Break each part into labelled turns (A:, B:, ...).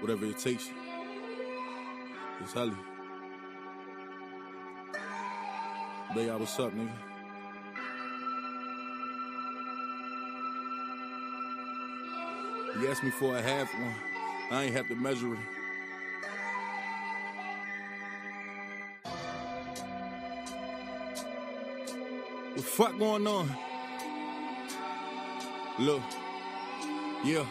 A: Whatever it takes. It's Hully. Baby, what's up, nigga? You asked me for a half one. I ain't have to measure it. What the fuck going on? Look, yeah.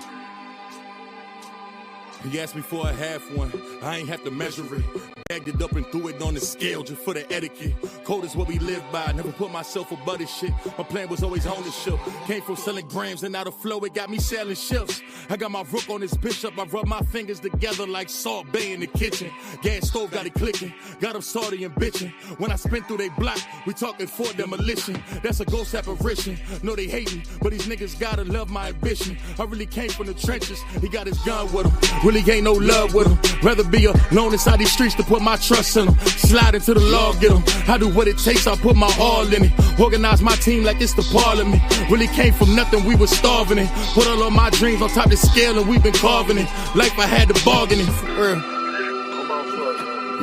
A: You asked me for a half one, I ain't have to measure it. Bagged it up and threw it on the scale just for the etiquette. Code is what we live by, never put myself above this shit. My plan was always ownership. Came from selling grams and now the flow, it got me selling ships. I got my rook on this bishop, I rub my fingers together like Salt Bay in the kitchen. Gas stove got it clicking, got them salty and bitching. When I spin through they block, we talking for demolition. That's a ghost apparition, no they hate me, but these niggas gotta love my ambition. I really came from the trenches, he got his gun with him. Really ain't no love with him, rather be alone inside these streets to put my trust in them. Slide into the law, get them. I do what it takes, I put my all in it. Organize my team like it's the parliament. Really came from nothing, we was starving it. Put all of my dreams on top of the scale and we've been carving it. Like I had to bargain it, for real.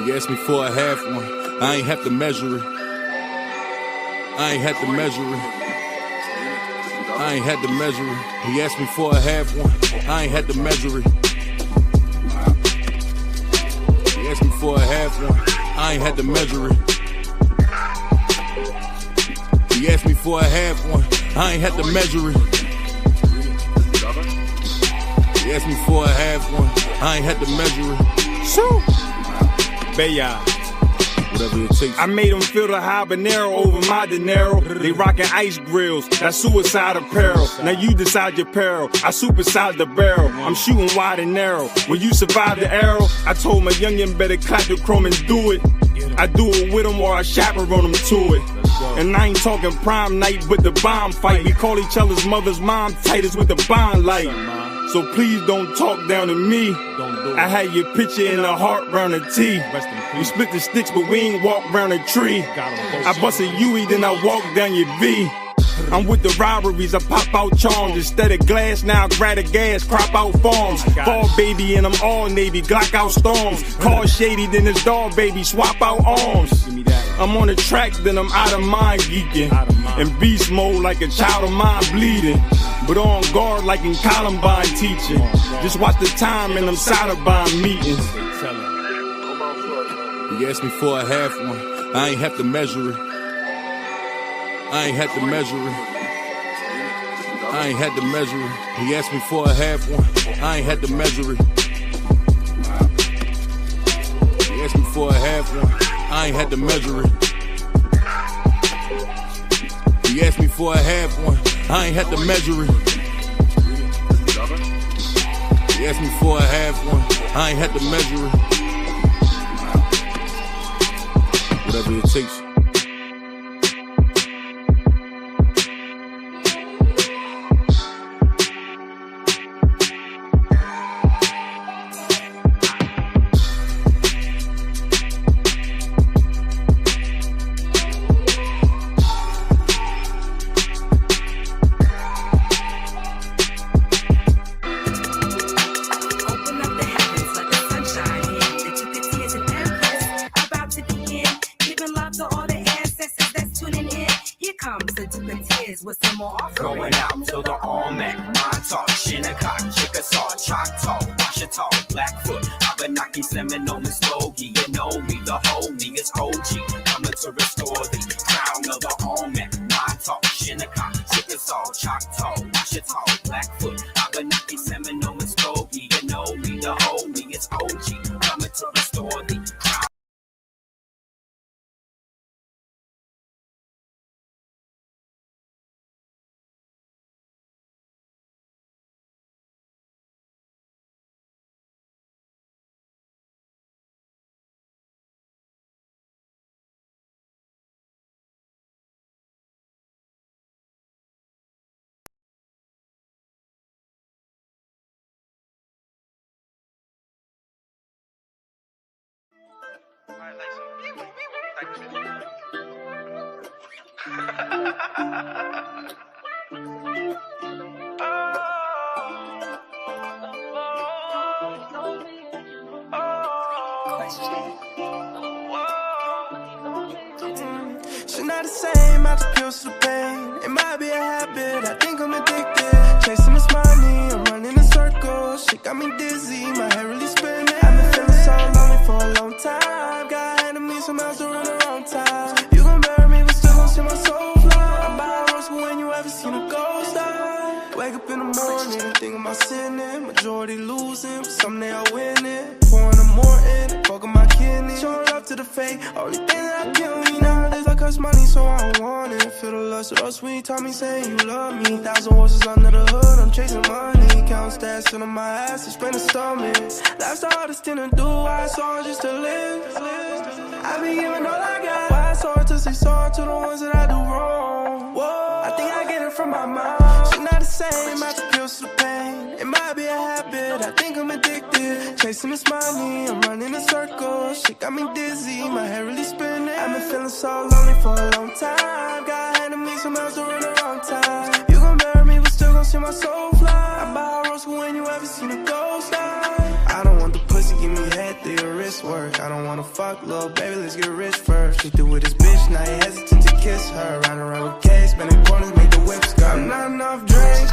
A: You asked me for a half one, I ain't have to measure it. I ain't had to measure it. I ain't had to measure it. He asked me for a half one, I ain't had to measure it. He asked me for a half one, I ain't had to measure it. He asked me for a half one, I ain't had to measure it. He asked me for a half one, I ain't had to measure it.
B: Shoo! Baya.
A: Whatever it takes.
B: I made them feel the habanero over my dinero. They rockin' ice grills, that's suicide apparel. Now you decide your peril, I supersize the barrel. I'm shooting wide and narrow. When you survive the arrow, I told my youngin' better clap the chrome and do it. I do it with them or I chaperone them to it. And I ain't talking prime night, but the bomb fight. We call each other's mother's mom tight as with the bond light. So please don't talk down to me. I had your picture in the heart round the T. We split the sticks, but we ain't walk round a tree. I bust a UE, then I walk down your V. I'm with the robberies, I pop out charms. Instead of glass, now I grab the gas, crop out farms. Fall baby, and I'm all Navy, Glock out storms. Call shady, then it's dog baby, swap out arms. I'm on the track, then I'm out of mind geeking. In beast mode like a child of mine bleeding. But on guard like in Columbine teaching. Just watch the time and I'm Sotheby's meetings.
A: You asked me for a half one, I ain't have to measure it. I ain't had to measure it. I ain't had to measure it. He asked me for a half one, I ain't had to measure it. He asked me for a half one, I ain't had to measure it. He asked me for a half one, I ain't had to measure it. He asked me for a half one, I ain't had to measure it. Whatever it takes.
C: With some more
D: going out to the All-Mac, Montauk, Shinnecock, Chickasaw, Choctaw, Washita, Blackfoot, Abenaki, Seminole, Muskogee. You know me, the homie is OG, coming to restore the crown of the All-Mac, Montauk, Shinnecock, Chickasaw, Choctaw, Washita, Blackfoot, Abenaki, Seminole, Muskogee. You know me, the homie is OG, coming to restore the crown.
E: not the same, I took pills to the pain. It might be a habit, I think I'm addicted. Chasing this money, I'm running in circles. Shit got me dizzy, my head really spinning. I've been feeling so lonely for a long time. God handed me some else around the wrong time. You gon' bury me, but still gon' see my soul fly. I'm by a rose, but when you ever seen a ghost die? Wake up in the morning and think about sinning. Majority losing, but someday I'll win it. Pouring the more in, fucking my kidney. Showing love to the fake, only thing that I kill me nowadays. I cost money, so I don't want it. Feel the lust of us when you tell me saying you love me. 1,000 horses under the hood, I'm chasing money. Count stats under my ass, it's been a stomach. Life's the hardest thing to do, why it's hard just to live. I be giving all I got. Why it's hard to say sorry to the ones that I do wrong. Whoa, I think I get it from my mom. She's not the same, I took pills to the pain. It might be a habit, I think I'm addicted. Chasing this money, I'm running in circles. Shit got me dizzy, my head really spinning. I've been feeling so lonely for a long time. God handed me some else around the wrong time. You gon' bury me, but still gon' see my soul fly. I'm by a rose, but when you ever seen a ghost die? I don't want the pussy, give me head through your wrist work. I don't wanna fuck, little baby, let's get rich first. Kicked it with his bitch, now he hesitant to kiss her. Round around with K, spinning corners, make the whip skirt. I'm not enough drink.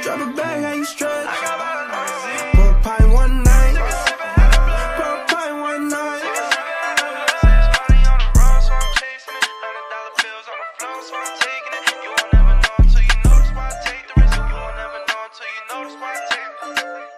E: Drop a bag, how you stretch? Put a pint one night. Put a pint one night. Money on the run, so I'm chasing it. $100 bills on the floor, so I'm taking it. You won't never know until you notice why I take the risk. You won't never know until you notice why I take the risk.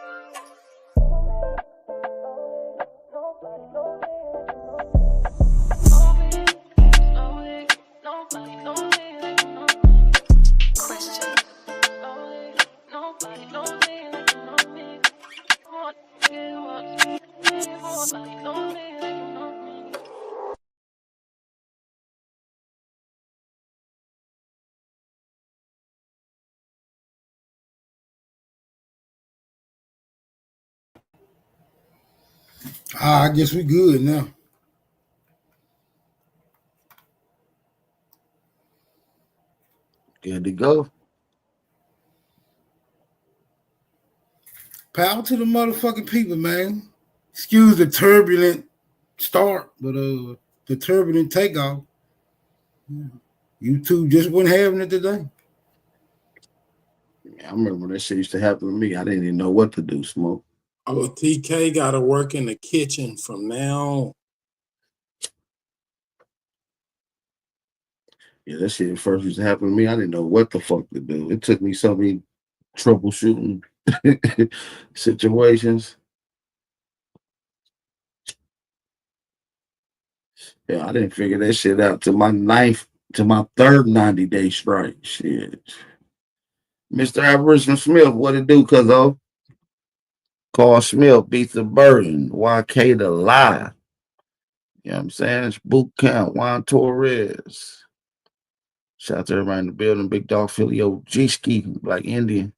F: I guess we good now.
G: Good to go.
F: Power to the motherfucking people, man. Excuse the turbulent start, but the turbulent takeoff. YouTube just wasn't having it today.
G: I remember when that shit used to happen to me. I didn't even know what to do, Smoke.
B: Oh, TK got to work in the kitchen from now on.
G: Yeah, that shit first used to happen to me. I didn't know what the fuck to do. It took me so many troubleshooting situations. Yeah, I didn't figure that shit out to my third 90-day strike. Shit. Mr. Aboriginal Smith, what it do, cuzzo? Carl Smith beats the burden. YK the lie. You know what I'm saying? It's boot camp. Juan Torres. Shout out to everybody in the building. Big Dog Filio, G-Ski, Black Indian,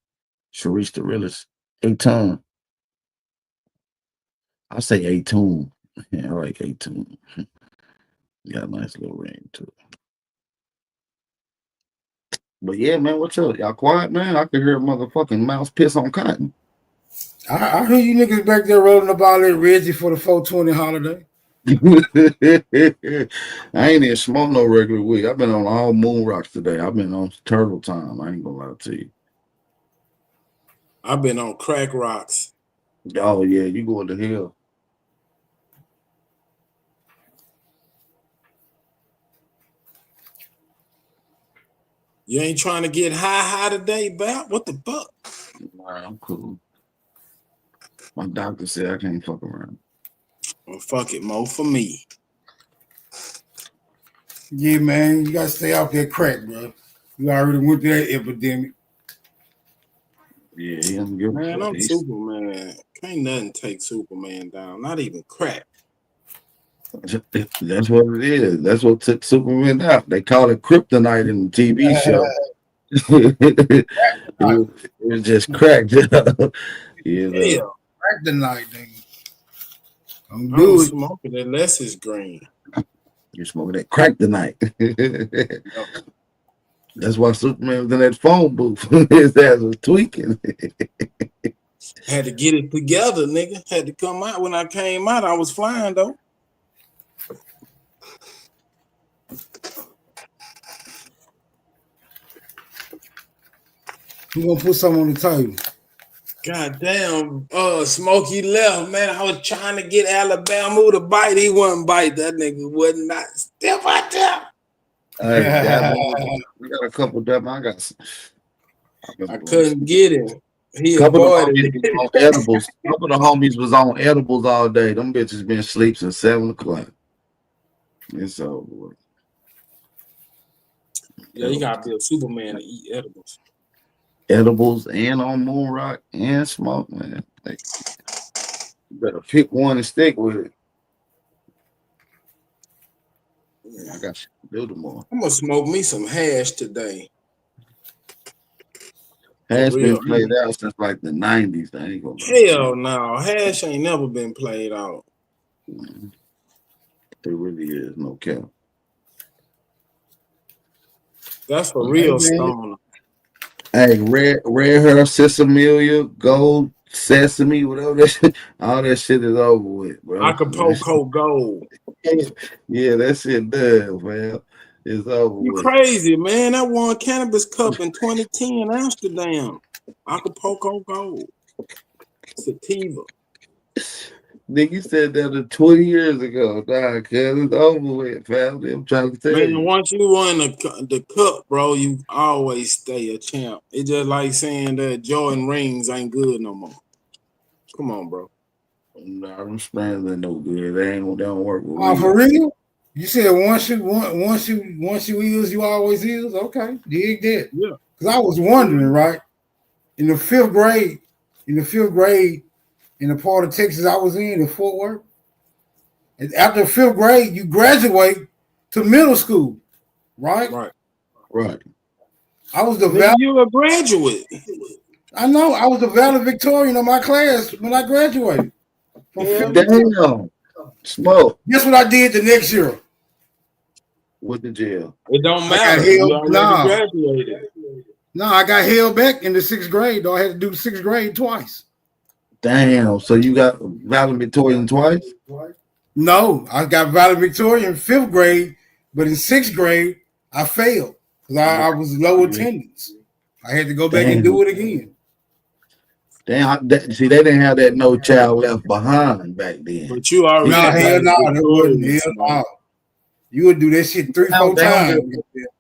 G: Sharice the Realist, A-Tone. I say A-Tune. Yeah, I like A-Tune. Got a nice little ring too. But yeah, man, what's up? Y'all quiet, man? I could hear a motherfucking mouse piss on cotton.
F: I hear you niggas back there rolling up all that Reggie for the 420 holiday.
G: I ain't even smoke no regular weed. I've been on all moon rocks today. I've been on turtle time. I ain't gonna lie to you.
B: I've been on crack rocks.
G: Oh yeah, you going to hell.
B: You ain't trying to get high today, Bap? What the fuck?
G: Nah, I'm cool. My doctor said I can't fuck around.
B: Well, fuck it, Mo, for me.
F: Yeah, man, you gotta stay off that crack, bro. You already went through that epidemic.
G: Yeah, he doesn't give a
B: Man,
G: fuck.
B: I'm Superman. Can't nothing take Superman down. Not even crack.
G: That's what it is. That's what took Superman out. They call it kryptonite in the TV show. it was just cracked.
F: Yeah, crack the night, nigga.
B: I'm smoking it unless it's green.
G: You're smoking that crack tonight. That's why Superman was in that phone booth. His ass was tweaking.
B: Had to get it together, nigga. Had to come out. When I came out, I was flying though.
F: You gonna put something on the table?
H: God damn, Smokey left, man. I was trying to get Alabama to bite. He wouldn't bite. That nigga would not step out there.
G: Hey, we got a couple of I got some.
H: I couldn't get him. He
G: Couple of
H: avoided
G: homies was on edibles. Couple of homies was on edibles all day. Them bitches been asleep since 7 o'clock. It's over with.
H: Yeah, you gotta be a Superman to eat edibles.
G: Edibles and on moon rock and smoke, man. Like, you better pick one and stick with it. I got shit to do tomorrow.
H: I'm gonna smoke me some hash today.
G: Hash
H: Real.
G: been played out since like the 90s. I ain't gonna
H: Hell no, hash ain't never been played out.
G: It really is no cap.
H: That's for real stoner.
G: Hey, red hair, sesame, gold, sesame, whatever that shit, all that shit is over with, bro.
H: Acapulco Gold.
G: Yeah, that shit does, man. It's over
H: You
G: with.
H: crazy, man. That won Cannabis Cup in 2010 in Amsterdam. Acapulco Gold. Sativa.
G: Nigga said that 20 years ago. Nah, cuz it's over with, fam. I'm trying to tell
H: Man,
G: you.
H: once you win the cup, bro, you always stay a champ. It's just like saying that Jordan rings ain't good no more. Come on, bro.
G: Nah, them strands ain't no good. They don't work with
F: Oh,
G: me.
F: for real? You said once you is, you always is? Okay, dig that.
H: Yeah.
F: Because I was wondering, right? In the fifth grade, in the part of Texas I was in Fort Worth, and after fifth grade, you graduate to middle school, right?
G: Right.
F: I was the
H: Nigga, you a graduate.
F: I know I was the valedictorian of my class when I graduated. From
H: Yeah.
F: fifth grade.
G: Damn. Smoke.
F: Guess what I did the next year?
G: With the jail.
H: It don't
F: I got
H: matter. You
F: held,
H: already graduated.
F: No, I got held back in the sixth grade, though. I had to do the sixth grade twice.
G: Damn. So you got valedictorian twice?
F: No, I got valedictorian in fifth grade, but in sixth grade, I failed because I was low attendance. I had to go back and do it again.
G: Damn. See, they didn't have that No Child Left Behind back then.
H: But you already
F: No, hell no, that wasn't. Hell no. You would do that shit 3-4 times.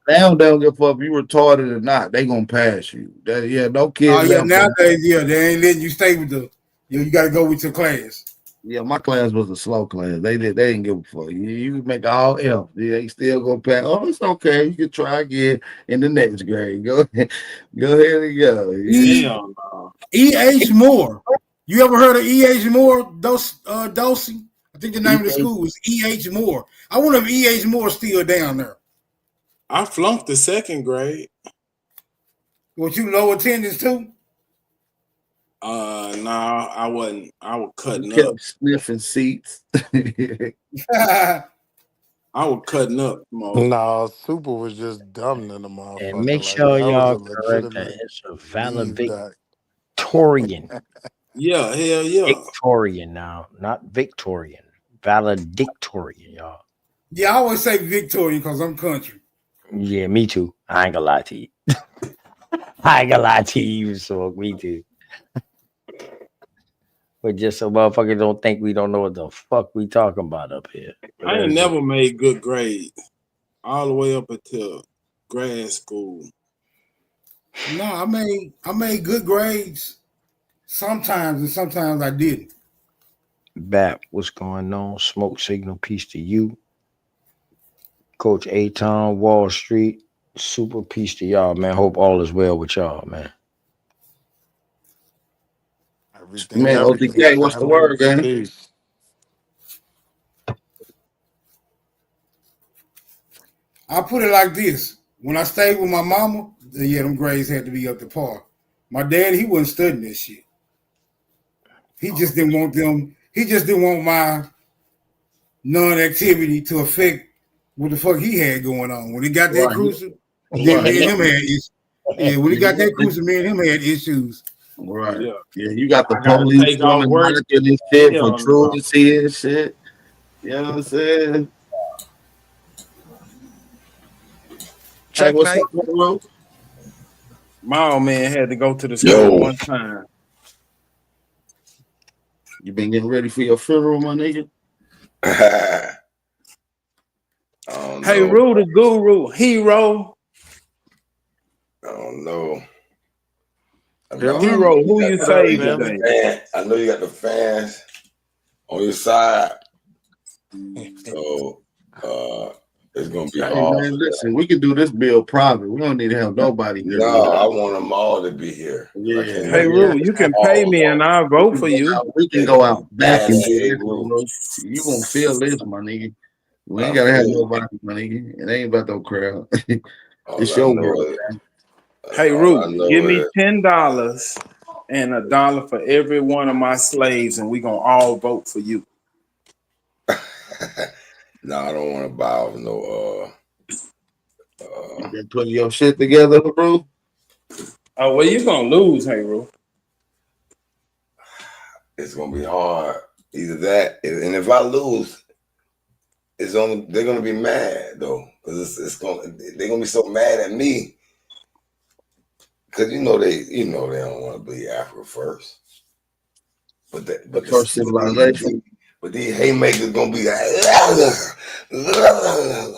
G: They don't give a fuck if you retarded or not. They gonna pass you. No kids.
F: Oh yeah, nowadays, they ain't letting you stay with the. You got to go with your class.
G: Yeah, my class was a slow class. They didn't give a fuck. You make all F. They still gonna pass. Oh, it's okay. You can try again in the next grade. Go ahead and go.
F: E.H. Moore. You ever heard of E.H. Moore? Dosey? I think the name of the school was E.H. Moore. I wonder if E.H. Moore still down there.
H: I flunked the second grade.
F: Was you low attendance too?
H: No, I wasn't. I was cutting
G: kept
H: up.
G: Sniffing seats.
H: I was cutting up.
I: No, Super was just dumb than the motherfucker.
J: And make
I: Like,
J: sure
I: that
J: y'all
I: was a
J: correct that.
I: legitimate
J: It's a
I: leave back.
J: valedictorian.
H: Yeah, hell yeah.
J: Victorian now, not Victorian. Valedictorian, y'all.
F: Yeah, I always say Victorian because I'm country.
J: Yeah, me too. I ain't gonna lie to you. I ain't gonna lie to you, so me too. But just so motherfuckers don't think we don't know what the fuck we talking about up here. But
H: I ain't
J: that's
H: never made good grades all the way up until grad school.
F: No, I made good grades sometimes, and sometimes I didn't.
J: Bap, what's going on? Smoke signal, peace to you. Coach A-Town, Wall Street, super peace to y'all, man. Hope all is well with y'all, man.
G: Man, OTK, what's the word, man?
I: Peace.
F: I put it like this. When I stayed with my mama, yeah, them grades had to be up to par. My dad, he wasn't studying this shit. He just didn't want them. He just didn't want my non-activity to affect what the fuck he had going on. When he got that cruiser, me and him had issues. Yeah, when he got that cruiser, me and him had issues.
G: Right. Yeah, you got the police coming
F: work
G: and this shit
F: Yeah,
G: for truancy and shit. You know what I'm saying? Hey, what's up, bro?
H: My old man had to go to the
K: Yo.
H: store one time.
G: You been getting ready for your funeral, my nigga?
H: Hey, Rue the Guru, hero.
K: I don't know.
H: Hero, who you say today?
K: I know you got the fans on your side. So it's gonna be
G: Hey,
K: hard.
G: man, listen, we can do this bill private. We don't need to have nobody here.
K: No, I want them all to be here.
G: Yeah.
H: Hey, Rue, you can pay me and I'll vote for you.
G: We can go out back and do
K: Hey,
G: this, bro. You gonna feel this, my nigga. We ain't gotta have nobody, my nigga. It ain't about no crowd. It's your world.
H: Hey, Rue, give me $10 and $1 for every one of my slaves, and we gonna all vote for you.
K: No, I don't want to buy off no.
G: You been putting your shit together, bro?
H: Oh, well, you gonna lose, hey, Rue.
K: It's gonna be hard. Either that, and if I lose, they're gonna be mad though, because they're gonna be so mad at me. Because they don't want to be Africa first. But
G: first civilization.
K: But these haymakers gonna be like, nigga.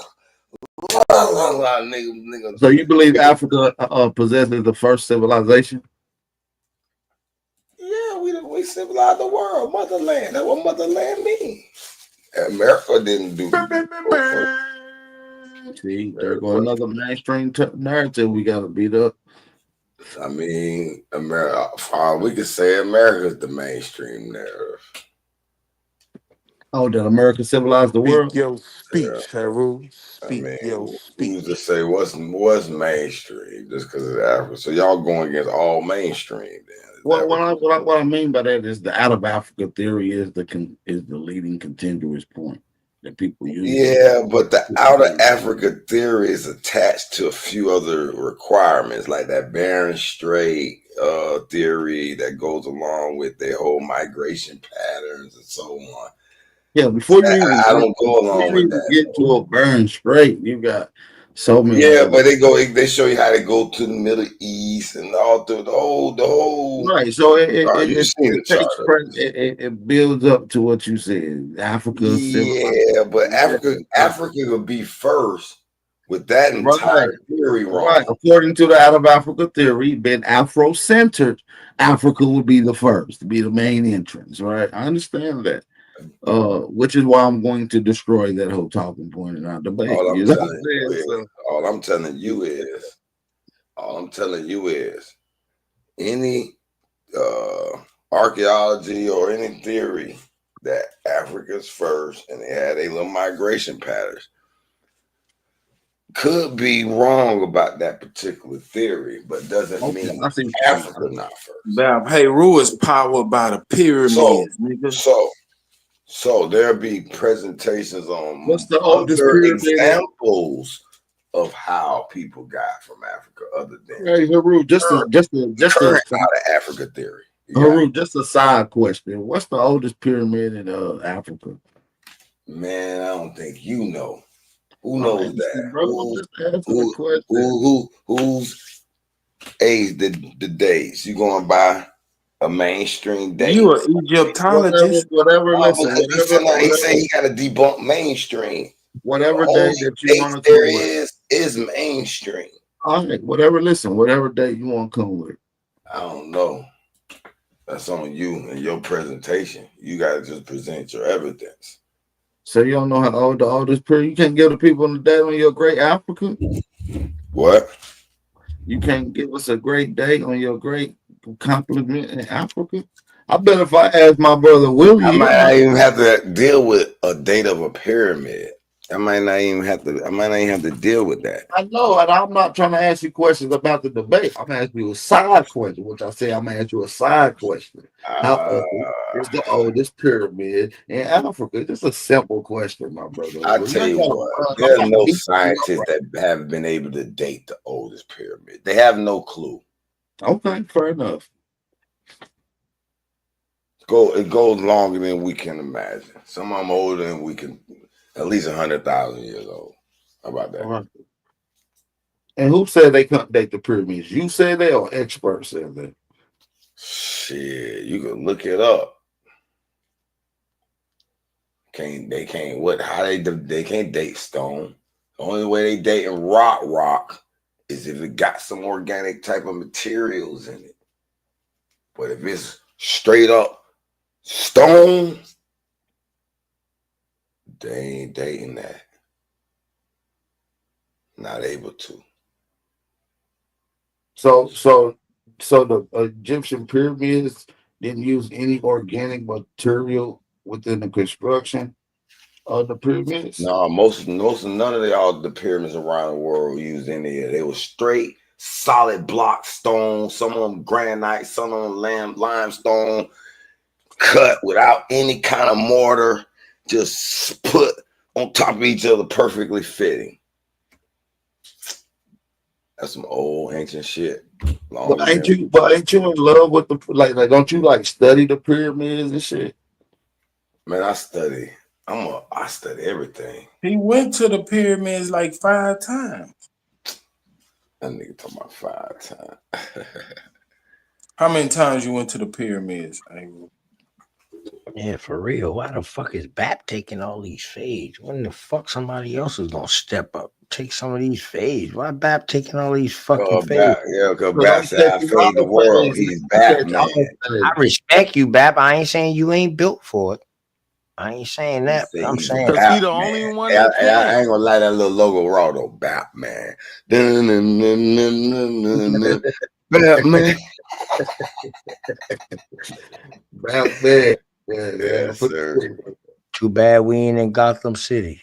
G: So you believe Africa possesses the first civilization?
K: Yeah, we civilized the world, motherland. That's what motherland means. America didn't do.
G: See, there go another mainstream narrative we gotta beat up.
K: I mean, America. We could say America's the mainstream narrative.
G: Oh, did America civilize the world?
I: Your speech, Haru. Speak your speech.
K: Who's to say what's mainstream just because it's Africa? So y'all going against all mainstream then?
G: Well, what I mean by that is the out of Africa theory is the leading contentious point that people use.
K: Yeah, but the out of Africa theory is attached to a few other requirements, like that Bering Strait theory that goes along with their whole migration patterns and so on.
G: Yeah, before you even
K: get
G: to a Bering Strait, you got so many.
K: Yeah, but they show you how to go to the Middle East and all through the whole.
G: Right, so it builds up to what you said. Africa.
K: Yeah, but Africa would be first with that entire theory wrong.
G: Right, according to the out of Africa theory, being Afro-centered, Africa would be the first to be the main entrance. Right, I understand that. Which is why I'm going to destroy that whole talking point in our debate.
K: All I'm telling you is any archaeology or any theory that Africa's first and they had a little migration patterns could be wrong about that particular theory, but doesn't mean Africa not first.
H: Hey, Rue is powered by the pyramids, nigga.
K: So there'll be presentations on
G: what's the oldest pyramid
K: examples of how people got from Africa, other than
G: Haru, just
K: out of Africa theory.
G: Haru, just a side question. What's the oldest pyramid in Africa?
K: Man, I don't think you know. Who knows that? Who's aged the days? You going by a mainstream date?
H: You an Egyptologist?
G: Whatever.
K: He say he got to debunk mainstream.
G: Whatever day that you want to
K: there is mainstream.
G: All right, whatever day you want to come with.
K: I don't know. That's on you and your presentation. You got to just present your evidence.
G: So you don't know how old the oldest period? You can't give the people the date on your great Africa?
K: What?
G: You can't give us a great date on your great accomplishment in Africa? I bet if I ask my brother Willie,
K: I might not even have to deal with a date of a pyramid. I might not even have to deal with that.
G: I know, and I'm not trying to ask you questions about the debate. I'm asking you a side question, which I say I'm gonna ask you a side question. How old is the oldest pyramid in Africa? It's a simple question, my brother.
K: I tell you what, there are no scientists that have been able to date the oldest pyramid. They have no clue.
G: Okay, fair enough.
K: It goes longer than we can imagine. Some of them older than we can. At least 100,000 years old. How about that?
G: And who said they couldn't date the pyramids? You said that, or experts said that?
K: Shit, you can look it up. They can't what? How they can't date stone? The only way they dating rock is if it got some organic type of materials in it. But if it's straight up stone, they ain't dating that. Not able to.
G: So the Egyptian pyramids didn't use any organic material within the construction of the pyramids.
K: No, none of the pyramids around the world used any of it. They were straight, solid block stone, some of them granite, some of them limestone, cut without any kind of mortar, just put on top of each other, perfectly fitting. That's some old ancient shit.
G: But ain't you in love with the like don't you like study the pyramids and shit?
K: Man, I study everything.
H: He went to the pyramids like 5 times.
K: That nigga talking about 5 times.
H: How many times you went to the pyramids?
J: Yeah, for real. Why the fuck is Bap taking all these fades? When the fuck somebody else is gonna step up, take some of these fades? Why Bap taking all these fucking fades?
K: Yeah, because Bap said I fade the world. He's Bap, man.
J: I respect you, Bap. I ain't saying you ain't built for it. I ain't saying that. But I'm saying
I: because he the only one that
K: I ain't gonna lie, that little logo raw though, Bap, man. Bap, man.
G: Bap, man.
K: Yes, sir.
J: Too bad we ain't in Gotham City.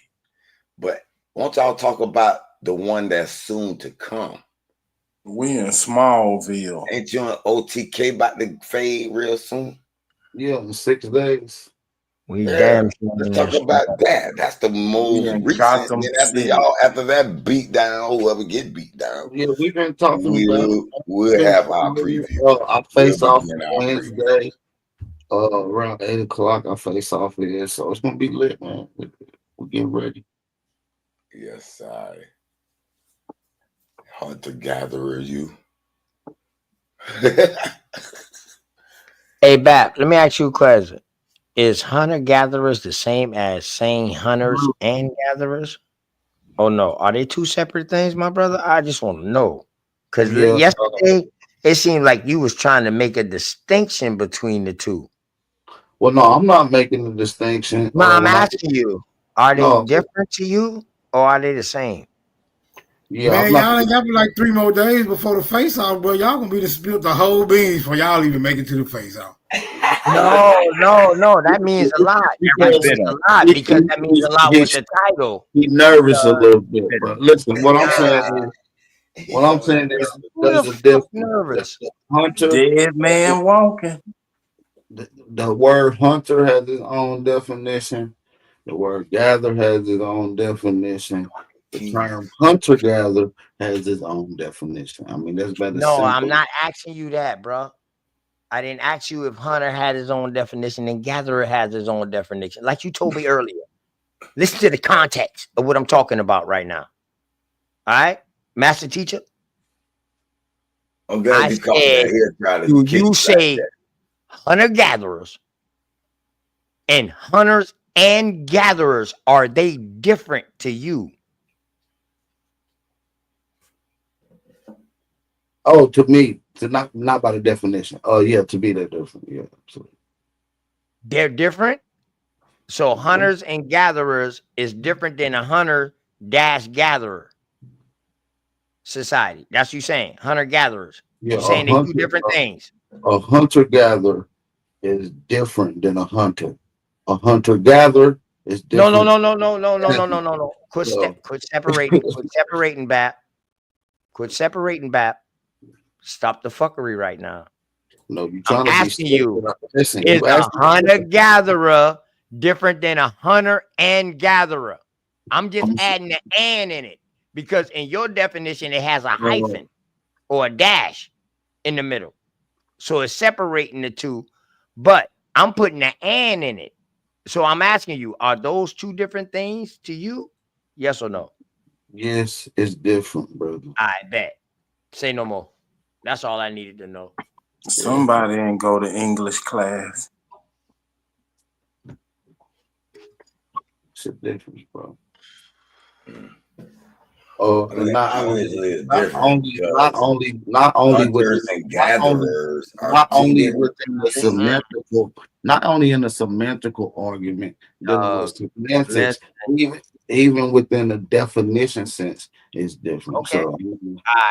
K: But won't y'all talk about the one that's soon to come?
H: We in Smallville.
K: Ain't you on OTK about to fade real soon?
G: Yeah, in 6 days.
J: We damn sure.
K: Let's talk about that. That's the most recent. Then after that beat down, whoever get beat down.
G: Yeah, we've been talking about.
K: We'll have our preview.
G: I face off Wednesday. Around 8 o'clock, I face off here, so it's gonna be lit, man. We're getting ready.
K: Yes, I hunter gatherer, you.
J: Hey, Bap, let me ask you a question. Is hunter gatherers the same as saying hunters and gatherers? Oh no, are they two separate things, my brother? I just want to know. Because yesterday it seemed like you was trying to make a distinction between the two.
G: Well, no, I'm not making a distinction.
J: No, I'm asking you, are they different to you or are they the same?
F: Yeah, man, y'all ain't got like 3 more days before the face off, bro. Y'all gonna be to spill the whole beans for y'all even make it to the face off.
J: No, that means a lot. That means a lot because that means a lot with the title.
G: He's nervous a little bit, but listen, what I'm saying is there's a difference.
J: Nervous.
G: Hunter,
H: dead man walking.
G: The word hunter has its own definition. The word gather has its own definition. The term hunter gatherer has its own definition. I mean, that's better.
J: No, I'm not asking you that, bro. I didn't ask you if hunter had his own definition and gatherer has his own definition. Like you told me earlier. Listen to the context of what I'm talking about right now. All right, master teacher.
K: I'm glad
J: you say hunter gatherers and hunters and gatherers, are they different to you?
G: Oh, to me, not by the definition. Oh, yeah, to me they're different. Yeah, absolutely.
J: They're different. So hunters and gatherers is different than a hunter-gatherer society. That's what you're saying. Hunter-gatherers.
G: Yeah,
J: you're saying they do different things.
G: A hunter-gatherer is different than a hunter. A hunter-gatherer is different.
J: No. Quit separating. Quit separating, Bap. Quit separating, Bap. Stop the fuckery right now.
G: No,
J: I'm asking you, is a hunter-gatherer different than a hunter and gatherer? I'm just adding the "and" in it because in your definition, it has a hyphen or a dash in the middle. So it's separating the two, but I'm putting the "and" in it. So I'm asking you, are those two different things to you? Yes or no?
G: Yes, it's different, brother.
J: I bet. Say no more. That's all I needed to know.
H: Somebody ain't go to English class.
G: It's a difference, bro.
K: I mean,
G: Not
K: obviously it's
G: not
K: different.
G: only with
K: Hunters and gatherers are
G: not
K: two
G: only
K: different
G: within the semantical, not only in the semantical argument, dealing with semantics, even within the definition sense is different.
J: Okay.
G: So,
J: All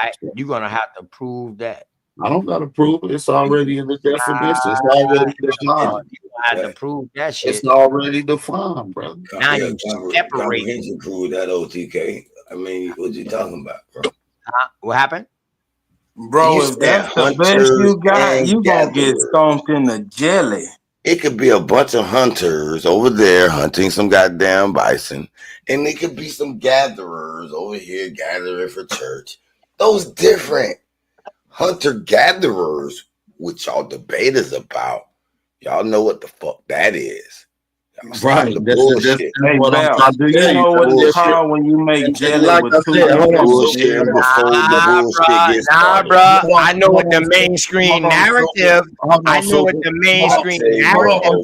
J: right. You're gonna have to prove that.
G: I don't gotta prove it. It's already in the definition. It's already defined.
J: You have to prove that shit.
G: It's already defined, brother.
J: Now you separate.
K: Comprehension prove that, OTK. I mean, what you talking about, bro?
J: What happened?
H: Bro, if that's the best you got, you gonna get stomped in the jelly.
K: It could be a bunch of hunters over there hunting some goddamn bison, and it could be some gatherers over here gathering for church. Those different hunter-gatherers, which y'all debaters about, y'all know what the fuck that is.
G: Right,
K: that's
H: what I'm trying to do. You know what it's called when you make jelly
G: like
H: with
G: I
H: two
G: said, hold on.
K: bullshit before the bullshit gets started.
J: Bruh. I know what the mainstream narrative. I know what the mainstream narrative.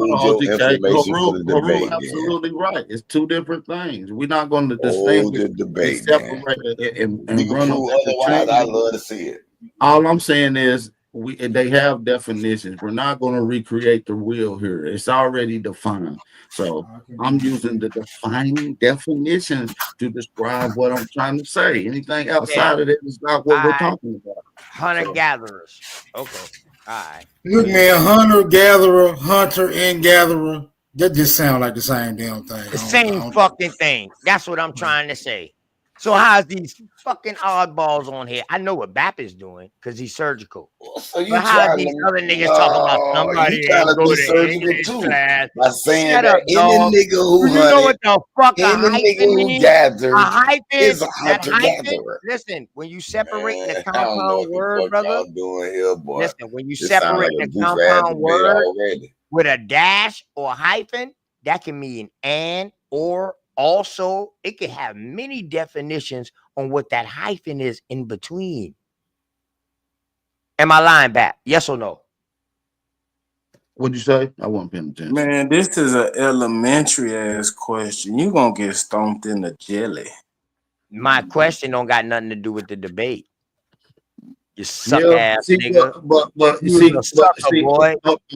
K: Hold your information for the debate.
G: Absolutely right. It's two different things. We're not going to distinguish
K: the debate,
G: and separate and run them.
K: Otherwise, I love to see it.
G: All I'm saying is they have definitions. We're not going to recreate the wheel here. It's already defined. So I'm using the defining definitions to describe what I'm trying to say. Anything outside of it is not what we're talking about.
J: Hunter-gatherers. Okay. All right.
F: Look, man, hunter-gatherer, hunter and gatherer. That just sound like the same damn thing.
J: The same fucking thing. That's what I'm trying to say. So how's these fucking oddballs on here? I know what Bap is doing because he's surgical.
K: So you
J: but how these other niggas talking about somebody
K: trying to
J: go
K: be
J: to
K: surgical
J: English
K: too
J: class?
K: by saying
J: Shut
K: that
J: up,
K: any
J: dog.
K: nigga who
J: You know what the fuck a
K: any nigga
J: hyphen
K: who
J: means?
K: gathers
J: A hyphen
K: is a
J: that hyphen.
K: hunter-gatherer.
J: Listen, when you separate the
K: I don't know
J: compound
K: what the
J: word,
K: fuck
J: brother.
K: y'all doing here, boy.
J: Listen, when you
K: This sound
J: separate
K: like a
J: the
K: goof-ass
J: compound
K: debate
J: word
K: already.
J: with a dash or a hyphen, that can mean and or also. It can have many definitions on what that hyphen is in between. Am I lying back? Yes or no?
G: What'd you say? I wasn't paying attention.
H: Man, this is an elementary ass question. You gonna get stomped in the jelly.
J: My question don't got nothing to do with the debate. You suck ass nigga.
G: But
J: you
G: see,
J: a sucker, boy.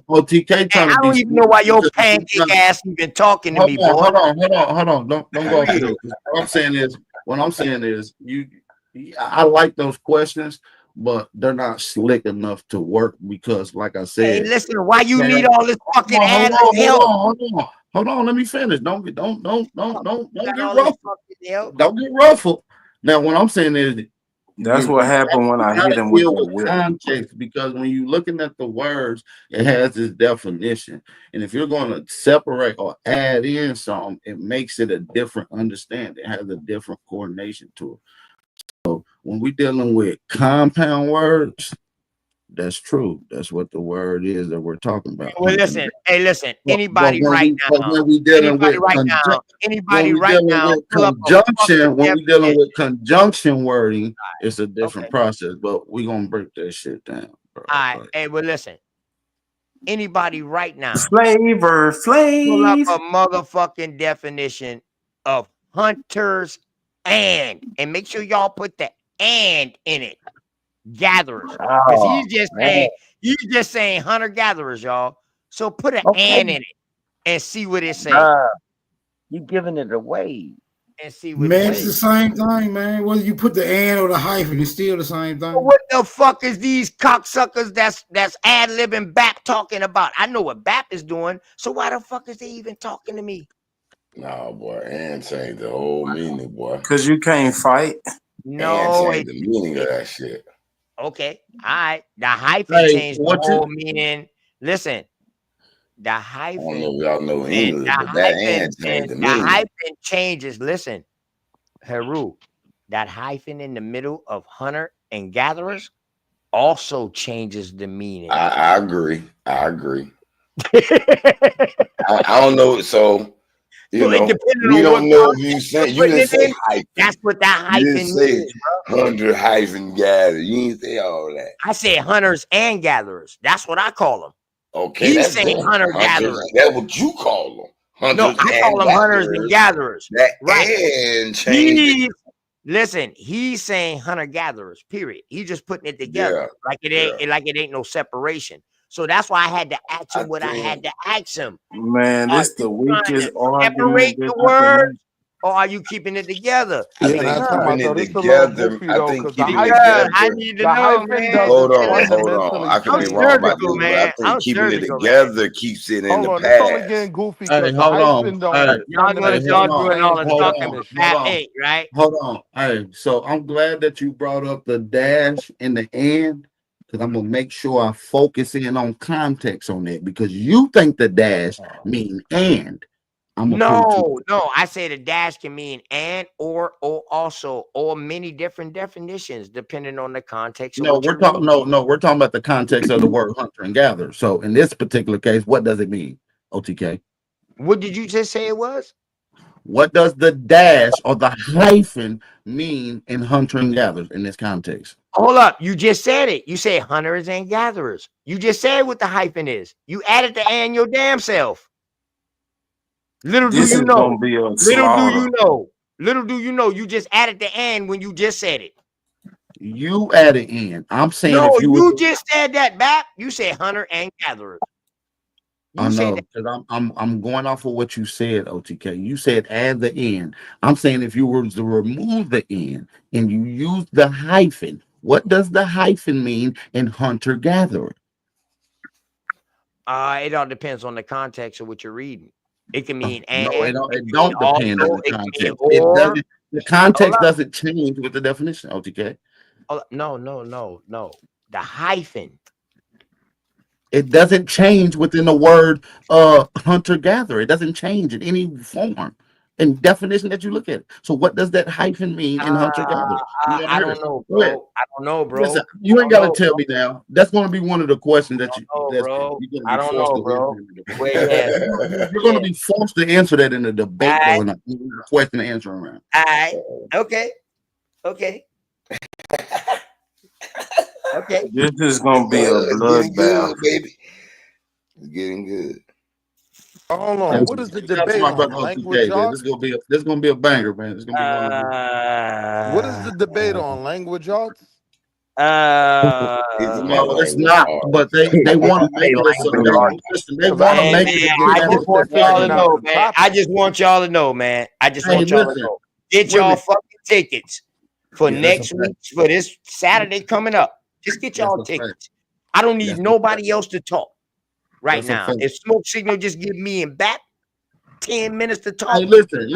G: OTK trying
J: I
G: to
J: don't
G: be
J: even know why your pancake ass even talking to me, boy.
G: Hold on. Don't go off this. What I'm saying is I like those questions, but they're not slick enough to work because, like I said,
J: hey, listen, why you need all this fucking added help?
G: Hold on, let me finish. Don't get ruffled. Don't get ruffled. Now, what I'm saying is
H: that's what happened when I hit him with the whip.
G: Context, because when you're looking at the words, it has this definition. And if you're going to separate or add in something, it makes it a different understanding. It has a different coordination to it. So when we're dealing with compound words, that's true. That's what the word is that we're talking about.
J: Well, listen. Hey, listen. Anybody right now?
G: When we dealing with conjunction, when we're dealing with conjunction wording, it's a different process. But we're gonna break that shit down.
J: Bro. All right. Hey, well, listen. Anybody right now?
H: Flavor.
J: Pull up a motherfucking definition of hunters and make sure y'all put the and in it. Gatherers, because he's just saying hunter gatherers, y'all. So put an and in it and see what it says.
L: You giving it away
J: and see what
F: man, it's the same thing, man. Whether you put the and or the hyphen, it's still the same thing.
J: What the fuck is these cocksuckers that's ad-libbing Bap talking about? I know what Bap is doing, so why the fuck is they even talking to me?
K: No, boy, and change the whole meaning, boy.
H: Because you can't fight.
J: No,
K: and change the meaning of that shit.
J: Okay, all right. The hyphen changed the whole meaning. Listen, the hyphen.
K: I don't know if y'all know English, but that and changed the meaning.
J: The hyphen changes. Listen, Heru, that hyphen in the middle of hunter and gatherers also changes the meaning.
K: I agree. I don't know. So You
J: So it
K: know,
J: depending
K: we
J: on
K: don't
J: what
K: know if
J: context
K: you
J: you're
K: say you
J: putting
K: didn't
J: it
K: say
J: in.
K: hyphen.
J: That's what that
K: You didn't
J: hyphen
K: say
J: means, bro.
K: 100 hyphen gather. You didn't say all that.
J: I said hunters and gatherers. That's what I call them.
K: Okay,
J: He's
K: that's
J: saying
K: different.
J: hunter
K: Hunters.
J: gatherers.
K: That's what you call them.
J: No,
K: Hunters
J: I call
K: and
J: them hunters and
K: gatherers.
J: gatherers.
K: That
J: Right.
K: and change it.
J: Listen, he's saying hunter gatherers, period. He's just putting it together like it ain't no separation. So that's why I had to ask him what I had to ask him.
H: Man, this the weakest argument.
J: Separate the words, or are you keeping it together?
K: I
I: Yeah,
K: think
I: that's talking about though. This a little
K: together.
I: goofy
K: I
I: though,
K: think
I: because the
K: keeping it
I: hyphen,
K: together.
J: I need to
I: the
J: know,
I: hyphen
J: man.
I: doesn't
K: Hold on.
I: fundamentally
K: I could be
I: change.
K: wrong about
J: surgical,
K: this, but I
J: man.
K: think
J: I'm
K: keeping it
J: surgical,
K: together keeps it in
I: Hold
K: the
I: on, it's only
K: past.
I: getting goofy
G: Hey,
I: because the
G: hold
I: hyphen
G: on.
I: don't
G: Hey,
J: Y'all gonna
I: fundamentally
J: y'all
G: hold on.
J: doing all the
G: Hold
J: talking
G: on.
J: with
G: Hold
J: Fat
G: on.
J: Ink, right?
G: Hold on. Hey, so I'm glad that you brought up the dash in the end because I'm gonna make sure I focus in on context on that because you think the dash mean and. I'm gonna prove to you.
J: No. I say the dash can mean and or also or many different definitions depending on the context.
G: No, we're talking. No, we're talking about the context of the word hunter and gatherer. So in this particular case, what does it mean? OTK.
J: What did you just say it was?
G: What does the dash or the hyphen mean in hunter and gatherers in this context?
J: Hold up. You just said it. You said hunters and gatherers. You just said what the hyphen is. You added the and your damn self. Little do
H: This
J: you
H: is
J: know.
H: gonna be a
J: Little do
H: slaughter.
J: you know. Little do you know. You just added the and when you just said it.
G: You added in. I'm saying
J: No,
G: if you
J: you
G: would,
J: just said that back. You said hunter and gatherer.
G: I
J: You said
G: know
J: that.
G: because I'm going off of what you said, OTK. You said add the end. I'm saying if you were to remove the end and you use the hyphen, what does the hyphen mean in hunter gatherer?
J: It all depends on the context of what you're reading. It can mean and
G: No, it don't
J: also,
G: depend on the
J: it can
G: context.
J: mean
G: It
J: or.
G: doesn't. The context doesn't change with the definition, OTK.
J: No. The hyphen.
G: It doesn't change within the word hunter gatherer. It doesn't change in any form and definition that you look at. So what does that hyphen mean in hunter gatherer?
J: I don't know, bro. I don't know, bro.
G: Listen, you ain't gotta tell me now. That's gonna be one of the questions that
J: bro.
G: you're
J: I
G: gonna be
J: don't
G: forced
J: know,
G: to
J: bro.
G: answer in the debate.
J: Wait, yeah.
G: You're gonna be forced to answer that in a debate though, in a question and answer round.
J: All right. Okay.
H: This is gonna be a
K: It's getting
H: bloodbath.
K: good, baby. It's getting good.
I: Hold on, what is the debate
G: My
I: on?
G: brother
I: Language
G: OTK, man.
I: arts?
G: This gonna be a banger, man. It's gonna be one of the
I: What is the debate on? Language arts?
G: No, it's not. But they want to make it a so they want to make it a
J: I just want y'all to know, man. I just want y'all to know, man. Get y'all fucking tickets for next week, for this Saturday coming up. Just get y'all tickets. I don't need nobody else to talk right now. If Smoke Signal just give me and back 10 minutes to talk.
G: Hey, listen.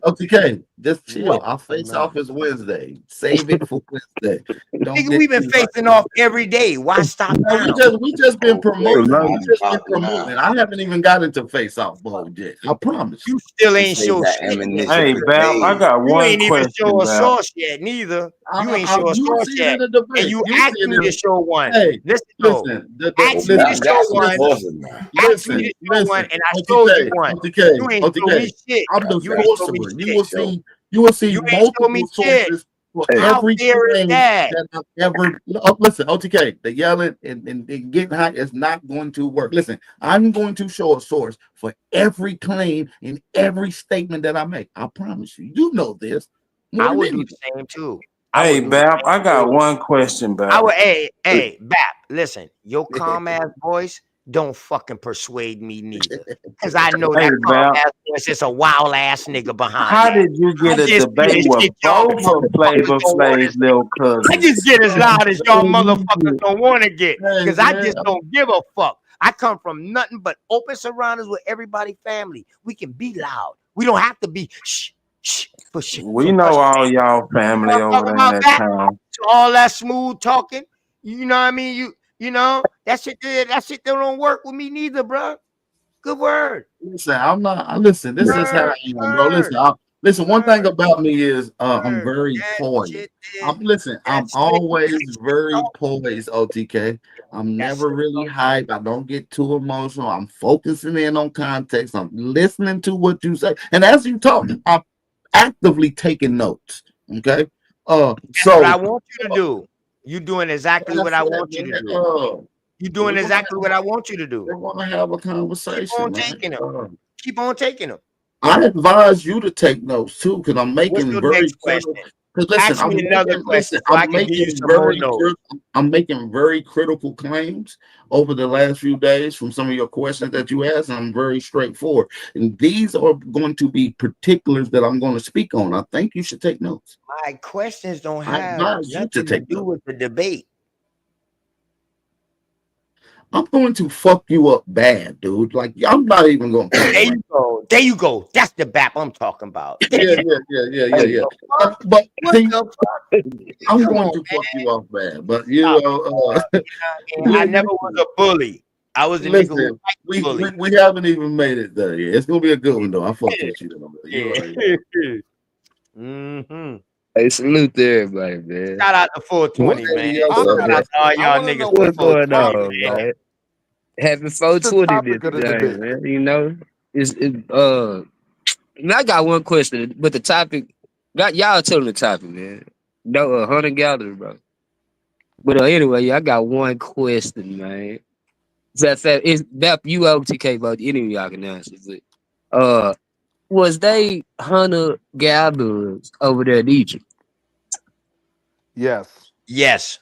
G: OTK, just chill. Our face off is Wednesday. Save it for Wednesday.
J: Nigga, we've been facing off every day. Why stop now?
G: We just been promoting. I haven't even got into face off mode yet. I promise.
J: You still ain't show shit.
H: Hey, Bam, I got
J: You
H: one
J: ain't even
H: question,
J: show a
H: Bam.
J: source yet, neither. You ain't show a source yet. And you asked me to show one.
G: Hey,
J: listen,
G: ask
J: me to show one. Ask me to show one, and I showed you one. You ain't show me shit.
G: I'm the
J: You ain't show me
G: sorcerer.
J: shit.
G: You will see
J: You ain't show me
G: multiple
J: shit.
G: sources for
J: How
G: every
J: fair is
G: claim
J: that?
G: I've ever. Listen, OTK, the yelling and getting high is not going to work. Listen, I'm going to show a source for every claim and every statement that I make. I promise you. You know this.
J: I would do the same too.
H: Hey, Bap, I got one question, Bap.
J: Hey, Bap, listen, your calm ass voice don't fucking persuade me neither. Because I know that calm ass voice is a wild ass nigga behind.
H: How did you get a debate with both of Flavor Flav's little cousins?
J: I just get as loud as y'all motherfuckers don't want to get. Because I just don't give a fuck. I come from nothing but open surroundings with everybody family. We can be loud. We don't have to be shh.
H: We know all y'all family over there in that town.
J: All that smooth talking, you know what I mean? You know that shit don't work with me neither, bro. Good word.
G: Listen, I'm not. Listen, this is how I am, bro. Listen, Listen, one thing about me is I'm very poised. I'm always very poised, OTK. I'm never really hyped. I don't get too emotional. I'm focusing in on context. I'm listening to what you say. And as you talk, I'm actively taking notes. Okay.
J: That's
G: So
J: what I want you to do. You're doing exactly what I want you to do. You're doing exactly what I want you to do.
G: They want to have a conversation.
J: Keep on taking them. Keep on taking them.
G: I advise you to take notes too, because I'm making
J: What's your
G: very
J: next question?
G: Listen,
J: Ask me another question so I can give you some more notes.
G: I'm making very critical claims over the last few days from some of your questions that you asked. And I'm very straightforward, and these are going to be particulars that I'm going to speak on. I think you should take notes.
J: My questions don't
G: I
J: have
G: advise you to
J: nothing to
G: take
J: do
G: notes.
J: with the debate.
G: I'm going to fuck you up bad, dude. Like I'm not even going to.
J: There you go. There you go. That's the BAP I'm talking about.
G: Yeah. But see, I'm going to fuck you off bad. But you know,
J: I never was a bully. I was a nigga who
G: listen,
J: liked
G: we
J: bully.
G: haven't even made it there yet. It's gonna be a good one though. I fuck with you though.
J: Mm-hmm.
M: Hey, salute to everybody, man.
J: Shout out to 420, man. Shout out to all y'all niggas.
M: What's going on,
J: man?
M: man? Happy 420 this day, man. You know, I got one question, but the topic, y'all tell the topic, man. No, 100 gathering, bro. But anyway, I got one question, man. It's that you OTK about any of y'all can answer it. Was they hunter gatherers over there in Egypt?
I: Yes.
J: Yes.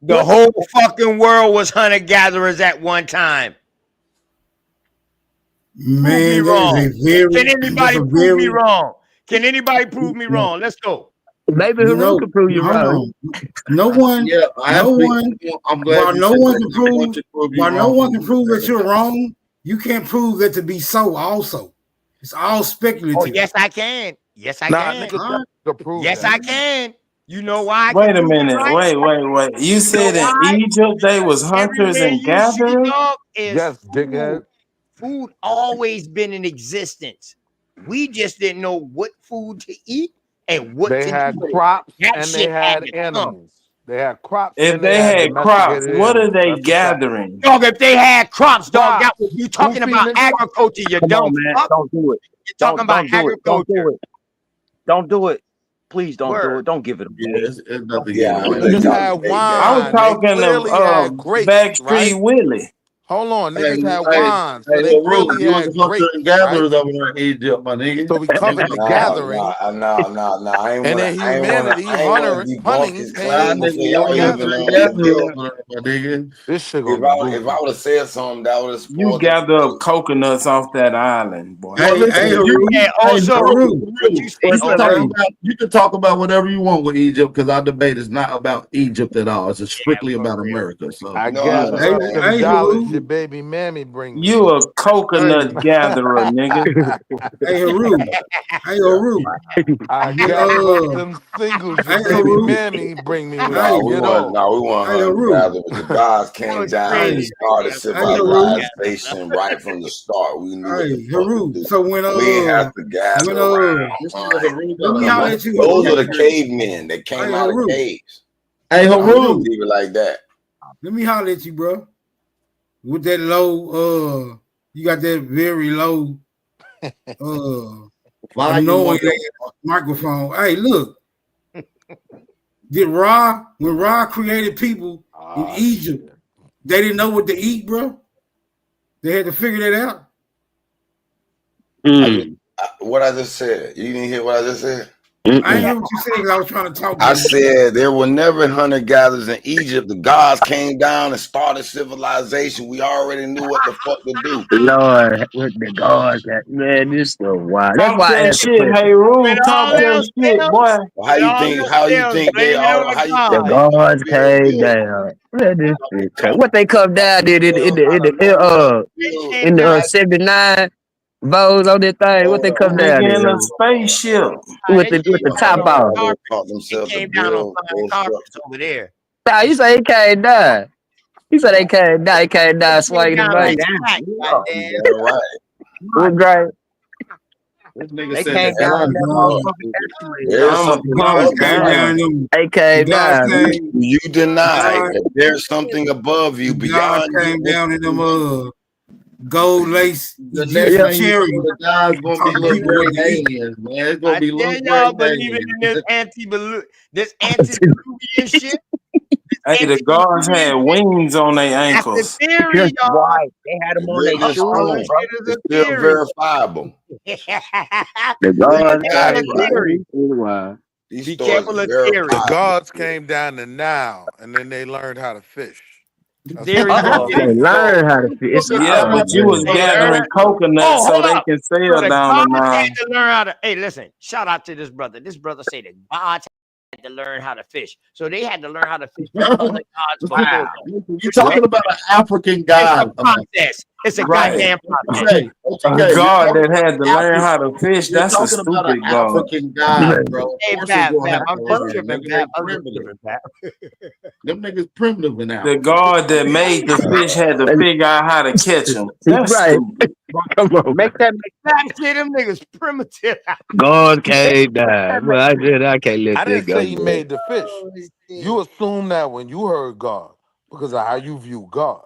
J: The whole fucking world was hunter gatherers at one time.
F: Man,
J: prove me wrong. Can anybody prove me wrong? Can anybody prove me wrong? Let's go.
M: Maybe Haru can prove you wrong.
F: No one,
G: I'm glad
F: while no one can prove that you're wrong, you can't prove that to be so also. It's all speculative.
J: Oh, yes, I can. Yes, I can. Yes, I can. You know why?
H: Wait a minute. Wait. You said in Egypt they was hunters and gatherers?
J: Yes, dickhead. Food always been in existence. We just didn't know what food to eat and what
I: they
J: to
I: had
J: do.
I: crops
J: That
I: and
J: shit
I: they had
J: to
I: animals. They had crops.
H: If
I: and
H: they had crops,
I: domesticated
H: what are
I: animals.
H: they
I: That's
H: gathering?
J: Dog, if they had crops, dog, that was you talking about agriculture, you
L: Come
J: dumb
L: on, man.
J: fuck.
L: Don't do it.
J: You're talking about agriculture.
L: Don't do it. Please don't do it. Don't give it away.
G: It's nothing.
I: Niggas had wine.
H: I was talking
I: They clearly had grapes,
H: Backstreet
I: right?
H: Willie.
I: Hold on, niggas had
G: Hey,
I: wine. So
G: hey,
I: they
G: Haru,
I: clearly
G: you
I: had
G: was hunter
I: grapes,
G: and gatherers
I: right?
G: over there in Egypt, my nigga.
I: So we covered the gathering.
K: No. I ain't
I: And
K: wanna,
I: then
K: I ain't wanna,
I: humanity,
K: I ain't wanna
I: hunting
K: debunk his claim
I: came
K: before
I: in
K: y'all even
I: gathering. This shit
K: If I would have said something, that would have
H: You
K: spoiled
H: gather up coconuts off that island, boy.
G: You can talk about whatever you want with Egypt because our debate is not about Egypt at all. It's strictly about America. So
I: I gather up them dollars your baby mammy bring me.
H: You a coconut gatherer, nigga.
F: Hey, Haru.
I: I gather up them singles your baby mammy bring me with.
K: No, we want her to gather, but the gods came down and started civilization right from the start. We knew what the fuck to do.
F: So when
K: we have to gather around. Those are the cavemen that came out of caves.
G: Hey, Haru.
K: Leave it like that.
F: Let me holler at you, bro. With that low, you got that very low, annoying microphone. Hey, look. When Ra created people in Egypt, they didn't know what to eat, bro. They had to figure that out.
K: What I just said. You didn't hear what I just said?
F: I didn't hear what you said because I was trying to talk to you.
K: I said there were never hunter-gatherers in Egypt. The gods came down and started civilization. We already knew what the fuck to do.
M: Lord, what the gods, man, this so wild. That's
H: Talk
M: why I
H: that
M: asked the
H: shit,
M: question.
H: hey, Rue. Talk that shit, boy.
K: How you think they are?
M: The gods came down. Man, this shit crazy. What they come down in the 79 bows on that thing? What they come down
H: in
M: in?
H: a spaceship
M: With the top off.
J: Came down on flying carpets over there.
M: Nah, you say he can't die. He said they can't die. He can't die swinging the base.
J: Right.
M: What's great?
G: This nigga
L: They
G: said
L: came
G: the
L: down in
G: God.
L: that motherfucking escalator.
K: There's
H: I'm
K: something
H: God
K: above
H: came down.
K: you.
L: They came
H: God
L: down.
H: came.
K: You deny
H: God,
K: that there's something above you
H: God
K: beyond
H: came
K: you.
H: down in them gold lace
G: The next
H: Egyptian
G: thing you
H: chariot.
G: know, the God's gonna be
H: Talking
G: little
H: people what
G: great
H: to eat.
G: aliens, man. It's
J: I
G: gonna be
J: dare
G: little
J: y'all
G: great
J: believing in this this antediluvian shit.
H: Hey, the gods had wings on their
J: That's the
H: ankles.
J: theory, y'all.
L: Right. They had them on their
K: Written in
L: shoes,
J: All this
K: stone.
L: bro.
J: shit is
K: It's
J: a
K: still
J: theory.
K: verifiable.
L: The
K: Read
L: gods
J: Be
K: the
L: had
J: careful
L: it.
J: of
K: Bible.
J: theory.
L: Wow.
K: These
J: Be
K: stories
J: careful
K: are
J: of theory.
I: The
K: verifiable.
I: gods came down the Nile and then they learned how to fish. That's what
J: Theory
I: the
J: is a
I: gods
L: They
J: theory.
I: did.
L: learn how to fit. It's
H: Yeah,
L: oh
H: but you was
L: man.
J: They
H: gathering
J: learn.
H: coconuts so
J: Hold
H: they
J: up.
H: can
J: So
H: sail
J: the
H: down the
J: gods had
H: Nile.
J: to learn how to. Hey, listen. Shout out to this brother. This brother say the gods had to learn how to fish. So they had to learn how to fish from other gods before
L: Wow.
J: them.
G: You're talking about an African
J: It's a
G: God.
J: process. It's a
H: Right.
J: goddamn process.
G: Okay,
H: A
G: okay. You're
H: god
G: talking
H: that
G: about
H: had
G: an
H: to learn
G: African.
H: how to fish,
G: You're
H: that's a
G: talking about an
H: stupid god.
G: African God, bro. Of
J: Hey,
G: course, you're
J: Bab,
G: gonna
J: Bab,
G: have
J: I'm
G: to
J: just
G: learn.
J: tripping,
G: Nigga, they
J: Bab. I'm just
G: primitive.
J: tripping, Bab.
G: Them niggas primitive in
H: The
G: Africa.
H: god that made the fish had to figure out how to catch them. That's
L: Right.
H: stupid.
L: Come on. Make that
J: Bab, shit, them niggas primitive.
L: God came down. Well, I can't let
I: I
L: that
I: didn't
L: go,
I: say he
L: man.
I: made the fish.
J: Oh,
I: You assume that when you heard God because of how you view God.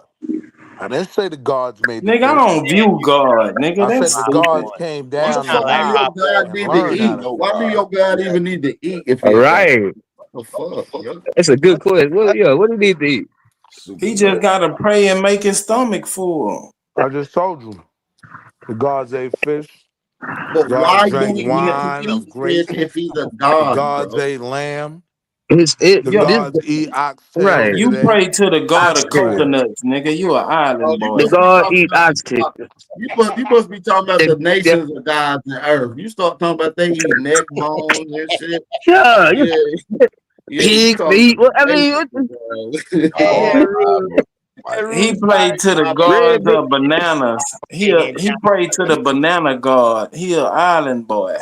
I: I didn't say the gods made the
H: Nigga, I
I: fish.
H: don't view God. Nigga,
I: I
H: that's
I: said the
H: stupid.
I: gods came
G: Why the
I: down the
G: fuck do your
I: Nile
G: God
I: and
G: need to
I: learned how
G: eat?
I: to
K: No
I: fish.
G: Why do
K: God.
G: your God even need to eat if
L: All
G: he a God?
L: right.
G: What the fuck, yo?
L: That's a good question. Well, yeah, what do you need to eat?
K: Super
H: He just
K: God.
H: gotta pray and make his stomach full.
I: I just told you. The gods ate fish.
G: But
I: Gods
G: why do
I: drank
G: he need to
I: wine
G: eat
I: of
G: fish
I: grapes.
G: if he's a
I: The
G: God,
I: gods
G: bro?
I: ate lamb. The
H: Yo,
L: This
I: gods eat oxtails
L: right.
H: you
I: today.
H: pray to the god of
L: Oxtail.
H: coconuts, nigga. You an
G: Oh,
H: island
G: you
H: boy.
L: The
G: must be
L: God
G: talking
L: eat oxtail.
G: about you must be talking about the
L: Yeah,
G: nations of gods and earth. You start talking about they eat neck bones and shit.
L: yeah, you
G: Yeah, yeah, you
L: pig
G: talking
L: meat.
G: about
L: Well, I
G: the
L: mean,
G: nations,
L: what
G: bro.
J: Hey,
K: Oh,
J: hey, Rude. Hey,
H: He
J: Rude,
H: prayed to the
L: red
H: gods
L: meat?
H: of bananas.
J: came
H: He
J: down.
H: prayed to the banana god. He an island boy.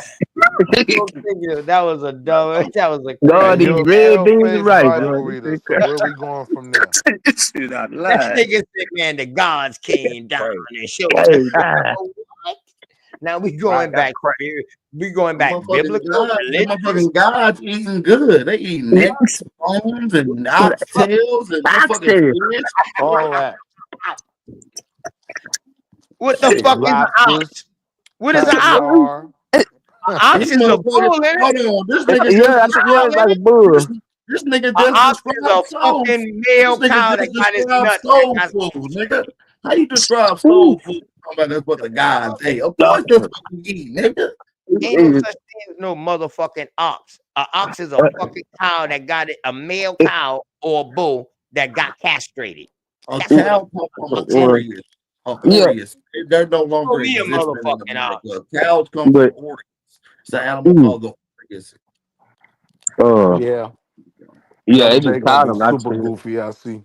J: Go figure. That was a dumb. That was a
I: Hey,
L: God
J: crazy.
L: eat
I: you're a
L: red
I: pale
L: beans and
I: faced
L: rice.
I: Bible
L: Bro.
I: reader. So where we going from there?
L: This shit out
J: That
L: line.
J: nigga said, "Man, the gods came down and showed."
L: Came down.
J: What? Now we
L: Right,
J: going
L: that's
J: back. We going
G: The
J: back
G: motherfucking
J: biblical,
G: God, the
J: religious.
G: motherfucking gods eating good. They eat
L: crazy.
G: necks, bones, and oxtails and motherfucking
L: Oxtail.
G: fish.
I: All that.
J: What the fuck is an
I: Lobsters,
J: ox? What is an ox?
I: caviar.
J: Ox
G: These
J: is a
G: motherfuckers,
J: bull,
G: hold
J: innit?
G: on, this nigga just
L: Yeah, I think yeah, it's like a bull.
G: this nigga
J: An
G: just
J: ox is a
G: described soul.
J: fucking male
G: This nigga
J: cow
G: just
J: that got his
G: described
J: nuts.
G: soul food, nigga. How you describe soul food? Talking about that's what the gods ate. Of course that's what you eat, nigga.
J: Ain't no such thing as no motherfucking ox. An ox is a fucking cow that got it, a male cow or a bull that got castrated.
G: A
J: That's what
G: cow come from a Horus. A Horus. They're no longer
J: be a
G: existing in
J: motherfucking
G: America.
J: ox.
G: Cows come from Horus. It's an animal called the Horus.
I: Yeah.
L: Yeah,
I: That
L: they just
I: debate gonna
L: call
I: be
L: them
I: super
L: oxtail.
I: goofy, I see.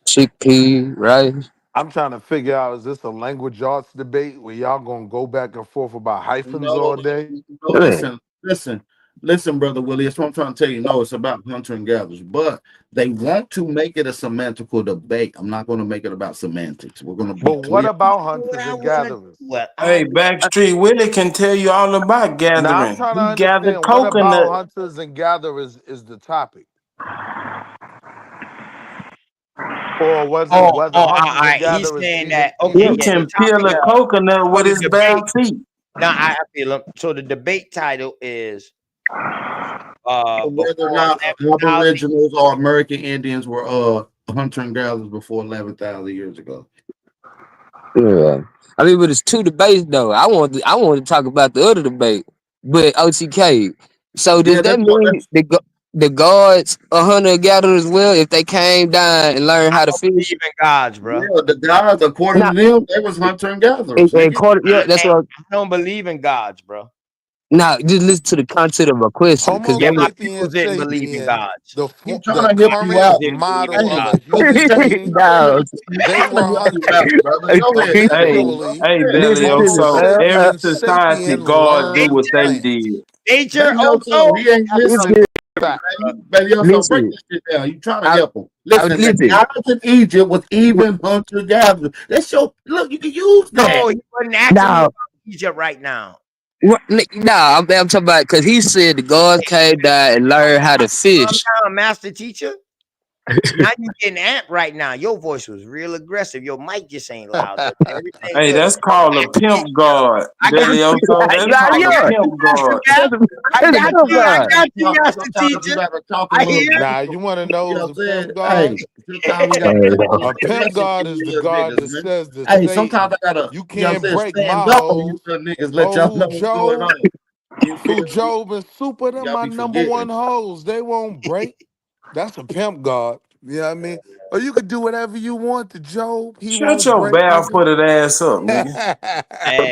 L: Chickpea, rice.
I: I'm trying to figure out, is this a language arts debate where y'all gonna go back and forth about hyphens all day?
G: No, listen, brother Willie. That's what I'm trying to tell you. No, it's about hunter and gatherers, but they want to make it a semantical debate. I'm not going to make it about semantics. We're going to be
I: But what
G: clear.
I: about hunters and gatherers?
H: Hey, Backstreet Willie can tell you all about
I: Now I'm
H: gathering.
I: trying to
H: He gathered
I: understand, what about
H: coconut.
I: hunters and gatherers is the topic? Or was it whether
J: all
I: hunters and
J: right. He's
I: gatherers
J: saying
I: even
J: that,
I: eat
J: okay,
H: He
J: yeah,
I: meat?
J: the
H: can peel
J: topic
H: a coconut
J: for
H: with
J: the
H: his
J: debate.
H: bare teeth.
J: Now I feel him. So the debate title is
G: Whether or
J: before
G: not
J: 11,000.
G: Aboriginals or American Indians were hunter and gatherers before 11,000 years ago.
L: Yeah. I mean, but it's two debates though. I want to talk about the other debate, but OTK. So does
G: Yeah,
L: that
G: that's what.
L: mean the gods are hunter gatherer as well if they came down and learned how to fish?
J: Believe in gods, bro.
G: Yeah, the gods, according
L: Now,
G: to them, they was hunter and gatherers.
L: yeah, that's what.
J: I don't believe in gods, bro.
L: Now, just listen to the content of a question, because
J: Yeah,
L: that
J: my
L: was
J: people
I: Homo
J: didn't believe in
I: sapien,
J: gods.
G: He's
I: the
G: trying to help you
I: current
G: out.
J: Didn't believe in
I: model of
J: gods.
I: a human being,
L: no.
I: they
G: Trying to
I: were
G: help you out,
I: hunters.
G: brother. Go ahead.
I: Eventually,
H: Hey,
L: Listen
H: Delio.
L: to me,
H: So
L: man.
H: every
I: Homo
H: society,
I: sapien
H: God do
I: learned
H: what they
I: plants.
H: did.
J: Nature
G: Baby Yoso, he ain't
L: It's
G: listening.
L: good.
I: Fact.
G: Baby Yoso, break
L: Listen,
G: this shit down. You trying to help him.
L: listen.
G: Listen, the guys in Egypt was even hunter gatherers. That's your look. You can use that.
J: No, he wasn't asking me
L: Now,
J: about Egypt right now?
L: Nah, I'm talking about because he said the gods came down and learned how to
J: Calm
L: fish.
J: down, master teacher. Now you getting amped right now. Your voice was real aggressive. Your mic just ain't loud. Everything
H: Hey,
J: good.
H: that's called a pimp guard.
J: I got you.
H: Delioso, that's
J: I
H: called
J: got
H: a
J: you.
H: pimp guard.
J: I got you, master teacher. I hear.
I: Nah, you want to know who's a pimp
G: Hey,
I: god?
G: sometimes we gotta
I: A pimp god is the god that says to
G: Hey, sometimes
I: Satan,
G: I gotta,
I: you
G: you know what I'm
I: can't
G: saying,
I: break my
G: stand up on you
I: hoes.
G: little niggas, let
I: Oh,
G: y'all know
I: who
G: what's going
I: Job?
G: on. You
I: Who
G: feel me?
I: Job and Super, them
G: Y'all
I: my
G: be
I: number one
G: forgetting.
I: hoes. They won't break. That's a pimp god. You know what I mean? Or you could do whatever you want to Job. He
H: Shut
I: won't
H: your
I: break, nigga.
H: barefooted ass up, nigga.
J: Hey,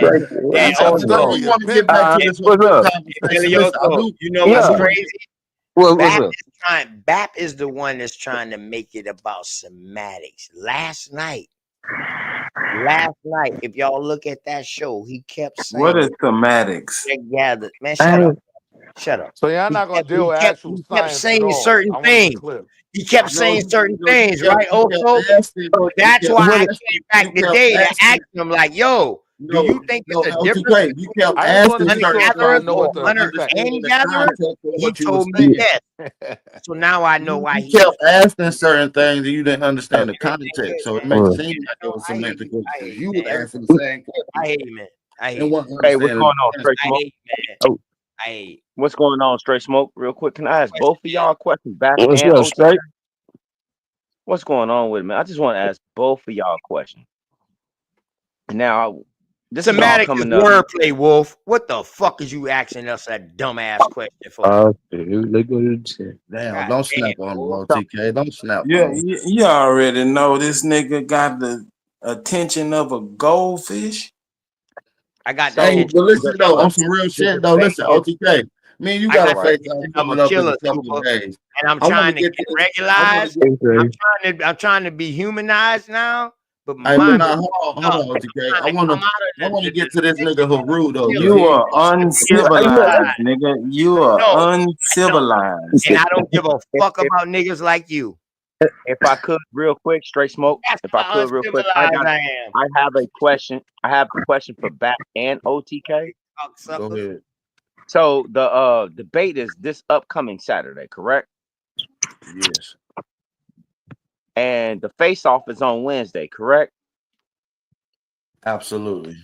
I: That's
J: hey,
I: how I
G: So
I: know
J: also,
G: we
I: you a
G: want to get
I: pimp
G: back to
I: god.
G: this
L: What's up?
G: conversation. Listen, I
J: Delioso,
G: do.
J: you know
G: I
J: what's
G: do
L: Yeah.
G: want
J: crazy?
L: What's
J: Bap
L: up?
J: is the one that's trying to make it about semantics. Last night, if y'all look at that show, he kept
H: What is
J: saying
H: thematics?
J: they gathered. Man,
L: I
J: shut up.
I: So y'all not gonna deal with actual
J: He kept
I: science at
J: saying
I: all.
J: certain
I: I want to be
J: things.
I: clear.
J: He kept
G: to know
J: saying certain
G: you
J: things, right? Also,
G: asking,
J: so that's
G: you
J: why I
G: kept
J: came
G: asking,
J: back
G: you kept
J: today to
G: asking,
J: ask him, like, yo, do you think it's a difference
G: OTK, you kept
I: I just want to
G: asking
I: be
G: certain
I: sure so I
J: hunter-gatherers
G: things
I: know
G: and
J: or
I: what
G: you weren't
I: to
J: hunter
I: expect.
G: understanding
J: and
G: the
J: gatherers?
G: context of
J: And he
G: what you were
J: told me
G: saying.
J: yes. So now I know why
G: You
J: he
G: kept asking certain things and you didn't understand the
J: everything
G: context,
J: good,
G: so it
J: man.
G: made it
L: Well,
G: seem like it was
J: I hate
G: semantic
J: you. I
G: because
J: hate
G: you
J: you,
G: was
J: man.
G: asking the same
J: I
G: question
J: hate you, man. I hate
G: and
J: you.
G: wasn't
N: Hey, what's
G: understanding
N: going
G: the
N: on, Straight
J: I
N: Smoke?
J: hate you, man.
N: Oh,
J: I hate you.
N: what's going on, Straight Smoke? Real quick, can I ask both of y'all a question, Bap
L: what's
N: and
L: up,
N: OTK?
L: straight?
N: What's going on with it, man? I just want to ask both of y'all a question. Now, this is all
J: Semantic is
N: coming up.
J: wordplay, Wolf. What the fuck is you asking us that dumbass question for?
L: They go to the chat.
G: Damn,
J: God
G: don't
J: damn,
G: snap on him,
J: Wolf.
G: OTK. Don't snap
H: Yeah,
G: on him.
H: you already know this nigga got the attention of a goldfish.
J: I got the
N: So,
G: Hey,
J: attention
G: but
J: of
G: listen
J: a
G: though,
J: killer.
G: on some real
J: The
G: shit though.
J: debate
G: Listen,
J: is,
G: OTK, me and you
J: I
G: got a
J: got the
G: FaceTime
J: attention of
G: coming
J: a
G: up in a
J: killer,
G: couple
J: Super.
G: of days.
J: And I'm
G: I want
J: trying
G: to
J: to
G: get
J: get
G: to this. I want to
J: regularized.
G: get.
J: I'm trying to be humanized now. But
G: Hey, but
J: mine
G: now
J: is
G: hold
J: up.
G: on, OTK.
J: I'm trying to come
G: I
J: out of
G: want to
J: the
G: get to this nigga
J: position of
G: Haru
J: a
G: though,
J: killer
G: cause
H: You
G: he.
H: are
J: to be
H: uncivilized,
J: civilized.
H: nigga. You are
J: No, I don't.
H: uncivilized.
J: And I don't give a
N: if,
J: fuck
N: if
J: about niggas like you.
N: if I could, real quick, Straight Smoke.
J: That's
N: If I
J: how
N: could, real quick, I
J: uncivilized
N: got.
J: I am.
N: I have a question. I have a question for Bap and OTK.
G: Go ahead.
N: So the debate is this upcoming Saturday, correct?
G: Yes.
N: And the face-off is on Wednesday, correct?
G: Absolutely.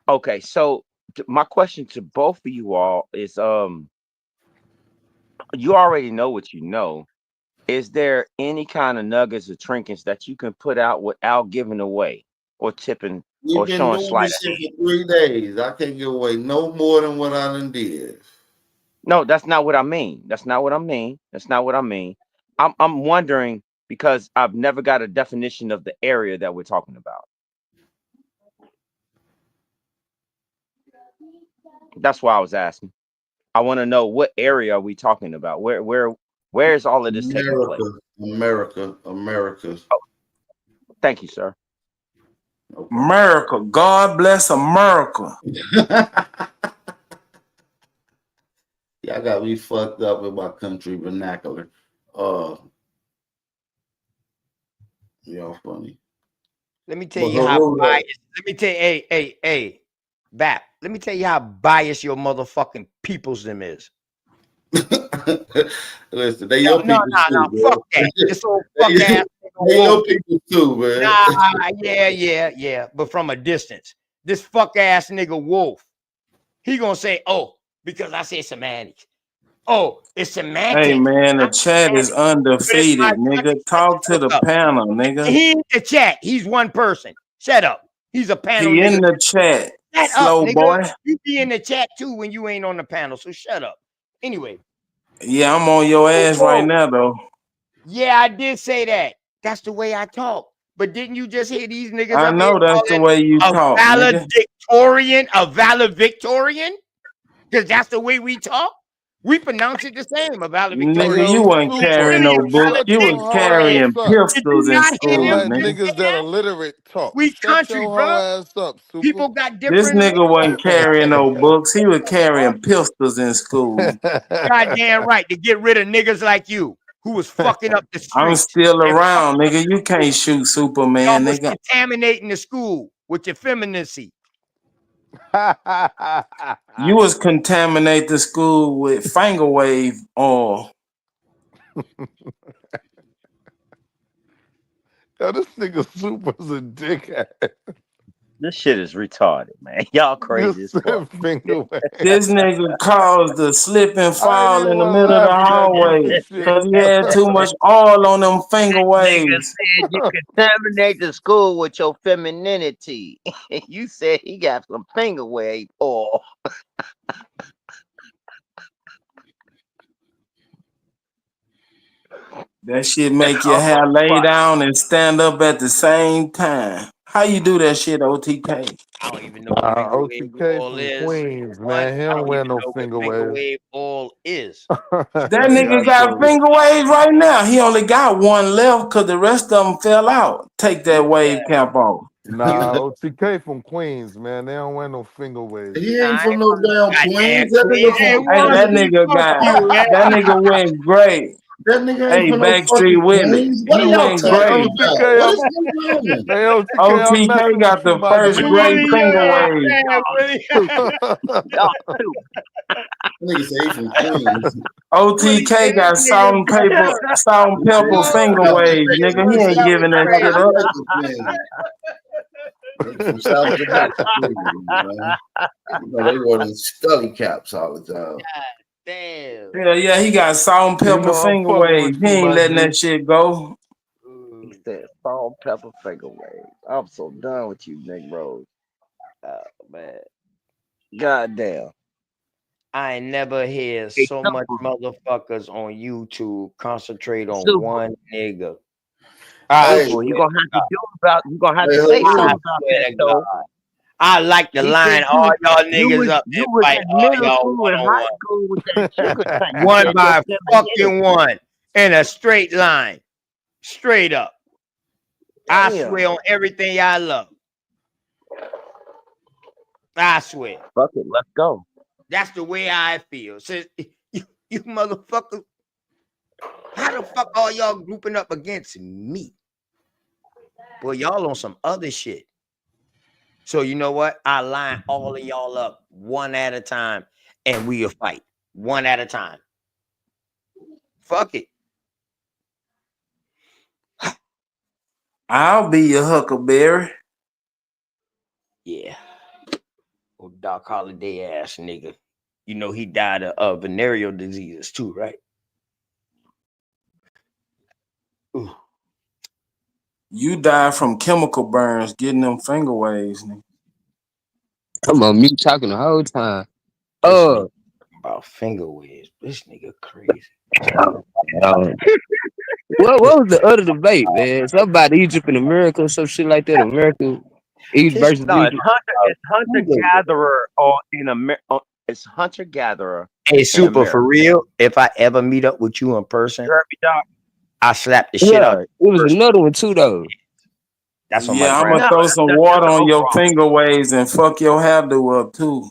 N: Okay. So my question to both of you all is, you already know what you know. Is there any kind of nuggets or trinkets that you can put out without giving away or tipping
G: We've
N: or
G: been
N: showing
G: doing
N: slight
G: this shit
N: hand?
G: for 3 days. I can't give away no more than what I done did.
N: No, that's not what I mean. That's not what I mean. That's not what I mean. I'm wondering because I've never got a definition of the area that we're talking about. That's why I was asking. I want to know what area are we talking about? Where is all of this taking place?
G: America.
N: Thank you, sir.
H: America. God bless America.
G: Y'all got me fucked up in my country vernacular. Funny.
J: Let me tell you how biased. Let me tell you, hey, Bap. Let me tell you how biased your motherfucking peoples them is.
G: Listen, they your people too,
J: No,
G: man.
J: fuck that. This old fuck ass
G: They your people too, man.
J: Nah, yeah. But from a distance, this fuck ass nigga Wolf, he gonna say, oh, because I said semantics. Oh, it's semantics.
H: Hey man, the chat is undefeated, nigga. Talk to the panel, nigga.
J: He in the chat. He's one person. Shut up. He's a panel
H: He
J: nigga.
H: in the chat.
J: Shut
H: Slow
J: up, nigga.
H: boy.
J: You be in the chat too when you ain't on the panel. So shut up. Anyway.
H: Yeah, I'm on your ass right now, though.
J: Yeah, I did say that. That's the way I talk. But didn't you just hear these niggas
H: I
J: up
H: know
J: here
H: that's the way you talk, nigga.
J: a valedictorian? Because that's the way we talk. We pronounce it the same, a valedictorian.
H: Nigga, you wasn't carrying no book. You was carrying pistols in school,
I: Let
H: nigga.
I: niggas that are literate talk.
J: We
I: Shut
J: country,
I: your
J: bro.
I: hoe ass up, Super.
J: People got
H: This
J: different.
H: nigga wasn't carrying no books. He was carrying pistols in school.
J: Goddamn right to get rid of niggas like you who was fucking up the streets.
H: I'm still around, nigga. You can't shoot Superman,
J: Y'all was
H: nigga.
J: contaminating the school with your femininity.
H: You was contaminate the school with finger wave oil.
I: Yo, this nigga Super's a dickhead.
N: This shit is retarded, man. Y'all crazy as
I: Just
N: fuck.
I: finger wave.
H: This nigga caused the slip and
I: I
H: fall
I: ain't
H: in the
I: even
H: middle of the
I: laugh at that
H: hallway
I: goofy shit.
H: because he had too much oil on them finger
N: Nigga
H: waves.
N: said you contaminate the school with your femininity. You said he got some finger wave oil.
H: That shit make your hair lay down and stand up at the same time. How you do that shit, OTK?
N: I don't even know what finger wave
I: OTK
N: oil
I: from
N: is.
I: Queens,
N: One,
I: man. He
N: I
I: don't
N: don't
I: wear
N: even
I: no
N: know what
I: finger
N: finger
I: waves.
N: wave oil is.
H: That nigga got finger waves right now. He only got one left because the rest of them fell out. Take that wave cap off.
I: Nah, OTK from Queens, man. They don't wear no finger waves.
G: He ain't from no damn Queens. That nigga
H: Hey,
G: from
H: that nigga that nigga went great.
G: That nigga
H: Hey,
G: ain't from no
H: Backstreet
G: fucking
H: Willie,
G: Queens.
H: he
G: What are y'all
H: went
G: talking
H: great.
G: about?
I: OTK,
G: What is going on?
I: Hey, OTK, I'm messing
H: OTK got
I: with you,
H: the
I: my
H: first
I: G.
H: great finger wave.
N: Y'all stupid.
G: Nigga say he from Queens.
H: OTK got salt and pepper finger wave, nigga. He ain't giving that shit up.
G: From South Jamaica, man. You know, they wear them scully caps all the time.
N: Damn.
H: Hell yeah, he got salt and pepper
I: You know I'm
H: finger
I: fucking
H: wave.
I: with
H: He
I: you,
H: ain't
I: my
H: letting
I: G.
H: that shit go.
N: He said salt pepper finger wave. I'm so done with you, Negroes. Oh man. Goddamn. I ain't never hear so much motherfuckers on YouTube concentrate on
M: Super.
N: one nigga.
G: Hey,
N: Super, you gonna have to do about. You gonna have
G: Hey,
N: to say
G: Haroon.
N: something about that though. I like to
M: He
N: line
M: said
N: all y'all
M: you
N: niggas
M: was
N: up
M: you
N: and
M: was
N: fight
M: in
N: all
M: middle
N: y'all
M: school
N: one
M: and
N: on
M: high
N: one.
M: school with that sugar tank. You
N: One
M: said
N: by
M: that
N: fucking one in a straight line, straight up. I
M: Damn.
N: swear on everything I love. I swear.
M: Fuck it, let's go.
N: That's the way I feel. Since you motherfuckers, how the fuck are y'all grouping up against me? Boy, y'all on some other shit. So you know what? I line all of y'all up one at a time, and we'll fight one at a time. Fuck it.
H: I'll be your Huckleberry.
N: Yeah. Oh, Doc Holiday ass nigga. You know he died of venereal diseases too, right? Ooh.
H: You die from chemical burns getting them finger waves, nigga.
M: I'm on mute talking the whole time.
N: This nigga about finger waves. This nigga crazy.
M: What was the other debate, man? Somebody Egypt and America or some shit like that. America Egypt versus
N: No,
M: Egypt.
N: it's hunter gatherer or in America. It's hunter gatherer.
J: Hey,
N: in
J: Super,
N: America.
J: for real, if I ever meet up with you in person,
N: You heard me, Doc?
J: I slap the shit
M: Yeah,
J: out.
M: it was another one too though.
J: That's on
H: Yeah,
J: my
H: I'm
J: grandma.
H: gonna throw some water on your finger waves and fuck your hairdo up too.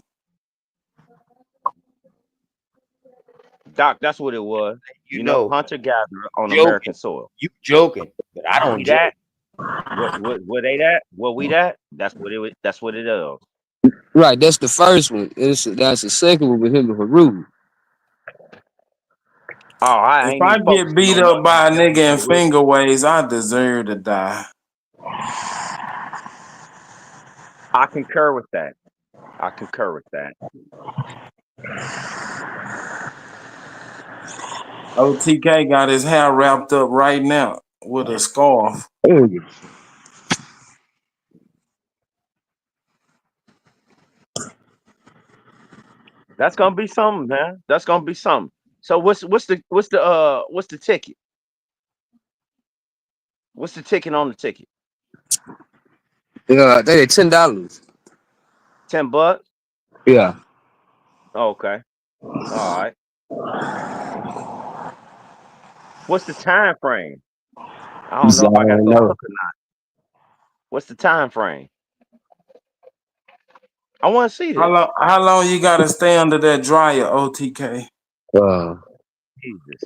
N: Doc, that's what it was. You know, hunter gatherer on
J: Joking.
N: American soil.
J: You joking, but I don't
N: We
J: joke.
N: that. What they that? What we that? That's what it. That's what it is.
M: Right, that's the first one. That's the second one with him and Haru.
N: Oh, I
H: If
N: ain't
H: I
N: even
H: get
N: focusing
H: beat
N: on
H: up by a nigga in
N: nothing.
H: finger waves, I deserve to die.
N: I concur with that. I concur with that.
H: OTK got his hair wrapped up right now with a scarf.
N: That's gonna be something, man. That's gonna be something. So what's the ticket? What's the ticket on the ticket?
M: Yeah, they $10.
N: $10?
M: Yeah.
N: Okay. All right. What's the time frame? I don't know if I gotta go cook or not. What's the time frame? I want to see this.
H: How long you gotta stay under that dryer, OTK?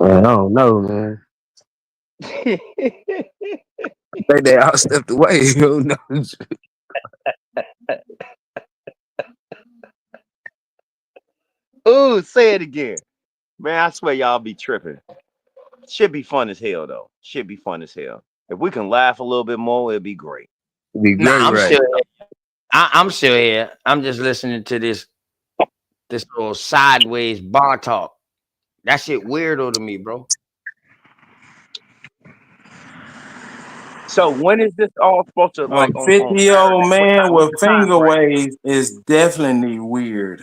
M: I don't know, man. I think they all stepped away. Who knows?
O: Ooh, say it again. Man, I swear y'all be tripping. Should be fun as hell, though. Should be fun as hell. If we can laugh a little bit more, it'd be great.
M: Be
N: Nah,
M: great,
N: I'm
M: right?
N: still here. I'm still here. I'm just listening to this little sideways bar talk. That shit weirdo to me, bro.
O: So when is this all supposed to
H: A
O: like on
H: 50-year-old
O: Saturday?
H: man
O: What
H: with
O: time
H: finger
O: frame?
H: waves is definitely weird.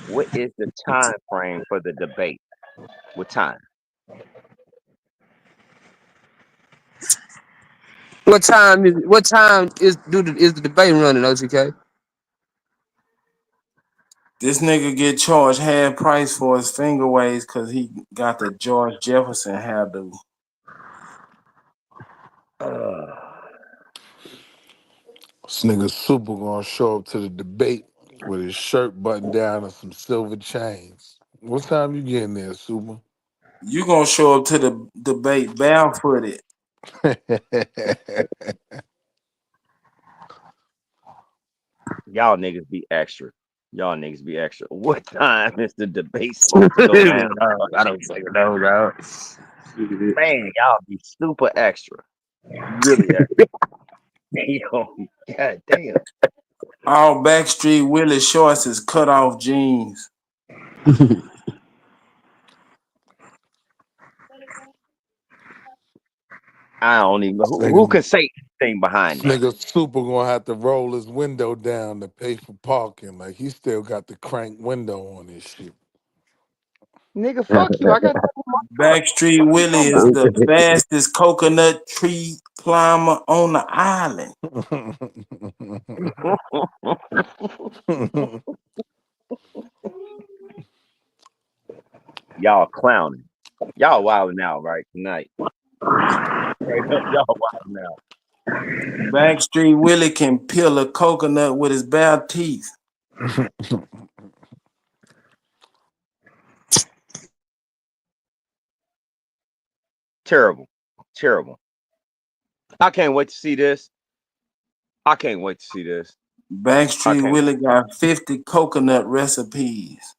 O: What is the time frame for the debate? What time?
M: What time is the debate running, OTK?
H: This nigga get charged half price for his finger waves because he got the George Jefferson hairdo.
I: This nigga Super gonna show up to the debate with his shirt buttoned down and some silver chains. What time you getting there, Super?
H: You gonna show up to the debate barefooted.
O: Y'all niggas be extra. Y'all niggas be extra. What time is the debate supposed to go down?
M: I don't fucking know, dog.
O: Man, y'all be super extra. Really extra. Yo, god damn.
H: All Backstreet Willie shorts is cut off jeans.
O: I don't even who can say anything behind that.
I: Nigga Super gonna have to roll his window down to pay for parking. Like he still got the crank window on his shit.
O: Nigga, fuck you. I got
H: Backstreet Willie is the fastest coconut tree climber on the island.
O: Y'all clowning. Y'all wilding out right tonight. Y'all wilding out.
H: Backstreet Willie can peel a coconut with his bare teeth.
O: Terrible. Terrible. I can't wait to see this. I can't wait to see this.
H: Backstreet Willie got 50 coconut recipes.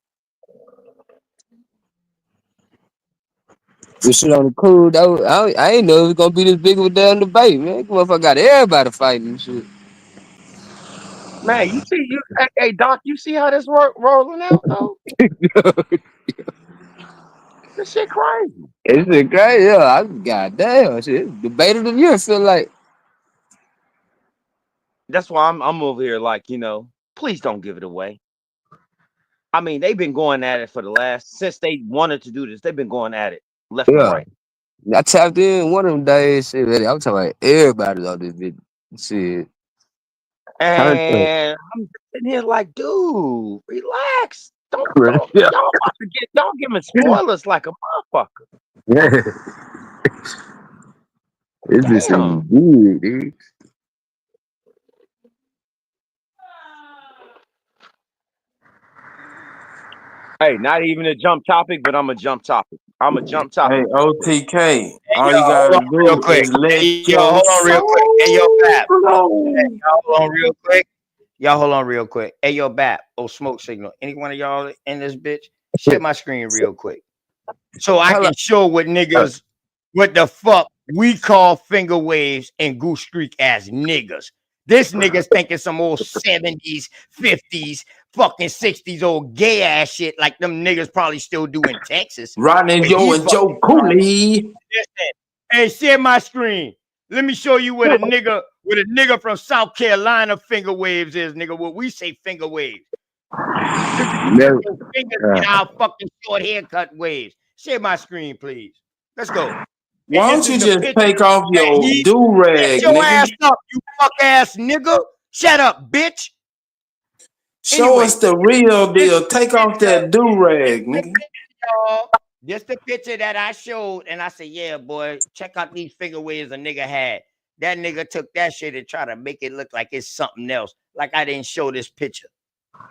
M: This shit on the cool though. I ain't know it was gonna be this big of a damn debate, man. Motherfucker got everybody fighting and shit.
O: Man, you see, hey Doc, you see how this rolling out though? This shit crazy.
M: It's been crazy, yeah. Goddamn, shit. Debate of the year, feel like.
O: That's why I'm over here like, please don't give it away. I mean, they've been going at it since they wanted to do this. They've been going at it left and right.
M: I tapped in one of them days. Shit, man, I'm talking about everybody on this video. Shit.
O: And I'm sitting here like, dude, relax. Don't y'all giving spoilers like a motherfucker.
M: Yeah. It's just some weird, dude.
O: Hey, not even a jump topic, but I'm a jump topic.
H: Hey, OTK, all you gotta do
N: real quick.
H: is let
N: Hold on real quick. Hey, yo, Bap. Y'all hold on real quick. Hold on real quick. Hey, yo, Bap. Oh, smoke signal. Any one of y'all in this bitch? Share my screen real quick. So I can show what niggas, what the fuck we call finger waves and Goose Creek as niggas. This nigga's thinking some old 70s, 50s, fucking 60s old gay ass shit like them niggas probably still do in Texas.
H: Rodney Joe and Joe Cooley.
N: Hey, share my screen. Let me show you what a nigga from South Carolina finger waves is, nigga. What we say finger waves. Fingers in our fucking short haircut waves. Share my screen, please. Let's go.
H: Why don't you just take off your do-rag,
N: Get your
H: nigga?
N: ass up, you fuck ass nigga. Shut up, bitch.
H: Show us the real deal. Take off that do-rag, nigga.
N: This the picture that I showed, and I said, yeah, boy, check out these finger waves a nigga had. That nigga took that shit and tried to make it look like it's something else. Like I didn't show this picture.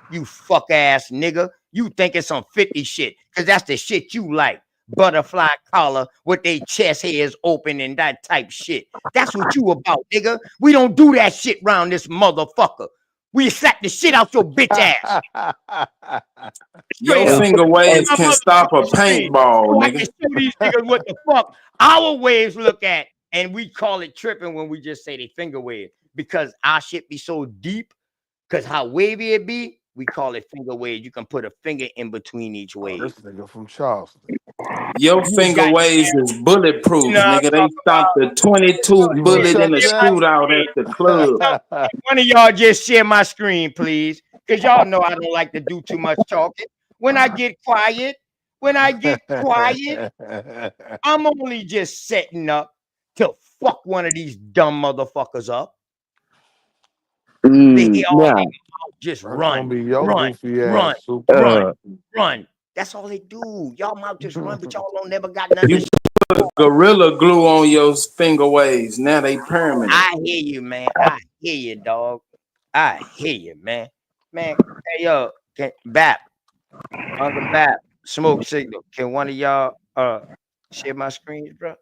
N: You fuck ass nigga. You think it's some 50 shit, because that's the shit you like. Butterfly collar with their chest hairs open and that type shit. That's what you about, nigga. We don't do that shit around this motherfucker. We slap the shit out your bitch ass.
H: Your
N: Straight up.
H: finger waves
N: My
H: can stop a
N: motherfucking screen.
H: paintball,
N: So I
H: nigga.
N: can show these niggas what the fuck our waves look at, and we call it tripping when we just say they finger wave because our shit be so deep. Because how wavy it be, we call it finger wave. You can put a finger in between each wave.
I: This nigga from Charleston.
H: Your
N: You
H: finger
N: got
H: waves is bulletproof,
N: you know what
H: nigga.
N: I'm
H: They stopped the 22
I: You
H: bullet
I: want
H: in
I: some
H: the
I: Jack?
H: shootout at the club.
N: One of y'all just share my screen, please. Because y'all know I don't like to do too much talking. When I get quiet, I'm only just setting up to fuck one of these dumb motherfuckers up. They hear all
M: Nah.
N: they just
I: That's gonna
N: run,
I: be your
N: run,
I: goofy
N: run,
I: ass, Super.
N: run. That's all they do. Y'all mouth just run, but y'all don't never got nothing
H: You
N: to
H: put gorilla glue on your finger waves. Now they permanent.
N: I hear you, man. I hear you, dog. I hear you, man. Man, hey yo, Bap, Uncle Bap, Smoke Signal. Can one of y'all share my screens, bro?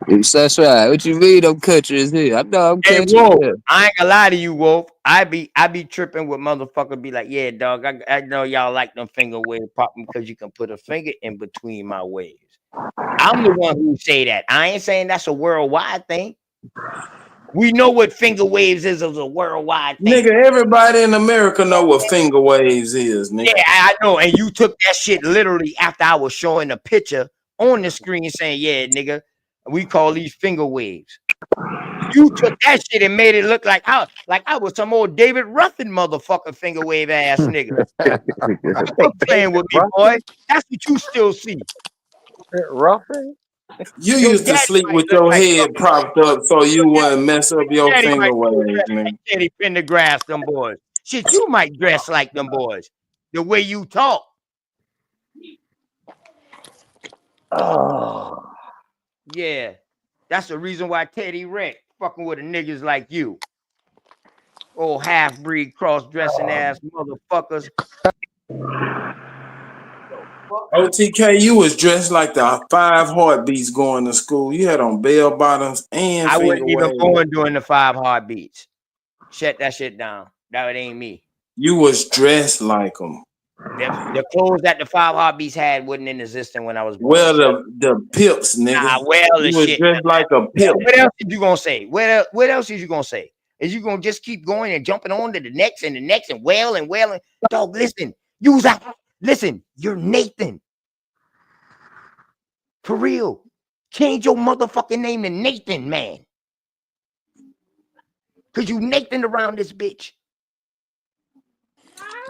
M: That's right. What you mean I'm country as hell? I know I'm
N: Hey,
M: country
N: Wolf,
M: as hell.
N: I ain't gonna lie to you, Wolf. I be tripping with motherfuckers. Be like, yeah, dog. I know y'all like them finger wave popping because you can put a finger in between my waves. I'm the one who say that. I ain't saying that's a worldwide thing. We know what finger waves is as a worldwide thing.
H: Nigga, everybody in America know what finger waves is, nigga.
N: Yeah, I know. And you took that shit literally after I was showing a picture on the screen saying, yeah, nigga, we call these finger waves. You took that shit and made it look like I was some old David Ruffin motherfucker finger wave ass nigga. Quit playing with me, boy. That's what you still see.
O: Ruffin?
H: You
N: Your
H: used to
N: daddy
H: sleep
N: might
H: with
N: look
H: your
N: like
H: head propped up so you wouldn't mess up your
N: daddy
H: finger
N: might
H: waves, nigga.
N: Teddy Pendergrass, them boys. Shit, you might dress like them boys. The way you talk.
O: Oh.
N: Yeah. That's the reason why Teddy Rent fucking with a niggas like you. Old half-breed cross-dressing ass motherfuckers.
H: OTK, you was dressed like the 5 heartbeats going to school. You had on bell bottoms and
N: I
H: finger
N: wasn't even
H: waves.
N: born during the 5 heartbeats. Shut that shit down. That ain't me.
H: You was dressed like them.
N: The clothes that the 5 heartbeats had wasn't in existence when I was born.
H: Well, the pips, nigga.
N: Nah, well,
H: you
N: the
H: was
N: shit.
H: dressed like a pip.
N: What else is you gonna say? What else is you gonna say? Is you gonna just keep going and jumping on to the next and the next and wailing? Dog, listen. Listen, you're Nathan. For real. Change your motherfucking name to Nathan, man. Cause you Nathan around this bitch.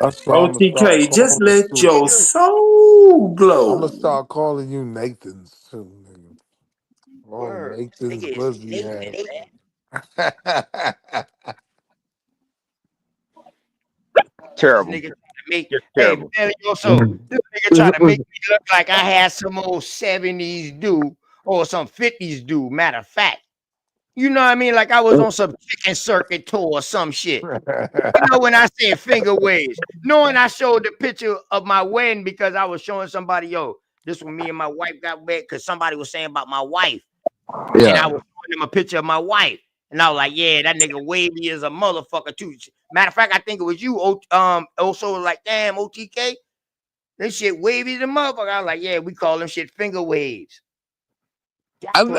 I: That's why I'm gonna start
H: OTK, just
I: calling
H: let
I: you.
H: your soul glow.
I: I'm gonna start calling you Nathan's too, nigga. Oh,
N: Word.
I: Nathan's
N: Nigga is
I: Buzzy
N: Nathan,
I: ass.
O: Terrible.
N: Nigga trying to make
O: Just
N: hey
O: terrible.
N: man, also this nigga trying to make me look like I had some old 70s dude or some 50s dude. Matter of fact, you know what I mean? Like I was on some chicken circuit tour or some shit. You know when I said finger waves, knowing I showed the picture of my wedding because I was showing somebody, yo, this when me and my wife got wed because somebody was saying about my wife, and I was showing them a picture of my wife. And I was like, yeah, that nigga wavy is a motherfucker too. Matter of fact, I think it was you. Also like, damn, OTK, this shit wavy as a motherfucker. I was like, yeah, we call them shit finger waves.
M: I think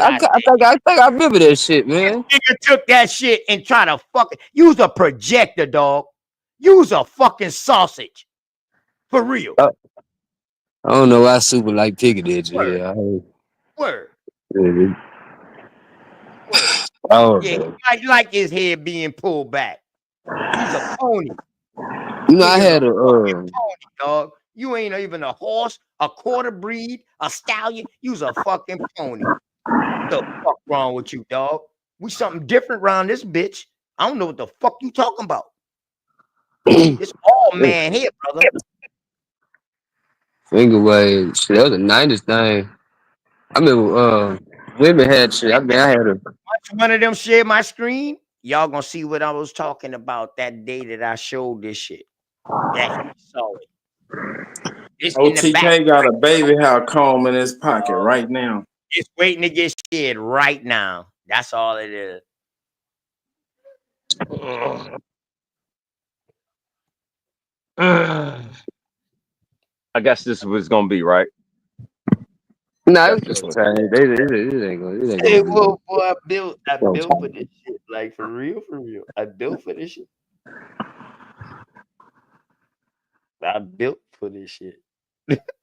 M: I remember that shit, man.
N: Nigga took that shit and tried to fucking use a projector, dog. Use a fucking sausage. For real.
M: I don't know why Super like picking at you.
N: Word.
M: Yeah, I heard.
N: Word.
M: Word.
N: Yeah, he might like his head being pulled back. He's a pony.
M: You know, I
N: Nigga's
M: had a
N: pony, dog. You ain't even a horse, a quarter breed, a stallion. You's a fucking pony. What the fuck wrong with you, dog? We something different around this bitch. I don't know what the fuck you talking about. It's all man here, brother.
M: finger waves. Shit, that was a 90s thing. I remember women had shit. I mean, I had a
N: Once one of them share my screen, y'all gonna see what I was talking about that day that I showed this shit. That he saw it. It's in the back.
H: OTK got a baby hair comb in his pocket right now.
N: It's waiting to get shared right now. That's all it is.
O: I guess this was gonna be right.
M: No, it's just time. It ain't gonna
N: Hey,
M: be.
N: boy, I built for this shit. Like for real. I built for this shit. I built for this shit.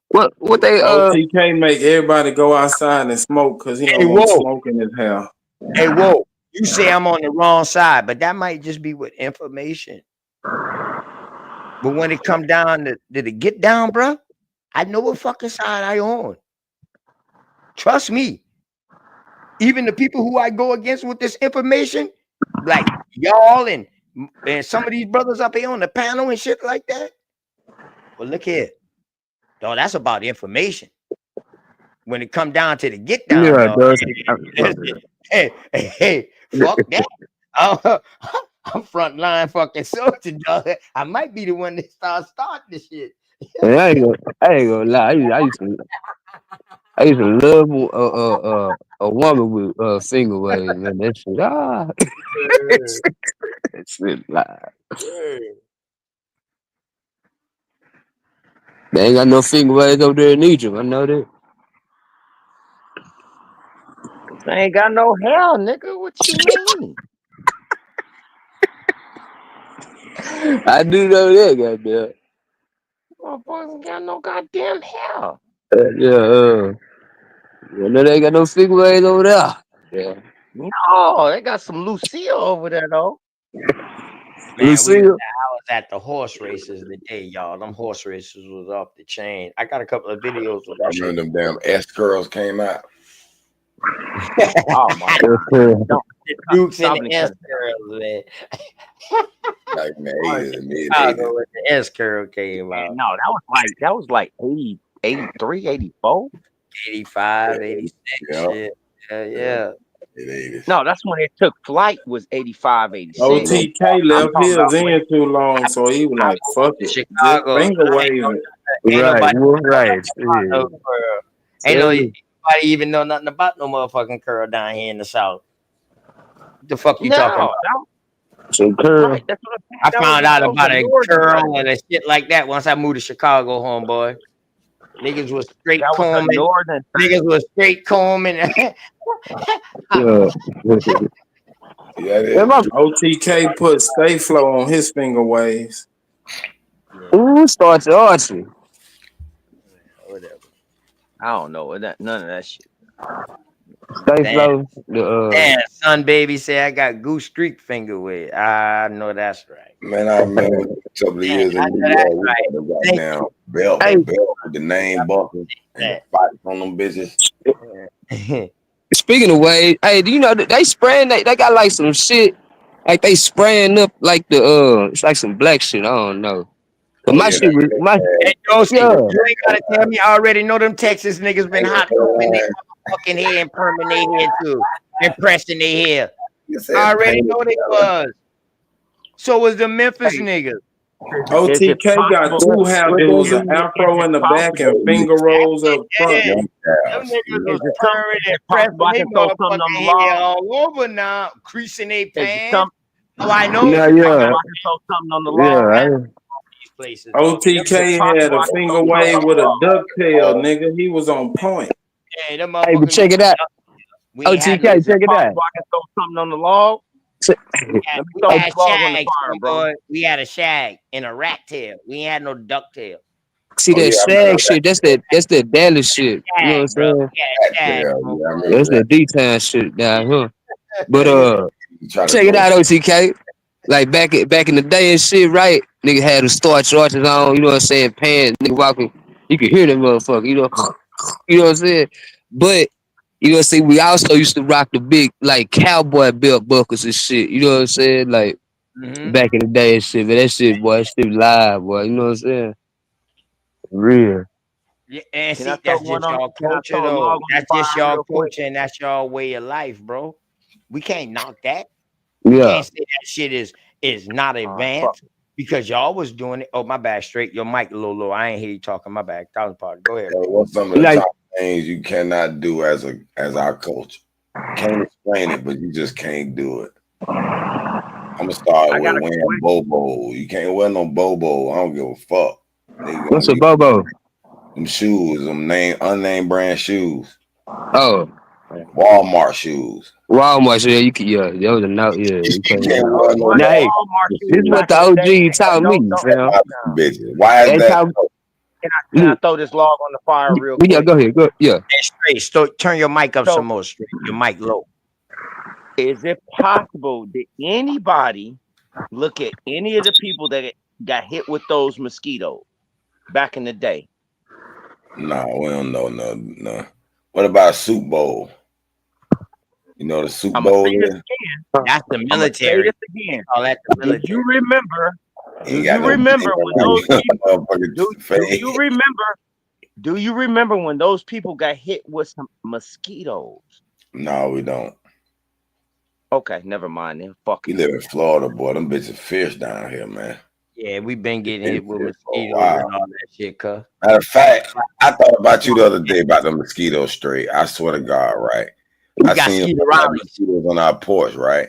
M: What they
H: OTK make everybody go outside and smoke because he don't want smoke in his hair.
N: Hey, whoa. You say I'm on the wrong side, but that might just be with information. But when it come down to the get down, bro, I know what fucking side I on. Trust me. Even the people who I go against with this information, like y'all and some of these brothers up here on the panel and shit like that. Well, look here. Dog, that's about information. When it come down to the get down, hey, fuck that. I'm front line fucking soldier, dog. I might be the one that starting this shit.
M: I ain't gonna lie. I used to love a woman with finger waves, man. That shit, that shit live. They ain't got no finger waves over there in Egypt. I know that.
O: They ain't got no hair, nigga. What you mean?
M: I do know that, goddamn.
O: Motherfuckers ain't got no goddamn hair.
M: I know they ain't got no finger waves over there. Yeah.
O: No, they got some Lucille over there though.
N: Man,
M: Lucille.
N: I was at the horse races today, y'all. Them horse races was off the chain. I got a couple of videos of
K: I remember them damn S curls came out.
O: Oh my God.
N: Dukes and the S curls, man.
K: Like man,
N: I know when the S curl came out.
O: No, that was like 80, 83, 84.
N: 85, 86. Shit. Yeah.
O: No, that's when it took flight was 85, 86.
H: OTK left his in too long, so he was like, fuck it.
N: Chicago.
H: Just finger waving.
M: Right.
N: Ain't nobody even know nothing about no motherfucking curl down here in the South. What the fuck you talking about?
M: So curl.
O: Right,
N: I found out about a curl and a shit like that once I moved to Chicago, homeboy. Niggas was straight combing. Niggas was straight combing.
H: OTK put Stay Flow on his finger waves.
M: Ooh, starts Archie.
N: Whatever.
O: I don't know none of that shit.
M: Stay Flow.
N: Damn, son, baby, say I got Goose Street finger with. I know that's right.
K: Man, I remember a couple of years in New York, now belt with the name buckle and fight on them bitches.
M: Speaking of waves, hey, do you know that they spraying? They got like some shit, like they spraying up like it's like some black shit. I don't know. But my shit,
N: Hey, Josie, you ain't gotta tell me. I already know them Texas niggas been hot in their fucking hair and perming their hair too, and pressing their hair. I already know they was. So was the Memphis niggas.
H: OTK got two hairdos, an afro in the back and finger rolls up front.
N: Them niggas was curling and pressing their motherfucking hair all over now, creasing their pants. Oh, I know.
O: Something on the law.
N: Places.
H: OTK had a finger wave with a ducktail, nigga. He was on point.
N: Hey,
M: but check it out. OTK, check it out.
O: Something on the log.
N: We had a shag and a rat tail. We ain't had no ducktail.
M: See that shag shit? That's that Dallas shit. You know what I'm saying? That's that D-Town shit down here. But check it out, OTK. Like back in the day and shit, right? Nigga had the starch arches on, you know what I'm saying? Pants, nigga walking, you can hear that motherfucker, you know what I'm saying? But you know what I'm saying? We also used to rock the big like cowboy belt buckles and shit, you know what I'm saying? Like back in the day and shit, but that shit, boy, that shit live, boy, you know what I'm saying? Real.
N: Yeah, and see, that's just y'all culture though. That's just y'all culture and that's y'all way of life, bro. We can't knock that.
M: Yeah.
N: We can't say that shit is not advanced because y'all was doing it. Oh, my bad, straight. Your mic a little low. I ain't hear you talking. My bad. 1,000 pardon. Go ahead.
K: What's some of the top things you cannot do as our culture? Can't explain it, but you just can't do it. I'm gonna start
O: I
K: with
O: got a
K: wearing
O: question.
K: Bobo. You can't wear no Bobo. I don't give a fuck. They gonna
M: What's a
K: be
M: Bobo?
K: them shoes, them unnamed brand shoes,
M: Oh,
K: Walmart shoes.
M: Walmart. Yeah, you can. Yeah, that was a no. Yeah,
K: You
M: you can't.
K: can't
O: Those
K: wear no
O: wasn't
M: Now, hey,
O: Walmart
M: this
O: shoes
M: is what
O: back
M: the
O: in the day.
M: OG taught
O: Don't
M: me,
O: don't.
M: fam.
K: Bitches. Why is
M: They
K: that?
M: taught.
O: Can I throw this log on the fire real
M: Yeah,
O: quick?
M: go ahead. Go. Yeah.
N: Hey, straight. So turn your mic up
O: So
N: some more, straight. Your mic low.
O: is it possible that anybody look at any of the people that got hit with those mosquitoes back in the day?
K: No, we don't know. No. What about Super Bowl? You know what a Super
O: I'm gonna
K: Bowl
O: say this
K: is?
O: again.
N: That's the
O: I'm gonna say
N: military.
O: this again.
N: Call that the
O: Do
N: military.
O: you remember? Do
K: Ain't got
O: you
K: no.
O: remember when those people?
K: motherfucking
O: Do
K: fade.
O: you remember? Do you remember when those people got hit with some mosquitoes?
K: No, we don't.
O: Okay, never mind then. Fuck
K: We
O: it.
K: live in Florida, boy. Them bitches fierce down here, man.
N: Yeah, we've been getting
K: They
N: hit with
K: fierce for a
N: mosquitoes
K: while.
N: and all that shit, cuz.
K: Matter of fact, I thought about you the other day about the mosquitoes straight. I swear to God, right?
N: We
K: I
N: got
K: seen
N: skeeter
K: a lot of
N: rallies.
K: mosquitoes on our porch, right?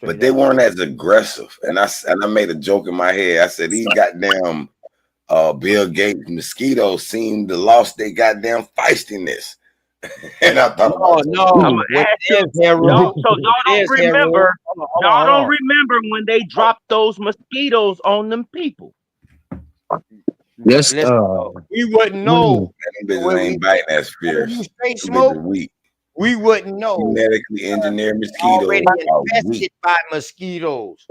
K: But
N: Straight
K: they
N: up.
K: weren't as aggressive. And I made a joke in my head. I said, these goddamn Bill Gates mosquitoes seem to lost their goddamn feistiness. And I thought about
N: No,
O: I'm
N: no.
O: gonna
N: What
O: ask
N: it is,
O: you.
N: Harold?
O: Y'all, so
N: What
O: y'all
N: it
O: don't
N: is, Harold?
O: remember.
N: Hold
O: Y'all
N: on.
O: don't remember when they dropped those mosquitoes on them people.
M: Yes.
N: Listen, we wouldn't know.
K: Them bitches ain't biting as fierce.
N: You straight
K: Them
N: smoke,
K: bitches weak.
N: we wouldn't know.
K: Genetically engineered
N: Already
K: mosquitoes are weak.
N: infested by mosquitoes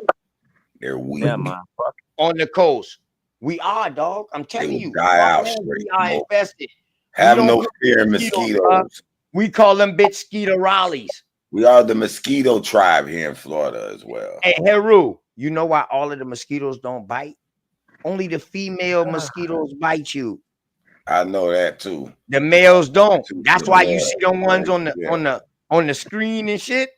K: They're weak.
O: Yeah, man. Fuck.
N: on the coast. We are, dog. I'm
K: They
N: telling
K: will
N: you.
K: die out
N: Man,
K: straight.
N: we are
K: Smoke.
N: infested.
K: Have
N: We
K: no
N: don't get
K: fear in
N: mosquitoes, bruh.
K: mosquitoes.
N: We call them bitch skeeter rallies.
K: We are the mosquito tribe here in Florida as well.
N: Hey, Heru, you know why all of the mosquitoes don't bite? Only the female mosquitoes bite you.
K: I know that too.
N: The males don't. That's why you
K: Yeah.
N: see them ones on
K: Yeah.
N: the screen and shit.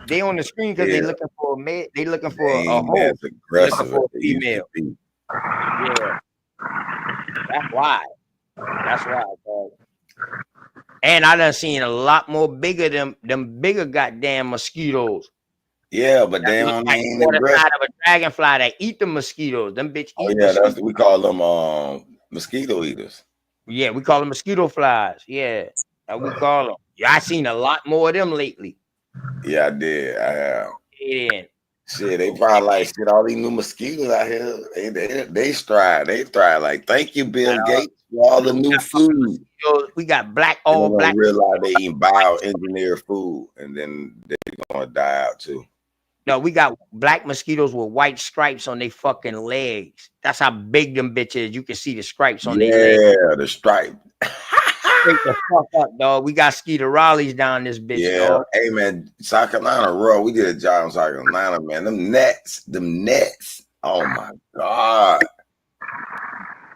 N: They on the screen because they
K: Yeah.
N: looking for a male. They looking for
K: They
N: a
K: ain't
N: hoe.
K: as
N: They looking
K: aggressive
N: for
K: as
N: a
K: they used to
N: female.
K: be.
N: Yeah, that's why. That's why, dog. And I done seen a lot more bigger them bigger goddamn mosquitoes.
K: Yeah, but they
N: Look
K: don't
N: like
K: ain't
N: the
K: aggressive.
N: side of a dragonfly that eat the mosquitoes. Them bitch
K: Oh
N: eat
K: yeah,
N: mosquitoes.
K: we call them mosquito eaters.
N: Yeah, we call them mosquito flies. Yeah, that we call them. Yeah, I seen a lot more of them lately.
K: Yeah, I did. I have.
N: Yeah.
K: Shit, they probably like shit. All these new mosquitoes out here, they thrive. They thrive. Like, thank you, Bill Gates, for all the new food.
N: We got black,
K: They
N: all
K: don't
N: black.
K: realize they eat bioengineered food, and then they're gonna die out too.
N: No, we got black mosquitoes with white stripes on their fucking legs. That's how big them bitches. You can see the stripes on their legs.
K: Yeah, the stripe.
N: Straight the fuck up, dog. We got skeeter rallies down this bitch,
K: Yeah,
N: dog.
K: hey man, South Carolina raw. We did a job in South Carolina, man. Them nets. Oh my god,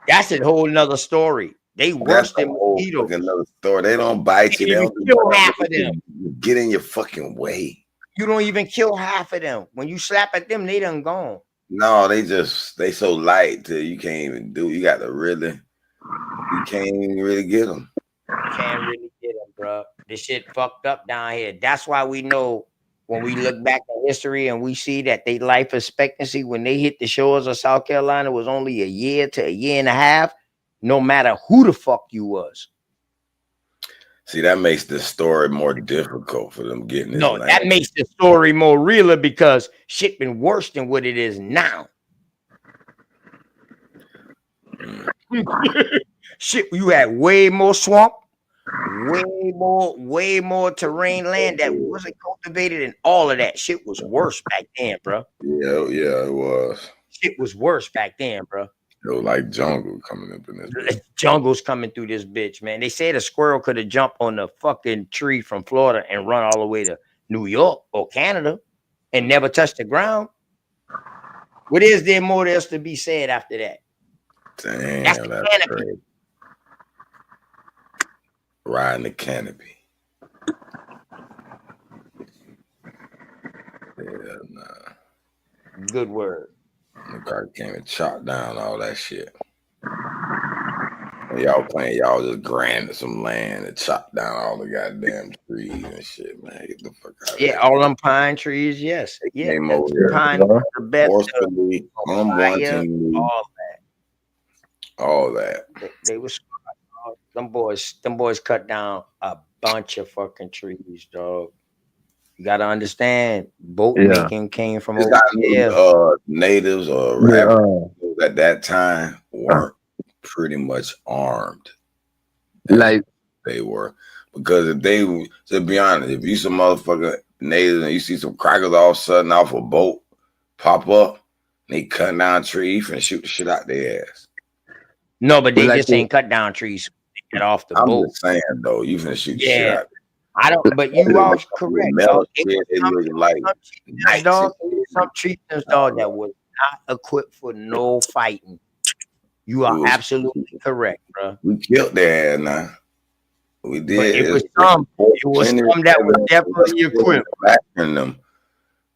N: That's a whole nother story. They worse than mosquitoes.
K: Another story. They don't bite you. They
N: Even
K: don't do
N: kill
K: nothing.
N: half of them.
K: Get in your fucking way.
N: You don't even kill half of them. When you slap at them, they done gone.
K: No, they so light till you can't even do. You got to really, you can't even really get them.
N: Can't really get them, bro. This shit fucked up down here. That's why we know when we look back at history and we see that they life expectancy when they hit the shores of South Carolina was only a year to a year and a half, no matter who the fuck you was.
K: See, that makes the story more difficult for them getting this.
N: No, that makes the story more realer because shit been worse than what it is now. Shit, you had way more swamp, way more terrain land that wasn't cultivated, and all of that shit was worse back then, bro.
K: Yeah, it was.
N: Shit was worse back then, bro.
K: It was like jungle coming up in this bitch.
N: Jungle's coming through this bitch, man. They said a squirrel could have jumped on the fucking tree from Florida and run all the way to New York or Canada and never touched the ground. What is there more else to be said after that?
K: Damn,
N: that's the canopy.
K: Crazy. Riding the canopy. Yeah, nah.
N: Good word.
K: The car came and chopped down all that shit. When y'all playing, y'all just granted some land and chopped down all the goddamn trees and shit, man. Get the fuck out of
N: Yeah,
K: here.
N: all them pine trees. Yes, yeah.
K: Came over here
N: Pine was the best.
K: forcefully,
N: Fire,
K: unwantingly, all that.
N: they was them boys cut down a bunch of fucking trees, dog. You gotta understand, boat making came from
K: It's
N: over
K: not
N: here.
K: natives or Africans at that time weren't pretty much armed.
M: Like
K: they were. Because if they, to be honest, if you some motherfucker natives and you see some crackers all of a sudden off a boat pop up, they cutting down trees and shoot the shit out their ass.
N: No, but they just ain't cut down trees. They get off the
K: I'm
N: boat.
K: just saying though, you finna shoot the shit out.
N: I don't, but you are correct. Dog. Some treatments, dog, that was not equipped for no fighting. You are absolutely correct, bro.
K: We killed their ass now. We did.
N: But it was some that was definitely equipped.
K: In them.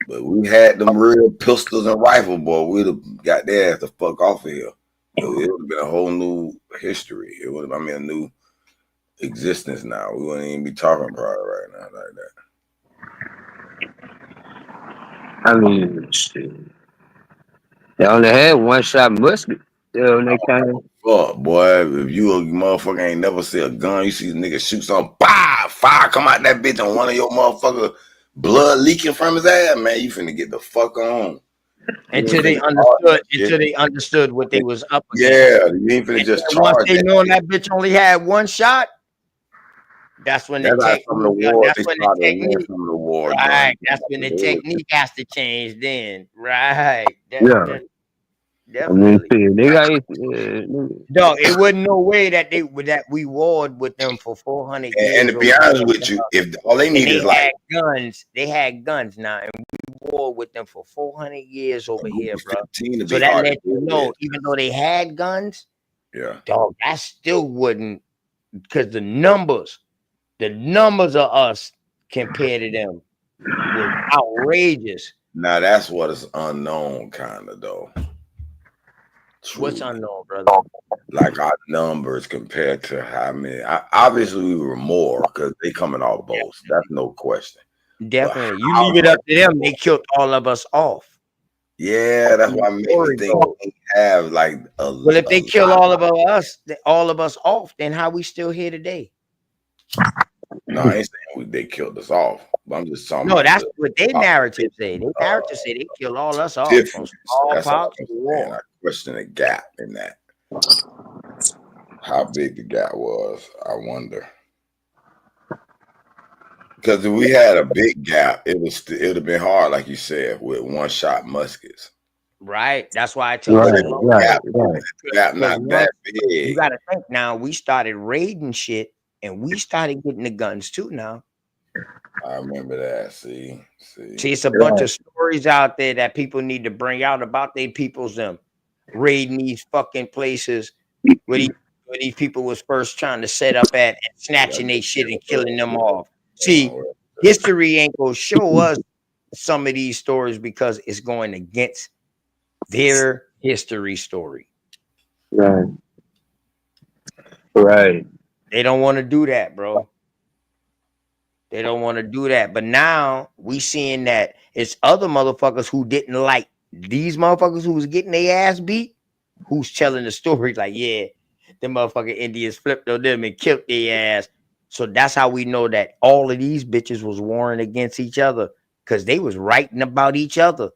K: But we had them real pistols and rifle, boy. We'd have got their ass the fuck off of here. It would have been a whole new history. It would have, a new existence now. We wouldn't even be talking about it right now like that.
M: I mean, shit. They only had one shot musket.
K: Fuck, boy. If you a motherfucker ain't never see a gun, you see a nigga shoot something, fire come out that bitch, and one of your motherfucker blood leaking from his ass, man, you finna get the fuck on.
N: Until they understood what they was up against.
K: Yeah, you ain't finna just charge.
N: Once they knowing that bitch only had one shot, that's when the technique has to change then. Right.
M: Definitely.
N: Dog, it wasn't no way that we warred with them for 400 years.
K: And to be honest with you, if all they need is like
N: guns, they had guns now, and we warred with them for 400 years over here, bro. So that let you know, even though they had guns, dog, that still wouldn't, because the numbers of us compared to them was outrageous.
K: Now that's what is unknown, kind of though.
N: What's unknown, brother?
K: Like our numbers compared to how many. Obviously, we were more because they coming off boats. That's no question.
N: Definitely. You leave it up to them, they killed all of us off.
K: Yeah, that's why I make me think they have like a.
N: Well, if they kill all of us off, then how we still here today?
K: No, I ain't saying they killed us off. But I'm just talking.
N: No, that's what their narrative say. Their narrative say they killed all us off. From smallpox to war.
K: I question the gap in that. How big the gap was, I wonder. Because if we had a big gap, it would have been hard, like you said, with one shot muskets.
N: Right. That's why I tell you.
K: Gap not that big.
N: You got to think now. We started raiding shit, and we started getting the guns too. Now.
K: I remember that. See,
N: it's a bunch of stories out there that people need to bring out about their peoples them raiding these fucking places where these people was first trying to set up at and snatching their shit and killing them off. See, history ain't gonna show us some of these stories because it's going against their history story.
M: Right.
N: They don't want to do that, bro. They don't want to do that. But now we seeing that it's other motherfuckers who didn't like these motherfuckers who was getting their ass beat, who's telling the story like, yeah, the motherfucking Indians flipped on them and killed their ass. So that's how we know that all of these bitches was warring against each other because they was writing about each other.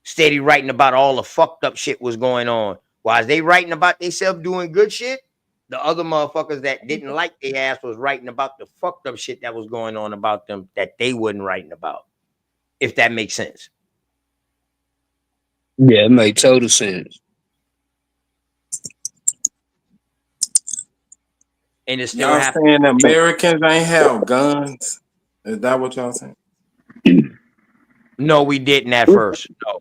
N: Steady writing about all the fucked up shit was going on. While they writing about themselves doing good shit, the other motherfuckers that didn't like their ass was writing about the fucked up shit that was going on about them that they wasn't writing about. If that makes sense.
M: Yeah, it makes total sense.
N: And it's still
H: y'all
N: happening.
H: saying Americans ain't have guns? Is that what y'all saying?
N: No, we didn't at first. No.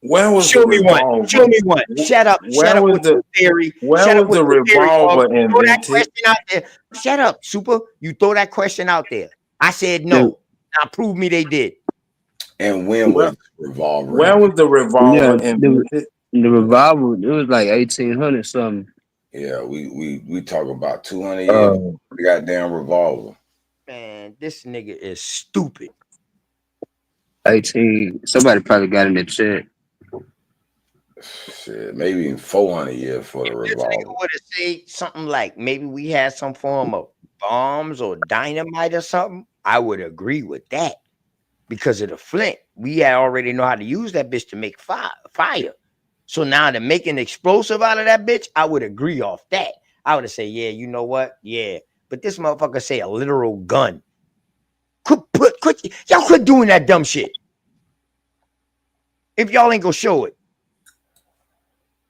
H: Where was
N: Show me one. Show me one. Shut up. Shut up with the theory.
H: Where was the revolver
N: throw that
H: invented?
N: question out there. Shut up, Super. You throw that question out there. I said no. Now prove me they did.
K: And when was the revolver?
H: Where was the revolver invented?
M: The revolver, it was like 1800 something.
K: Yeah, we talk about 200
M: Uh,
K: years. The goddamn revolver.
N: Man, this nigga is stupid.
M: 18. Somebody probably got in the chat.
K: Shit, maybe even 400 years for the
N: This nigga
K: revolver.
N: would have said something like maybe we had some form of bombs or dynamite or something. I would agree with that because of the flint. We already know how to use that bitch to make fire. So now to make an explosive out of that bitch, I would agree off that. I would have said, yeah, you know what? Yeah. But this motherfucker say a literal gun. Y'all quit doing that dumb shit. If y'all ain't gonna show it.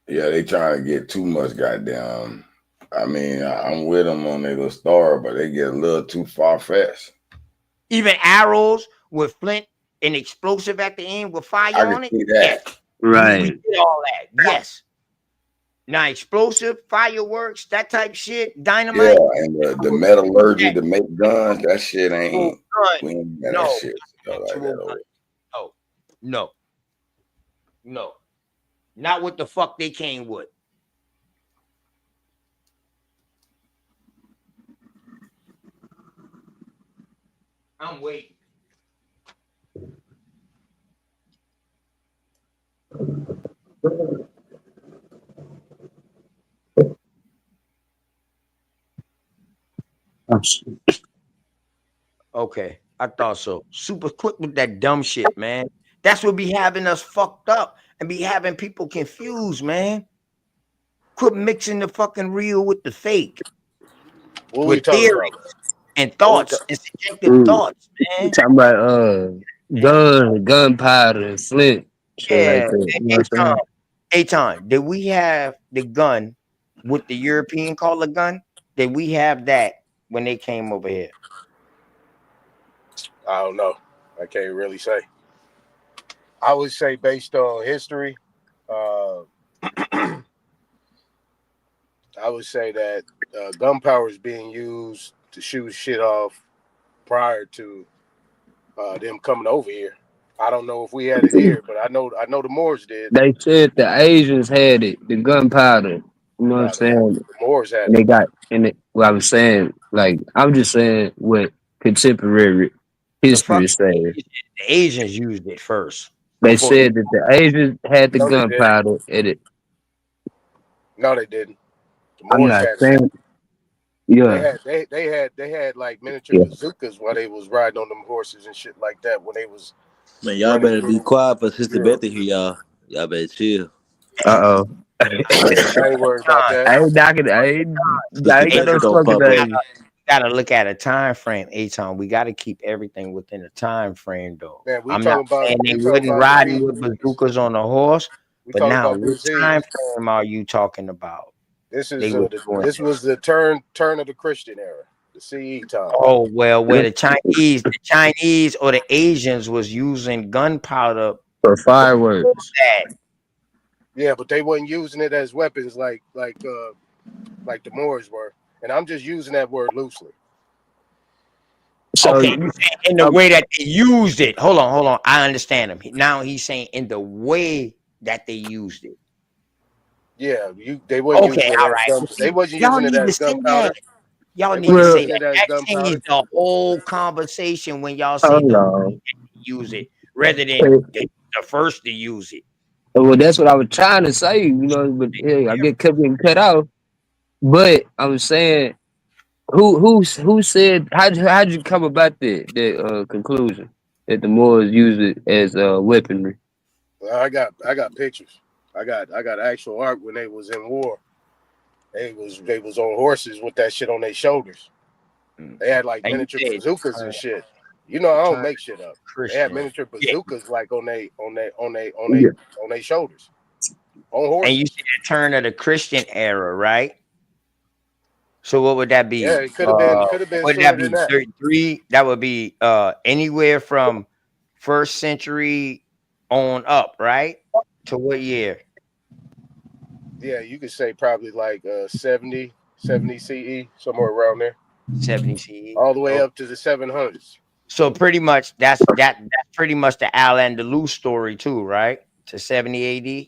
K: Yeah, they trying to get too much goddamn. I mean, I'm with them on their little story, but they get a little too far-fetched.
N: Even arrows with flint and explosive at the end with fire
K: I
N: on
K: can
N: it.
K: see that.
N: Yes.
M: Right.
N: We did all that. Yes. Now explosive, fireworks, that type shit, dynamite.
K: Yeah, and the metallurgy to make guns, that shit ain't. We ain't got
N: No.
K: that shit. Like that
N: Oh, no. No. Not what the fuck they came with. I'm waiting. Okay, I thought so. Super quick with that dumb shit, man. That's what be having us fucked up and be having people confused, man. Quit mixing the fucking real with the fake.
P: What we
N: With
P: talking
N: theories
P: about?
N: and thoughts and subjective thoughts,
M: You
N: man.
M: talking about gunpowder, and flint, shit like
N: Yeah.
M: that. You know what I'm saying?
N: Tom, did we have the gun with the European color gun? Did we have that when they came over here?
P: I don't know. I can't really say. I would say based on history, I would say that gunpowder is being used to shoot shit off prior to them coming over here. I don't know if we had it here, but I know the Moors did.
M: They said the Asians had it, the gunpowder. You know what I'm saying?
P: The Moors had
M: And they
P: it.
M: got in it. Well, I was saying, like, I'm just saying what contemporary history is saying.
N: The Asians used it first.
M: They
N: before
M: said that the Asians had the
P: No, they didn't.
M: gunpowder in it.
P: No, they didn't. The
M: I'm
P: Moors
M: not
P: had it.
M: saying. Yeah.
P: They had like miniature bazookas while they was riding on them horses and shit like that when they was.
Q: Man, y'all better be quiet for Sister Betty here, y'all. Y'all better chill.
M: Uh-oh.
P: I ain't worried about that.
M: I ain't knocking it. I ain't no fucking thing.
N: Gotta look at a time frame, Aton. We gotta keep everything within a time frame, though.
P: Man, we
N: I'm
P: talking
N: not
P: about-
N: saying
P: we
N: they
P: talking
N: wouldn't
P: about
N: riding
P: the-
N: with bazookas on a horse,
P: We
N: but
P: talking
N: now
P: about
N: what
P: disease.
N: time frame are you talking about?
P: This is
N: They were doing
P: this
N: it.
P: was the turn of the Christian era, the CE time.
N: Oh well, where the Chinese or the Asians was using gunpowder
M: for fireworks.
N: That.
P: Yeah, but they wasn't using it as weapons like the Moors were, and I'm just using that word loosely.
M: So
N: okay, you saying in the way that they used it. Hold on. I understand him. Now he's saying in the way that they used it.
P: Yeah, they wasn't using it
N: all
P: as
N: right.
P: gun, they wasn't
N: Y'all
P: using it
N: need to
P: as
N: say
P: gunpowder.
N: that. Y'all
P: They
N: need to
P: wasn't
N: say
P: using
N: that.
P: it as
N: That
P: gunpowder.
N: changed the whole conversation when y'all say
M: Hold
N: the
M: on.
N: way that they use it rather than the first to use it.
M: Well, that's what I was trying to say, you know, but hey, I kept getting cut off. But I was saying, who said how'd you come about the conclusion that the Moors use it as weaponry?
P: Well, I got pictures. I got actual art when they was in war. They was on horses with that shit on their shoulders. They had like
N: And you
P: miniature
N: said,
P: bazookas and shit. You know, I don't make shit up. They had
N: Christian.
P: miniature bazookas like on their shoulders. On
N: And
P: horses.
N: you said the turn of the Christian era, right? So what would that be?
P: Yeah, it could have been
N: Would
P: sooner
N: that be
P: than that.
N: 33? That would be anywhere from first century on up, right? To what year?
P: Yeah, you could say probably like 70 CE, somewhere around there.
N: 70 CE.
P: All the way up to the 700s.
N: So pretty much that's pretty much the Al Andalus story too, right? To 70 AD.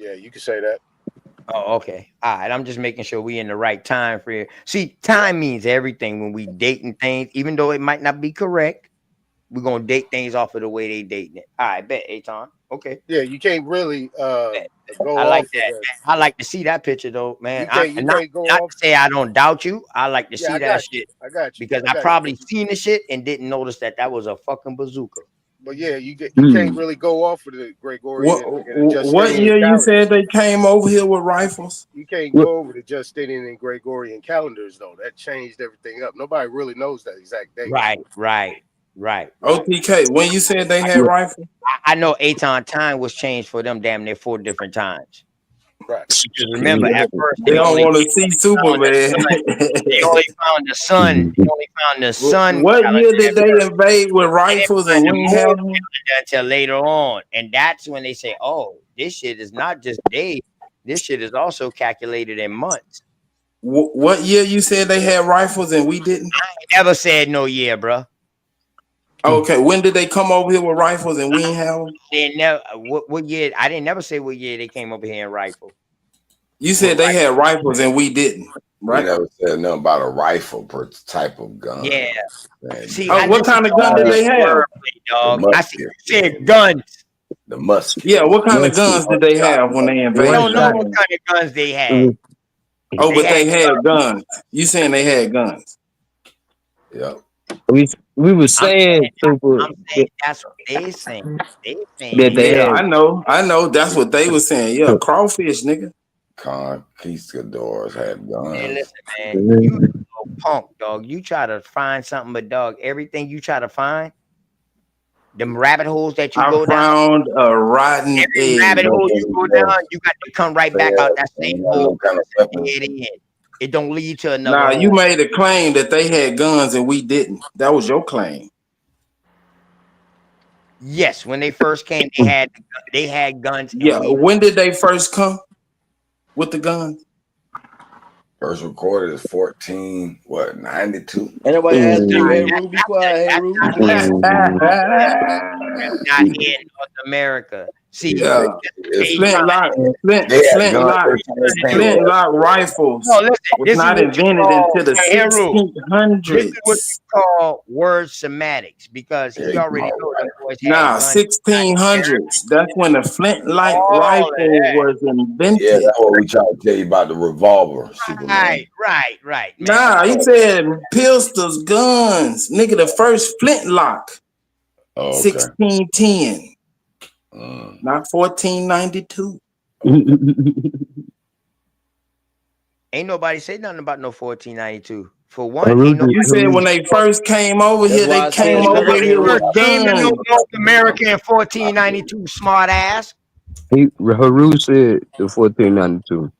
P: Yeah, you can say that.
N: Oh, okay. All right. I'm just making sure we in the right time for it. See, time means everything when we dating things, even though it might not be correct. We're gonna date things off of the way they dating it. All right, bet, Aton. Okay.
P: Yeah, you can't really
N: Bet.
P: go
N: I like
P: off of
N: that.
P: the.
N: I like to see that picture though, man.
P: You
N: Not
P: can't go
N: not
P: off.
N: to say I don't doubt you. I like to
P: Yeah,
N: see
P: I
N: that
P: got you.
N: shit
P: I got you.
N: because
P: I
N: I
P: got
N: probably
P: you.
N: seen the shit and didn't notice that was a fucking bazooka.
P: But yeah, you can't really go off of the Gregorian and the
B: What
P: Justinian
B: year you
P: calendars.
B: said they came over here with rifles?
P: You can't go over the Justinian and Gregorian calendars though. That changed everything up. Nobody really knows that exact date.
N: Right.
B: OTK, when you said they had rifles?
N: I know Aton time was changed for them damn near 4 different times.
P: Right.
N: Because remember, at first
B: They don't want to see Superman.
N: They only found the sun. They only found the sun.
B: What year did they invade with rifles and we have them?
N: Until later on, and that's when they say, "Oh, this shit is not just days. This shit is also calculated in months."
B: What year you said they had rifles and we didn't?
N: I never said no year, bro.
B: Okay, when did they come over here with rifles and we ain't have them?
N: They never. What year? I didn't never say what year they came over here in rifle.
B: You said they had rifles and we didn't, right?
K: You never said nothing about a rifle per type of gun.
N: Yeah.
K: Man,
N: See,
B: what kind of gun did they have?
N: Dog. I said guns.
K: The musket.
B: Yeah, what kind of guns did they have when they invaded?
N: I don't know what kind of guns they had.
B: Oh, but they had guns. You saying they had guns?
K: Yeah.
L: We were saying super.
N: I'm saying that's what they saying. They saying
L: That they
B: Yeah,
L: had.
B: I know. That's what they were saying. Yeah, crawfish, nigga.
K: Conquistadors had guns.
N: Hey, listen, man, you a punk, dog. You try to find something, but dog, everything you try to find, them rabbit holes that you go down.
B: I found a rotten
N: Every
B: egg.
N: rabbit hole you go down, you got to come right back out that same hole. It don't lead to another.
B: Nah,
N: hole.
B: you made a claim that they had guns and we didn't. That was your claim.
N: Yes, when they first came, they had guns.
B: Yeah, when did they first come with the guns?
K: First recorded is 92.
Q: Ain't nobody asked you. Hey, Rue, be quiet. Hey, Rue.
N: Not in North America. See,
B: Flintlock rifles
N: No, listen,
B: was
N: this
B: not
N: is what you
B: invented
N: call-
B: until the
N: Hey, Heru,
B: 1600s.
N: This is what you call word semantics because he already knows them boys had
B: Nah,
N: guns.
B: 1600s. That's when the flintlock rifle was invented.
K: Yeah, that's what we try to tell you about the revolver, Superman.
N: Right.
B: Nah, he said pistols, guns. Nigga, the first flintlock.
K: Oh, okay.
B: 1610. Not 1492.
N: Ain't nobody say nothing about no 1492. For one, ain't nobody
B: You said when they first came over here, they came over here with
N: came to
B: guns.
N: North America in 1492. Smart ass.
L: Haru said the 1492.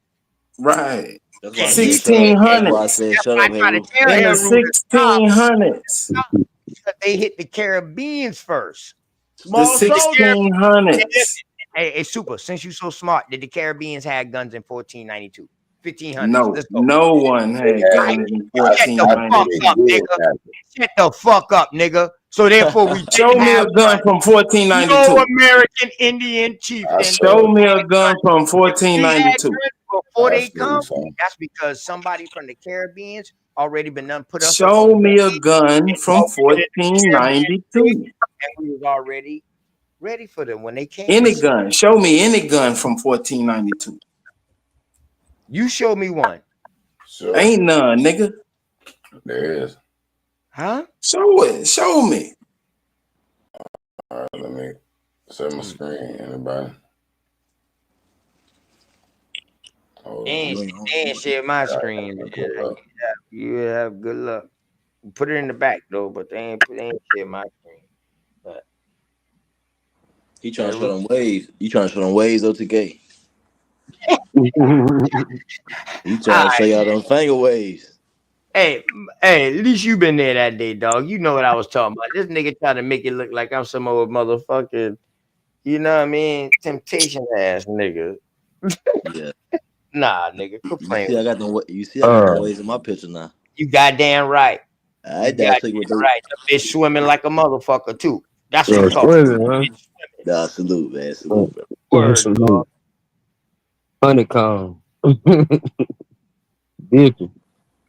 B: Right.
Q: That's why I said, shut up.
B: 1600s.
Q: That's why I said, shut up,
N: I'm trying
Q: Hey,
N: to tell
B: In the
N: Heru to stop
B: 1600s.
N: because they hit the Caribbeans first.
B: The 1600s.
N: Hey, Super, since you so smart, did the Caribbeans have guns in 1492? 1500s.
B: No,
N: Let's go.
B: no one had guns in
N: Shut the fuck
B: 1492.
N: up, nigga. Shut the fuck up, nigga. So therefore, we
B: Show
N: didn't
B: me a
N: have
B: gun from
N: no
B: 1492.
N: American Indian chieftain.
B: Show me a gun from 1492.
N: Before they come, that's because somebody from the Caribbeans already been done put us.
B: Show me a gun from 1492.
N: And we was already ready for them when they came.
B: Any gun. Show me any gun from 1492.
N: You show me one.
K: Sure.
B: Ain't none, nigga.
K: There is.
N: Huh?
B: Show it. Show me.
K: All right, let me set my screen. Anybody? Oh,
N: And share my screen. You have good luck. Put it in the back though, but they ain't share my screen. But
Q: He trying to show them ways. You trying to show them ways, OTK. You trying to show y'all them finger ways.
N: Hey, at least you been there that day, dog. You know what I was talking about. This nigga trying to make it look like I'm some old motherfucking, you know what I mean, temptation ass nigga.
Q: Yeah.
N: Nah, nigga, quit playing.
Q: You see, I got them ways in my picture now.
N: You goddamn right.
Q: I
N: You goddamn right. The bitch swimming like a motherfucker too. That's what you call it.
Q: Nah, salute, man. Salute, bro.
N: Word, dog.
M: Honeycomb. Different.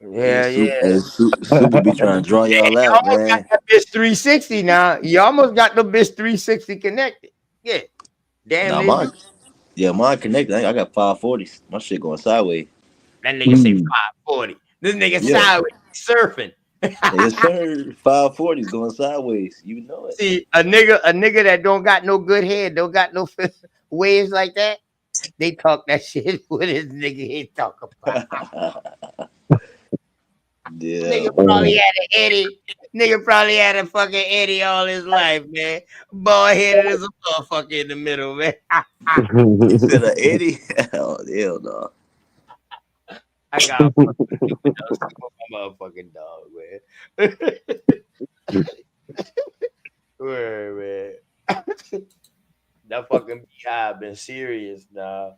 J: Yeah, yeah.
Q: Super be trying to draw y'all
J: You
Q: out,
J: almost got
Q: man.
J: that bitch 360 now. You almost got the bitch 360 connected. Yeah. Damn
Q: Nah,
J: it.
Q: mine connected. I got 540s. My shit going sideways.
J: That nigga say 540. This nigga
Q: Yeah.
J: sideways surfing.
Q: Yes, sir. 540s going sideways. You know it.
J: See, a nigga that don't got no good head, don't got no waves like that. They talk that shit with his nigga he talk about.
Q: Yeah.
J: Nigga probably had an Eddie. Nigga probably had a fucking Eddie all his life, man. Bald headed as a motherfucker in the middle, man.
Q: You said an Eddie? Oh, hell no.
J: I got a motherfucking dog, man. Word, man. That fucking beehive been serious, dog.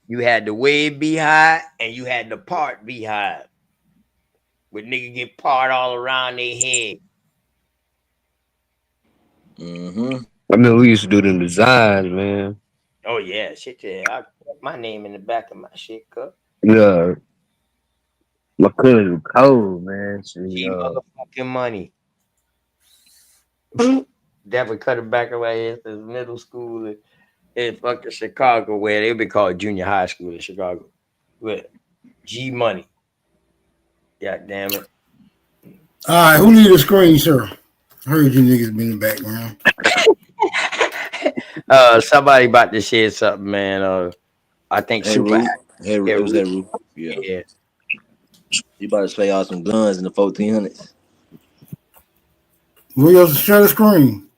J: You had the wave beehive and you had the part beehive. Where nigga get part all around their head.
Q: Mm-hmm.
M: I mean, we used to do them designs, man.
J: Oh yeah, shit, yeah. I put my name in the back of my shit cup.
M: Yeah. My cousin was cold, man.
J: G motherfucking money. Definitely cut it back away into middle school in fucking Chicago, where they be called junior high school in Chicago. With G Money. God damn it.
F: All right, who need a screen, sir? I heard you niggas been in the background.
J: Somebody about to share something, man. I think
Q: Hey,
J: Super.
Q: Roo. Hey, Roo. It was that Roo. Yeah. You about to show y'all some guns in the 1400s.
F: Who else share the screen?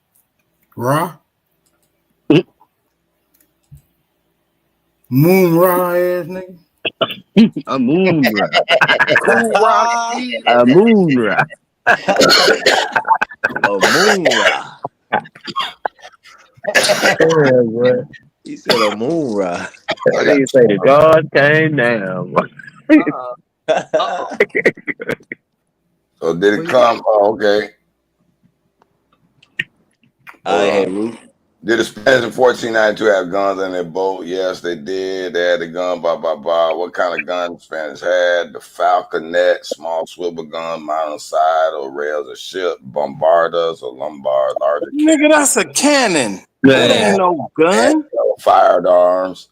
F: Ra? Moon Ra ass nigga.
M: A moon ra.
F: Cool Ra.
M: A moon ra.
Q: A moon ra.
M: Yeah, boy.
Q: He said a moon ra.
M: They say the God came down.
K: So did it come? Oh, okay.
Q: Hey, Roo.
K: Did the Spanish in 1492 have guns in their boat? Yes, they did. They had the gun, blah, blah, blah. What kind of gun the Spanish had? The falconet, small swivel gun mounted on the side or rails of ship, bombardas or Lombard, larger
H: Nigga, that's a cannon. That ain't no gun.
K: firearms,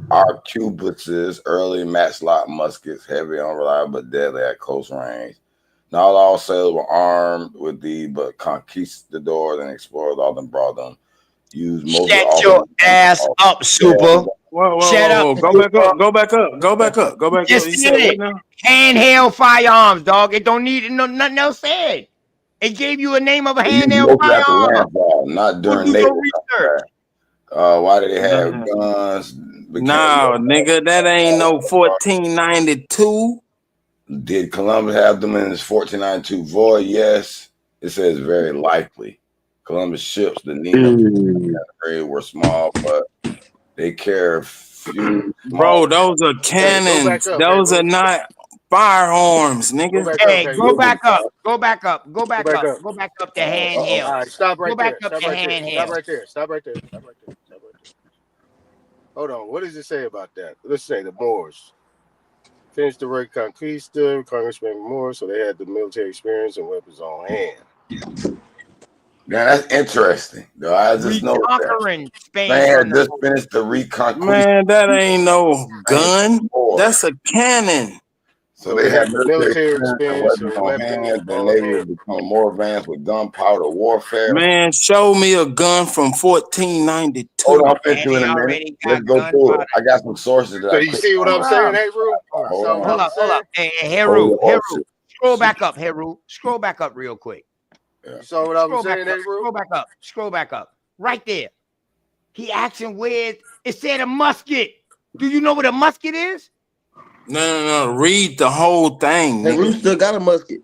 K: arquebuses, early matchlock muskets, heavy, unreliable, but deadly at close range. Not all sailors were armed with these, but conquistadors and explorers often brought them.
J: Shut your ass up, Super. Shut up.
H: Go back up. Go back up. Go back up. Go back up.
J: Just
H: You
J: said
H: said
J: it.
H: what now?
J: Handheld firearms, dog. It don't need nothing else said. It gave you a name of a handheld firearm.
K: Not during
J: do
K: naval
J: your
K: research. Why did they have guns?
H: No, nigga, that ain't no 1492.
K: Did Columbus have them in his 1492 voyage? Yes. It says very likely. Columbus ships, the Nina were small, but they carry few.
H: Bro, those are cannons. Those are not firearms, nigga.
J: Hey, go back up. Go back up. Go back up.
P: up.
J: Go back up to handheld.
P: All right, stop right
J: Go back
P: there.
J: up
P: Stop
J: to
P: right there.
J: handheld.
P: Stop right there. Stop right there. Stop right there. Stop right there. Hold on. What does it say about that? Let's say the Moors finished the Reconquista, Congressman Moore, so they had the military experience and weapons on hand.
K: Yeah, that's interesting. Though I just know
J: Reconquering Spain.
K: Man just finished the reconquista.
H: Man, that ain't no gun. That's a cannon.
K: So they had military experience and weapons on hand. Then they would become more advanced with gunpowder warfare.
H: Man, show me a gun from 1492.
K: Hold on, I'll fit you in a minute. Let's go through it. I got some sources.
P: So you see what I'm saying, hey, Roo?
K: Hold
J: Hold up. Hey, Heru. Scroll back up, Heru. Scroll back up real quick.
P: You saw what I was saying, hey, Roo?
J: Scroll back up. Scroll back up. Right there. He asking where it said a musket. Do you know what a musket is?
H: No. Read the whole thing.
Q: Hey, Roo still got a musket.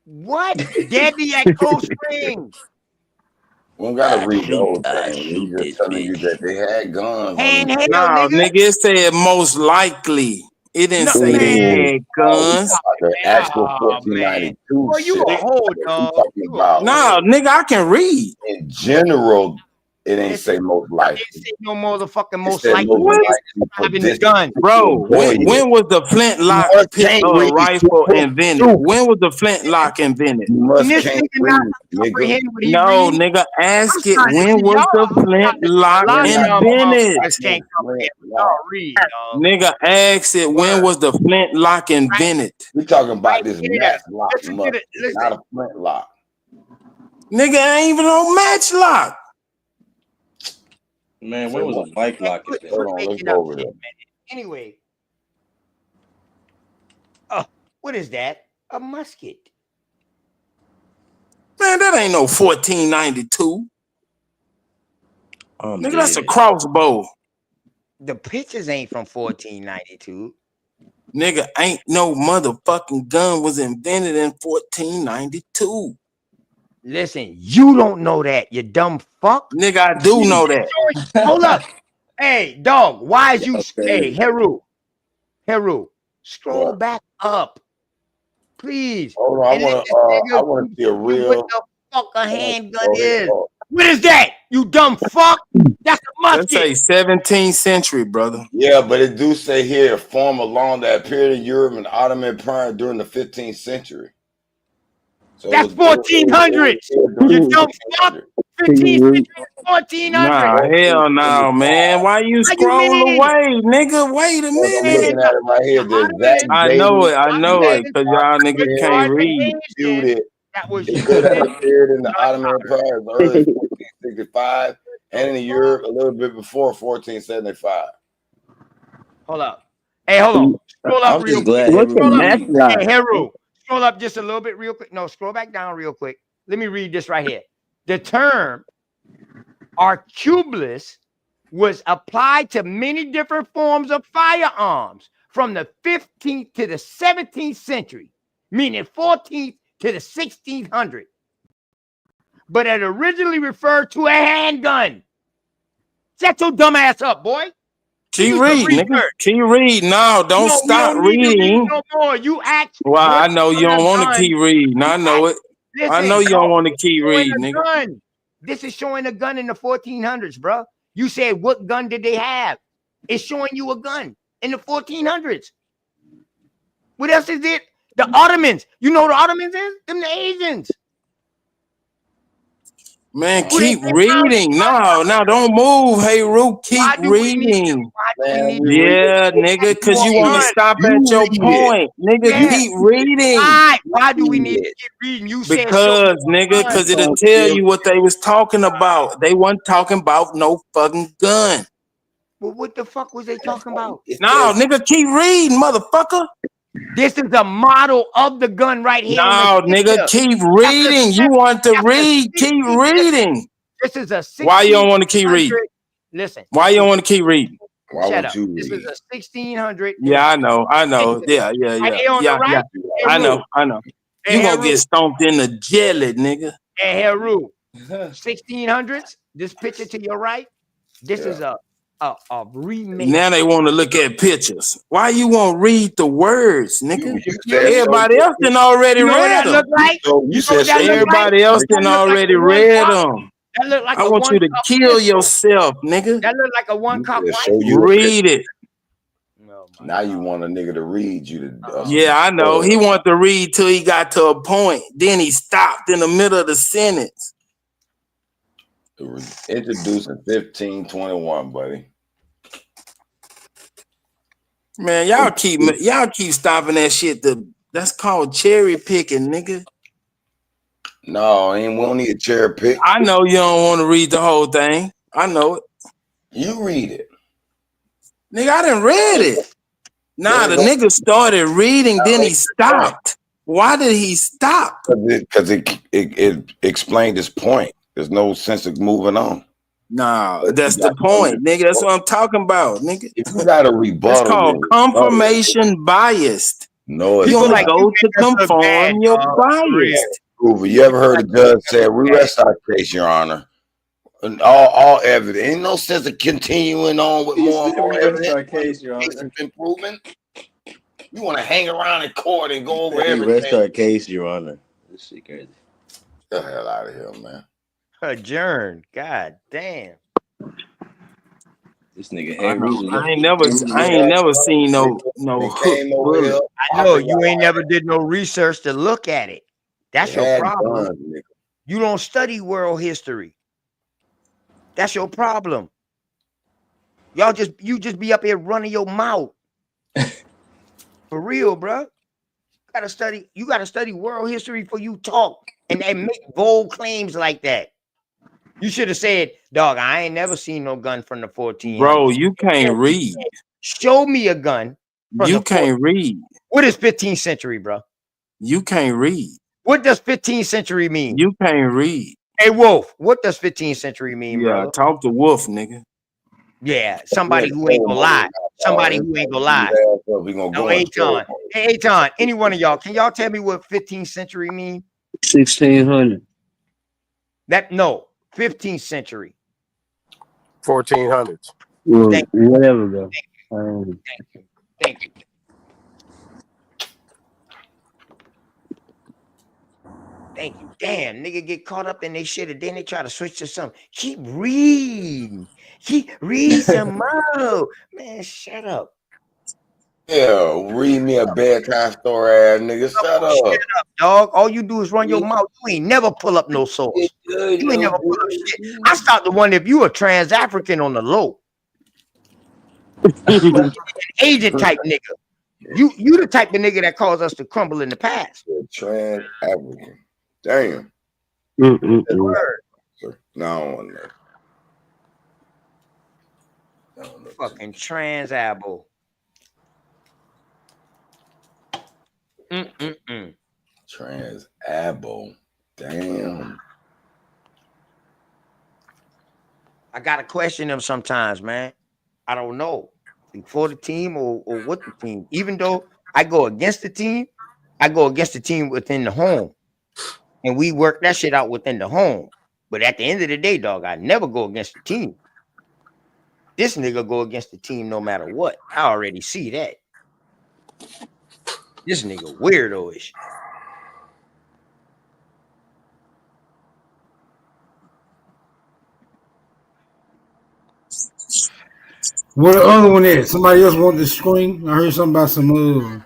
J: What? Deadly at close range.
K: We don't gotta read the whole thing. He's just telling you that they had guns.
H: No, nigga, it said most likely. It didn't say they had guns.
K: The actual 1492.
J: Boy, you a whole dog.
H: No, nigga, I can read.
K: In general, It ain't say most likely.
N: Didn't say no motherfucking
K: It
N: most
K: said
N: likely.
K: most
N: It's
K: likely for
N: describing the
K: this
N: gun.
O: Bro,
K: boy.
O: when was the flintlock
K: must can't read.
O: rifle
K: You
O: invented? When was the flintlock invented?
K: must
N: This
K: can't
N: nigga not
K: read, nigga.
N: comprehend what he
O: No,
N: read.
O: nigga, ask
N: I'm
O: it.
N: trying to
O: When
N: see
O: was
N: y'all.
O: the flintlock
N: A lot of y'all
O: invented?
N: motherfuckers can't comprehend what y'all read, dog.
O: Nigga, ask it. When was the flintlock invented?
K: We talking about
N: Right
K: this
N: here.
K: matchlock
N: Listen to
K: must,
N: the listen.
K: not a flintlock.
O: Nigga, ain't even no matchlock.
Q: Man, when was a bike lock invented?
K: Hold on, let's
N: Making
K: go
N: up
K: over
N: shit,
K: there.
N: man. Anyway. Oh, what is that? A musket.
O: Man, that ain't no 1492. Nigga, that's a crossbow.
N: The pictures ain't from 1492.
O: Nigga, ain't no motherfucking gun was invented in 1492.
N: Listen, you don't know that, you dumb fuck.
O: Nigga, I do know that.
N: Hold up. Hey, dog, why is you hey, Heru, scroll back up. Please.
K: Hold on,
N: And let this nigga
K: I want to see a
N: show you
K: real.
N: what the fuck a handgun
K: Go ahead,
N: is.
K: go.
N: What is that? You dumb fuck? That's a
O: Let's
N: musket.
O: say 17th century, brother.
K: Yeah, but it do say here form along that period in Europe and Ottoman Empire during the 15th century. So
N: That's 1400s. You dumb fuck. 15th century, 1400s.
O: Nah, hell no, man. Why you
N: How you
O: scroll
N: mean?
O: away, nigga? Wait a
K: I'm
O: minute.
K: looking at it right here. The exact
O: I
K: date
O: know
K: of
O: it. I know it, because y'all niggas can't read.
K: it.
N: That was
K: It said that appeared in the Ottoman Empire as early as 1465 and in Europe a little bit before 1475.
N: Hold up. Hey, hold on. Scroll up
Q: I'm
N: real
Q: just glad
N: quick.
Q: Heru
N: Scroll up.
Q: reading.
N: Hey, Heru, scroll up just a little bit real quick. No, scroll back down real quick. Let me read this right here. The term arquebus was applied to many different forms of firearms from the 15th to the 17th century, meaning 14th to the 1600s. But it originally referred to a handgun. Shut your dumb ass up, boy.
O: Keep reading, nigga. Keep reading. No, don't stop reading.
N: No more. You act.
O: Well, I know you don't want to keep reading. I know it. I know you don't want to keep reading, nigga.
N: Gun. This is showing a gun in the 1400s, bro. You said, what gun did they have? It's showing you a gun in the 1400s. What else is it? The Ottomans. You know what the Ottomans is? Them the Asians.
O: Man, keep reading. No, don't move. Hey, Root, keep reading. Yeah, nigga, because you want to stop at your point. Nigga, keep reading.
N: Why do we need to keep reading? You said
O: Because, nigga, because it'll tell you what they was talking about. They wasn't talking about no fucking gun.
N: Well, what the fuck was they talking about?
O: No, nigga, keep reading, motherfucker.
N: This is the model of the gun right here.
O: No, nigga, keep reading. You want to read, keep reading.
N: This is a
O: Why you don't want to keep reading?
N: Listen.
O: Why you don't want to keep reading?
N: Shut up. This is a 1600.
O: Yeah, I know. Yeah. I know. You gonna get stomped in the jelly, nigga.
N: Hey, Heru. 1600s. This picture to your right. This is a remake.
O: Now they want to look at pictures. Why you won't read the words, nigga? Everybody else done already read them. Everybody else done already read them.
N: That look like
O: I want you to kill yourself, nigga.
N: That look like a one-cup rifle.
O: Read it.
K: Now you want a nigga to read you to.
O: Yeah, I know. He wanted to read till he got to a point. Then he stopped in the middle of the sentence.
K: It was introduced in 1521, buddy.
O: Man, y'all keep stopping that shit. That's called cherry picking, nigga.
K: No, we don't need a cherry pick.
O: I know you don't want to read the whole thing. I know it.
K: You read it.
O: Nigga, I didn't read it. Nah, the nigga started reading, then he stopped. Why did he stop?
K: Because it explained his point. There's no sense of moving on.
O: Nah, that's the point, nigga. That's what I'm talking about, nigga.
K: If you got a rebuttal,
O: it's called confirmation biased.
K: No, it's
O: you want to go to conform your bias.
K: You ever heard a judge say, "We rest our case, Your Honor"? And all evidence. Ain't no sense of continuing on with more evidence. Our case, Your Honor. Case has been proven. You want to hang around in court and go over everything.
Q: Rest our case, Your Honor. This shit crazy.
K: Get the hell out of here, man.
N: Adjourn. God damn.
Q: This nigga
O: I
Q: Hey
O: know.
Q: Rudy.
O: I ain't never seen no hook bullet.
N: I know you ain't never did no research to look at it. That's your problem. You don't study world history. That's your problem. You just be up here running your mouth. For real, bro. You gotta study world history before you talk and make bold claims like that. You should have said, dog, I ain't never seen no gun from the 1400s.
O: Bro, you can't read.
N: Show me a gun.
O: You can't read.
N: What is 15th century, bro?
O: You can't read.
N: What does 15th century mean?
O: You can't read.
N: Hey, Wolf, what does 15th century mean, bro?
O: Yeah, talk to Wolf, nigga.
N: Yeah, somebody who ain't gonna lie. Somebody who ain't gonna lie. No, Aton. Hey, Aton, any one of y'all, can y'all tell me what 15th century mean?
L: 1600.
N: No, 15th century.
P: 1400s.
L: Well, whatever, bro.
N: Thank you. Thank you. Damn, nigga get caught up in they shit and then they try to switch to something. Keep reading. Read some more. Man, shut up.
K: Yeah, read me a bedtime story, ass nigga. Shut up.
N: Shut up, dog. All you do is run your mouth. You ain't never pull up no source. You ain't never pull up shit. I start to wonder if you a trans-African on the low. An agent type nigga. You the type of nigga that caused us to crumble in the past.
K: Trans-African. Damn.
N: Word.
K: No, I don't want that.
N: Fucking trans-abo.
K: Trans-abo. Damn.
N: I gotta question them sometimes, man. I don't know. For the team or what the team. Even though I go against the team, I go against the team within the home. And we work that shit out within the home. But at the end of the day, dog, I never go against the team. This nigga go against the team no matter what. I already see that. This nigga weirdo-ish.
F: What the other one is? Somebody else want the screen? I heard something about some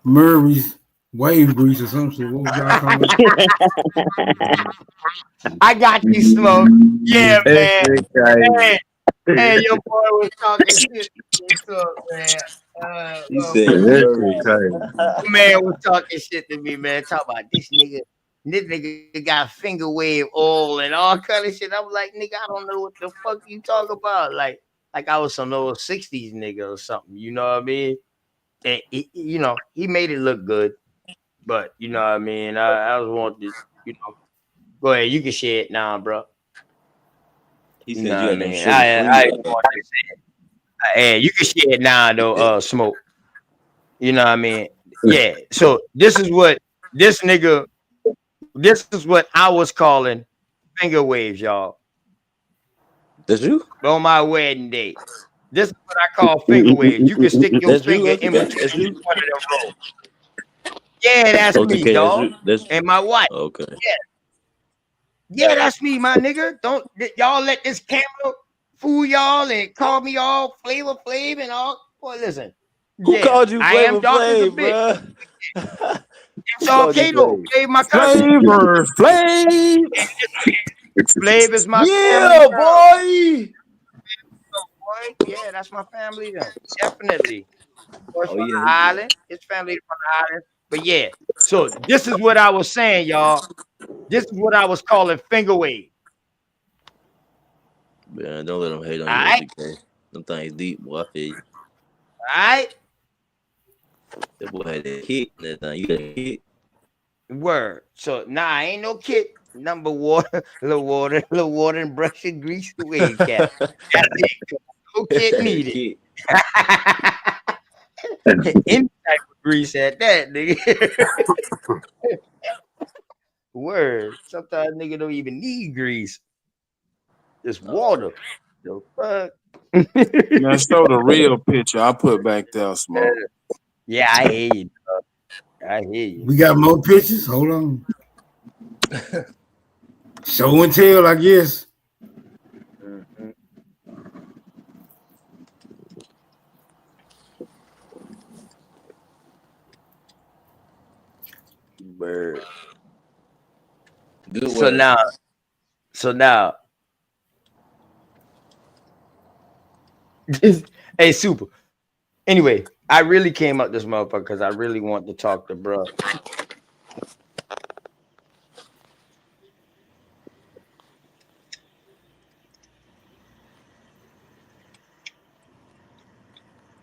F: Murray's wave grease or some shit. What was y'all talking about?
N: I got you, Smoke. Yeah, man. Hey, your boy was talking shit. What's up, man?
Q: He said,
N: man was talking shit to me, man. Talk about this nigga. This nigga got finger wave oil and all kind of shit. I'm like, nigga, I don't know what the fuck you talk about. Like I was some old 60s nigga or something. You know what I mean? And he made it look good. But you know what I mean? I was wanting to, go ahead, you can share it now, bro.
Q: He said
N: you know
Q: you
N: what I
Q: had
N: mean?
Q: no
N: I want to say it. Hey, you can share it now, though, Smoke. You know what I mean? Yeah. So this is what I was calling finger waves, y'all.
Q: That's you?
N: On my wedding day. This is what I call finger waves. You can stick your finger in between one of them rolls. Yeah, that's me, dog. And my wife.
Q: Okay.
N: Yeah, that's me, my nigga. Don't y'all let this camera fool y'all and call me all Flavor Flav and all. Boy, listen.
Q: Who called you
N: I am
Q: Flavor
N: dark as a
Q: Flav,
N: bitch. It's all Kato. Flav, my cousin.
O: Flavor Flav.
N: Flav is my
Q: family.
N: Boy. Yeah, that's my family then. Definitely. Boy, from the island. His family from the island. But yeah, so this is what I was saying, y'all. This is what I was calling finger wave.
Q: Man, don't let them hate on you.
N: Right.
Q: Okay? Them things deep, boy. I feel you.
N: All right.
Q: That boy had that kick and that thing. You got a kick.
N: Word. So I ain't no kid. Number water, little water, and brush and grease the wave cap. That's it. No kid needed. Any type of grease at that, nigga. Word. Sometimes nigga don't even need grease. Just water. The fuck.
O: Now show the real picture. I put back there, Smoke.
N: Yeah, I hear you. I hear you.
F: We got more pictures. Hold on. Show and tell, I guess.
N: Bird.
Q: Good
N: So
Q: word.
N: now, hey, super. Anyway, I really came up this motherfucker because I really want to talk to bro.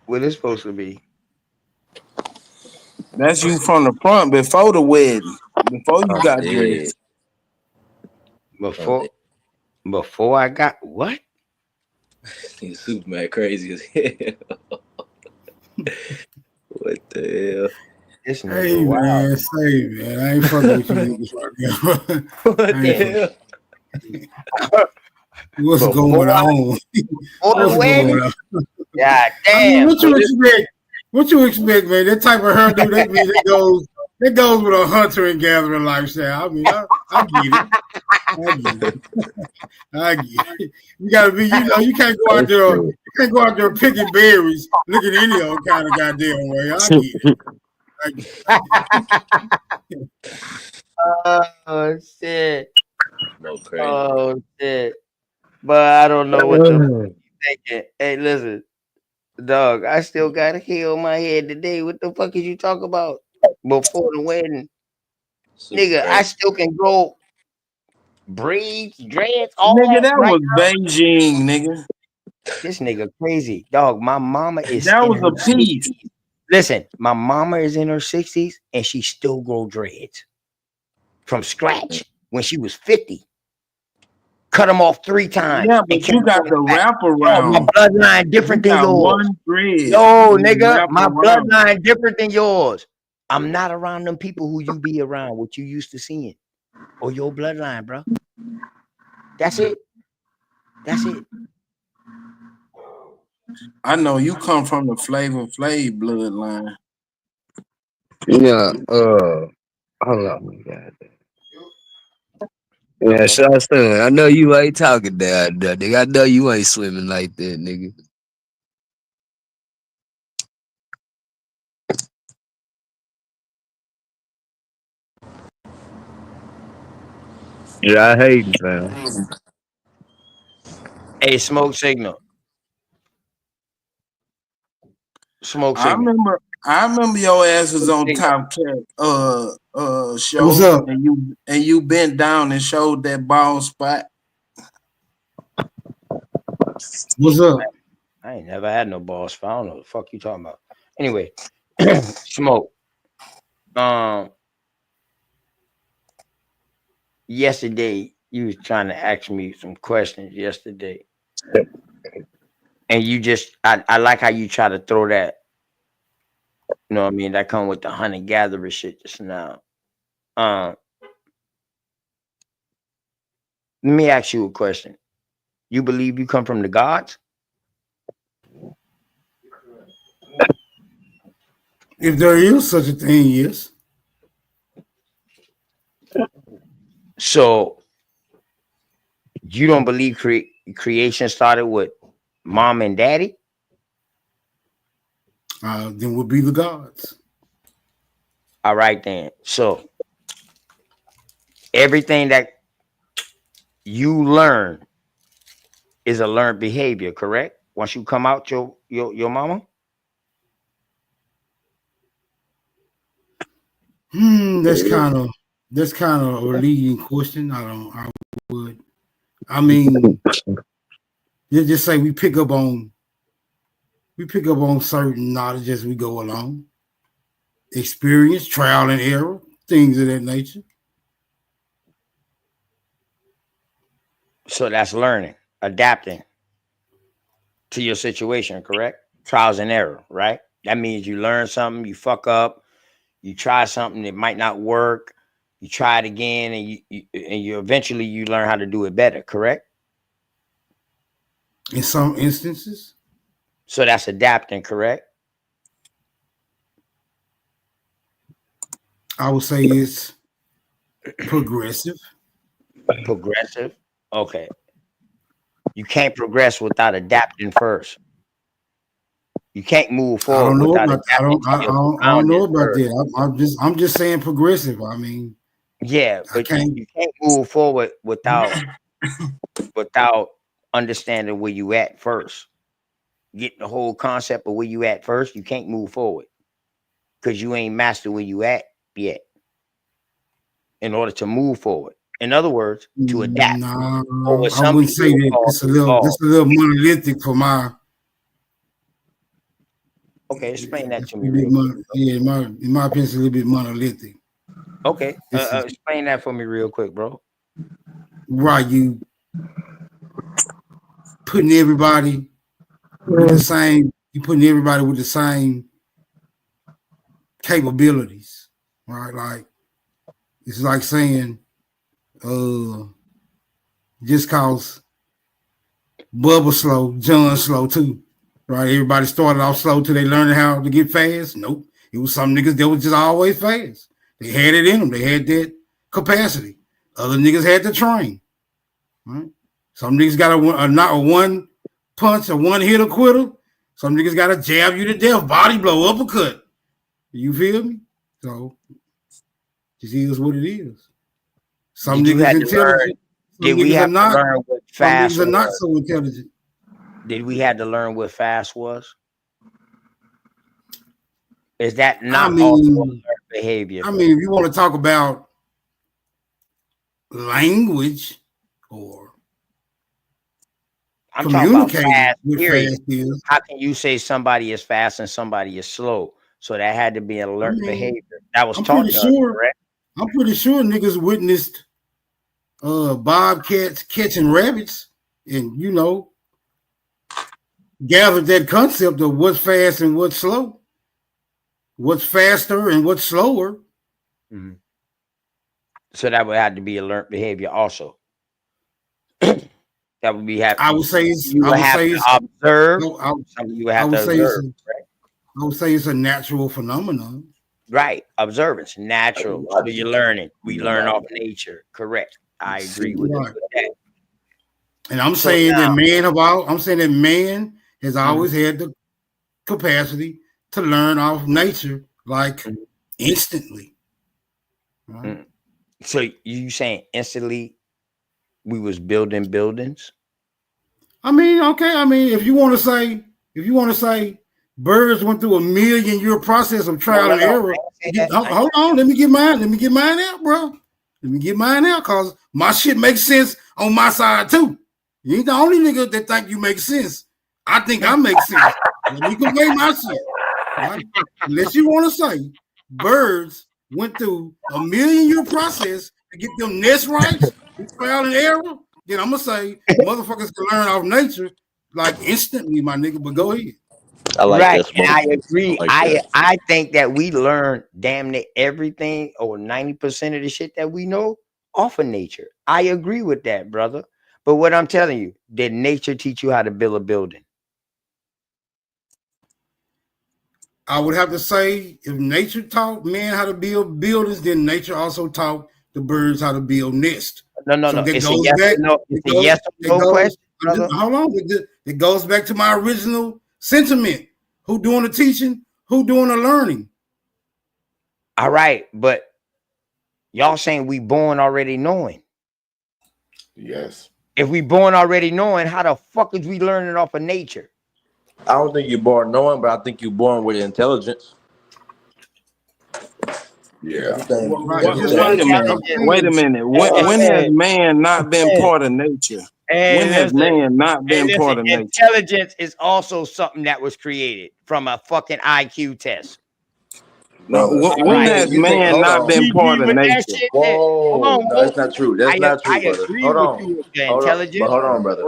N: What it's supposed to be?
O: That's you from the front before the wedding, before you got dressed.
N: Before I got what?
Q: You Superman crazy as hell. What the hell?
N: This nigga
F: Hey
N: wild.
F: man, say man, I ain't fucking with you niggas right now.
N: What the hell?
F: What's going on? What's going on?
N: God
F: I mean,
N: damn.
F: what you expect? What you expect, man? That type of hairdo, that goes with a hunter and gatherer lifestyle. I mean, I get it. I get it. You gotta be, you can't go out there. You can't go out there picking berries, looking any old kind of goddamn way. I get it.
N: Oh shit.
Q: No crazy.
N: Oh shit. But I don't know what the fuck you thinking. Hey, listen, dog. I still got a hair on my head today. What the fuck is you talking about? Before the wedding, nigga, I still can grow braids, dreads, all
O: Nigga, that
N: right
O: was
N: now.
O: Beijing, nigga.
N: This nigga crazy, dog. My mama is
O: That
N: in
O: was
N: her
O: a piece.
N: 60s. Listen, my mama is in her 60s and she still grow dreads from scratch when she was 50. Cut them off 3 times.
O: Yeah, but you got the wraparound.
N: My bloodline different than yours.
O: One thread.
N: Yo, nigga, my
O: Wraparound.
N: bloodline different than yours. I'm not around them people who you be around, what you used to seeing, or your bloodline, bro. That's it. That's it.
O: I know you come from the Flavor Flav bloodline.
L: Yeah, hold on, God. Yeah, son, I know you ain't talking that, nigga. I know you ain't swimming like that, nigga. Yeah, I hate it, fam.
N: Hey, smoke signal. Smoke
O: I
N: signal.
O: remember your ass was on Top Cat show.
F: What's up?
O: And you bent down and showed that bald spot.
F: What's up?
N: I ain't never had no boss. I don't know what the fuck you talking about. Anyway, smoke. Yesterday you was trying to ask me some questions yesterday, and you just I like how you try to throw that. You know what I mean? That come with the hunter gatherer shit just now. Let me ask you a question. You believe you come from the gods?
F: If there is such a thing, yes.
N: So you don't believe creation started with mom and daddy?
F: Then would be the gods.
N: All right, then. So everything that you learn is a learned behavior, correct? Once you come out your mama?
F: That's kind of a leading question. I mean, just say we pick up on certain knowledge as we go along. Experience, trial and error, things of that nature.
N: So that's learning, adapting to your situation, correct? Trials and error, right? That means you learn something, you fuck up, you try something that might not work, you try it again, and you eventually you learn how to do it better, correct?
F: In some instances.
N: So that's adapting, correct?
F: I would say it's progressive.
N: Progressive. Okay. You can't progress without adapting first. You can't move
F: I
N: forward
F: don't know
N: without
F: about. I
N: adapting
F: don't.
N: to
F: I
N: your
F: don't know
N: surroundings
F: about
N: first.
F: that. I'm just saying progressive. I mean,
N: Yeah,
F: I
N: but you,
F: can't.
N: you can't move forward without understanding where you at first. Get the whole concept of where you at first. You can't move forward because you ain't mastered where you at yet. In order to move forward, in other words, to adapt,
F: No,
N: or what
F: I
N: some
F: wouldn't say
N: people
F: that.
N: call
F: It's a
N: to
F: little.
N: evolve.
F: It's a little monolithic for my.
N: Okay, explain that
F: It's
N: to
F: a
N: me
F: bit
N: real quick.
F: yeah, in my opinion, it's a little bit monolithic.
N: Okay,
F: This is
N: explain that for me real quick, bro.
F: right. You putting everybody with the same. You putting everybody with the same capabilities, right? Like it's like saying, just cause Bubba slow, John slow too, right? Everybody started off slow till they learned how to get fast. Nope, it was some niggas that was just always fast. They had it in them. They had that capacity. Other niggas had to train. Right? Some niggas got not a one punch, a one hit or quitter. Some niggas got to jab you to death, body blow, uppercut. You feel me? So just is what it is. Some
N: Did you
F: niggas
N: have to learn?
F: intelligent. Some
N: Did we
F: niggas are
N: have to
F: not.
N: learn what
F: Some
N: fast
F: niggas are not
N: was?
F: so intelligent.
N: Did we have to learn what fast was? Is that
F: I
N: not also a
F: mean,
N: learned behavior?
F: if you want to talk about language or
N: I'm talking about
F: communicating
N: fast,
F: with
N: period.
F: fast is.
N: How can you say somebody is fast and somebody is slow? So that had to be a
F: I
N: learned
F: mean,
N: behavior. That was
F: I'm
N: taught
F: pretty
N: to us,
F: sure.
N: correct?
F: I'm pretty sure niggas witnessed bobcats catching rabbits, and gathered that concept of what's fast and what's slow, what's faster and what's slower.
N: Mm-hmm. So that would have to be a learned behavior also. That would be
F: I would say it's.
N: you would have to observe. Something you would have to observe, right?
F: I would say it's a natural phenomenon.
N: Right, observance, natural. So you're learning. We learn off nature. Correct. I agree with that.
F: And I'm
N: So
F: saying
N: now-
F: that man has always had the capacity to learn off nature, like instantly. Right?
N: So you saying instantly we was building buildings?
F: I mean, okay. I mean, if you want to say birds went through 1,000,000-year process of trial and error. Hold on, let me get mine out, bro. Let me get mine out, cause my shit makes sense on my side too. You ain't the only nigga that think you make sense. I think I make sense. Let me convey my shit. Right? Unless you want to say birds went through 1,000,000-year process to get them nest rights, trial and error, then I'm gonna say motherfuckers can learn off nature like instantly, my nigga. But go ahead.
Q: I like
N: right,
Q: that.
N: and I agree.
Q: I like that.
N: I think that we learn damn near everything or 90% of the shit that we know off of nature. I agree with that, brother. But what I'm telling you, did nature teach you how to build a building?
F: I would have to say if nature taught man how to build buildings, then nature also taught the birds how to build nests.
N: No.
F: That
N: It's a
F: goes
N: yes
F: back.
N: or no. It's a yes or no question, brother.
F: Hold on. It goes back to my original sentiment. Who doing the teaching? Who doing the learning?
N: All right, but y'all saying we born already knowing.
K: Yes.
N: If we born already knowing, how the fuck is we learning off of nature?
Q: I don't think you're born knowing, but I think you're born with intelligence.
K: Yeah.
O: Wait a minute. When has man not been part of nature? When has man not been part of nature?
N: Intelligence is also something that was created from a fucking IQ test.
O: No, when has man not been part of nature?
Q: Whoa, no, that's not true. That's not true, brother. Hold on. Hold on, brother.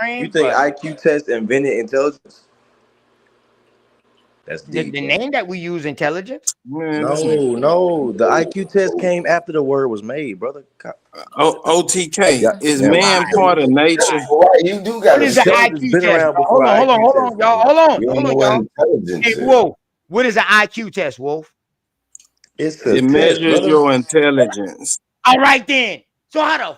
Q: You think IQ test invented intelligence? That's deep.
N: The name that we use, intelligence?
Q: No. The IQ test came after the word was made, brother.
O: OTK, is man part of nature?
K: You do got
N: what is the IQ test? Hold on, y'all. Hey, Wolf, what is the IQ test, Wolf?
Q: It
O: measures your intelligence.
N: All right, then. So how the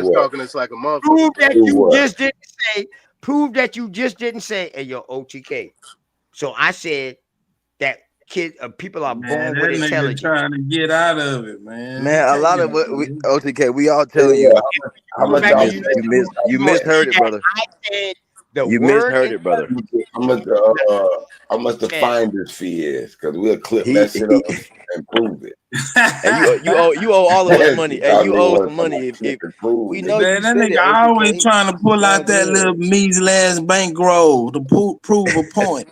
P: trash
K: what?
P: talking us like a motherfucker.
N: Prove that
K: Do
N: you
K: what?
N: just didn't say. Prove that you just didn't say, hey, yo, OTK. So I said that people are
O: Man,
N: born
O: that
N: with
O: nigga
N: intelligence.
O: trying to get out of it, man.
Q: Man, a
O: Can't
Q: lot
O: get
Q: of what
O: out of
Q: we
O: it.
Q: OTK, we all telling you.
K: How much
N: Back
K: y'all
N: to you,
Q: You
N: gonna
Q: misheard
N: see
Q: it,
N: that
Q: brother.
N: I said the
Q: You
N: word
Q: misheard it, brother.
K: how much the
N: Yeah.
K: finder's fee is? Because we'll clip
Q: He,
K: that shit
Q: he
K: up and prove it.
Q: and you owe all of us money. And you owe some money if we know
O: Man,
Q: you
O: that
Q: said it,
O: nigga always
Q: OTK.
O: trying to pull out that
Q: good.
O: little measly bankroll to prove a point.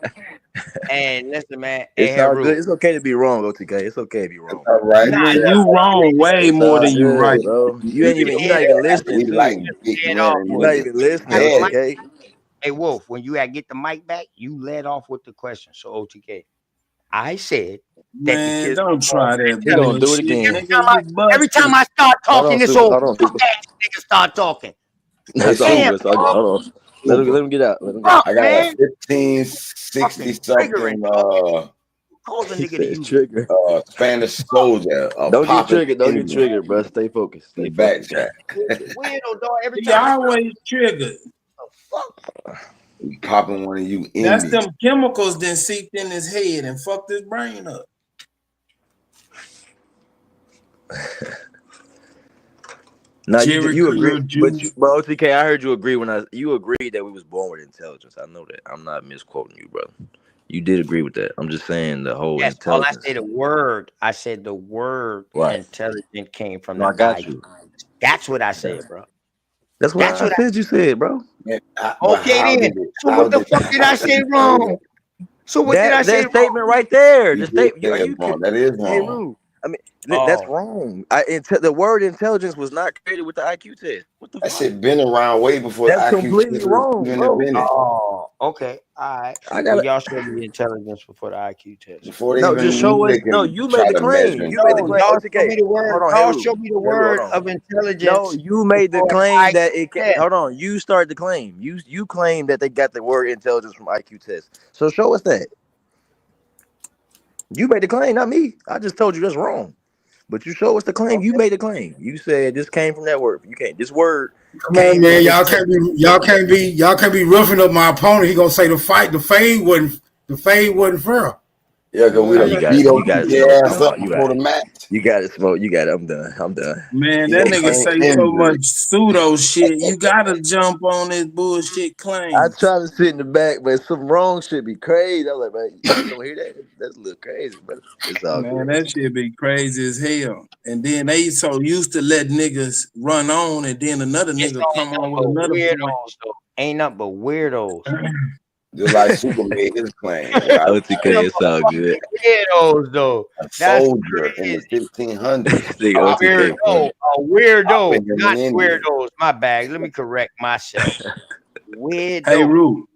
N: And listen, man.
Q: It's
N: Hey,
Q: all
N: Haru.
Q: good. It's okay to be wrong, OTK. It's okay to be wrong.
K: All right.
O: Nah, you wrong way
Q: It's
O: more
Q: all
O: than you
Q: good,
O: right.
Q: bro. You're not even listening
K: We
Q: to
K: like
Q: me.
K: big
N: Head
K: money.
N: off.
Q: You're not even listening, OTK.
N: Hey, Wolf, when you get the mic back, you led off with the question. So, OTK, I said that
O: Man,
N: the kids.
O: don't try that
Q: He gonna do it
O: bullshit.
Q: again.
N: Every time I start talking, this old
Q: Hold on, Super.
N: nigga start talking.
Q: That's all
N: Damn,
Q: good. It's all good. Hold on. Let him get out. Let him get
N: Fuck,
Q: out.
K: I got
N: man.
K: a 1560 something
N: Cause a
Q: He
N: nigga to
Q: said
N: use
Q: trigger.
K: Spanish soldier.
Q: Don't get triggered. Don't get triggered, bro. Stay focused. Stay
K: Back
Q: focused.
K: chat.
N: weirdo dog. Every
O: He
N: time.
O: always triggered.
K: We popping one of you in
O: That's
K: me.
O: them chemicals that seeped in his head and fucked his brain up.
Q: Now
O: Jerry
Q: you agree,
O: Curl
Q: but
O: juice.
Q: OTK, I heard you agree you agreed that we was born with intelligence. I know that. I'm not misquoting you, brother. You did agree with that. I'm just saying the whole
N: Yes, all I
Q: intelligence.
N: say the word. I said the word
Q: Right.
N: intelligent came from
Q: No,
N: the
Q: I got
N: eye.
Q: you.
N: That's what I said, bro.
Q: That's what I said. You said, bro.
N: Okay, then. So what the fuck did I say wrong? So what did I say
Q: that statement right there? The statement.
K: That is
Q: Hey,
K: wrong.
Q: Rue. I mean, that's wrong. The word intelligence was not created with the IQ test. What the
K: That
Q: fuck?
K: shit been around way before
Q: That's
K: the IQ
Q: completely
K: test
Q: wrong,
K: even
Q: bro.
K: invented.
N: Oh, okay. All right.
Q: I
N: Well,
Q: got
N: y'all show me the intelligence before the IQ test.
K: Before they
Q: No,
K: even
Q: just show
K: knew
Q: us.
K: they can
Q: No, you
K: try
Q: made the
K: to
Q: claim.
K: measure
Q: You made the
K: intelligence.
Q: claim.
N: Y'all
Q: OTK.
N: show me the word.
Q: Hold on,
N: Y'all
Q: Heru.
N: show me the
Q: Heru,
N: word
Q: hold on.
N: of intelligence.
Q: No, you made the
N: before
Q: claim
N: IQ
Q: that it.
N: test.
Q: Hold on, you started the claim. You claimed that they got the word intelligence from IQ test. So show us that. You made the claim, not me. I just told you that's wrong. But you show us the claim. You made the claim. You said this came from that word. You can't. This word.
F: Come on, man. Y'all can't be roughing up my opponent. He gonna say the fade wasn't fair.
K: Yeah, because we done
Q: You got
K: beat
Q: it.
K: up
Q: You got it.
K: your
Q: Smoke.
K: ass up before the match.
Q: You got it, Smoke. You got it. I'm done. I'm done.
O: Man,
K: You
O: that
K: gonna
O: nigga
K: claim
O: say so
K: injury.
O: much pseudo shit. You gotta jump on this bullshit claim.
Q: I try to sit in the back, but some wrong shit be crazy. I'm like, man, you don't hear that? That's a little crazy, but it's all
O: Man,
Q: good.
O: that shit be crazy as hell. And then they so used to let niggas run on, and then another nigga come on with another point.
N: Weirdos, though. Ain't nothing but weirdos.
K: Just like Super made his claim.
Q: OTK, it's all good.
N: Weirdos, though.
K: A
N: That's
K: soldier in the 1500s.
Q: Nigga,
N: a
Q: OTK
N: weirdo. A weirdo.
K: Popping them
N: Not
K: in
N: weirdos. My bag. Let me correct myself. Weirdo.
O: Hey, Root,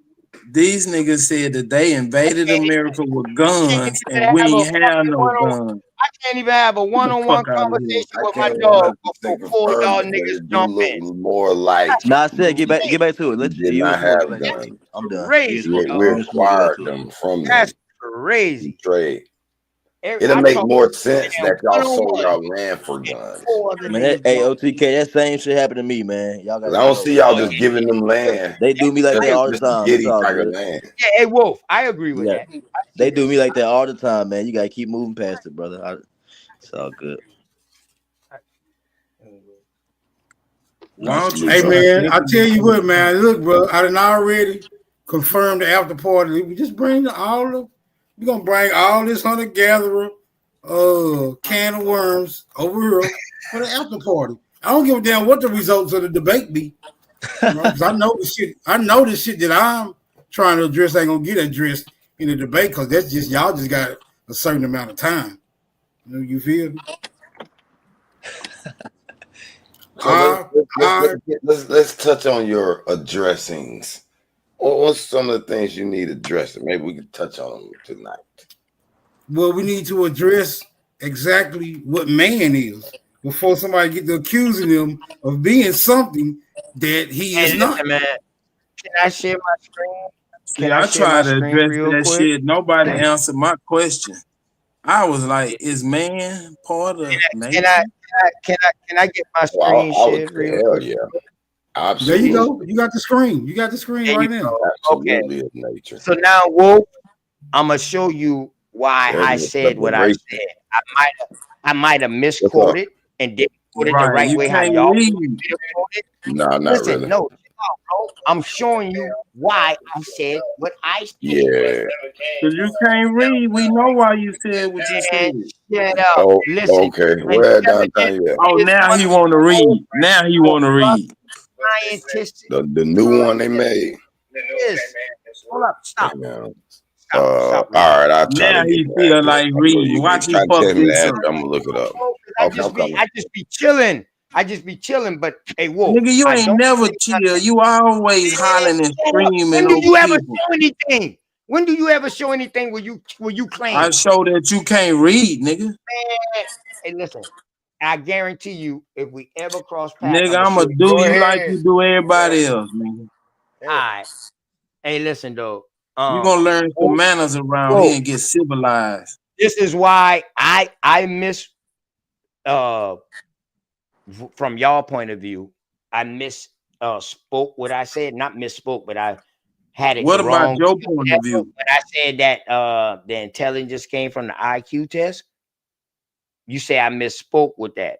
O: these niggas said that they invaded America with guns, and we ain't have no guns.
N: I can't even have a one-on-one
O: fuck outta here.
N: conversation
K: I
N: with my
K: can't
N: dog
K: 100%
N: before
K: confirm
N: y'all
K: it, but
N: niggas
K: it do
N: jump
K: look
N: in.
K: more like
Q: Nah, I said get back to it.
K: you
Q: Let's
K: did
Q: you and
K: not
Q: Smoke
K: have
Q: get back to
K: guns.
Q: it. I'm done.
N: Crazy,
Q: You and
K: We
Q: Smoke get back
K: acquired
Q: to it.
K: them from them.
N: That's crazy.
K: Trade.
N: Every-
K: It'll
N: I
K: make
N: talk
K: more sense
N: damn
K: that y'all sold
N: one-on-one.
K: y'all land for guns.
N: Four other
Q: Man, that,
N: niggas
Q: hey
N: jump
Q: OTK, that same shit happened to me, man. Y'all
K: I
Q: gotta
K: don't
Q: get
K: see
Q: over
K: y'all
Q: it.
K: just giving them land.
Q: They do me like that all the
K: Just to
Q: time.
K: get
Q: It's
K: each
Q: all
K: other
Q: good.
K: land.
N: Yeah, hey Wolf, I agree with
Q: Yeah,
N: that.
Q: they do me like that all the time, man. You gotta keep moving past it, brother. It's all good.
O: Why don't you
F: Hey
O: try
F: man, I
O: thinking
F: tell you
O: before
F: what, man. Look, bro, I done already confirmed the after party. We just bring we're gonna bring all this hunter gatherer can of worms over here for the after party. I don't give a damn what the results of the debate be. You know, 'cause I know the shit that I'm trying to address ain't gonna get addressed in the debate because that's just y'all just got a certain amount of time. You know, you feel me?
K: Let's touch on your addressings. What's some of the things you need addressing? Maybe we can touch on them tonight.
F: Well, we need to address exactly what man is before somebody get to accusing him of being something that he is
N: Hey,
F: not.
N: listen, man. Can I share my screen?
O: See, I tried to address that shit. Nobody answered my question. I was like, is man part of nature?
N: Can I get my screen
K: Well, I would
N: shared
K: say
N: real
K: hell
N: quick?
K: yeah.
F: There
K: Absolutely.
F: you go. You got the screen. You got the screen
N: There
F: right
N: you
F: now.
N: go. Okay.
K: Absolutely of nature.
N: So now, Wolf, I'm gonna show you why I said what I said. I might have misquoted and didn't put it the
O: Right,
N: right
O: you
N: way how
O: can't
N: y'all
O: read.
N: quoted.
K: No, not
N: Listen,
K: really.
N: no, bro. I'm showing you why I said what I said.
K: Yeah.
O: Cause you can't read. We know why you said what you said.
N: Shut up.
K: Oh,
N: Listen,
K: okay. Where downtown
N: intelligence
K: you at?
O: Oh,
N: is
O: now he
N: one
O: want to read. Now he want to read.
N: scientist.
K: The new one they made.
N: Is hold up, stop.
K: Yeah.
N: Stop
K: All right, I'll try
O: Now
K: to get
O: he
K: that.
O: feel like reading.
K: You
O: Watch he
K: try to
O: fuck
K: tell me the
O: this
K: answer.
O: up.
K: I'm gonna look it up.
N: I
K: Okay, I'm coming.
N: just be chilling. I just be chilling. But hey, Wolf,
O: Nigga, you
N: I
O: ain't
N: don't
O: never
N: say
O: chill.
N: nothing.
O: You always hollering and
N: Shut up.
O: screaming
N: When do
O: over
N: you ever
O: people.
N: show anything? When do you ever show anything where you claim?
O: I show that you can't read, nigga.
N: Man, hey, listen. I guarantee you, if we ever cross paths,
O: Nigga,
N: I'ma
O: I'ma
N: show you.
O: do
P: Go
O: you like
P: ahead.
O: you do everybody else, nigga.
N: All right. Hey, listen though.
O: You gonna learn some manners around
N: Wolf,
O: here and get civilized.
N: this is why I miss from y'all point of view, I spoke what I said, not misspoke, but I had it
O: What
N: the
O: about
N: wrong.
O: your point of view?
N: When I said that the intelligence came from the IQ test, you say I misspoke with that.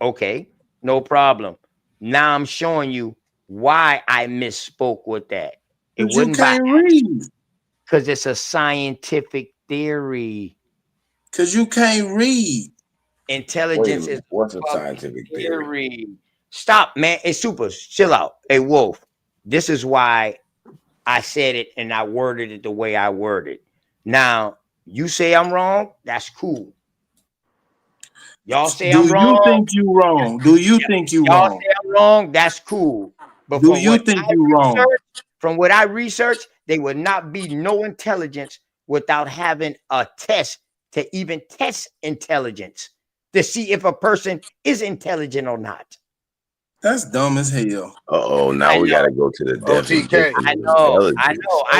N: Okay, no problem. Now I'm showing you why I misspoke with that. It
O: But you
N: wasn't by
O: can't read.
N: because it's a scientific theory.
O: Cause you can't read.
N: Intelligence is
K: what's a
N: a
K: scientific theory?
N: theory. Stop, man. Hey, Super, chill out. Hey, Wolf, this is why I said it and I worded it the way I worded. Now, you say I'm wrong, that's cool. Y'all say
O: Do
N: I'm
O: you
N: wrong.
O: think you wrong? Do you think you
N: Y'all
O: wrong?
N: say I'm wrong, that's cool. But
O: Do you think you wrong?
N: from what I researched, there would not be no intelligence without having a test to even test intelligence to see if a person is intelligent or not.
O: That's dumb as hell.
K: Oh, now we gotta go to the definition
P: OTK.
K: of
N: I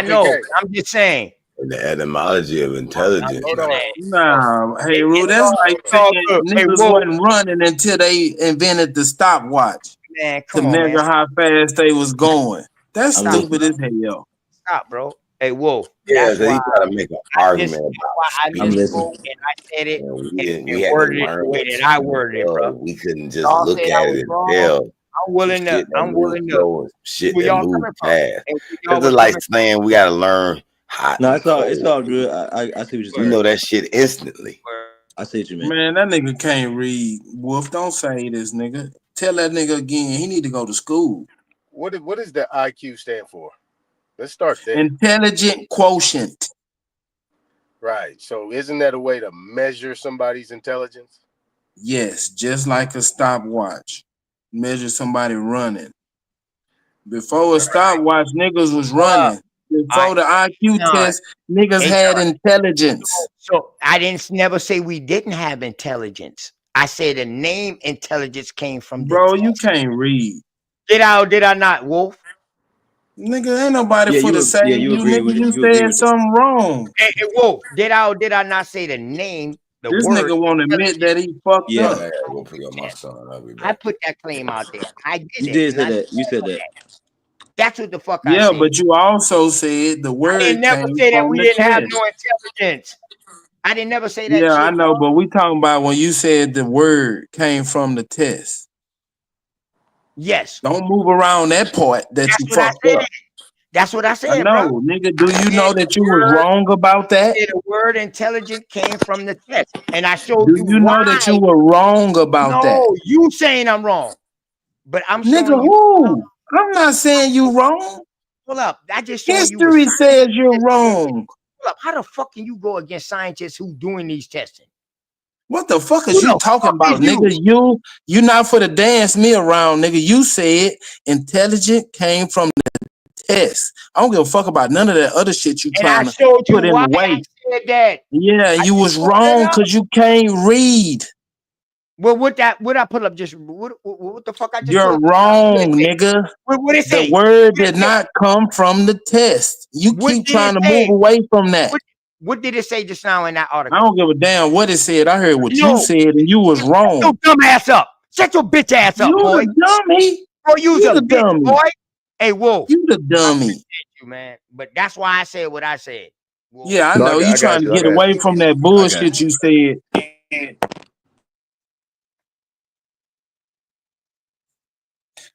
N: know.
P: OTK.
N: I'm just saying.
K: and the etymology of intelligence.
P: Hold on.
O: Nah, hey, Rue, that's like saying niggas wasn't running until they invented the stopwatch
N: Man,
O: to
N: come on,
O: measure
N: man.
O: how fast they was going. That's
K: I'm
O: stupid as hell.
N: Stop, bro. Hey, Wolf.
K: Yeah,
N: That's
K: so
N: why
K: you gotta make an argument
N: I
K: about
N: misspoke
K: speed.
N: and I said it
K: We had to
N: worded it
K: learn
N: the way
K: what
N: that I
K: speed
N: worded it, bro.
K: was. We couldn't just
N: Y'all
K: look
N: said
K: at
N: I
K: it
N: was
K: and
N: wrong.
K: tell
N: I'm willing
K: some
N: to.
K: shit that
N: I'm
K: moved
N: willing to.
K: slow and shit
N: Where
K: that
N: y'all
K: moved
N: coming from?
K: fast.
N: And where y'all
K: It's
N: was
K: just like
N: coming
K: saying we gotta learn hot
Q: No,
K: and
Q: it's all
K: cold.
Q: good. I see what you're
K: We
Q: saying.
K: know that shit instantly.
Q: I see what you mean.
O: Man, that nigga can't read. Wolf, don't say this, nigga. Tell that nigga again. He need to go to school.
P: What does the IQ stand for? Let's start there.
O: Intelligent quotient.
P: Right. So isn't that a way to measure somebody's intelligence?
O: Yes, just like a stopwatch. Measure somebody running. Before a stopwatch, niggas was running. Before the IQ test, niggas had intelligence.
N: So I didn't never say we didn't have intelligence. I said the name intelligence came from the
O: Bro, you can't read.
N: Did I not, Wolf?
O: Nigga, ain't nobody
Q: Yeah,
O: for to say
Q: you
O: you,
Q: agree
O: nigga.
Q: with it.
O: You
Q: You agree
O: said
Q: with it.
O: something wrong.
N: Hey, Wolf, did I not say the name, the
O: This
N: word?
O: nigga won't admit that he fucked
K: Yeah, I
O: up.
K: gotta go pick up my son. I'll be
N: I
K: back.
N: put that claim out there. I did
Q: You
N: it.
Q: did
N: And
Q: say
N: I
Q: that. You said that.
N: That's what the fuck I
O: Yeah,
N: said.
O: but you also said the
N: I
O: word
N: didn't never
O: came
N: say that
O: from
N: we
O: the
N: didn't have
O: test.
N: no intelligence. I didn't never say that
O: Yeah, I
N: shit.
O: know, but we talking about when you said the word came from the test.
N: Yes.
O: Don't move around that part that
N: That's
O: you
N: what I
O: fucked
N: said.
O: up.
N: That's what I
O: I
N: said,
O: know,
N: bro.
O: nigga. Do you know that you was wrong about that?
N: The word intelligent came from the test. And I showed
O: Do
N: you
O: you know that you
N: why.
O: were wrong about that?
N: No, you saying I'm wrong. But I'm
O: Nigga,
N: showing you.
O: who? I'm not saying you wrong.
N: Hold up. I just showing you
O: History says you're wrong.
N: Hold up. How the fuck can you go against scientists who doing these testing?
O: What the fuck is
N: Who
O: you
N: the
O: talking
N: fuck
O: about,
N: is you?
O: nigga? You not for to dance me around, nigga. You said intelligent came from the test. I don't give a fuck about none of that other shit you
N: And I
O: trying to
N: showed you
O: put in
N: why
O: the way.
N: I said that.
O: Yeah, you was
N: put it
O: wrong
N: up.
O: because you can't read.
N: Well, what I put up just what the fuck I just
O: You're
N: put up?
O: wrong, nigga.
N: What it say?
O: The word did not come from the test. You
N: What
O: keep
N: did
O: trying
N: it
O: to
N: say?
O: move away from that.
N: What did it say just now in that article?
O: I don't give a damn what it said. I heard what
N: No.
O: you said, and you was
N: Shut your
O: wrong.
N: dumb ass up. Shut your bitch ass up,
O: You
N: boy.
O: the dummy.
N: Boy, you's
O: You
N: a
O: the
N: bitch,
O: dummy.
N: boy. Hey, Wolf.
O: You the
N: I
O: dummy.
N: appreciate you, man. But that's why I said what I said.
O: Yeah, I
Q: No,
O: know you
Q: I
O: trying
Q: got
O: to
Q: you. I
O: get
Q: got
O: away
Q: you.
O: from that
Q: I got
O: bullshit
Q: you.
O: you said.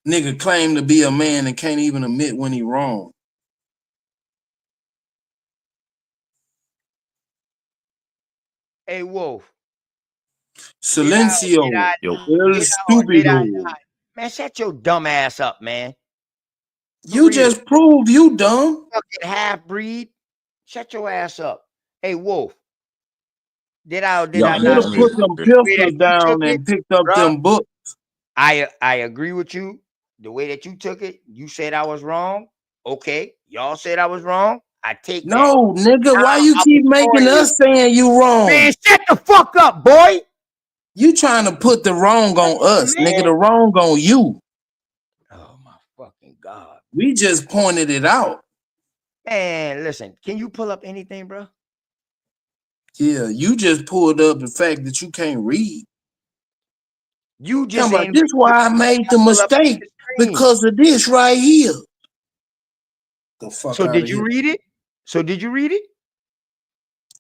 O: Nigga claim to be a man and can't even admit when he wrong.
N: Hey, Wolf.
O: Silencio. El stupido.
N: Man, shut your dumb ass up, man.
O: You just proved you dumb.
N: Fucking half breed. Shut your ass up. Hey, Wolf. Did I
O: You should have put them pistols down and picked up them books.
N: I agree with you. The way that you took it, you said I was wrong. Okay, y'all said I was wrong. I take that.
O: No, nigga, why you
N: I'll
O: keep
N: be
O: making
N: for you.
O: us saying you wrong?
N: Man, shut the fuck up, boy.
O: You trying to put the wrong on us, nigga. The wrong on you.
N: Oh my fucking God.
O: We just pointed it out.
N: Man, listen, can you pull up anything, bro?
O: Yeah, you just pulled up the fact that you can't read.
N: You just
O: About this why I made the mistake because of this right here. The fuck
N: So
O: out
N: did
O: of
N: you
O: here.
N: read it? So did you read it?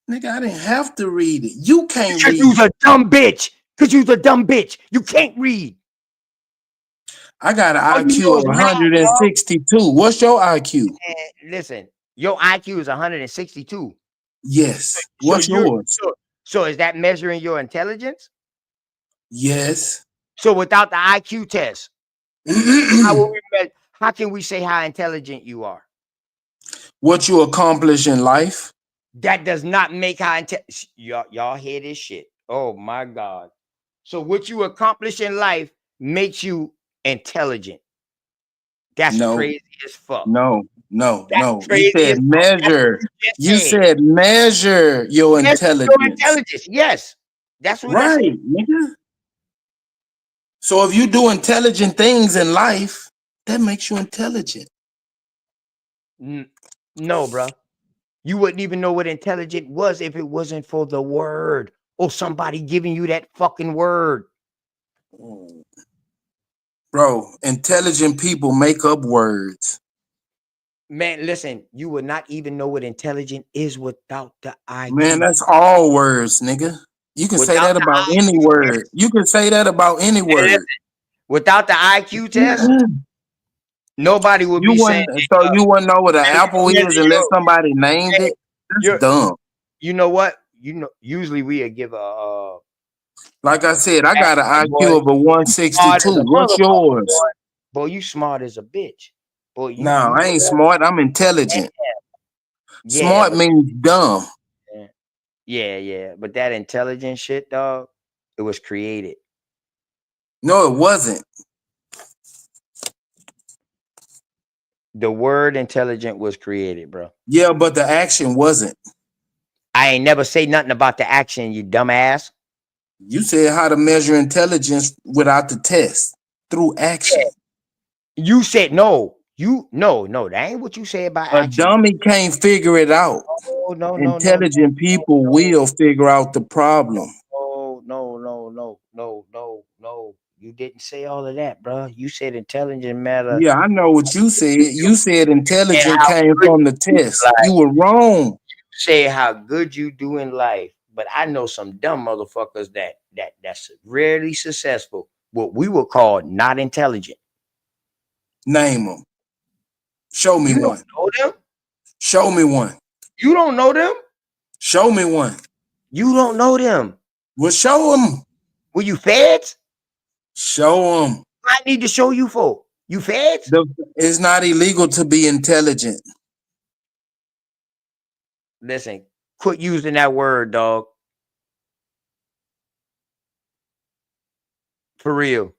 O: Nigga, I didn't have to read it. You can't
N: Because
O: read.
N: you's a dumb bitch. Because you's a dumb bitch. You can't read.
O: I got an
N: All you
O: IQ
N: know
O: of
N: is math,
O: 162. What's your IQ?
N: Man, listen, your IQ is 162.
O: Yes. What's yours?
N: So is that measuring your intelligence?
O: Yes.
N: So without the IQ test, how can we say how intelligent you are?
O: What you accomplish in life?
N: That does not make how intelligent. Y'all hear this shit. Oh my God. So what you accomplish in life makes you intelligent. That's crazy as fuck.
O: No.
N: That's
O: You
N: crazy
O: said
N: as fuck.
O: measure.
N: That's what
O: You said measure your
N: Yes,
O: intelligence.
N: your intelligence. Yes. That's what I
O: Right,
N: said.
O: nigga. So if you do intelligent things in life, that makes you intelligent.
N: No, bro. You wouldn't even know what intelligent was if it wasn't for the word or somebody giving you that fucking word.
O: Bro, intelligent people make up words.
N: Man, listen, you would not even know what intelligent is without the IQ.
O: Man, that's all words, nigga. You can say that about any word. You can say that about any word.
N: Without the IQ test, nobody would be saying.
O: So you wouldn't know what an apple is unless somebody named it? That's dumb.
N: You know what? Usually we give a.
O: Like I said, I got an IQ of a 162. What's yours?
N: Boy, you smart as a bitch. Boy,
O: No, I ain't smart. I'm intelligent.
N: Yeah,
O: Smart means dumb.
N: Yeah. But that intelligent shit, dog, it was created.
O: No, it wasn't.
N: The word intelligent was created, bro.
O: Yeah, but the action wasn't.
N: I ain't never say nothing about the action, you dumbass.
O: You said how to measure intelligence without the test through action.
N: You said no. No. That ain't what you said about
O: A
N: action.
O: dummy can't figure it out.
N: No.
O: Intelligent people will figure out the problem.
N: No. You didn't say all of that, bro. You said intelligent matter.
O: Yeah, I know what you said. You said intelligent came from the test. You were wrong.
N: You say how good you do in life, but I know some dumb motherfuckers that's rarely successful. What we would call not intelligent.
O: Name them. Show me one.
N: Know them?
O: Show me one.
N: You don't know them?
O: Show me one.
N: You don't know them.
O: Well, show them.
N: Were you feds?
O: Show them.
N: I need to show you for. You feds?
O: It's not illegal to be intelligent.
N: Listen, quit using that word, dog. For real.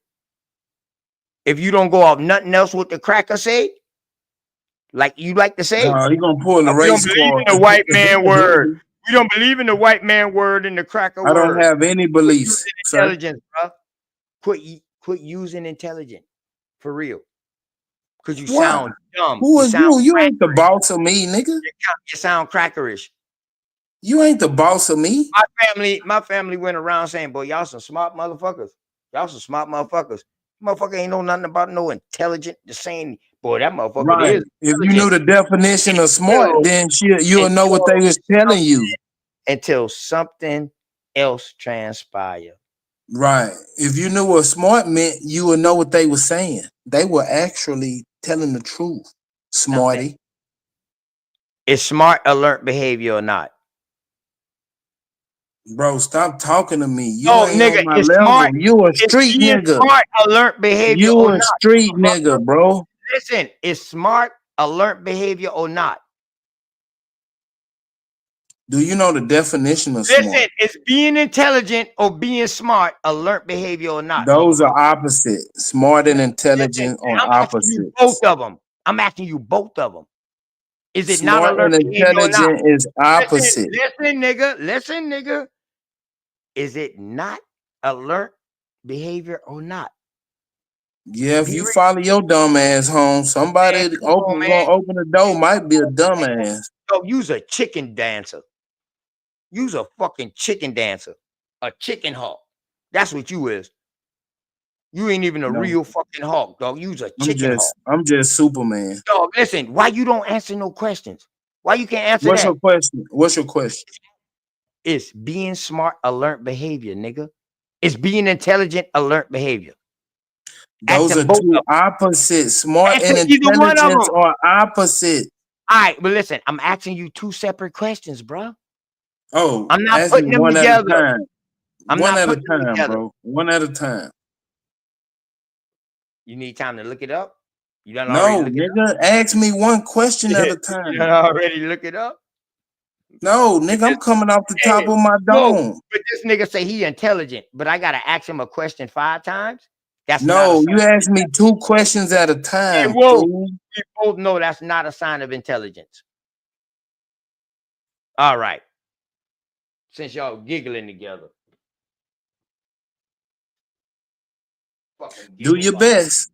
N: If you don't go off nothing else what the cracker say, like you like to say,
O: no, you're gonna pull the
N: we
O: race
N: don't believe
O: car.
N: in the white man word. We don't believe in the white man word and the cracker word.
O: I don't have any beliefs.
N: Intelligence, bro. Quit using intelligent. For real. Because you sound dumb.
O: Who is you? You ain't the boss of me, nigga.
N: You sound crackerish.
O: You ain't the boss of me.
N: My family went around saying, boy, y'all some smart motherfuckers. Y'all some smart motherfuckers. Motherfucker ain't know nothing about no intelligent. Just saying, Boy, that motherfucker
O: Right.
N: is
O: If you knew the definition of smart, then you'll know what they was telling you.
N: Until something else transpire.
O: Right. If you knew what smart meant, you would know what they were saying. They were actually telling the truth. Smarty.
N: Is smart alert behavior or not?
O: Bro, stop talking to me. You
N: Oh,
O: ain't
N: nigga,
O: on my
N: it's
O: level.
N: smart.
O: You a
N: It's
O: street
N: being
O: nigga.
N: smart alert behavior
O: You
N: or
O: a
N: not.
O: street nigga, bro.
N: Listen, is smart alert behavior or not?
O: Do you know the definition of
N: Listen,
O: smart?
N: is being intelligent or being smart alert behavior or not?
O: Those are opposite. Smart and intelligent are
N: I'm asking you
O: opposites.
N: both of them. I'm asking you both of them. Is it not
O: Smart and
N: alert behavior or not?
O: intelligent is opposite.
N: Listen, nigga. Listen, nigga. Is it not alert behavior or not?
O: Yeah, if you follow your dumb ass home, somebody gonna open the door might be a dumbass.
N: Yo, you's a chicken dancer. You's a fucking chicken dancer. A chicken hawk. That's what you is. You ain't even a
O: No.
N: real fucking hawk, dog. You's a chicken hawk.
O: I'm just Superman.
N: Dog, listen, why you don't answer no questions? Why you can't answer
O: What's
N: that?
O: your question? What's your question?
N: It's being smart, alert behavior, nigga. It's being intelligent, alert behavior.
O: Those
N: Answer
O: are
N: both
O: two
N: of them.
O: opposites. Smart
N: Answer
O: and
N: either one of
O: intelligence
N: them.
O: are opposite.
N: All right, but listen, I'm asking you two separate questions, bro.
O: Oh,
N: I'm not
O: ask
N: putting
O: me
N: them
O: one at a
N: together.
O: time.
N: I'm
O: One
N: not
O: at a
N: putting them
O: time,
N: together.
O: bro. One at a time.
N: You need time to look it up? You done
O: No,
N: already look it
O: nigga, ask me one question at a
N: You
O: time.
N: done already look it up?
O: No, nigga, I'm coming off the top of my
N: No,
O: dome.
N: but this nigga say he intelligent, but I gotta ask him a question 5 times? That's not a
O: No,
N: sign
O: you
N: of
O: asked me 2 questions at a time.
N: whoa.
O: Fool.
N: We both know that's not a sign of intelligence. All right. Since y'all giggling together. Fucking
O: Do your
N: giggle
O: best.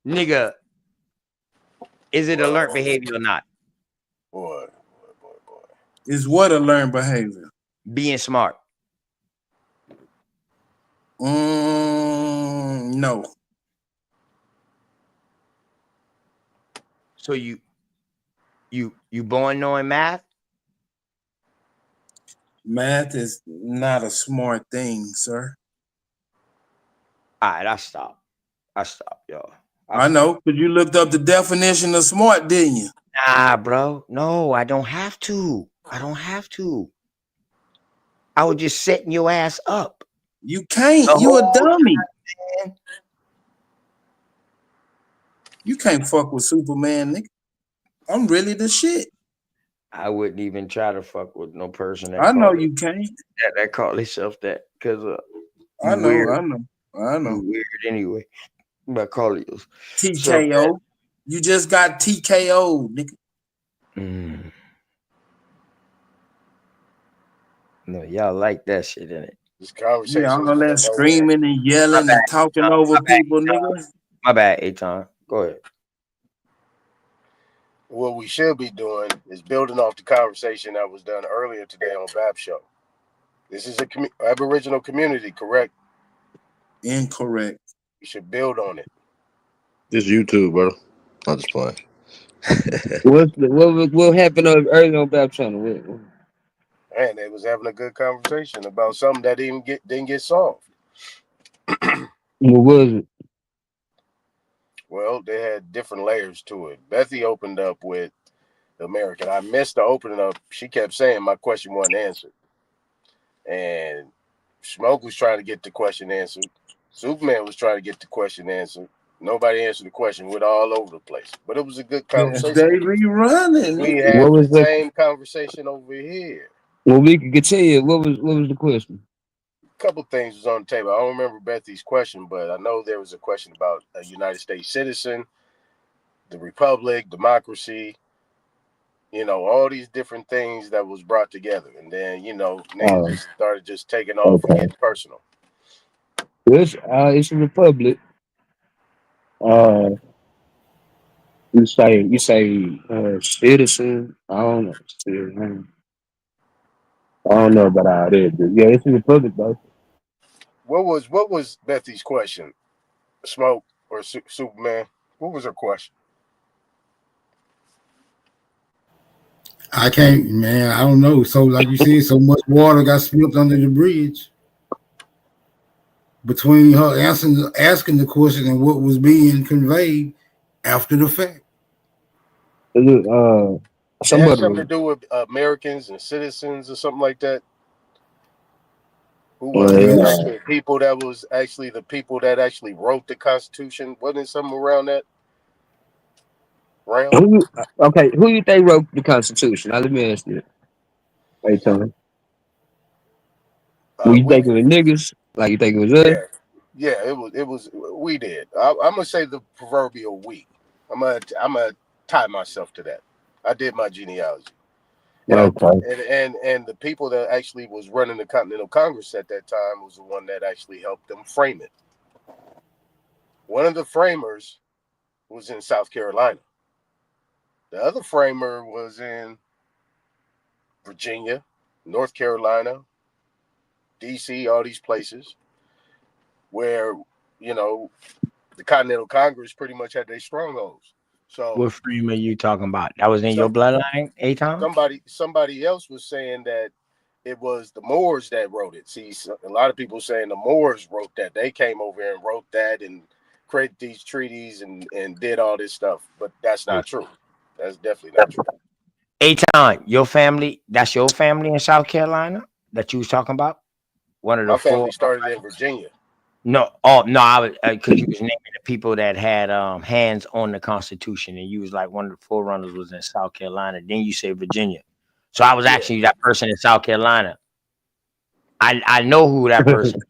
N: nigga, is it alert behavior or not?
P: Boy.
O: Is what a learned behavior?
N: Being smart.
O: No.
N: So you born knowing math?
O: Math is not a smart thing, sir.
N: All right, I stop, y'all.
O: I know, because you looked up the definition of smart, didn't you?
N: Nah, bro. No, I don't have to. I was just setting your ass up.
O: You can't. You a dummy. You can't fuck with Superman, nigga. I'm really the shit.
N: I wouldn't even try to fuck with no person that
O: I know you can't.
N: that call themselves that because
O: I know.
N: You weird anyway. But call you
O: TKO. You just got TKO, nigga.
N: No, y'all like that shit, innit?
P: This conversation.
O: Yeah, all that screaming and yelling and talking over people, nigga.
N: My bad, Aton. Go ahead.
P: What we should be doing is building off the conversation that was done earlier today on Bab Show. This is a Aboriginal community, correct?
O: Incorrect.
P: You should build on it.
Q: This YouTube, bro. I'm just playing.
M: What happened earlier on Bab Channel?
P: And they was having a good conversation about something that didn't get solved.
M: What was it?
P: Well, they had different layers to it. Bethy opened up with the American. I missed the opening up. She kept saying my question wasn't answered. And Smoke was trying to get the question answered. Superman was trying to get the question answered. Nobody answered the question. We're all over the place. But it was a good conversation.
O: They rerunning.
P: We had the same conversation over here.
M: Well, we can continue. What was the question?
P: A couple things was on the table. I don't remember Bethy's question, but I know there was a question about a United States citizen, the republic, democracy, all these different things that was brought together. And then, niggas just started just taking off and getting personal.
M: It's a republic. You say citizen. I don't know. I don't know about all that, but yeah, it's a republic though.
P: What was Bethy's question? Smoke or Superman? What was her question?
F: I can't, man. I don't know. So, like you said, so much water got spilled under the bridge between her asking the question and what was being conveyed after the fact.
O: It has something to do with Americans and citizens or something like that. Who was the people that was actually the people that actually wrote the Constitution? Wasn't it something around that?
M: Who you think wrote the Constitution? Now let me ask you. Hey, Tony. You think it was niggas? Like you think it was us?
O: Yeah, it was. We did. I'm gonna say the proverbial we. I'm gonna tie myself to that. I did my genealogy. And the people that actually was running the Continental Congress at that time was the one that actually helped them frame it. One of the framers was in South Carolina. The other framer was in Virginia, North Carolina, DC, all these places where, the Continental Congress pretty much had their strongholds. So
N: what framer you talking about? That was in your bloodline, Aton?
O: Somebody else was saying that it was the Moors that wrote it. See, a lot of people saying the Moors wrote that. They came over and wrote that and created these treaties and did all this stuff. But that's not true. That's definitely not true.
N: Aton, your family, that's your family in South Carolina that you was talking about? One of the
O: My family started in Virginia.
N: No, I was because you was naming the people that had hands on the Constitution, and you was like one of the forerunners was in South Carolina. Then you say Virginia, so I was actually that person in South Carolina. I know who that person.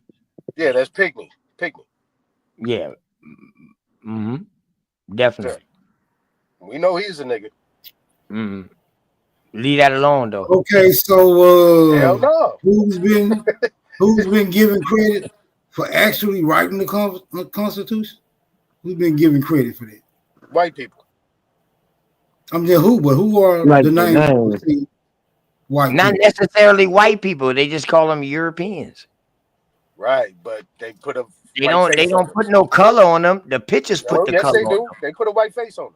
O: Yeah, that's Pickney.
N: Yeah, definitely.
O: We know he's a nigga.
N: Leave that alone, though.
F: Okay, so
O: hell no.
F: who's been given credit for actually writing the Constitution? Who's been given credit for that?
O: White people.
F: I'm just who are the names? White
N: Not
F: people.
N: necessarily white people. They just call them Europeans.
O: Right, but they put a
N: they don't put no color on them. The pictures put the color
O: they do.
N: on them.
O: They put a white face on them.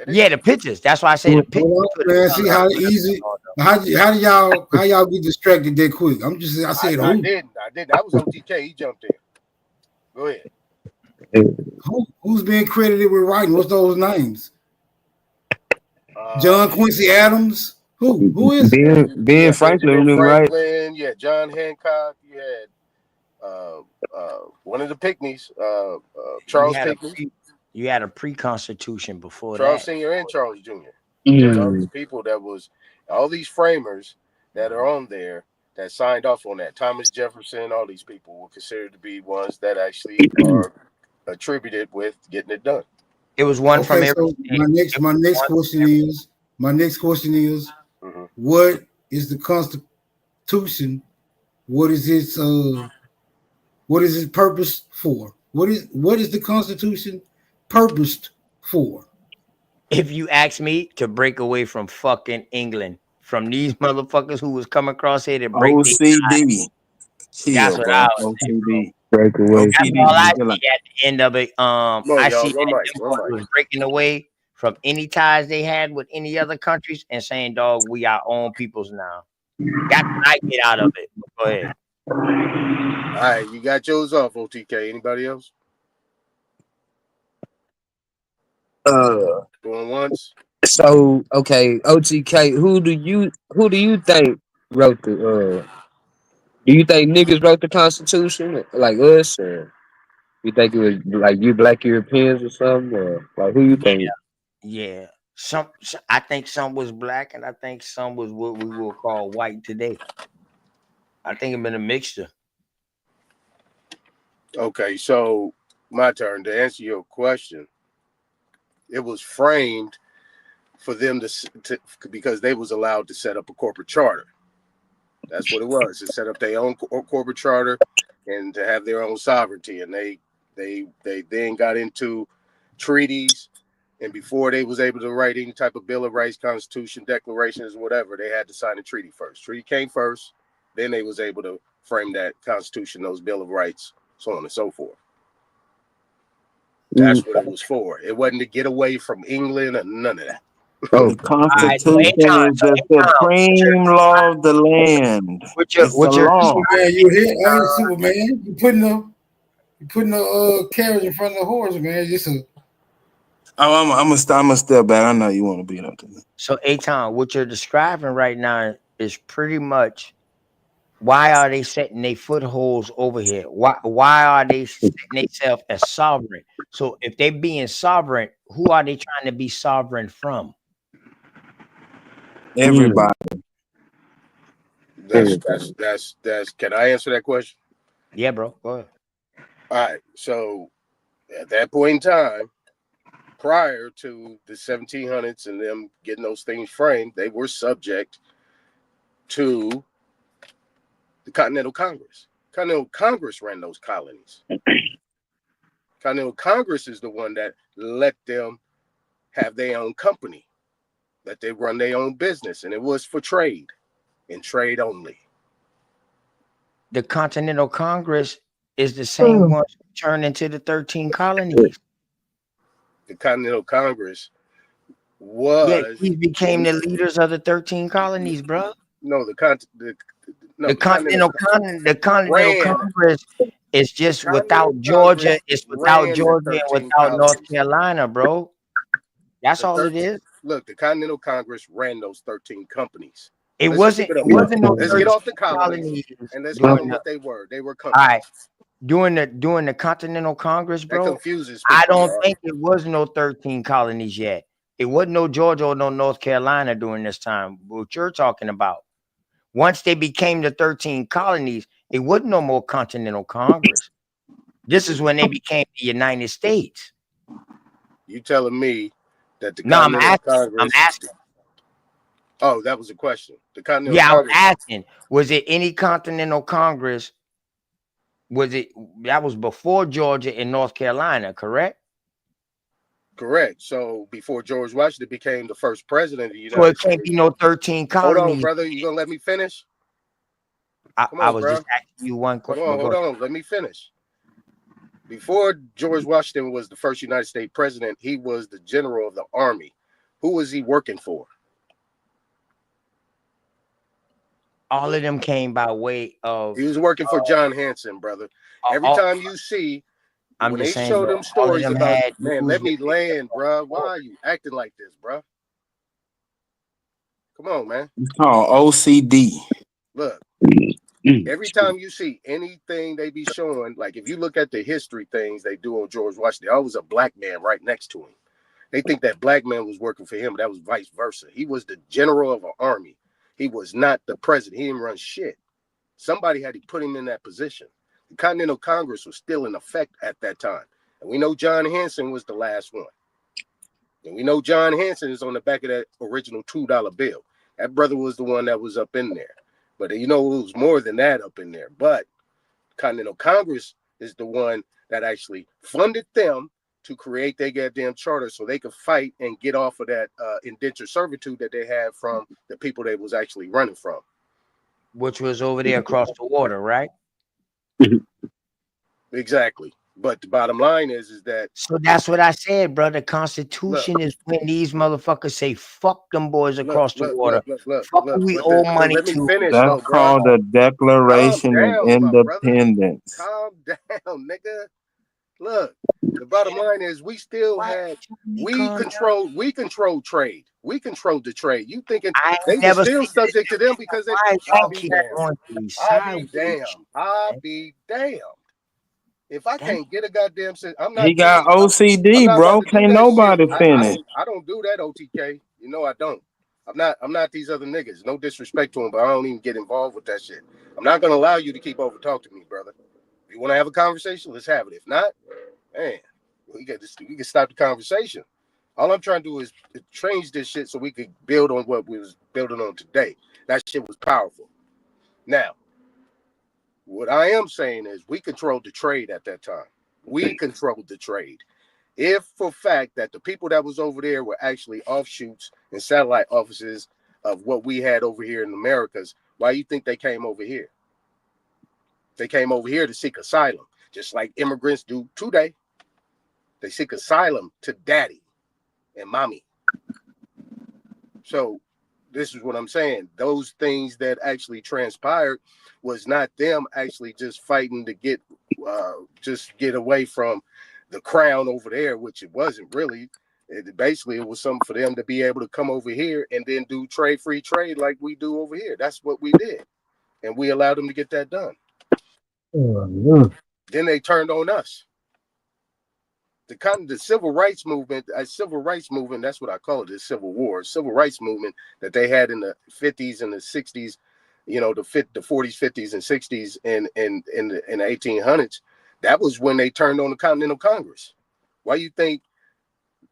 N: Yeah, the pictures. That's why I say the pictures.
F: Man, see how easy. How y'all get distracted that quick? I said
O: I
F: who?
O: didn't. That was OTK. He jumped in. Go ahead.
F: Who's being credited with writing? What's those names? John Quincy Adams. Who is
M: it? Ben Franklin, right?
O: Yeah, John Hancock. You had one of the Pickneys, Charles Pickney.
N: You had a pre-constitution before
O: Charles
N: that.
O: Sr. and Charles Jr. All these people all these framers that are on there that signed off on that. Thomas Jefferson, all these people were considered to be ones that actually are attributed with getting it done.
N: It was one from every
F: state. My next question is what is the Constitution? What is its purpose for? What is the Constitution purposed for?
N: If you ask me, to break away from fucking England, from these motherfuckers who was coming across here to break
O: OCD.
N: That's what I was
O: OCD.
M: Break away.
N: That's all I see at the end of it. I see that was breaking away from any ties they had with any other countries and saying, dog, we our own peoples now. That's what I get out of it. Go ahead.
O: All right, you got yours off, OTK. Anybody else? Going once.
M: So okay, OTK. Who do you think wrote the? Do you think niggas wrote the Constitution like us, or you think it was like you black Europeans or something, or like who you think?
N: Yeah. I think some was black, and I think some was what we will call white today. I think it's been a mixture.
O: Okay, so my turn to answer your question. It was framed for them to because they was allowed to set up a corporate charter. That's what it was. To set up their own corporate charter and to have their own sovereignty. And they then got into treaties. And before they was able to write any type of Bill of Rights, Constitution, declarations, whatever, they had to sign a treaty first. Treaty came first. Then they was able to frame that Constitution, those Bill of Rights, so on and so forth. That's what it was for. It wasn't to get away from England or none of that. The Constitution is the supreme law of the land. It's the law.
F: Superman, you here? Hey, Superman, you putting the carriage in front of the horse, man. Just a
O: I'm gonna step back. I know you want to beat up to me.
N: So, Aton, what you're describing right now is pretty much why are they setting their footholds over here? Why are they setting themselves as sovereign? So, if they're being sovereign, who are they trying to be sovereign from?
O: Everybody.
P: That's. Can I answer that question?
N: Yeah, bro. Go ahead.
P: All right. So, at that point in time, prior to the 1700s and them getting those things framed, they were subject to the Continental Congress. Continental Congress ran those colonies. Continental Congress is the one that let them have their own company, that they run their own business, and it was for trade and trade only.
N: The Continental Congress is the same one turned into the 13 colonies.
P: The Continental Congress was.
N: Yeah, these became the leaders of the 13 colonies, bro.
P: No, the
N: Continental Congress is just without Georgia. It's without Georgia and without North Carolina, bro. That's all it is.
P: Look, the Continental Congress ran those 13 companies.
N: It wasn't no.
P: Let's get off the colonies and let's call them what they were. They were companies.
N: All right. During the Continental Congress, bro.
P: That confuses
N: I
P: people,
N: don't
P: bro.
N: think it was no 13 colonies yet. It wasn't no Georgia or no North Carolina during this time. What you're talking about. Once they became the 13 colonies, it wasn't no more Continental Congress. This is when they became the United States.
P: You telling me that the
N: I'm
P: Continental Congress?
N: I'm asking.
P: Oh, that was a question. The Continental
N: Yeah,
P: Congress.
N: I'm asking. Was it any Continental Congress? That was before Georgia and North Carolina, correct?
P: Correct. So before George Washington became the first president of the United
N: So it
P: States.
N: can't be no 13 colonies.
P: Hold on, brother. You gonna let me finish?
N: I was just asking you one question.
P: Hold on. Let me finish. Before George Washington was the first United States president, he was the general of the army. Who was he working for?
N: All of them came by way of.
P: He was working for John Hanson, brother. Every time you see, when they show them stories about, man, let me land, bro. Why are you acting like this, bro? Come on, man.
O: It's called OCD.
P: Look, every time you see anything they be showing, like if you look at the history things they do on George Washington, there always a black man right next to him. They think that black man was working for him, but that was vice versa. He was the general of an army. He was not the president. He didn't run shit. Somebody had to put him in that position. The Continental Congress was still in effect at that time. And we know John Hanson was the last one. And we know John Hanson is on the back of that original $2 bill. That brother was the one that was up in there. But you know, it was more than that up in there. But Continental Congress is the one that actually funded them to create their goddamn charter so they could fight and get off of that indentured servitude that they had from the people they was actually running from.
N: Which was over there across the water, right?
P: Exactly. But the bottom line is that.
N: So that's what I said, bro. The Constitution is when these motherfuckers say, fuck them boys across the water. Fuck we owe money to.
O: That's called the Declaration of Independence.
P: Calm down, nigga. Look, the bottom line is we still had, we controlled trade. We controlled the trade. You thinking they were still subject to them because they, I'll be damned. If I can't get a goddamn sense, I'm not.
O: He got OCD, bro. Can't nobody finish.
P: I don't do that, OTK. You know I don't. I'm not these other niggas. No disrespect to them, but I don't even get involved with that shit. I'm not gonna allow you to keep over talking to me, brother. If you want to have a conversation, let's have it. If not, man, we can stop the conversation. All I'm trying to do is change this shit so we could build on what we was building on today. That shit was powerful. Now, what I am saying is we controlled the trade at that time. We controlled the trade. If for fact that the people that was over there were actually offshoots and satellite offices of what we had over here in the Americas, why do you think they came over here? They came over here to seek asylum, just like immigrants do today. They seek asylum to daddy and mommy. So this is what I'm saying. Those things that actually transpired was not them actually just fighting to get away from the crown over there, which it wasn't really. Basically, it was something for them to be able to come over here and then do free trade like we do over here. That's what we did. And we allowed them to get that done. Then they turned on us. The civil rights movement, that's what I call it, the Civil War, civil rights movement that they had in the 50s and the 60s, the 40s, 50s, and 60s and in the 1800s. That was when they turned on the Continental Congress. Why you think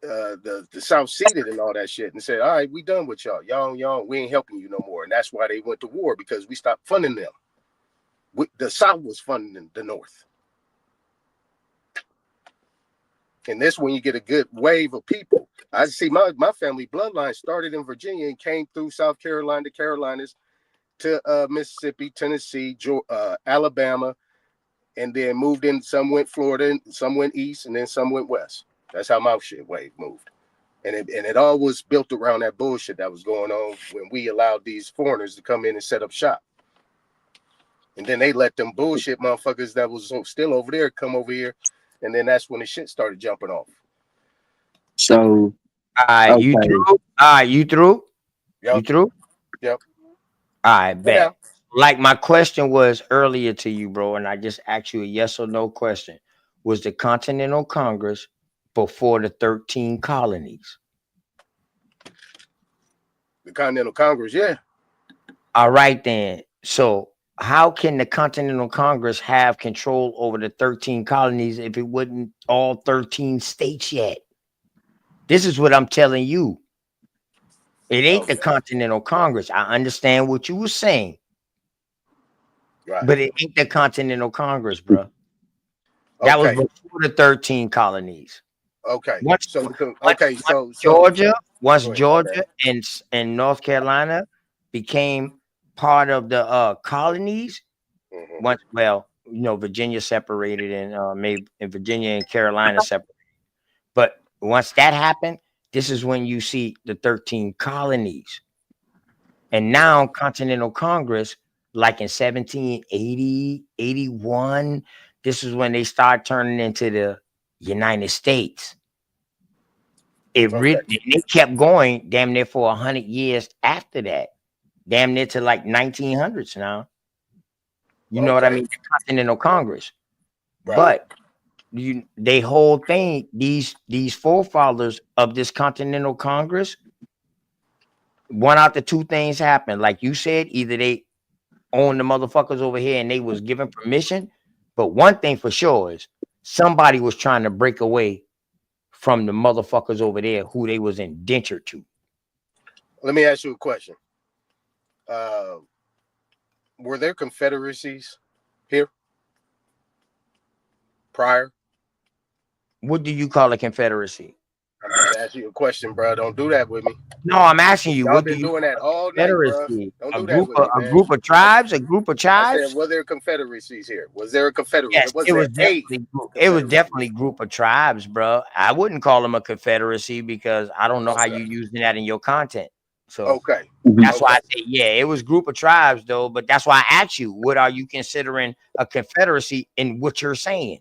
P: the South ceded and all that shit and said, all right, we done with y'all. Y'all, we ain't helping you no more. And that's why they went to war, because we stopped funding them. The South was funding the North. And this when you get a good wave of people. I see my family bloodline started in Virginia and came through South Carolina, the Carolinas, to Mississippi, Tennessee, Alabama, and then moved in. Some went Florida, and some went east, and then some went west. That's how my shit wave moved. And it all was built around that bullshit that was going on when we allowed these foreigners to come in and set up shop. And then they let them bullshit motherfuckers that was still over there come over here. And then that's when the shit started jumping off.
M: So,
J: okay. You through? You through?
P: Yep.
J: You through?
P: Yep.
J: All right, bet. Yeah. Like my question was earlier to you, bro, and I just asked you a yes or no question. Was the Continental Congress before the 13 colonies?
P: The Continental Congress, yeah.
J: All right, then. So how can the Continental Congress have control over the 13 colonies if it wasn't all 13 states yet? This is what I'm telling you. It ain't the Continental Congress. I understand what you were saying.
P: Right.
J: But it ain't the Continental Congress, bro. That was before the 13 colonies.
P: Okay.
J: Once Georgia and North Carolina became part of the colonies. Once, Virginia separated and Virginia and Carolina separated. But once that happened, this is when you see the 13 colonies. And now Continental Congress, like in 1780, 81, this is when they start turning into the United States. They kept going damn near for 100 years after that. Damn near to like 1900s now. You know what I mean? The Continental Congress. Right. But they whole thing, these forefathers of this Continental Congress, one out the two things happened. Like you said, either they own the motherfuckers over here and they was given permission. But one thing for sure is somebody was trying to break away from the motherfuckers over there who they was indentured to.
P: Let me ask you a question. Were there confederacies here prior?
J: What do you call a confederacy?
P: I'm just asking you a question, bro. Don't do that with me.
J: No, I'm asking you.
P: Y'all
J: What
P: been
J: do you
P: doing that all night, bro. Don't do that with me, man.
J: A group of tribes? A group of tribes?
P: I said, were there confederacies here? Was there a confederacy?
J: Yes, it was definitely group of tribes, bro. I wouldn't call them a confederacy because I don't know how you using that in your content. So that's why I say, yeah, it was group of tribes though. But that's why I asked you, what are you considering a confederacy in what you're saying?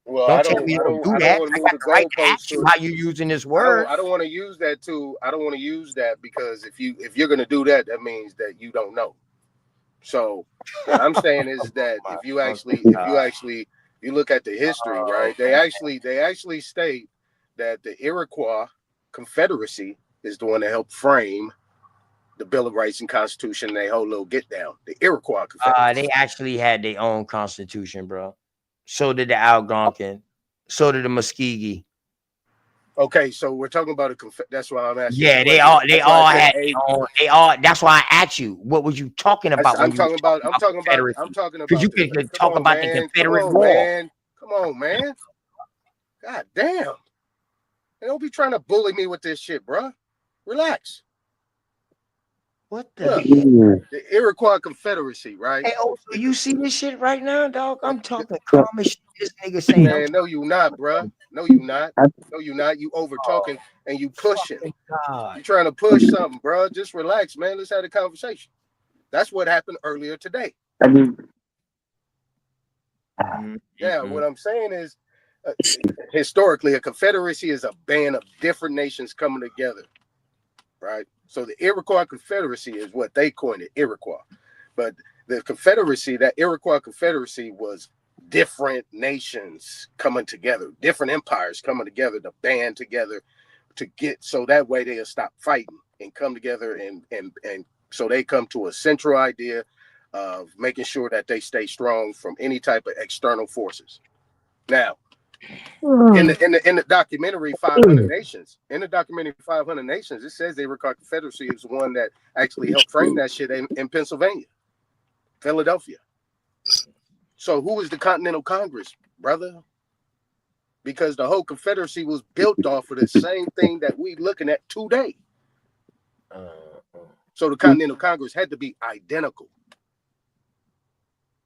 P: Well,
J: don't tell me to do that. I got the right to ask you how you using this word.
P: I don't want to use that too. I don't want to use that because if you're gonna do that, that means that you don't know. So what I'm saying is that if you look at the history, right? They actually state that the Iroquois Confederacy is the one that helped frame the Bill of Rights and Constitution. They whole little get down. The Iroquois Confederacy.
J: They actually had their own constitution, bro. So did the Algonquin. So did the Muskegee.
P: Okay, so we're talking about that's why I'm asking.
J: Yeah, they all had their own. That's why I asked you. What was you talking about?
P: I'm talking about.
J: Because you can talk about the Confederate War.
P: Man. Come on, man. God damn. They don't be trying to bully me with this shit, bro. Relax.
N: What the
P: Look,
N: hell?
P: the Iroquois Confederacy, right?
N: Hey, oh, so you see this shit right now, dog? I'm talking common shit. This nigga saying I'm
P: Man, no, you not, bruh. No, you not. No, you not. You over talking and you pushing.
N: God.
P: You trying to push something, bruh. Just relax, man. Let's have a conversation. That's what happened earlier today. Yeah, what I'm saying is, historically, a confederacy is a band of different nations coming together, right? So the Iroquois Confederacy is what they coined it, Iroquois. But the Confederacy, that Iroquois Confederacy, was different nations coming together, different empires coming together to band together to get, so that way they'll stop fighting and come together and so they come to a central idea of making sure that they stay strong from any type of external forces. Now, in the documentary 500 Nations, it says the Iroquois Confederacy is the one that actually helped frame that shit in Pennsylvania, Philadelphia. So who is the Continental Congress, brother? Because the whole Confederacy was built off of the same thing that we looking at today. So the Continental Congress had to be identical.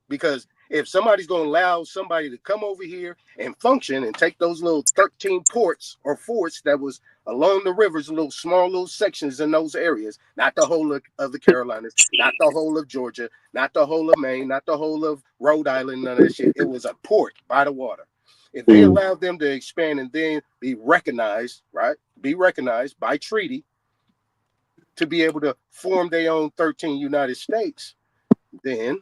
P: Because if somebody's going to allow somebody to come over here and function and take those little 13 ports or forts that was along the rivers, small little sections in those areas, not the whole of the Carolinas, not the whole of Georgia, not the whole of Maine, not the whole of Rhode Island, none of that shit. It was a port by the water. If they allowed them to expand and then be recognized, right, be recognized by treaty to be able to form their own 13 United States, then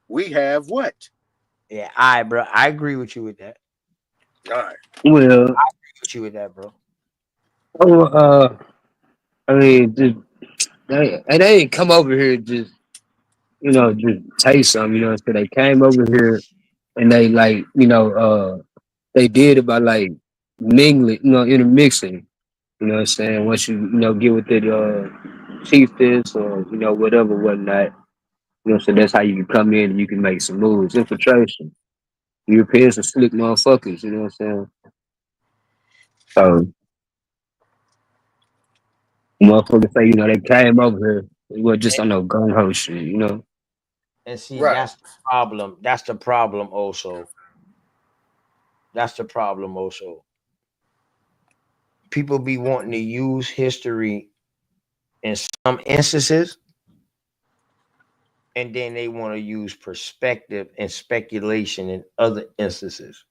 P: we have what?
N: Yeah, all right, bro. I agree with you with that.
P: All right.
M: Well,
N: I agree with you with that, bro.
M: I mean, they ain't come over here just just taste something, so they came over here and they they did it by like mingling, intermixing, what I'm saying? Once you get with the chieftains or whatever, whatnot, so that's how you can come in and you can make some moves. Infiltration. Europeans are slick motherfuckers, you know what I'm saying? So motherfuckers say, they came over here. It was just on no gung ho shit,
N: And see,
P: Right.
N: that's the problem. That's the problem also. That's the problem also. People be wanting to use history in some instances, and then they want to use perspective and speculation in other instances.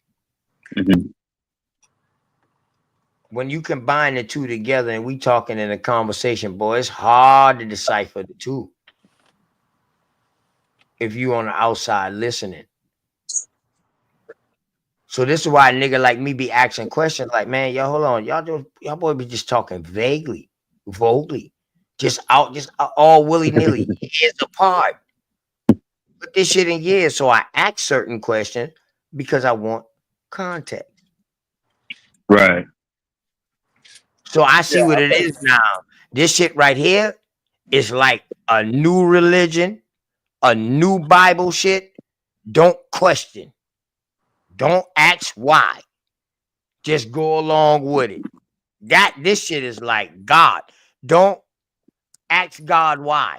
N: When you combine the two together and we talking in a conversation, boy, it's hard to decipher the two if you on the outside listening. So this is why a nigga like me be asking questions like, man, y'all hold on, y'all boy be just talking vaguely, just all willy-nilly, years apart. Put this shit in years. So I ask certain questions because I want context.
M: Right.
N: So I see what it is now. This shit right here is like a new religion, a new Bible shit. Don't question. Don't ask why. Just go along with it. This shit is like God. Don't ask God why.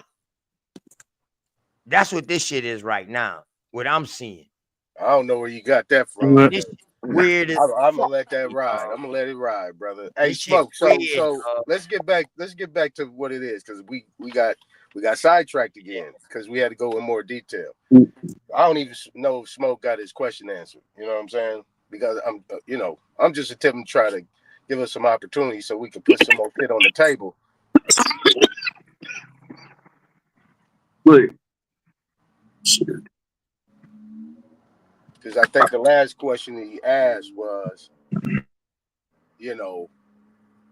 N: That's what this shit is right now. What I'm seeing.
P: I don't know where you got that from.
N: This weird.
P: I'm gonna let that ride. I'm gonna let it ride, brother. Hey, Smoke. So let's get back to what it is, because we got sidetracked again because we had to go in more detail. I don't even know if Smoke got his question answered. You know what I'm saying? Because I'm just attempting to try to give us some opportunity so we can put some more shit on the table. Because I think the last question that he asked was,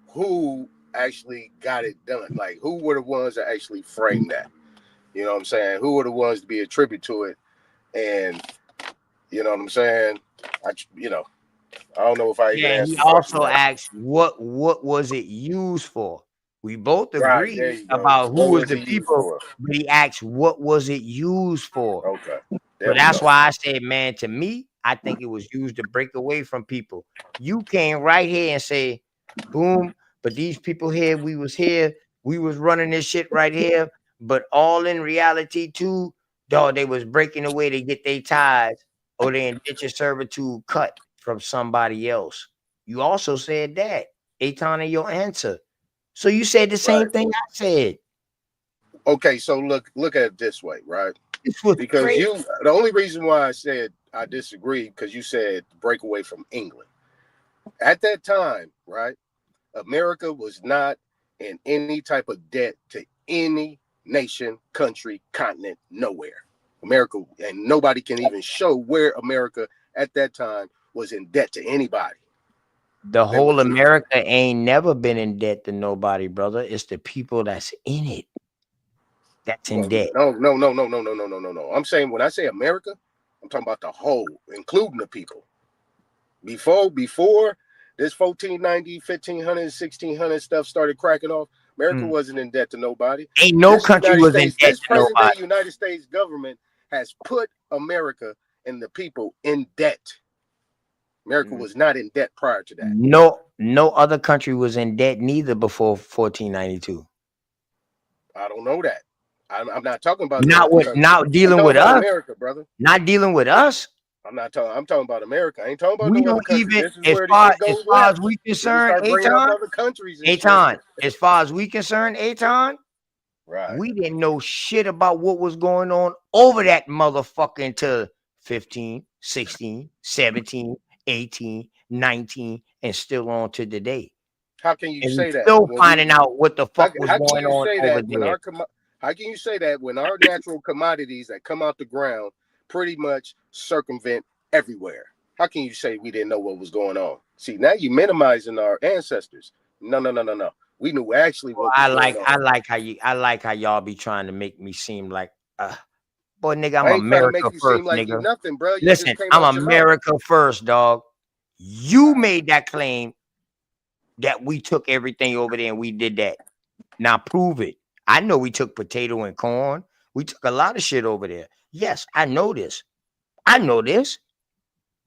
P: who actually got it done? Like, who were the ones that actually framed that? You know what I'm saying? Who were the ones to be attributed to it? And you know what I'm saying? I don't know if I even asked.
N: He also asked what was it used for? We both agreed about who was the people, but he asked what was it used for?
P: Okay.
N: So that's why I said, man, to me, I think it was used to break away from people. You came right here and say, boom, But these people here, we was running this shit right here. But all in reality, too, dog, they was breaking away to get their ties or their indentured servitude cut from somebody else. You also said that, Aton, in your answer. So you said the same thing I said.
P: Okay, so look at it this way, right? Because
N: crazy.
P: the only reason why I said I disagree, because you said break away from England. At that time, right, America was not in any type of debt to any nation, country, continent, nowhere. America, and nobody can even show where America at that time was in debt to anybody.
N: The whole America ain't never been in debt to nobody, brother. It's the people that's in it that's in debt.
P: No. I'm saying, when I say America, I'm talking about the whole, including the people. Before this 1490, 1500, 1600 stuff started cracking off, America wasn't in debt to nobody.
N: Ain't no country was in debt
P: This
N: to
P: present day
N: nobody.
P: United States government has put America and the people in debt. America was not in debt prior to that.
N: No other country was in debt neither before 1492.
P: I don't know that. I'm not talking about
N: not dealing with us,
P: America, brother.
N: Not dealing with us.
P: I'm talking about America. I ain't talking about
N: We
P: no
N: don't
P: other country.
N: even,
P: This is
N: as
P: where
N: far,
P: it goes
N: as far as
P: left.
N: we
P: You
N: concerned,
P: start bringing up
N: Aton,
P: other countries and
N: Aton, as far as we concerned, Aton,
P: right?
N: We didn't know shit about what was going on over that motherfucker until 15, 16, 17, 18, 19, and still on to today.
P: How can you
N: And
P: say
N: we
P: that?
N: still
P: when
N: finding out what the fuck was
P: how can
N: going
P: you
N: on
P: say
N: over
P: that when
N: there.
P: how can you say that when our natural commodities that come out the ground pretty much circumvent everywhere? How can you say we didn't know what was going on? See, now you minimizing our ancestors. No. We knew actually what was going on.
N: I like how y'all be trying to make me seem like boy, nigga,
P: I
N: I'm
P: ain't trying to
N: America
P: make you
N: first,
P: seem like you
N: nigga.
P: nothing, bro. You
N: Listen,
P: just came
N: I'm
P: out your mouth.
N: America first, dog. You made that claim that we took everything over there and we did that. Now prove it. I know we took potato and corn. We took a lot of shit over there. Yes, I know this. I know this.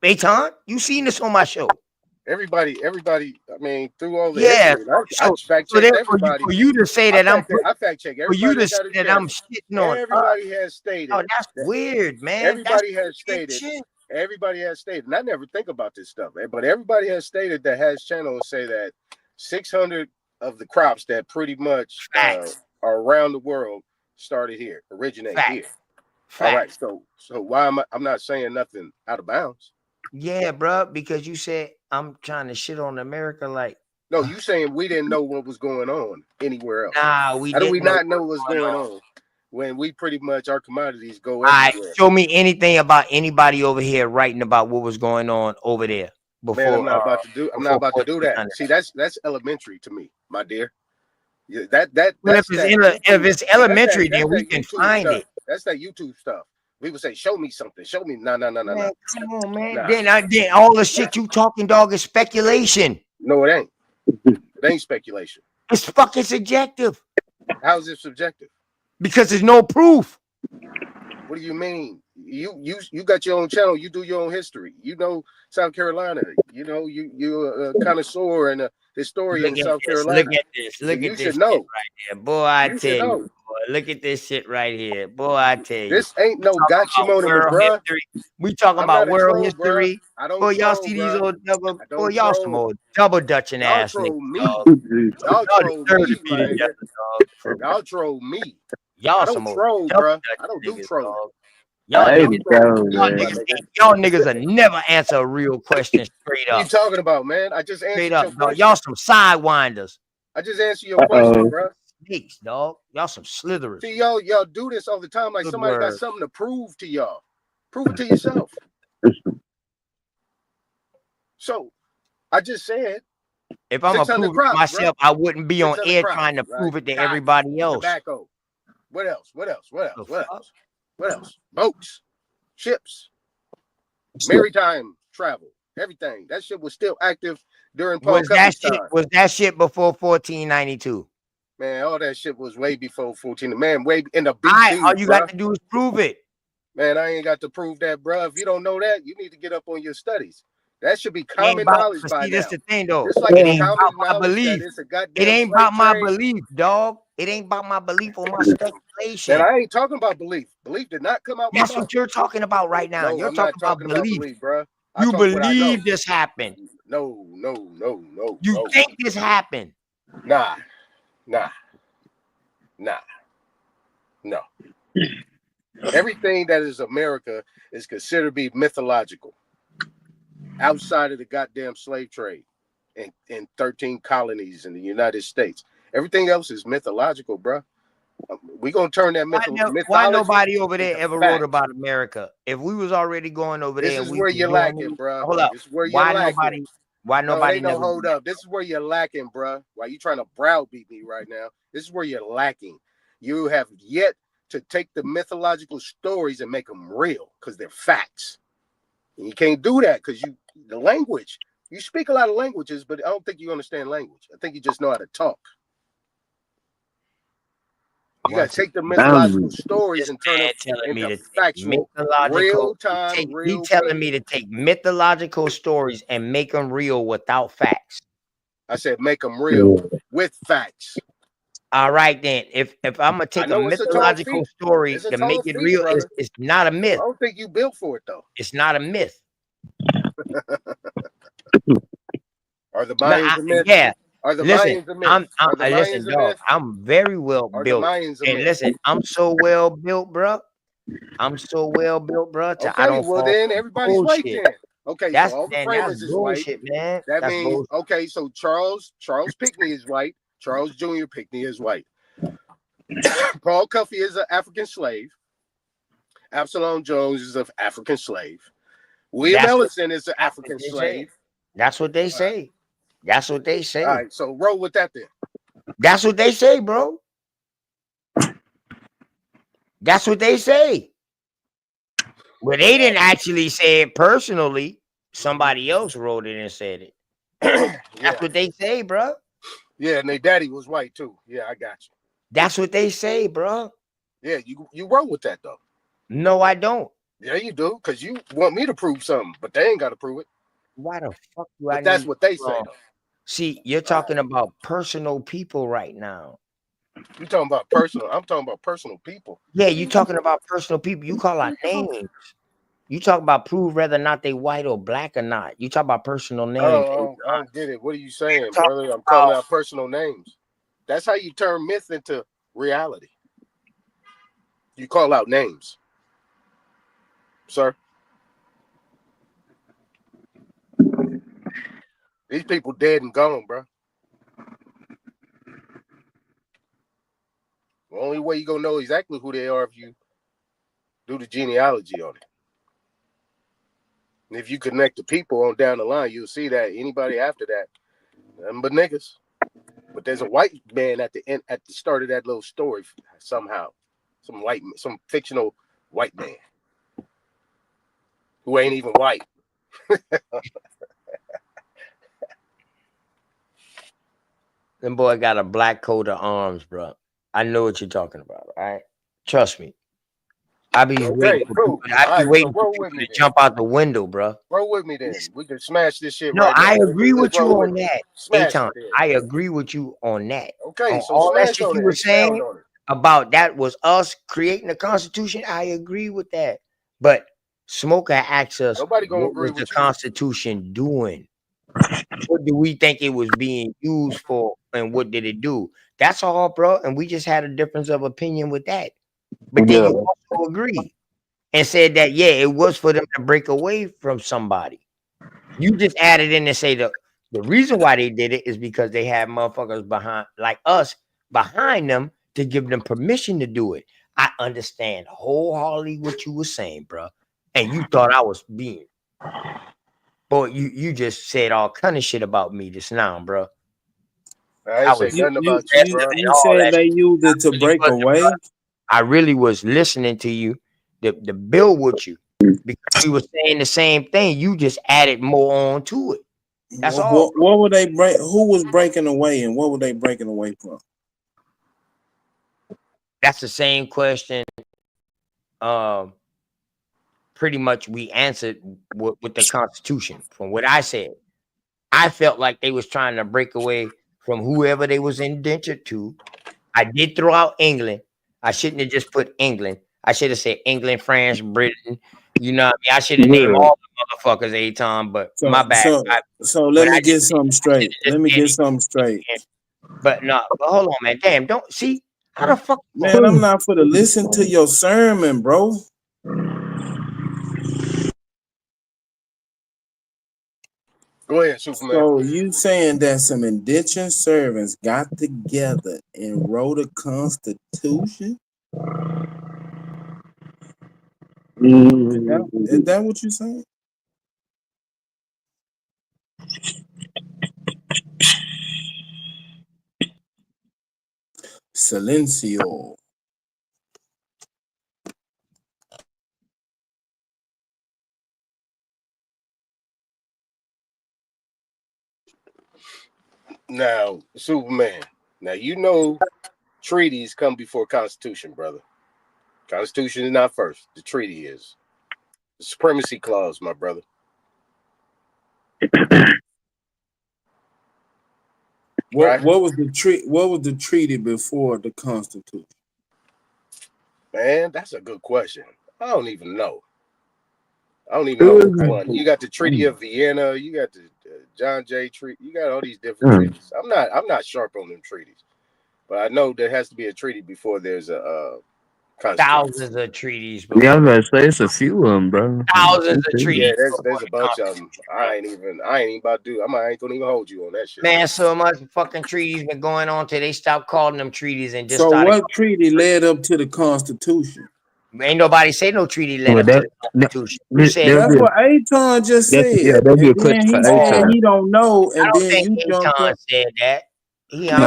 N: Aton, you seen this on my show.
P: Everybody, I mean, through all the
N: Yeah,
P: history, I
N: so
P: fact
N: so
P: checked
N: therefore
P: everybody.
N: for you to say that
P: I fact check
N: for you
P: everybody
N: to
P: that
N: say
P: got a
N: that I'm
P: chance.
N: shitting on
P: Everybody has stated.
N: Oh, that's
P: that
N: weird, man.
P: Everybody
N: That's
P: has stated. Everybody has stated, and I never think about this stuff, but everybody has stated that has channels say that 600 of the crops that pretty much are around the world started here, originate here. All right, so why am I'm not saying nothing out of bounds?
N: Yeah, bro, because you said I'm trying to shit on America like.
P: No, you saying we didn't know what was going on anywhere else.
N: Nah, we
P: How do
N: didn't
P: we not know what's going on when we pretty much our commodities go
N: All right,
P: everywhere?
N: show me anything about anybody over here writing about what was going on over there before.
P: Man, I'm not about to do. I'm not about to do that. See, that's elementary to me, my dear. Yeah,
N: Well, if it's elementary, then we can find it.
P: That's that YouTube stuff. We would say, "Show me something. Show me." No.
N: Man, come on, man. Then all the shit you talking, dog, is speculation.
P: No, it ain't. It ain't speculation.
N: It's fucking subjective.
P: How is it subjective?
N: Because there's no proof.
P: What do you mean? You got your own channel. You do your own history. You know South Carolina. You know you're a connoisseur and a historian in South Carolina.
N: Look at this. Look at this
P: should know.
N: Shit right here, boy. I tell you, boy, look at this shit right here, boy. I tell you,
P: this ain't no gotcha moment, bro.
N: We talking about world history.
P: I don't.
N: Boy, y'all see these old double. Boy, y'all some old double dutching ass niggas.
P: Y'all troll me. Y'all troll me.
N: Y'all
P: I don't
N: some
P: troll, bro. I don't do troll.
N: Y'all niggas will never answer a real question straight up.
P: What you talking about, man? I just answered
N: straight
P: your
N: up, dog.
P: question.
N: Y'all some sidewinders.
P: I just answered your question, bro.
N: Snakes, dog. Y'all some slitherers.
P: See, y'all do this all the time. Like somebody got something to prove to y'all. Prove it to yourself. So, I just said,
N: if I'm gonna prove it to myself, I wouldn't be on air trying to prove it to everybody else.
P: Tobacco. What else? Boats, ships, maritime travel, everything. That shit was still active during Paul Cupid's time.
N: Was that shit before 1492?
P: Man, all that shit was way before 14. Man, way in the BC.
N: All you got to do is prove it.
P: Man, I ain't got to prove that, bro. If you don't know that, you need to get up on your studies. That should be
N: It ain't
P: common
N: about,
P: knowledge
N: but
P: by
N: see,
P: now.
N: this the thing though.
P: Just like
N: It
P: it's
N: ain't about
P: common
N: my
P: knowledge that
N: belief.
P: it's a
N: It
P: goddamn
N: ain't
P: slave
N: about my
P: trade.
N: belief, dog. It ain't about my belief or my
P: Then
N: speculation.
P: I ain't talking about belief. Belief did not come out my
N: That's
P: mouth.
N: what you're talking about right now.
P: No,
N: You're
P: I'm not
N: talking about
P: talking about
N: belief.
P: belief, bro. I
N: You
P: talk what I know.
N: believe this happened.
P: No.
N: You think this happened.
P: Nah. No. Everything that is America is considered to be mythological. Outside of the goddamn slave trade in 13 colonies in the United States. Everything else is mythological, bro. We're gonna turn that mythology.
N: Why nobody over there
P: into
N: ever
P: fact.
N: wrote about America? If we was already going over
P: This
N: there,
P: is
N: we
P: where
N: was
P: you're
N: doing
P: lacking,
N: it.
P: bro.
N: Hold up.
P: This is where you're
N: Why
P: lacking.
N: Why
P: No, it
N: nobody
P: ain't no
N: never?
P: hold up. This is where you're lacking, bro. Why you trying to browbeat me right now? This is where you're lacking. You have yet to take the mythological stories and make them real because they're facts. And you can't do that because the language. You speak a lot of languages, but I don't think you understand language. I think you just know how to talk. You got to take the mythological stories and turn them into factual, real time, real.
N: He telling me to take mythological stories and make them real without facts.
P: I said make them real with facts.
N: All right, then. If I'm gonna take a mythological story to make it real, it's not a myth.
P: I don't think you built for it though.
N: It's not a myth.
P: Are the Mayans a myth?
N: Yeah.
P: Are the
N: Listen,
P: Mayans a myth? Are the
N: listen,
P: Mayans a
N: dog.
P: myth?
N: I'm very well
P: Are the
N: built.
P: Mayans a
N: And
P: myth?
N: listen, I'm so well built, bro. I'm so well built, bro. I don't
P: well
N: fall
P: then
N: for
P: everybody's white
N: bullshit.
P: then. Okay,
N: That's
P: so all the
N: that's
P: framers is white.
N: bullshit, man.
P: That
N: That's
P: means
N: bullshit.
P: okay, so Charles Pinckney is white. Charles Jr. Pinckney is white. Paul Cuffey is an African slave. Absalom Jones is an African slave. William Ellison is an African slave.
N: That's what they say. That's what they say.
P: All right, so roll with that then.
N: That's what they say, bro. That's what they say. Well, they didn't actually say it personally. Somebody else wrote it and said it. That's what they say, bro.
P: Yeah, and their daddy was white too. Yeah, I got you.
N: That's what they say, bro.
P: Yeah, you roll with that though.
N: No, I don't.
P: Yeah, you do, because you want me to prove something, but they ain't got to prove it.
N: Why the fuck do
P: but
N: I
P: that's
N: need
P: what they
N: to
P: say.
N: See, you're talking about personal people right now.
P: You talking about personal. I'm talking about personal people.
N: Yeah, you talking about personal people. You call out names. You talk about prove whether or not they white or black or not. You talk about personal names.
P: I don't get it. What are you saying, brother? I'm calling out personal names. That's how you turn myth into reality. You call out names, sir. These people dead and gone, bro. The only way you gonna know exactly who they are if you do the genealogy on it. And if you connect the people on down the line, you'll see that anybody after that, nothing but niggas. But there's a white man at the end, at the start of that little story somehow. Some fictional white man who ain't even white.
N: Them boy got a black coat of arms, bro. I know what you're talking about, all right? Trust me. I be waiting for people, for people to jump out the window, bro.
P: Roll with me then. We can smash this shit
N: No,
P: right now.
N: I agree with you
P: roll
N: on that.
P: Smash
N: Aton,
P: it then.
N: I agree with you on that.
P: Okay,
N: on
P: so
N: all that
P: smash
N: shit
P: on
N: you
P: it.
N: were
P: Expound
N: saying
P: on it.
N: about that was us creating the Constitution. I agree with that. But Smoker asked us,
P: Nobody gonna
N: what
P: agree
N: was the
P: with you.
N: Constitution doing? What do we think it was being used for, and what did it do? That's all, bro. And we just had a difference of opinion with that. But then you also agree and said that, yeah, it was for them to break away from somebody. You just added in and say the reason why they did it is because they had motherfuckers behind, like us, behind them to give them permission to do it. I understand wholeheartedly what you were saying, bro. And you thought I was being, boy, you just said all kind of shit about me just now, bro.
P: I ain't say nothing about you, bro.
O: You said they used it to break away.
N: I really was listening to you, the build with you, because we were saying the same thing. You just added more on to it. That's all.
O: What were they break? Who was breaking away, and what were they breaking away from?
N: That's the same question. pretty much we answered with the Constitution. From what I said, I felt like they was trying to break away from whoever they was indentured to. I did throw out England. I shouldn't have just put England. I should have said England, France, Britain. You know what I mean? I should have named all the motherfuckers a time, but my bad.
O: So let me get something straight. Let me get something straight.
N: But no, but hold on, man. Damn, don't see how the fuck.
O: Man, I'm not for to listen to your sermon, bro.
P: Go ahead, Superman.
O: So you saying that some indentured servants got together and wrote a constitution? Is that what you're saying? Silencio.
P: Now, Superman. Now you know treaties come before Constitution, brother. Constitution is not first. The treaty is. The supremacy clause, my brother.
O: What was the treaty before the Constitution?
P: Man, that's a good question. I don't even know. Which one. You got the Treaty of Vienna. You got the John Jay Treaty. You got all these different treaties. I'm not sharp on them treaties, but I know there has to be a treaty before there's a
N: thousands of treaties.
L: Yeah, I was about to say it's a few of them, bro.
N: Thousands of treaties.
P: Yeah, there's a bunch of them. I ain't even about to do. I ain't gonna even hold you on that shit.
N: Man, so much fucking treaties been going on till they stopped calling them treaties and just
O: so
N: started.
O: What treaty led up to the Constitution?
N: Ain't nobody say no treaty led up to the Constitution.
O: That's what Aton just said.
L: Yeah, that'd be a question for Aton.
O: He don't know, and
N: I don't
O: then
N: think
O: you jump
N: Aton
O: up.
N: said that.
O: He said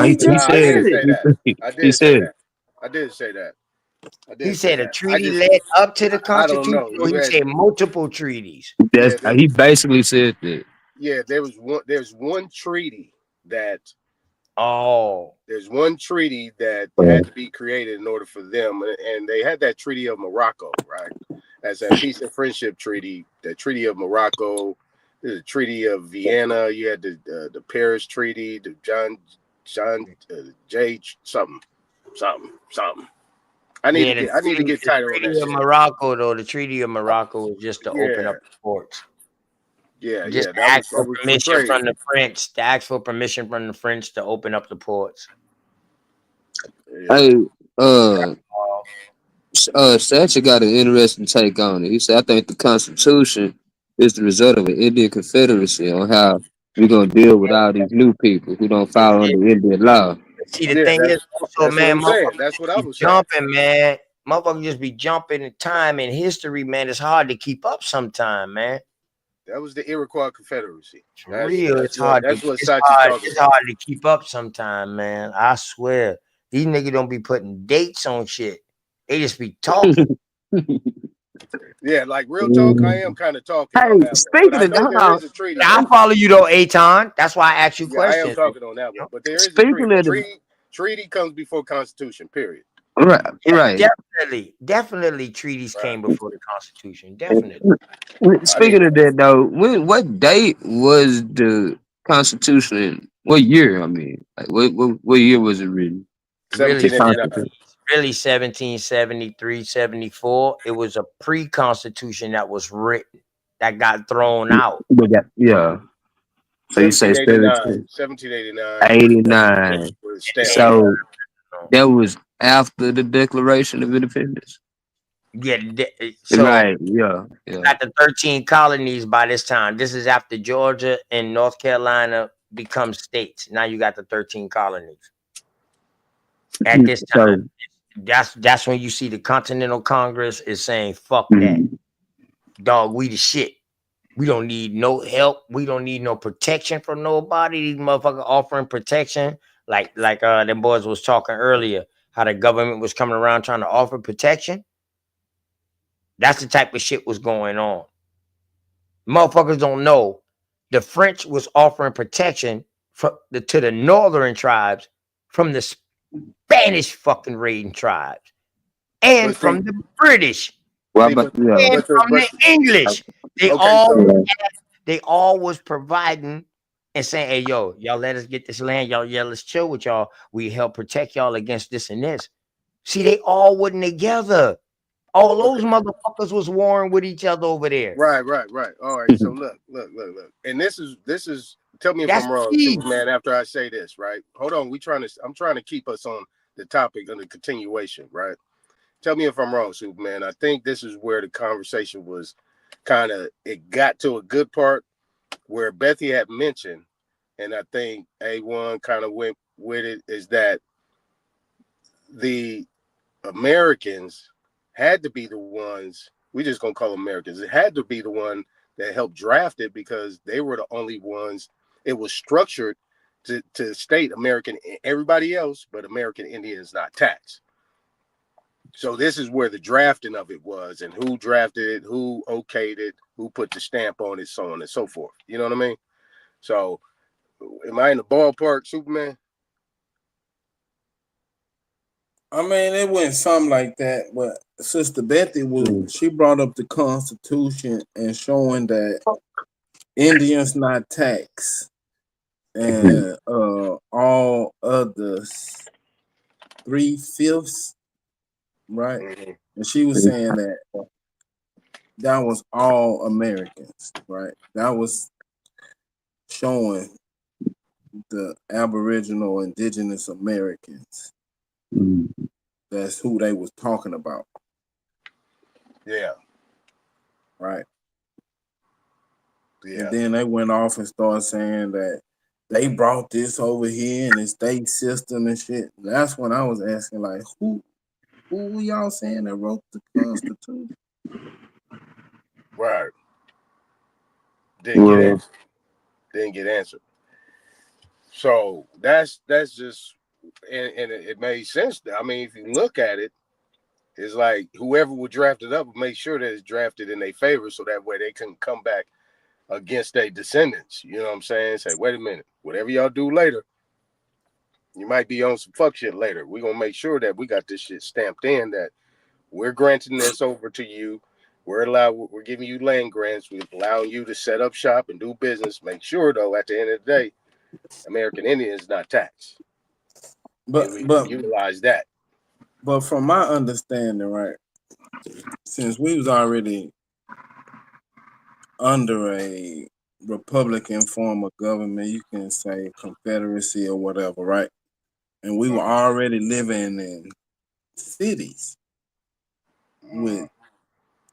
O: it.
P: I did say that. I did say that.
N: He said a treaty led up to the Constitution.
P: I don't know.
N: He said multiple treaties.
L: He basically said that.
P: Yeah, there's one treaty that. There's one treaty that had to be created in order for them, and they had that Treaty of Morocco, right? As a peace and friendship treaty. The Treaty of Morocco, the Treaty of Vienna. You had the Paris Treaty, the John Jay something. I need to get tighter on that.
N: The Treaty of Morocco, though, the Treaty of Morocco was just to open up the ports. Just to ask for permission from the French. To ask for permission from the French to open up the ports.
L: Hey, Satcher got an interesting take on it. He said, "I think the Constitution is the result of an Indian confederacy on how we're gonna deal with all these new people who don't follow the Indian law."
N: See, the thing is, also, man,
P: that's what I was
N: jumping, man. Motherfuckers just be jumping in time and history, man. It's hard to keep up sometime, man.
P: That was the Iroquois Confederacy.
N: It's hard to keep up sometime, man. I swear. These niggas don't be putting dates on shit. They just be talking.
P: Yeah, like real talk, I am kind of talking.
L: Hey, speaking of
N: that, I follow you though, Aton. That's why I asked you questions.
P: I am talking on that one, but there is a treaty. Treaty comes before Constitution. Period.
L: Right.
N: Definitely treaties came before the Constitution. Definitely.
L: Speaking of that though, what date was the Constitution? What year? I mean, like what year was it written?
N: Really 1773, 74. It was a pre-Constitution that was written that got thrown out.
L: Yeah. So you say
P: 1789.
L: 89. So that was after the Declaration of Independence.
N: Yeah. So
L: right. Yeah.
N: Got the 13 colonies by this time. This is after Georgia and North Carolina become states. Now you got the 13 colonies. At this time, that's when you see the Continental Congress is saying, "Fuck that, dog. We the shit. We don't need no help. We don't need no protection from nobody. These motherfuckers offering protection, like them boys was talking earlier, how the government was coming around trying to offer protection. That's the type of shit was going on. Motherfuckers don't know the French was offering protection to the northern tribes from the Spanish fucking raiding tribes and from the British
L: Well,
P: See, but
L: yeah.
N: And from the English, they
P: okay,
N: all
P: so
N: they all was providing and saying, "Hey, yo, y'all let us get this land. Y'all, yeah, let's chill with y'all. We help protect y'all against this and this." See, they all wasn't together. All those motherfuckers was warring with each other over there.
P: right. All right. So look. And this is tell me if
N: That's
P: I'm wrong,
N: key.
P: Superman, after I say this, right? Hold on. I'm trying to keep us on the topic of the continuation, right? Tell me if I'm wrong, Superman. I think this is where the conversation was it got to a good part where Bethy had mentioned, and I think A1 kind of went with it, is that the Americans had to be the ones, we just gonna call them Americans, it had to be the one that helped draft it because they were the only ones. It was structured to state American, everybody else but American Indians not taxed. So this is where the drafting of it was, and who drafted it, who okayed it, who put the stamp on it, so on and so forth. You know what I mean? So am I in the ballpark, Superman?
O: I mean, it went something like that, but Sister Bethy she brought up the Constitution and showing that Indians not taxed, and all others 3/5, right? And she was saying that was all Americans, right? That was showing the Aboriginal Indigenous Americans. That's who they was talking about.
P: Yeah.
O: Right.
P: Yeah.
O: And then they went off and started saying that they brought this over here in the state system and shit. That's when I was asking, like, who were y'all saying that wrote the Constitution?
P: Right. Didn't get answered. So that's just, and it made sense. I mean, if you look at it, it's like whoever would draft it up would make sure that it's drafted in their favor, so that way they couldn't come back against their descendants. You know what I'm saying? Say, wait a minute, whatever y'all do later, you might be on some fuck shit later. We're gonna make sure that we got this shit stamped in, that we're granting this over to you. We're giving you land grants. We're allowing you to set up shop and do business. Make sure though, at the end of the day, American Indian is not taxed.
O: But
P: we utilize that.
O: But from my understanding, right, since we was already under a Republican form of government, you can say Confederacy or whatever, right? And we were already living in cities with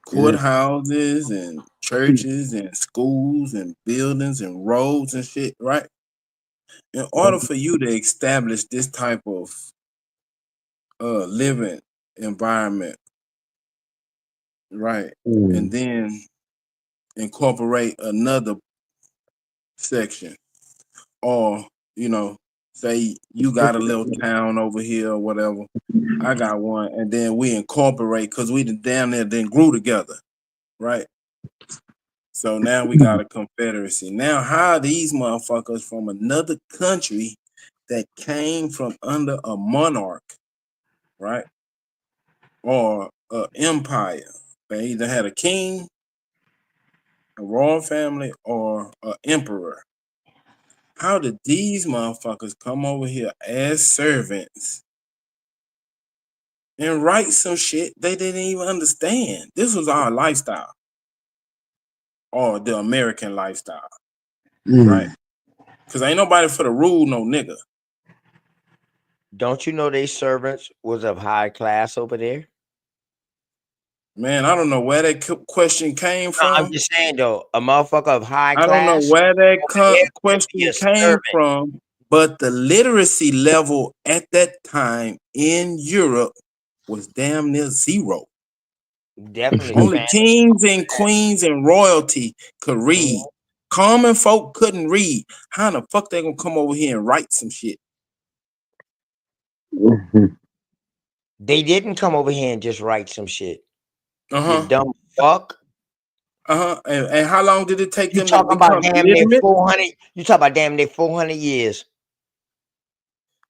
O: courthouses and churches and schools and buildings and roads and shit, right? In order for you to establish this type of living environment, right, and then incorporate another section, or say you got a little town over here or whatever, I got one, and then we incorporate because we down there then grew together, right? So now we got a confederacy. Now, how are these motherfuckers from another country that came from under a monarch, right, or an empire? They either had a king, a royal family, or an emperor. How did these motherfuckers come over here as servants and write some shit they didn't even understand? This was our lifestyle, or the American lifestyle, right? Because ain't nobody for the rule no nigga.
N: Don't you know they servants was of high class over there?
O: Man, I don't know where that question came from.
N: I'm just saying though, a motherfucker of high class.
O: I don't know where that question came from, but the literacy level at that time in Europe was damn near zero.
N: Definitely.
O: Only kings and queens and royalty could read. Common folk couldn't read. How the fuck they gonna come over here and write some shit?
N: They didn't come over here and just write some shit.
O: You
N: dumb fuck.
O: And how long did it take them to
N: talking about
O: become
N: damn near
O: literate?
N: 400? You talk about damn near 400 years.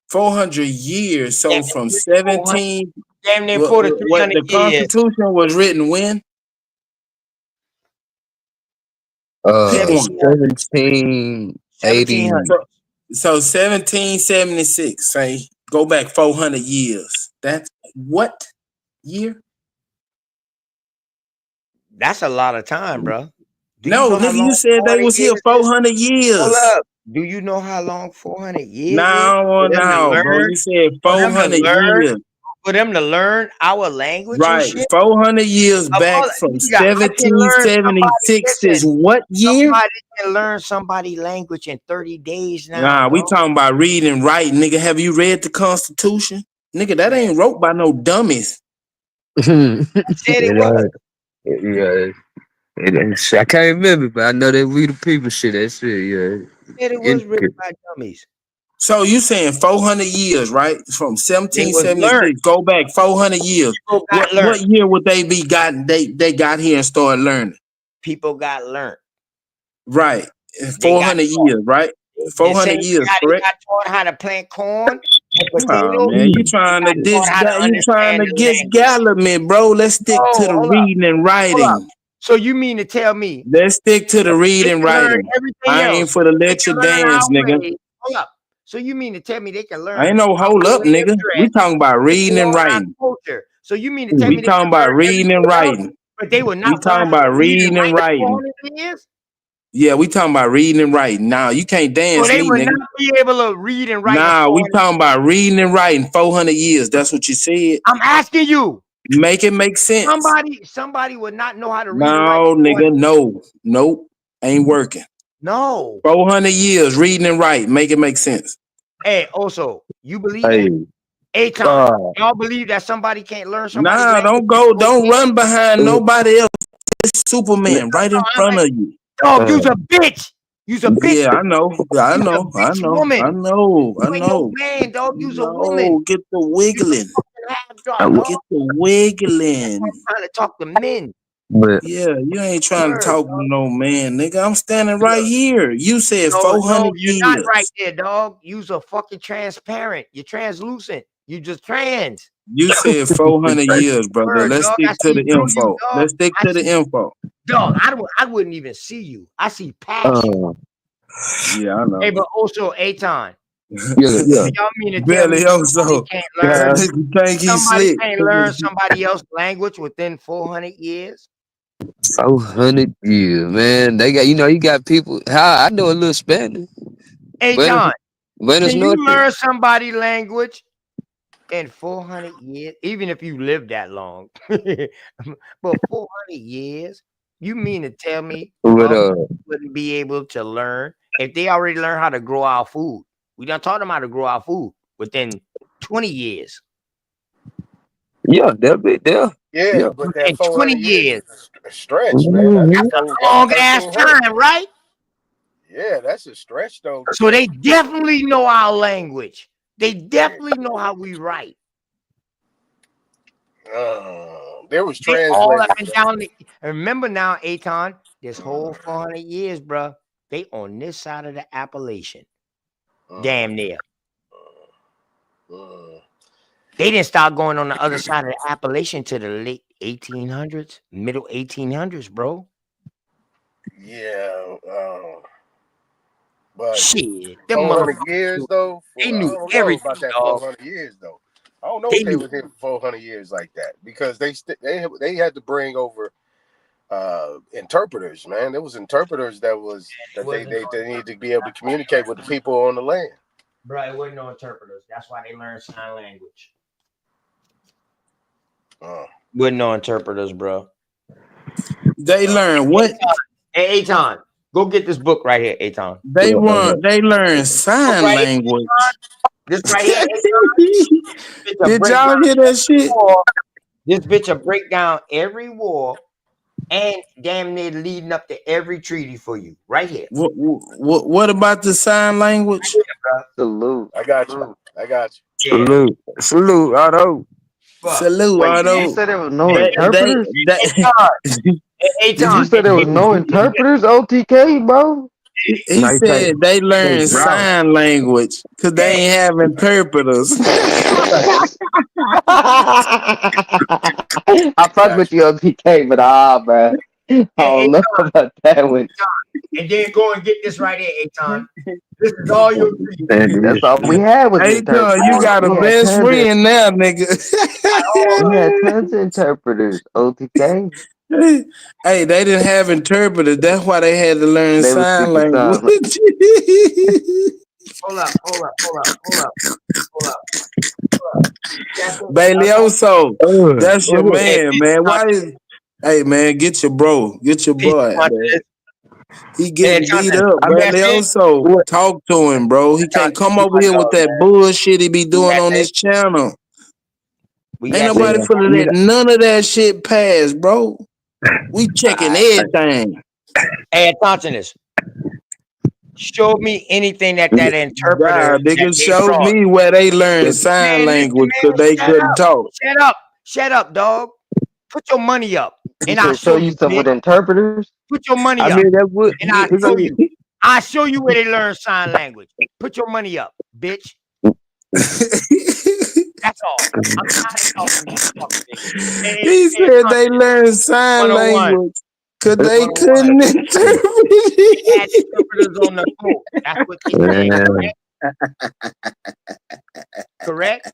O: 400 years. So from 17
N: damn near 400 to
O: What
N: 300
O: the
N: years.
O: Constitution was written when? Pick one.
M: 1780.
O: So 1776. Say go back 400 years. That's what year?
N: That's a lot of time, bro.
O: No, nigga, you said they was here 400 years.
N: Hold up. Do you know how long 400 years
O: No,
N: is?
O: no, bro. You said 400 years.
N: For them to learn our language and
O: Right,
N: shit?
O: 400 years back from 1776 is what year?
N: Somebody can learn somebody language in 30 days now.
O: Nah, we
N: bro.
O: talking about reading and writing, nigga. Have you read the Constitution? Nigga, that ain't wrote by no dummies.
N: Said it was.
M: I can't remember, but I know that we the people shit. That shit, yeah.
N: Said it was written by dummies.
O: So you saying 400 years, right? From 1776, go back 400 years. What year would they be gotten? They got here and started learning.
N: People got learned.
O: Right. 400 years, right? 400 years, correct?
N: Got taught how to plant corn and potatoes.
O: Oh, man, you trying to get Galliman, bro. Let's stick to the reading and writing.
N: So you mean to tell me?
O: Let's stick to the reading and writing. I ain't for the let you dance, nigga.
N: Hold up. So you mean to tell me they can learn?
O: I ain't no hold up, nigga. We talking about reading and writing.
N: Culture. So you mean to tell me
O: We talking about reading and writing.
N: But they will not.
O: We talking about reading and writing. Yeah, we talking about reading and writing. Now you can't dance,
N: so they
O: me,
N: would
O: nigga.
N: not be able to read and write.
O: Nah, we talking about reading and writing 400 years. That's what you said.
N: I'm asking you.
O: Make it make sense.
N: Somebody would not know how to read.
O: No, nigga, no. Nope. Ain't working.
N: No.
O: 400 years reading and writing. Make it make sense.
N: Hey, also, you believe y'all believe that somebody can't learn something?
O: Nah, don't run behind nobody else. It's Superman right in front of you.
N: Dog, you's a bitch. You's a bitch.
O: Yeah, I know.
N: Man, dog, you's a woman.
O: Get the wiggling. Get the wiggling.
N: I'm trying to talk to men.
M: But
O: yeah, you ain't trying to talk to no man, nigga. I'm standing right here. You said 400 years.
N: You're not right there, dog. You's a fucking transparent. You're translucent. You just trans.
O: You said 400 years, brother. Let's stick to the info. Let's stick to the info.
N: Dog, I wouldn't even see you. I see passion.
O: Yeah, I know.
N: Hey, but also Aton.
M: Yeah.
N: Y'all mean to tell me
O: also
N: can't learn? Somebody can't
O: slick.
N: learn somebody else's language within 400 years?
M: 400 years, man. They got, you got people. I know a little Spanish.
N: Hey, John, can you
M: Norte.
N: learn somebody's language in 400 years? Even if you live that long. But 400 years? You mean to tell me wouldn't be able to learn if they already learned how to grow our food? We done taught them how to grow our food within 20 years.
M: Yeah, they'll be there.
P: Yeah, but that
N: in 20 years.
P: A stretch, man.
N: That's a long ass time, right?
P: Yeah, that's a stretch though.
N: So they definitely know our language. They definitely know how we write.
P: There was
N: all up and down. And remember now, Aton, this whole 400 years, bro, they on this side of the Appalachian. Damn near. They didn't start going on the other side of the Appalachian to the late 1800s, middle 1800s, bro.
P: Yeah. But
N: shit,
P: 400 years though.
N: They knew everything
P: about that
N: dog.
P: 400 years though. I don't know if they was here for 400 years like that because they had to bring over interpreters, man. There was interpreters that they needed to be able to communicate with the people on the land.
N: Bro, it wasn't no interpreters. That's why they learned sign language. Wasn't no interpreters, bro.
O: They learn what?
N: Hey, Aton, go get this book right here, Aton.
O: They learn sign language.
N: This right here.
O: Did y'all hear that shit?
N: This bitch will break down every war and damn near leading up to every treaty for you right here.
O: What about the sign language?
M: Salute.
P: I got you.
M: Salute, Otto.
O: Salute, Otto.
R: You said there was no interpreters? Did
N: Aton,
R: you say there was no interpreters, OTK, bro?
O: He said they learn sign language because they ain't have interpreters.
R: I fuck with you on TK, but bro. I don't know about that one.
N: And then go and get this right here, Aton. This is all your grief.
R: That's all we had was
O: Hey,
R: interpreters.
O: you got a
R: We had
O: best
R: tons of-
O: friend now, nigga.
R: We had tons of interpreters. OTK.
O: Hey, they didn't have interpreters. That's why they had to learn
R: They was
O: sign
R: speaking sign
O: language.
N: Hold up.
O: Bailioso, that's your man. Why is? Hey, man, get your bro, get your boy. Man. He getting beat up, Bailioso. Talk to him, bro. He can't come over here with that bullshit he be doing on his channel. Ain't nobody finna let none of that shit pass, bro. We checking everything.
N: Hey, Antonus, show me anything that interpreter.
O: Nah, nigga, show me where they learn sign language because they couldn't talk.
N: Shut up, dog. Put your money up, and I'll
R: show you some with interpreters.
N: Put your money up, and I'll show you. I'll show you where they learn sign language. Put your money up, bitch. That's all. I'm tired of talking to these fucking niggas.
O: He said they learned sign language because they couldn't interpret it.
N: They had interpreters on the boat. That's what they said. Correct?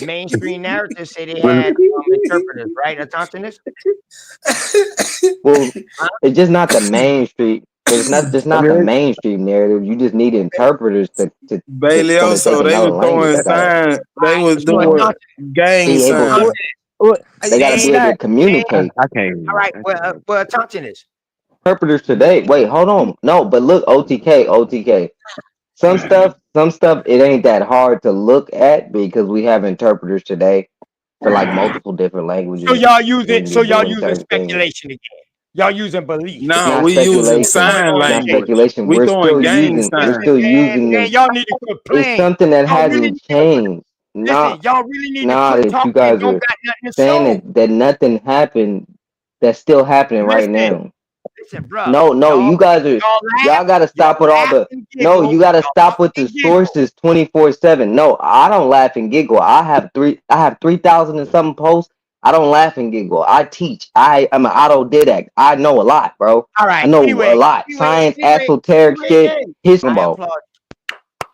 N: Mainstream narratives say they had interpreters, right, Antonus?
R: Well, it's just not the mainstream. It's not just not the mainstream narrative. You just need interpreters to
O: Bailioso, they was throwing signs. They was doing gang signs.
R: They gotta be able to communicate.
M: I can't.
N: All right, well, Antonus.
R: Interpreters today. Wait, hold on. No, but look, OTK. Some stuff, it ain't that hard to look at because we have interpreters today for like multiple different languages.
N: So y'all using speculation again. Y'all using belief.
O: No, we using sign language.
R: Speculation.
O: We
R: We're
O: throwing gang signs.
R: We're still using them.
N: Y'all need to quit playing.
R: It's something that hasn't changed.
N: Listen, y'all really need to quit talking.
R: You guys are saying that nothing happened. That's still happening right now.
N: Listen, bro.
R: No, you guys are. Y'all gotta stop with all the. No, you gotta stop with the sources 24/7. No, I don't laugh and giggle. I have 3,000 and something posts. I don't laugh and giggle. I teach. I'm an autodidact. I know a lot, bro.
N: All right.
R: I know a lot. Science, esoteric shit. History about.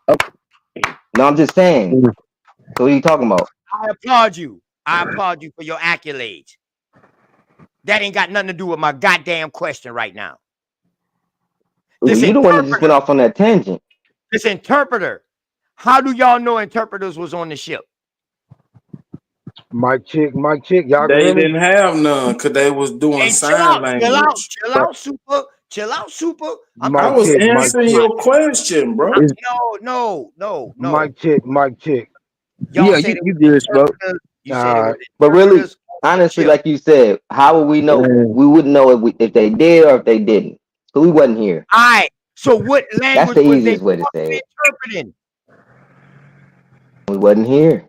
R: Okay. No, I'm just saying. So what are you talking about?
N: I applaud you. I applaud you for your accolades. That ain't got nothing to do with my goddamn question right now.
R: You the one that just went off on that tangent.
N: This interpreter. How do y'all know interpreters was on the ship?
F: Mike Chick. Y'all
O: they didn't have none because they was doing sign language.
N: Chill out, super.
O: I was answering your question, bro.
N: No.
F: Mike Chick.
R: Yeah, you good, bro. But really, honestly, like you said, how would we know? We wouldn't know if they did or if they didn't. So we wasn't here.
N: All right. So what language
R: That's the easiest way to say it.
N: Interpreting?
R: We wasn't here.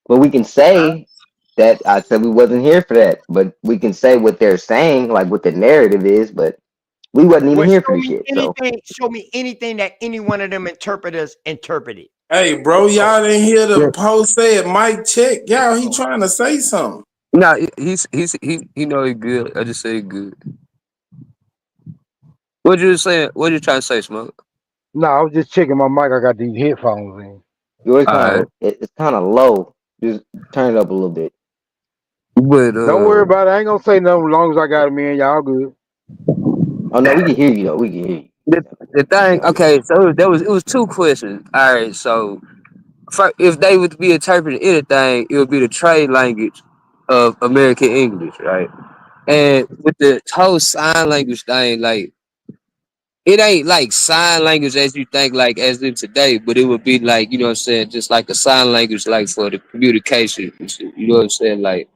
R: But we can say that I said we wasn't here for that. But we can say what they're saying, like what the narrative is, but we wasn't even here for the shit.
N: Show me anything that any one of them interpreters interpreted.
O: Hey, bro, y'all didn't hear the post said Mike Check. Y'all, he trying to say something.
M: No, he know he good. I just say good. What you saying? What you trying to say, Smoke?
F: No, I was just checking my mic. I got these headphones in.
R: It's kind of low. Just turn it up a little bit.
M: But
F: don't worry about it. I ain't gonna say nothing as long as I got them in. Y'all good.
R: Oh no, we can hear you though. We can hear you.
M: The thing, okay, so it was two questions. All right, so if they would be interpreting anything, it would be the trade language of American English, right? And with the whole sign language thing, like it ain't like sign language as you think, like as in today, but it would be like, you know what I'm saying, just like a sign language, like for the communication, you know what I'm saying, like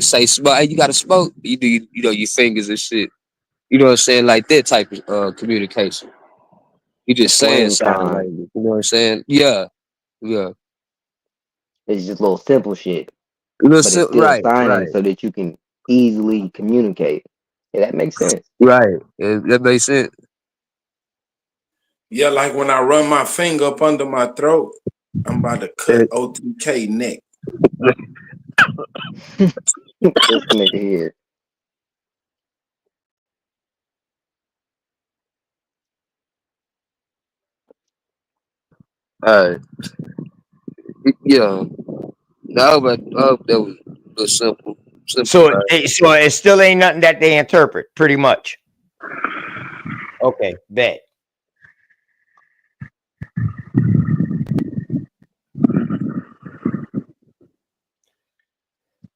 M: say smoke, hey, you gotta smoke, you do, you know, your fingers and shit. You know what I'm saying? Like that type of communication. You just saying sign language. You know what I'm saying? Yeah.
R: It's just little simple shit.
M: But
R: it's still signing so that you can easily communicate. Yeah, that makes sense.
M: Right. That makes sense.
O: Yeah, like when I run my finger up under my throat, I'm about to cut OTK neck.
R: This nigga here.
M: Alright. Yeah. No, but that was a simple.
J: So it still ain't nothing that they interpret, pretty much. Okay, bet.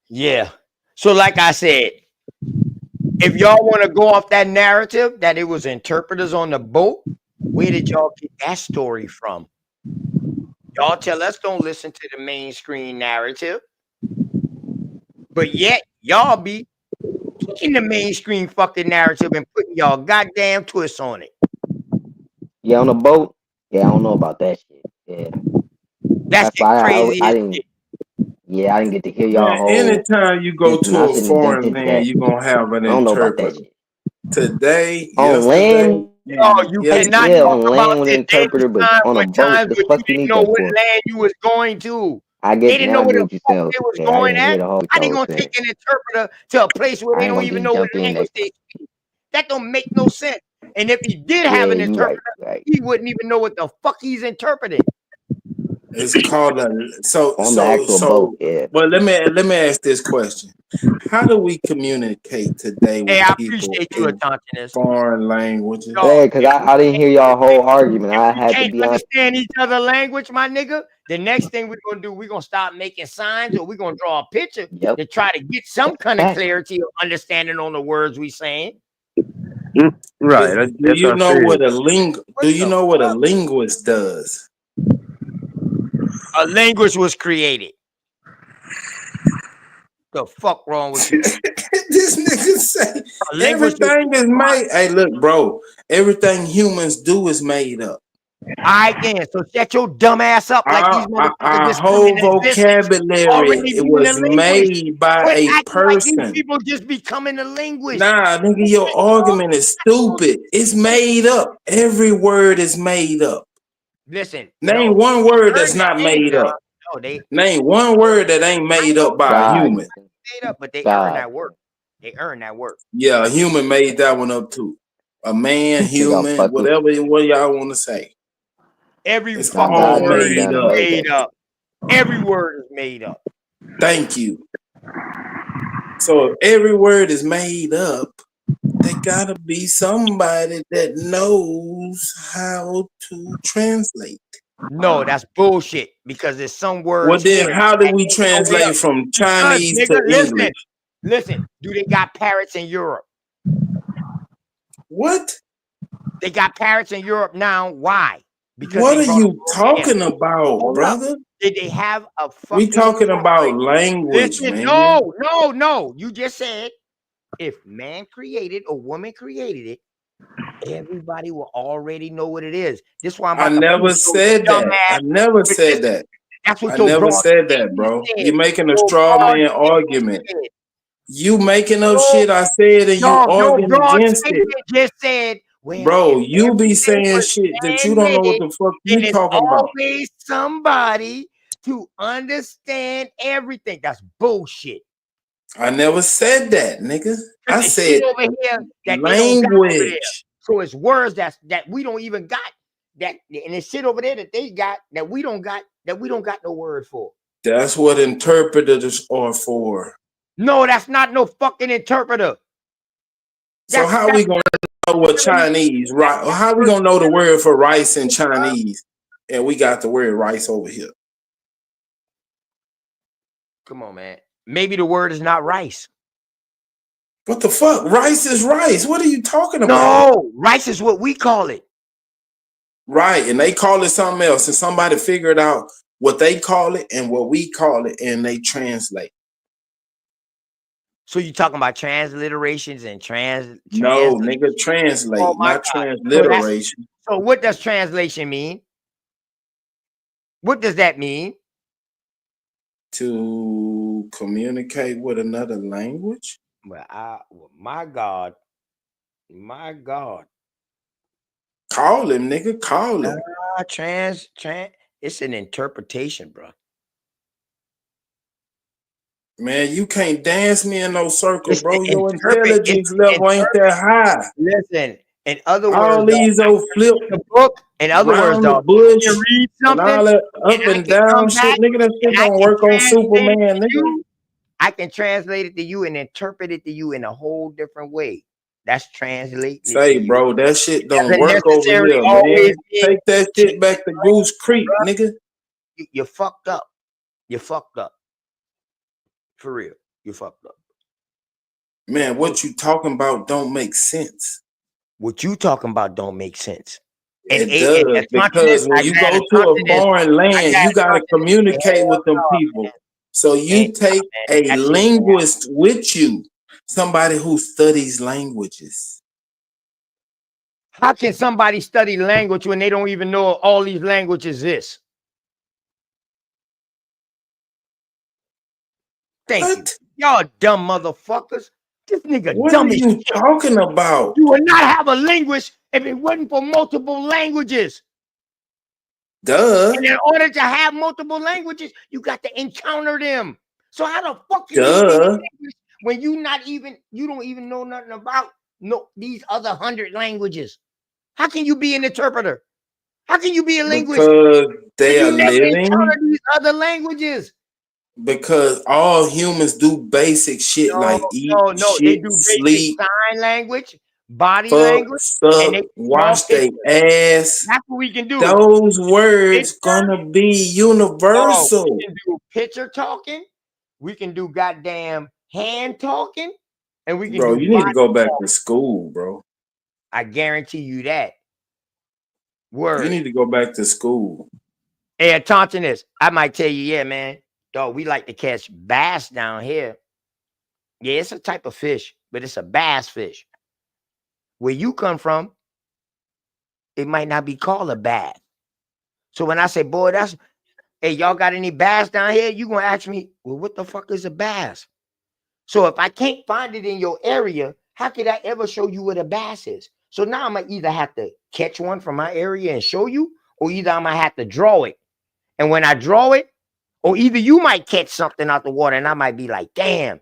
J: Yeah. So like I said, if y'all want to go off that narrative that it was interpreters on the boat, where did y'all get that story from? Y'all tell us don't listen to the mainstream narrative, but yet y'all be taking the mainstream fucking narrative and putting y'all goddamn twists on it.
R: Yeah, on the boat. Yeah, I don't know about that shit. Yeah,
J: that's
R: why
J: crazy.
R: I didn't. Yeah, I didn't get to hear y'all
O: Man,
R: whole.
O: anytime you go
R: Listen, I
O: to a
R: shouldn't have
O: foreign
R: did
O: land,
R: that.
O: you're gonna have an
R: I don't know about that
O: interpreter.
R: shit.
O: Today,
R: On
O: yesterday,
R: land,
J: No, you cannot
R: yeah,
J: talk
R: on
J: about
R: land with an
J: this
R: interpreter, but
J: time
R: on a
J: with
R: boat,
J: times
R: the
J: when
R: fuck
J: you
R: you
J: didn't
R: need
J: know
R: that
J: what
R: for?
J: land you was going to.
R: I
J: They
R: get
J: didn't
R: now.
J: know
R: I
J: where
R: get
J: the
R: what you're
J: fuck
R: saying.
J: they was
R: I
J: going
R: didn't hear
J: at.
R: the whole
J: How they
R: y'all was
J: gonna
R: saying.
J: take an interpreter to a place where
R: I
J: they
R: ain't
J: don't
R: gonna
J: even
R: just
J: know what
R: jump in
J: language
R: that.
J: they speak? That don't make no sense. And if he did
R: Yeah,
J: have an
R: you
J: interpreter,
R: right.
J: he wouldn't even know what the fuck he's interpreting.
O: it's called a
R: On the actual boat. Yeah.
O: Well, let me ask this question: how do we communicate today with
J: Hey, I
O: people
J: appreciate you
O: in
J: attaching this.
O: foreign languages?
R: Yeah, because I didn't hear y'all whole argument. I
J: We
R: had to
J: can't
R: be honest.
J: understand each other language, my nigga. The next thing we're gonna do, we're gonna start making signs, or we're gonna draw a picture
R: Yep.
J: to try to get some kind of
R: Fact.
J: clarity or understanding on the words we saying.
M: Right.
O: Do you know what a linguist does?
J: A language was created. The fuck wrong with you?
O: This nigga say
J: A language was
O: everything is made. Hey, look, bro. Everything humans do is made up.
J: I then so shut your dumb ass up like these motherfuckers
O: Our
J: just come
O: whole
J: in existence
O: vocabulary
J: already
O: it
J: being a
O: was
J: linguist.
O: made by
J: Quit
O: a
J: acting like these
O: person.
J: people just becoming a linguist.
O: Nah, nigga, your argument is stupid. It's made up. Every word is made up.
J: Listen,
O: Name one word that's
J: earned that
O: not
J: name,
O: made
J: John.
O: up.
J: No, they
O: Name one word that ain't made up by a
R: God.
O: human.
J: made up, but they earn
R: God.
J: that work. They earn that work.
O: Yeah, a human made that one up too. A man, human, whatever what y'all want to say.
J: Every
O: It's
J: fucking
O: all
J: word is
O: made up.
J: made up. Every word is made up.
O: Thank you. So if every word is made up, there gotta be somebody that knows how to translate.
J: No, that's bullshit. Because there's some words.
O: Well, then
J: here
O: how do
J: that
O: we
J: ain't over
O: translate
J: there.
O: from
J: Because,
O: Chinese to
J: nigga,
O: English?
J: listen. Do they got parrots in Europe?
O: What?
J: They got parrots in Europe now. Why? Because
O: What
J: they
O: are
J: brought
O: you talking about,
J: Hold
O: brother?
J: up. Did they have a fucking?
O: We talking about language,
J: Listen,
O: man.
J: no. You just said if man created or woman created it, everybody will already know what it is. This is why I'm
O: I
J: about to
O: never
J: prove your
O: said
J: dumb
O: that.
J: ass.
O: I never said
J: Listen,
O: that.
J: That's what
O: I
J: your
O: never
J: broad
O: said that,
J: statement
O: bro.
J: said.
O: You're making a
J: Your
O: straw
J: broad
O: man
J: statement
O: argument.
J: said.
O: You making up shit I said and you
J: Your
O: arguing
J: broad
O: against it.
J: statement just said, well,
O: Bro,
J: if
O: you be
J: everything
O: saying
J: was
O: shit that you don't know what
J: man-made,
O: the fuck
J: then
O: you
J: it's
O: talking about.
J: always somebody to understand everything. That's bullshit.
O: I never said that, nigga. I
J: There's
O: said
J: shit over here that they don't got over there.
O: language.
J: So it's words that we don't even got. That and it's shit over there that they got that we don't got no word for.
O: That's what interpreters are for.
J: No, that's not no fucking interpreter.
O: So how we gonna know what Chinese right? How we gonna know the word for rice in Chinese? And we got the word rice over here.
J: Come on, man. Maybe the word is not rice.
O: What the fuck? Rice is rice. What are you talking about?
J: No, rice is what we call it.
O: Right, and they call it something else, and somebody figured out what they call it and what we call it, and they translate.
J: So you talking about transliterations and
O: No, nigga, translate,
J: oh my
O: not
J: God.
O: transliteration.
J: So what does translation mean? What does that mean?
O: To communicate with another language?
J: Well, my God.
O: Call him, nigga. Call him.
J: Trans. It's an interpretation, bro.
O: Man, you can't dance me in no circle,
N: It's
O: bro. Your
N: interpret.
O: intelligence level ain't that high.
N: Listen, in other
O: All
N: words, dog,
O: these old flip
N: the book. In other words,
O: round the
N: dog, I
O: bush
N: can read
O: and all
N: something,
O: that up
N: and I
O: and
N: can come
O: down
N: back,
O: shit, nigga. That shit
N: and I
O: don't
N: can
O: work on
N: translate
O: Superman,
N: it to
O: nigga.
N: you. I can translate it to you and interpret it to you in a whole different way. That's translating it to
O: Say,
N: you.
O: bro, that shit
N: It
O: don't
N: doesn't
O: work over
N: necessarily
O: here,
N: always
O: man.
N: mean
O: Take that shit back to Goose Creek, nigga.
N: you fucked up. You fucked up. For real. You fucked up.
O: Man, what you talking about don't make sense.
N: What you talking about don't make sense. And
O: It does, because when you go to a foreign land, you gotta communicate with them people. So you take a linguist with you, somebody who studies languages.
N: How can somebody study language when they don't even know all these languages exist? Thank you. Y'all dumb motherfuckers. This nigga
O: What
N: dumb
O: are
N: as
O: you
N: shit.
O: talking about?
N: You would not have a linguist if it wasn't for multiple languages.
O: Duh.
N: And in order to have multiple languages, you got to encounter them. So how the fuck can you be
O: Duh.
N: an English when you don't even know nothing about these other 100 languages? How can you be an interpreter? How can you be a linguist?
O: Because they
N: when
O: are
N: you never
O: living.
N: encounter these other languages.
O: Because all humans do basic shit like eat,
N: No, they
O: shit,
N: do
O: sleep,
N: basic sign language, body
O: fuck,
N: language, and
O: suck,
N: they
O: wash
N: draw
O: their
N: pictures.
O: ass.
N: That's what we can do.
O: Those words gonna be universal.
N: We can do picture talking, we can do goddamn hand talking, and we can
O: Bro,
N: do
O: you need to go back
N: talking.
O: to school, bro.
N: I guarantee you that.
O: You need to go back to school.
N: Hey, taunting this, I might tell you, yeah, man, dog, we like to catch bass down here. Yeah, it's a type of fish, but it's a bass fish. Where you come from, it might not be called a bass. So when I say, boy, hey, y'all got any bass down here? You gonna ask me, well, what the fuck is a bass? So if I can't find it in your area, how could I ever show you what a bass is? So now I'm gonna either have to catch one from my area and show you, or either I'm gonna have to draw it. And when I draw it, or either you might catch something out the water and I might be like, damn.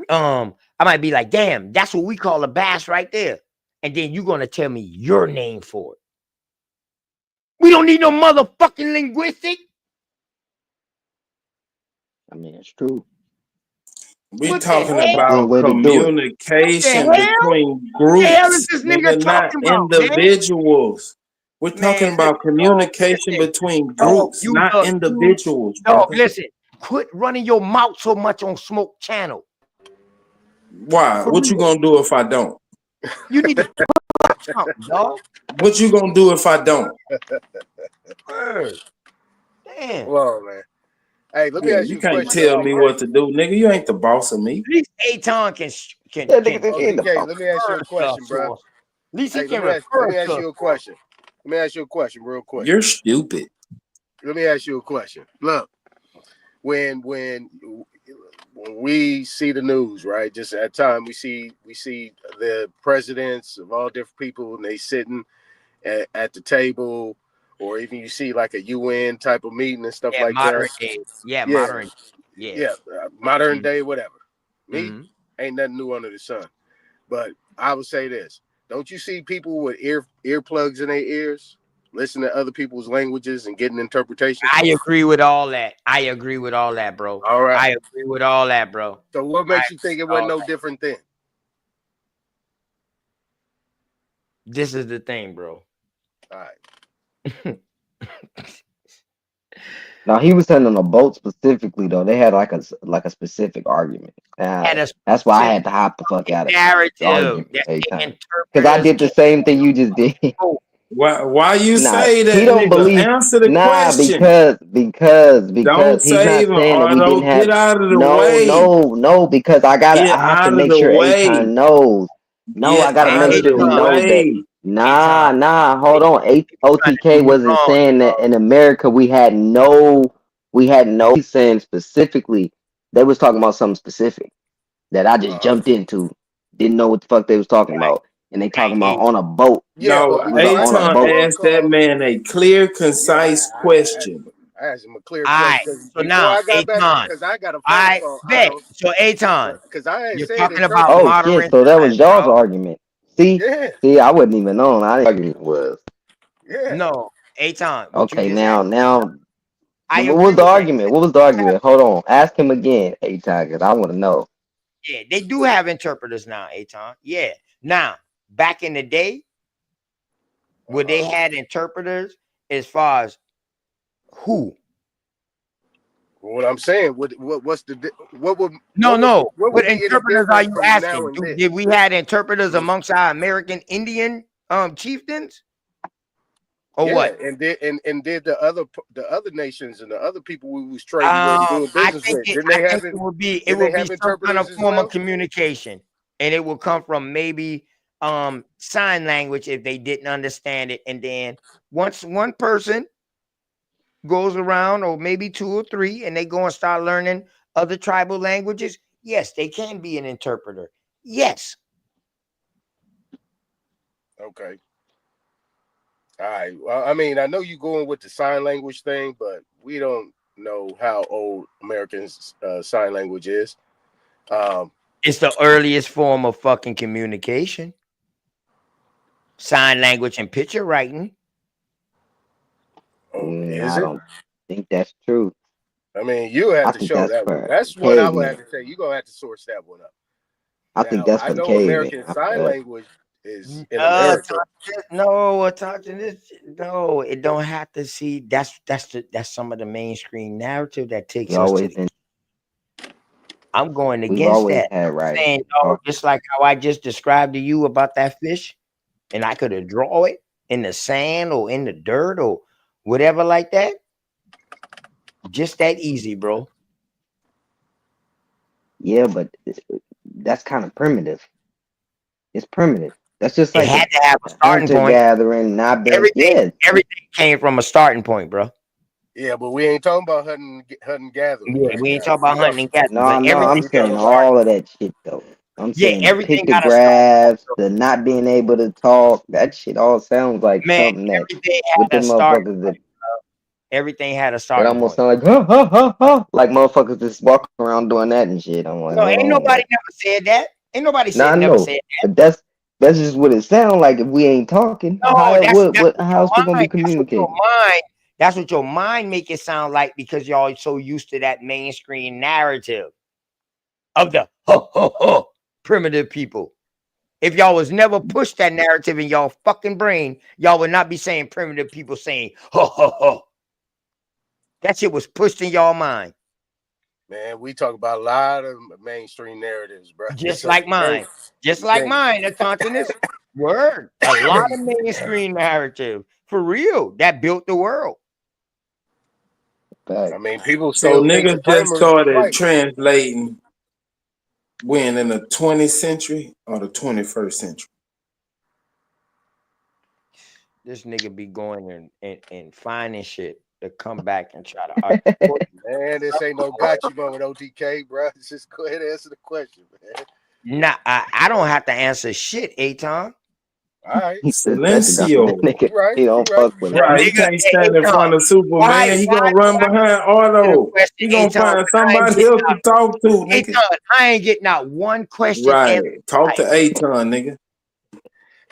N: I might be like, damn, that's what we call a bass right there. And then you're gonna tell me your name for it. We don't need no motherfucking linguistic.
R: I mean, it's true.
O: We talking about communication between groups, nigga, not individuals. We're talking about communication between groups, not individuals.
N: Dog, listen, quit running your mouth so much on Smoke Channel.
O: Why? What you gonna do if I don't?
N: You need to something, dog.
O: What you gonna do if I don't?
N: Damn.
P: Whoa, man. Hey, let me ask you
O: You can't
P: a question.
O: tell me what to do, nigga. You ain't the boss of me.
N: At least Aton can
P: let me ask you a question, bro.
N: At least he
P: Hey,
N: can
P: let
N: refer
P: me ask
N: to
P: you a
N: us.
P: question. Let me ask you a question real quick.
O: You're stupid.
P: Let me ask you a question. Look, when we see the news, right? Just at time we see the presidents of all different people and they sitting at the table, or even you see like a UN type of meeting and stuff like
N: modern
P: that.
N: day. Modern.
P: Modern day, whatever. Me, ain't nothing new under the sun. But I would say this: don't you see people with earplugs in their ears, listening to other people's languages and getting interpretations?
N: I agree with all that. Bro.
P: All right.
N: I agree with all that, bro.
P: So what makes you think it wasn't no different then?
N: This is the thing, bro.
P: All right.
R: Now he was saying on a boat specifically though. They had like a specific argument. That's why I had to hop the fuck out of
N: narrative.
R: Because I did the same thing you just did.
O: Why you say that?
R: He don't
O: nigga?
R: believe.
O: Answer the question.
R: because
O: Don't
R: he's not
O: save him,
R: saying that we
O: Ardo.
R: didn't have.
O: Get out of the
R: No,
O: way.
R: no, because I have to make sure Aton knows. No, I gotta make sure he knows that. Nah. Hold on. OTK wasn't saying that in America we had no. He's saying specifically they was talking about something specific that I just jumped into. Didn't know what the fuck they was talking about, and they talking about on a boat.
O: No, Aton asked that man a clear, concise question.
P: I asked him a clear
N: All right.
P: question.
N: So now, Aton.
P: Because I got a
N: All right,
P: phone call.
N: bet. So Aton,
P: Because I ain't
N: you're
P: saying
N: talking
P: it.
N: about
R: Oh
N: modern
R: shit! So that was
N: times,
R: y'all's
N: bro.
R: argument. See,
P: Yeah.
R: see, I wasn't even on. I didn't argue it was.
P: Yeah.
N: No, Aton. What you
R: Okay,
N: just
R: now,
N: asked, I
R: what
N: agree
R: was the
N: with that.
R: argument? What was the argument? Hold on, ask him again, A-Time, because I want to know.
N: Yeah, they do have interpreters now, Aton. Yeah. Now, back in the day, where they had interpreters as far as who?
P: What I'm saying, what would
N: No.
P: what
N: What
P: would be any
N: interpreters are
P: different
N: you
P: from now
N: asking?
P: and then?
N: Did we had interpreters amongst our American Indian chieftains? Or what?
P: And did the other nations and the other people we was trading with and doing
N: I
P: business
N: think
P: with,
N: it,
P: didn't
N: I
P: they
N: think
P: have
N: it would be
P: didn't they have
N: some kind
P: interpreters
N: of
P: as
N: form
P: well?
N: of communication, and it will come from maybe sign language if they didn't understand it, and then once one person goes around, or maybe two or three, and they go and start learning other tribal languages, yes, they can be an interpreter. Yes.
P: Okay. All right. Well, I mean, I know you going with the sign language thing, but we don't know how old Americans sign language is.
N: It's the earliest form of fucking communication. Sign language and picture writing.
P: Is
R: I
P: it?
R: don't think that's true.
P: I mean, you have
R: I
P: to
R: think
P: show
R: that's
P: that one.
R: for
P: That's what I would
R: cavemen.
P: have to say. You're gonna have to source that one up.
R: I think
P: Now,
R: that's
P: I
R: for the
P: know
R: cavemen.
P: American Sign Language is in
N: No,
P: America.
N: no, it don't have to see. That's some of the mainstream narrative that takes
R: We
N: us
R: always
N: to the.
R: been.
N: I'm going
R: We've
N: against
R: always
N: that.
R: had right.
N: Saying, oh, just like how I just described to you about that fish, and I could have draw it in the sand or in the dirt or whatever like that. Just that easy, bro.
R: Yeah, but that's kind of primitive. It's primitive. That's just
N: It
R: like
N: had to have a starting
R: hunter
N: point.
R: gathering, not being.
N: Everything came from a starting point, bro.
P: Yeah, but we ain't talking about hunting gathering.
N: Yeah, we ain't talking about hunting and gathering.
R: No,
N: But
R: no, I'm
N: everything
R: saying all of that shit though. I'm saying the
N: everything got a start.
R: pictographs, the not being able to talk. That shit all sounds like
N: Man,
R: something that
N: everything
R: with
N: had
R: them
N: a starting
R: motherfuckers
N: point. Everything had a
R: that
N: starting
R: almost
N: point.
R: sound like like motherfuckers just walking around doing that and shit. I'm like,
N: No,
R: hold
N: ain't
R: on.
N: nobody never said that. Ain't nobody
R: Nah, I
N: never
R: know,
N: said that.
R: but that's just what it sounds like if we ain't talking.
N: No,
R: How
N: that's
R: how else we gonna be communicating?
N: That's what your mind make it sound like, because y'all so used to that mainstream narrative of the primitive people. If y'all was never pushed that narrative in y'all fucking brain, y'all would not be saying primitive people saying That shit was pushed in y'all mind.
P: Man, we talk about a lot of mainstream narratives, bro.
N: Just like mine. Just like mine. The continent word. A lot of mainstream narrative. For real. That built the world.
P: I mean, people
O: So
P: still think the
O: niggas just
P: framers
O: started
P: right.
O: translating when in the 20th century or the 21st century.
N: This nigga be going and finding shit to come back and try to argue.
P: Man, this ain't no gotcha moment, OTK, bro. Just go ahead and answer the question, man.
N: Nah, I don't have to answer shit, Aton.
P: All right.
O: Silencio.
P: Right.
R: He don't fuck with it.
O: Right, he can't stand in front of Superman. He gonna run behind Otto. He gonna find somebody else to talk to, nigga.
N: Aton, I ain't getting out one question.
O: Right, talk to Aton, nigga.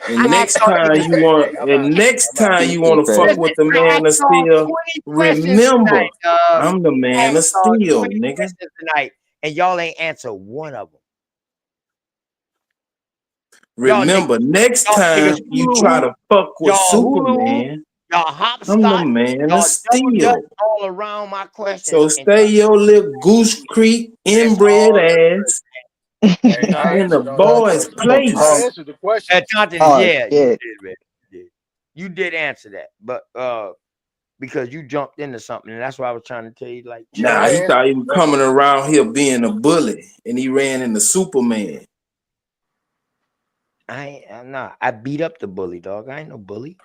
O: And next time you want to fuck with the man of steel, remember, I'm the man of steel, nigga.
N: Tonight, and y'all ain't answer one of them.
O: Remember, next time you try to fuck with Superman, I'm the man of steel.
N: All around my questions.
O: So stay your little Goose Creek inbred ass in the boys' place.
P: I answered the question.
N: You did answer that, but because you jumped into something, and that's why I was trying to tell you. Like,
O: nah, he thought he was coming around here being a bully, and he ran into Superman.
N: I'm not. I beat up the bully, dog. I ain't no bully.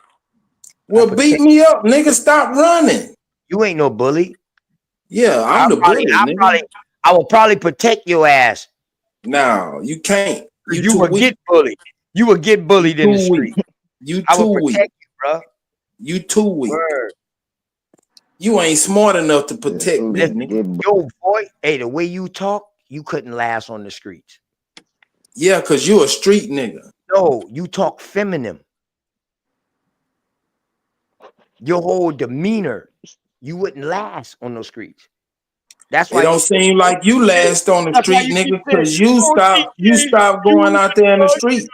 O: Well, beat me up, nigga. Stop running.
N: You ain't no bully.
O: Yeah, I'm the bully, nigga.
N: I will probably protect your ass.
O: No, you can't.
N: You will get bullied. You will get bullied in the street.
O: You
N: I will
O: too weak.
N: protect you, bro.
O: You too weak.
N: Word.
O: You ain't smart enough to protect me,
J: Listen,
O: nigga.
J: yo, boy, hey, the way you talk, you couldn't last on the streets.
O: Yeah, cause you a street nigga.
J: No, you talk feminine. Your whole demeanor, you wouldn't last on those streets. That's why
O: It don't seem like you last on the street, nigga, cause you stop going out there in the street.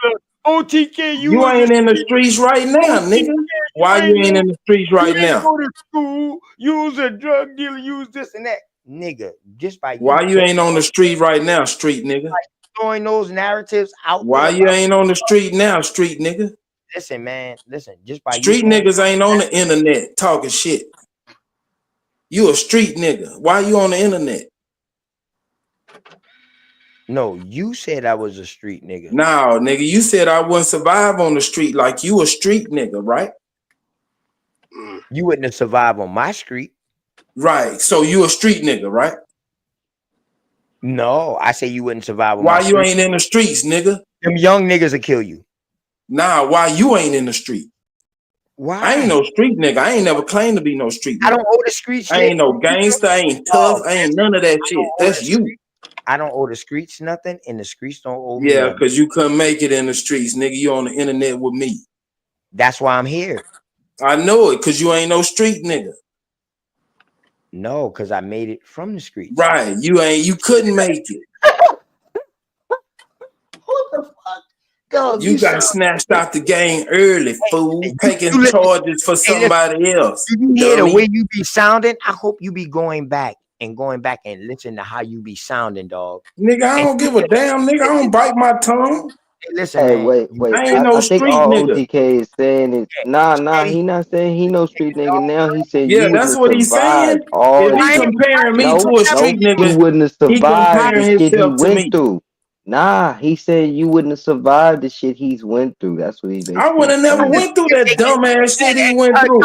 J: OTK,
O: You ain't in the streets right now, nigga. Why you ain't in the streets right
J: you
O: now?
J: Go to school, you was a drug dealer, use this and that. Nigga, just by
O: Why you ain't on the street right now, street nigga?
J: throwing those narratives out
O: Why
J: there
O: you
J: about-
O: ain't on the street now, street nigga?
J: Listen, man, listen, just by
O: Street
J: you
O: niggas ain't on the internet talking shit. You a street nigga. Why you on the internet?
J: No, you said I was a street nigga.
O: No, nigga, you said I wouldn't survive on the street like you a street nigga, right?
J: You wouldn't have survived on my street.
O: Right. So you a street nigga, right?
J: No, I say you wouldn't survive on
O: Why
J: my
O: you
J: street.
O: ain't in the streets, nigga?
J: Them young niggas will kill you.
O: Nah, why you ain't in the street?
J: Why?
O: I ain't no street nigga. I ain't never claimed to be no street nigga.
J: I don't owe the streets.
O: I ain't no gangster. I ain't tough. I ain't none of that shit. That's you.
J: I don't owe the streets nothing, and the streets don't owe me
O: Yeah,
J: nothing.
O: because you couldn't make it in the streets, nigga. You on the internet with me.
J: That's why I'm here.
O: I know it, because you ain't no street nigga.
J: No, because I made it from the streets.
O: Right. You couldn't make it.
J: What the fuck? Dog,
O: You got snatched out the game early, fool. Taking charges for somebody else.
J: You hear the
O: dummy.
J: way you be sounding? I hope you be going back and listen to how you be sounding, dog.
O: Nigga, I don't give a damn, nigga. I don't bite my tongue.
J: Hey, listen,
R: Hey,
J: man.
R: wait.
O: I ain't no
R: I think
O: street
R: all
O: nigga.
R: OTK is saying is nah. He not saying he no street nigga now. He said
O: Yeah,
R: you
O: that's
R: wouldn't
O: what
R: have
O: he's
R: survived
O: saying.
R: all
O: If
R: the
O: he
R: shit.
O: comparing me
R: No,
O: to a street
R: you
O: nigga,
R: wouldn't have
O: he
R: survived
O: comparing
R: the shit he
O: himself to
R: went
O: me.
R: through. Nah, he said you wouldn't have survived the shit he's went through. That's what he basically
O: I would have never
R: saying.
O: went through that dumbass shit he went through.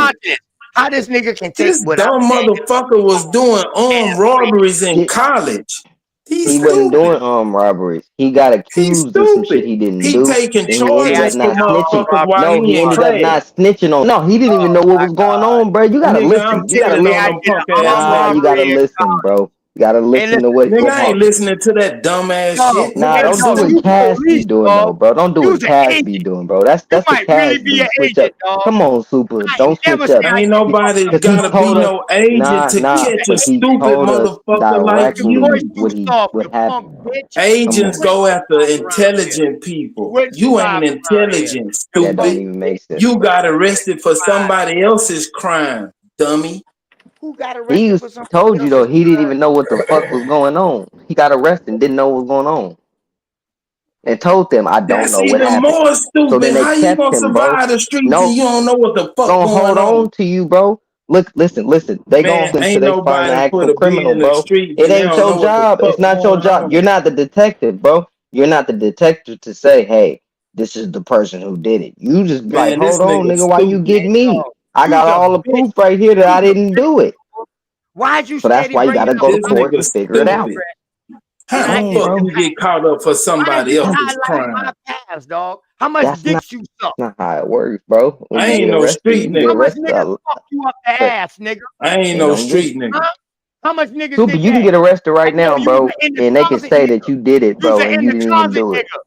J: How this nigga can take
O: This
J: what
O: dumb
J: I'm saying?
O: motherfucker was doing armed robberies in college.
R: He wasn't doing robberies. He got accused of some shit he didn't
O: He
R: do.
O: taking
R: And he ended
O: charges
R: up
O: for
R: not snitching.
O: motherfuckers while
R: No,
O: he
R: he
O: in
R: ended up
O: class.
R: not snitching on. No, he didn't even know what was going on, bro. You gotta
O: Nigga, I'm
R: listen. You gotta
O: telling on
R: listen.
O: them punk ass
R: Nah, you gotta
O: motherfuckers.
R: listen, bro. You gotta listen to what
O: Nigga,
R: what
O: I ain't listening to that dumbass shit.
R: Nah,
O: Nigga,
R: don't do
O: stupid.
R: what Cass be doing though, bro. Don't do what Cass be doing, bro. That's the Cass do. Switch up. Come on, Super. Don't switch up.
O: Ain't nobody
R: Because he
O: gotta be
R: told us,
O: no agent to catch a
R: because he
O: stupid
R: told us
O: motherfucker like you.
R: directly what happened.
O: Agents
R: Come on.
O: go after intelligent people. You ain't intelligent,
R: That don't
O: stupid.
R: even make sense.
O: You
R: bro.
O: got arrested for somebody else's crime, dummy.
J: Who got
R: He
J: arrested for something?
R: told you though, he didn't even know what the fuck was going on. He got arrested and didn't know what was going on. And told them, I don't
O: That's
R: know what
O: even
R: happened.
O: more
R: So then
O: stupid.
R: they
O: How you
R: kept
O: gonna
R: him, bro.
O: survive the streets
R: No,
O: and you don't know what the fuck
R: gonna
O: going
R: hold
O: on?
R: on to you, bro. Look, listen. They gonna
O: Man,
R: until
O: ain't
R: they find the
O: nobody put
R: actual
O: a bee
R: criminal,
O: in the
R: bro.
O: streets
R: It
O: and they
R: ain't
O: don't
R: your
O: know what the
R: job.
O: fuck
R: It's not your
O: going
R: job.
O: on.
R: You're not the detective, bro. You're not the detective to say, hey, this is the person who did it. You just be like,
O: Man, this
R: hold on,
O: nigga
R: nigga, why you get
O: stupid.
R: me? I got all the proof right here that I didn't do it.
J: Why'd you
R: So that's
J: steady
R: why you
J: bringing
R: gotta
J: up
R: go to
O: This
R: court
O: nigga
R: to figure it out.
O: stupid.
J: And
O: How
J: I
O: the
J: didn't
O: fuck
J: do
O: you get caught up for
J: Why
O: somebody
J: you
O: else's
J: highlight
O: crime?
J: my past, dog? How much
R: That's
J: dicks you suck?
R: not how it works, bro. When
O: I
R: you
O: ain't
R: get
O: no
R: arrested,
O: street
R: you get
J: How
O: nigga.
J: much
R: arrested.
J: niggas fuck you up the
R: But
J: ass, nigga?
O: I ain't
R: they
O: no
R: don't
O: street
R: get
O: nigga.
J: Huh? How much niggas
R: Super.
J: did
R: You can
J: that?
R: get arrested right
J: I know
R: now,
J: you
R: bro,
J: was an in the
R: and they can
J: closet
R: say
J: nigga.
R: that you did it,
J: You was
R: bro,
J: an
R: and
J: in
R: you
J: the
R: didn't even
J: closet
R: do it.
J: nigga.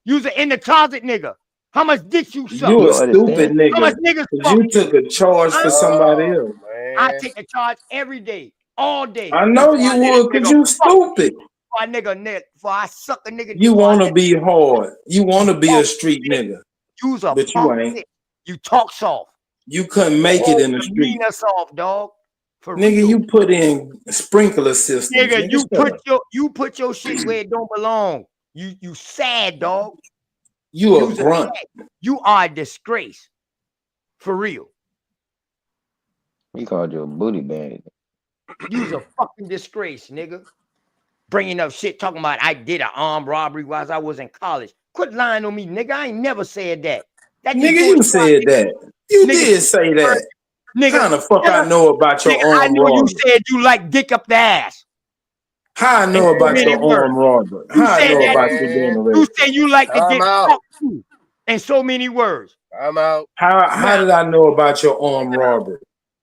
J: You was an in the closet nigga. How much dicks you suck?
O: You
R: You
O: a
R: don't
O: stupid
R: understand?
J: How much
O: nigga.
J: niggas
O: Cause
J: fuck
O: you
J: you?
O: took a charge for
J: Huh?
O: somebody
P: Oh
O: else.
J: I
P: man.
J: take a charge every day, all day.
O: I know
J: Before
O: you
J: I let a
O: would, cause
J: nigga
O: you
J: fuck
O: stupid.
J: before I before I suck a nigga.
O: You
J: Before I
O: wanna
J: let
O: be hard. You wanna be a
J: punk
O: street
J: bitch.
O: nigga,
J: You's a
O: but you
J: punk
O: ain't.
J: bitch. You talk soft.
O: You couldn't
J: Your
O: make it
J: whole
O: in the street.
J: demeanor soft, dog. For
O: Nigga,
J: real.
O: you put in sprinkler systems.
J: Nigga,
O: Nigga, shut up.
J: you put your shit where it don't belong. You sad, dog.
O: You a
J: You's a
O: grunt.
J: sad. You are a disgrace. For real.
R: He called you a booty bag.
J: You's a fucking disgrace, nigga. Bringing up shit talking about I did an armed robbery while I was in college. Quit lying on me, nigga. I ain't never said that. That just
O: Nigga,
J: goes
O: you
J: to
O: said
J: my
O: that. You
J: nigga,
O: did say that.
J: nigga.
O: How the fuck
J: Yeah,
O: I know about your
J: nigga, I
O: armed
J: know you
O: robbery?
J: said you like dick up the ass.
O: How I
J: In
O: know
J: so
O: about
J: many
O: your
J: words.
O: armed robbery?
J: You
O: How I
J: said
O: know
J: that.
O: about you being
P: Man.
J: You
O: arrested?
J: said you like to
P: I'm
J: get
P: out.
J: fucked too. In so many words.
P: I'm out.
O: How
J: Now,
O: did I know about your armed robbery?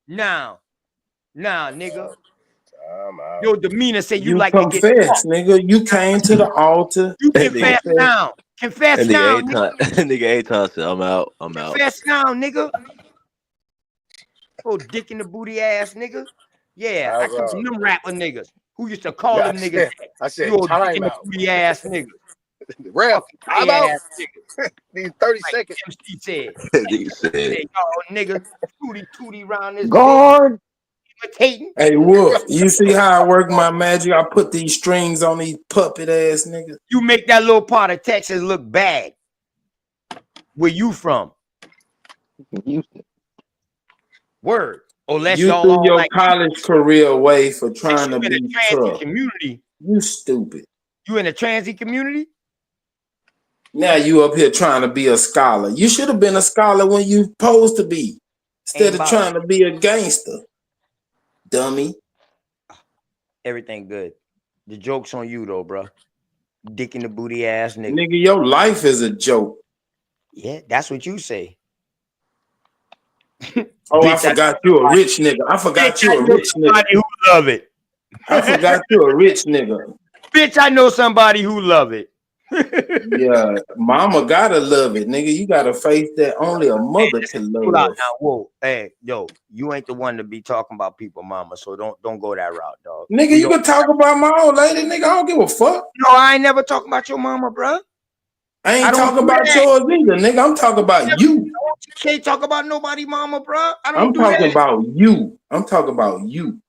J: now,
N: Nah, nigga.
P: I'm out.
N: Your demeanor say you
O: You
N: like to get
O: confess,
N: fucked.
O: nigga. You came to the altar.
N: You
Q: That
N: confess
Q: nigga,
N: now. Confess
Q: that
N: now,
Q: nigga
N: nigga.
Q: nigga Aton said, I'm out. I'm out.
N: Confess now, nigga. Oh, dick in the booty ass nigga. Yeah, I come from them rapper niggas who used to call them niggas.
P: I said,
N: you old dick
P: time
N: in the
P: out.
N: booty ass nigga.
P: Ref, I'm out.
N: Ass nigga.
P: Need 30
N: Like
P: seconds.
N: MC said.
Q: Nigga said,
N: Y'all niggas tootie round this
R: Guard.
N: imitating.
O: Hey, Wolf, you see how I work my magic? I put these strings on these puppet ass niggas.
N: You make that little part of Texas look bad. Where you from?
R: Houston.
N: Word. Unless
O: You
N: y'all
O: threw
N: all
O: your
N: like
O: college career away for trying to
N: you in
O: be
N: the transy
O: tough.
N: community.
O: You stupid.
N: You in the transy community?
O: Now you up here trying to be a scholar. You should have been a scholar when you supposed to be, instead of
N: about
O: trying to be a gangster. Dummy.
N: Everything good. The joke's on you though, bro. Dick in the booty ass nigga.
O: Nigga, your life is a joke.
N: Yeah, that's what you say.
O: Oh, I
N: Bitch,
O: forgot you a rich nigga. I forgot
N: Bitch,
O: you
N: I
O: a
N: know
O: rich
N: somebody
O: nigga.
N: who love it.
O: I forgot you a rich nigga.
N: Bitch, I know somebody who love it.
O: Yeah, mama gotta love it, nigga. You gotta face that only a mother can
N: Pull out
O: love.
N: now. Whoa, hey, yo, you ain't the one to be talking about people, mama. So don't go that route, dog.
O: Nigga,
N: We
O: you
N: don't-
O: can talk about my old lady, nigga. I don't give a fuck.
N: No, I ain't never talking about your mama, bro.
O: I ain't
N: don't
O: talking
N: do
O: about
N: that.
O: yours either, nigga. I'm talking about you.
N: You can't talk about nobody, mama, bro. I don't
O: I'm
N: do
O: talking
N: that.
O: about you. I'm talking about you.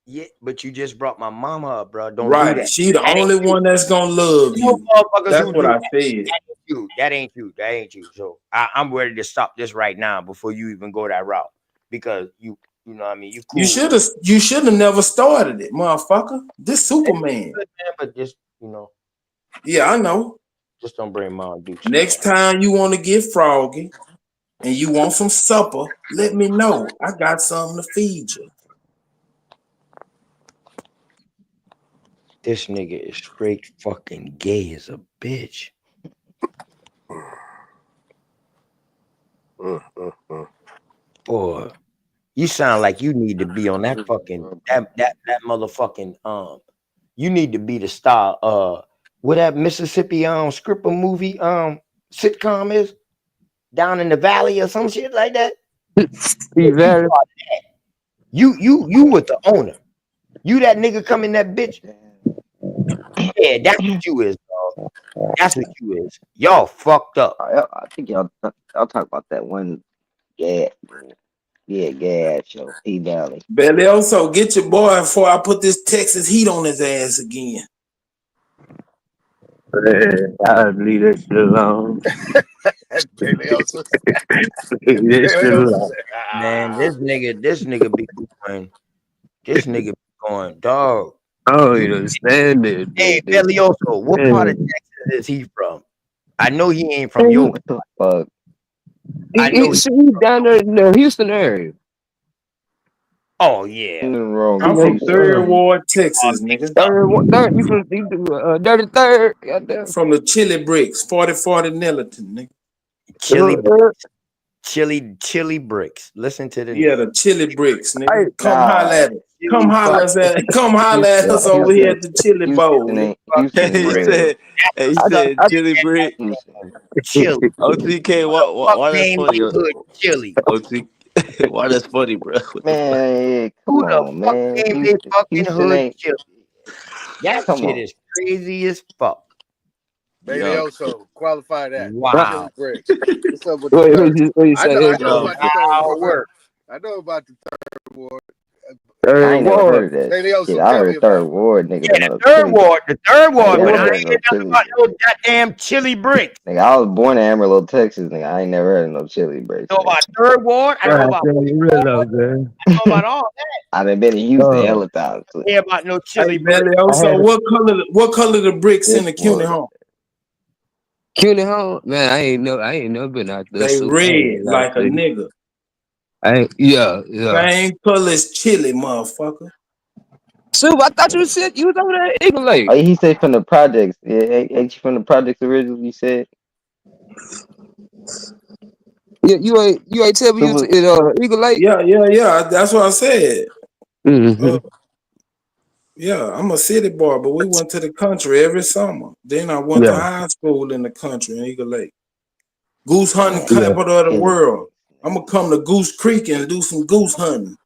N: Yeah, but you just brought my mama up, bro. Don't do
O: Right.
N: that.
O: She the
N: That ain't
O: only
N: you.
O: one that's gonna love
N: No
O: you.
N: motherfuckers
O: That's
N: who
O: what
N: do
O: I
N: that.
O: said.
N: That ain't you. That ain't you. That ain't you. So I'm ready to stop this right now before you even go that route. Because you know what I mean, you cool.
O: You should have never started it, motherfucker. This Superman.
N: Good, man, but just
O: Yeah, I know.
N: just don't bring mom dude.
O: Next time you want to get froggy and you want some supper, let me know. I got something to feed you.
N: This nigga is straight fucking gay as a bitch. Boy, you sound like you need to be on that fucking that motherfucking you need to be the star what that Mississippi scripper movie sitcom is Down in the Valley or some shit like that. You with the owner. You that nigga come in that bitch. Yeah, that's what you is, dog. That's what you is. Y'all fucked up.
R: I think y'all talk about that one. Yeah, show. P Valley.
O: Belioso, get your boy before I put this Texas heat on his ass again.
M: I'll leave that shit alone.
N: Man, this nigga be going. This nigga be going, dog.
M: I don't even understand it.
N: Hey, Belioso, what part of Texas is he from? I know he ain't from your.
R: What the fuck?
M: He's down there in the Houston area.
N: Oh yeah.
O: I'm from Third Ward, Texas, nigga.
M: Third, you from Dirty Third? Goddamn.
O: From the Chili Bricks, 4040 Nellington, nigga.
N: Chili bricks. Listen to the
O: Yeah, the Chili Bricks, nigga. Come holler at us. Come holler at us over here at the Chili Bowl.
Q: He said Chili Brick.
N: Chili.
Q: OTK, why that's
N: name
Q: funny?
N: Chili.
Q: OTK, why that's funny, bro?
R: Man, come on, man.
N: Name is fucking
R: Houston
N: hood
R: ain't.
N: Chili. That
R: Come
N: shit
R: on.
N: is crazy as fuck.
P: Belioso, qualify that.
N: Wow.
P: Chili bricks. What's up with the third? I know about the third ward. I know about the third ward.
R: I ain't never heard of that shit. I heard Third Ward, nigga.
N: Yeah, the third ward, but I ain't never about no goddamn chili bricks.
R: Nigga, I was born in Amarillo, Texas, nigga. I ain't never heard of no chili bricks.
N: I know about third ward. I know about I know about all that.
R: I done been in Houston hella times.
N: I hear about no chili
O: Hey,
N: bricks.
O: Belioso, what color the bricks in the CUNY home?
M: CUNY home? Man, I ain't never been out there.
O: They
M: so
O: red like a nigga.
M: Yeah.
O: Same color as chili, motherfucker.
M: Soup, I thought you was over there at Eagle Lake.
R: Oh, he said from the projects. Yeah, ain't you from the projects originally? You said.
M: Yeah, you ain't tell me you was at Eagle Lake.
O: Yeah. That's what I said.
M: Mhm.
O: Yeah, I'm a city boy, but we went to the country every summer. Then I went to
M: Yeah.
O: high school in the country in Eagle Lake. Goose hunting
R: Man,
M: Yeah.
O: capital of the
R: killing
O: world. I'm gonna come to Goose Creek and do some goose hunting.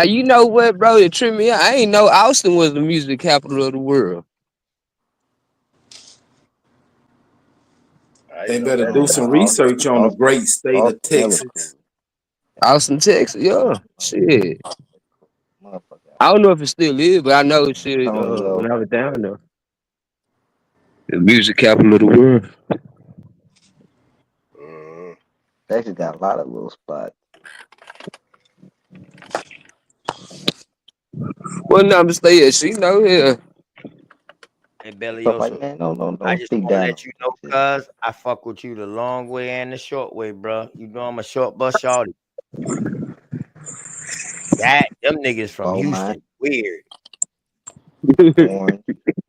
M: You know what, bro? It tripped me out. I ain't know Austin was the music capital of the world.
P: I
O: They
P: didn't know
O: better
P: that
O: do
P: either.
O: some research on the great state of
R: Austin hella
O: Texas.
M: Austin, Texas. Yeah. Shit.
R: motherfucker.
M: I don't know if it still is, but I know shit
R: Antonio.
M: when I was down there. The music capital of the world.
R: Texas got a lot of little spots.
M: Well, no, I'm stay at you know, yeah.
N: Hey,
R: So like,
N: Belioso,
R: man,
N: I
R: don't
N: just
R: speak
N: want to
R: down
N: let
R: on
N: you
R: me.
N: know, cuz I fuck with you the long way and the short way, bro. You know I'm a short bus shorty. Them niggas from
R: Oh my,
N: Houston, weird.
R: orange.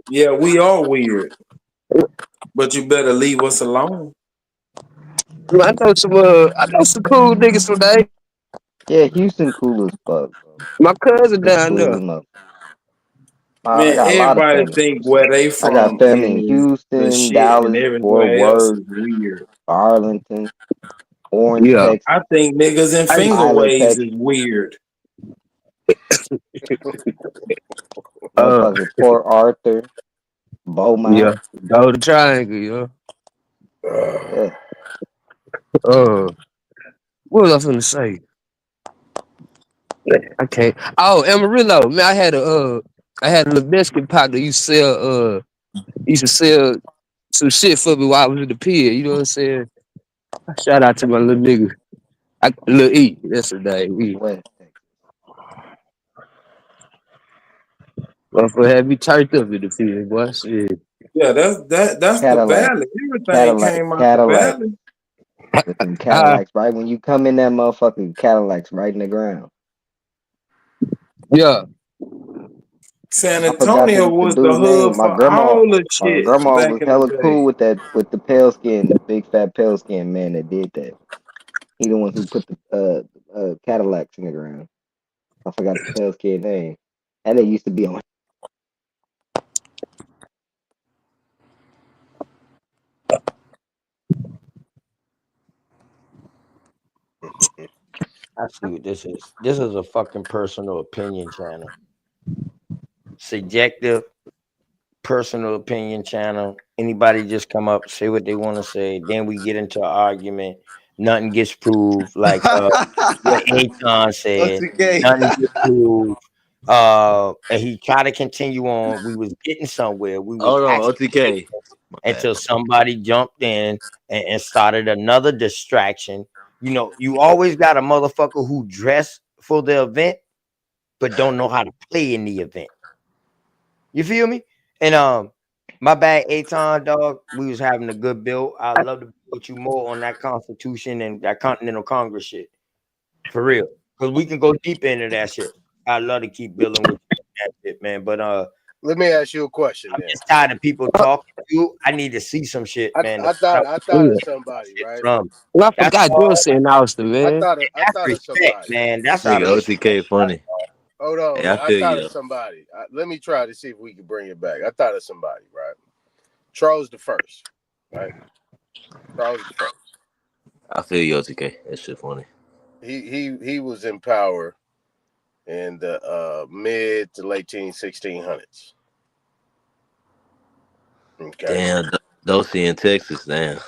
O: Yeah, we are weird, but you better leave us alone.
M: I know some cool niggas today.
R: Yeah, Houston cool as fuck, bro.
M: My cousin
R: Houston
M: down
R: cool
M: there.
R: as mother. I
O: Man,
R: got a lot of
O: everybody
R: family in
O: think
R: Houston.
O: where they
R: I got
O: from
R: family in
O: is the
R: Houston,
O: shit, and
R: Dallas, Fort
O: everywhere else
R: Worth,
O: is weird.
R: Arlington, Orange,
M: Yeah.
R: Texas,
O: I think niggas in finger
R: Tyler,
O: ways is
R: Texas,
O: weird.
R: motherfucking Port Arthur,
M: Yeah.
R: Beaumont.
M: Golden Triangle, yeah.
R: Yeah.
M: What was I finna say? I can't. Oh, Amarillo. Man, I had a little Mexican partner. Used to sell some shit for me while I was in the pier. You know what I'm saying? Shout out to my little nigga. Lil E. That's her name.
R: West Texas.
M: Motherfucker had me turned up in the pier, boy. Shit.
O: Yeah, that's the
R: Cadillac,
O: valley. Everything came out the
R: Cadillac.
O: valley.
R: With them Cadillacs, right? When you come in that motherfucking Cadillacs right in the ground.
M: Yeah.
O: San
R: I forgot
O: Antonio
R: the
O: was the
R: dude's
O: hub
R: name.
O: for all the shit back
R: Was
O: in
R: hella
O: the
R: cool
O: day.
R: with the pale skin, the big fat pale skin man that did that. He the one who put the Cadillacs in the ground. I forgot the pale skin name. And they used to be on.
N: I see what this is. This is a fucking personal opinion channel. Subjective personal opinion channel. Anybody just come up, say what they want to say. Then we get into an argument. Nothing gets proved. Like what Akon said. Nothing gets proved. And he tried to continue on. We was getting somewhere. We was
Q: Hold on,
N: actually
Q: OTK.
N: until somebody jumped in and started another distraction. You know, you always got a motherfucker who dress for the event, but don't know how to play in the event. You feel me? And my bad, Aton dog. We was having a good build. I'd love to put you more on that Constitution and that Continental Congress shit. For real. Because we can go deep into that shit. I'd love to keep building with you on that shit, man. But
P: let me ask you a question.
N: I'm just tired of people talking to you. I need to see some shit, man.
P: I thought of somebody, right?
M: Well, I
N: That's
M: forgot
N: all.
M: Bill saying Austin,
P: I
M: man.
P: thought of
N: Respect,
P: somebody.
N: man. That's out
Q: Nigga,
N: of respect.
Q: OTK funny.
P: Hold on.
Q: Hey, I
P: I
Q: feel
P: thought
Q: you.
P: of somebody. Let me try to see if we can bring it back. I thought of somebody, right? Charles the First, right? Charles the First.
Q: I feel you, OTK. That shit funny.
P: He was in power in the mid to late 1600s. Okay.
Q: Damn, Dosey in Texas, damn.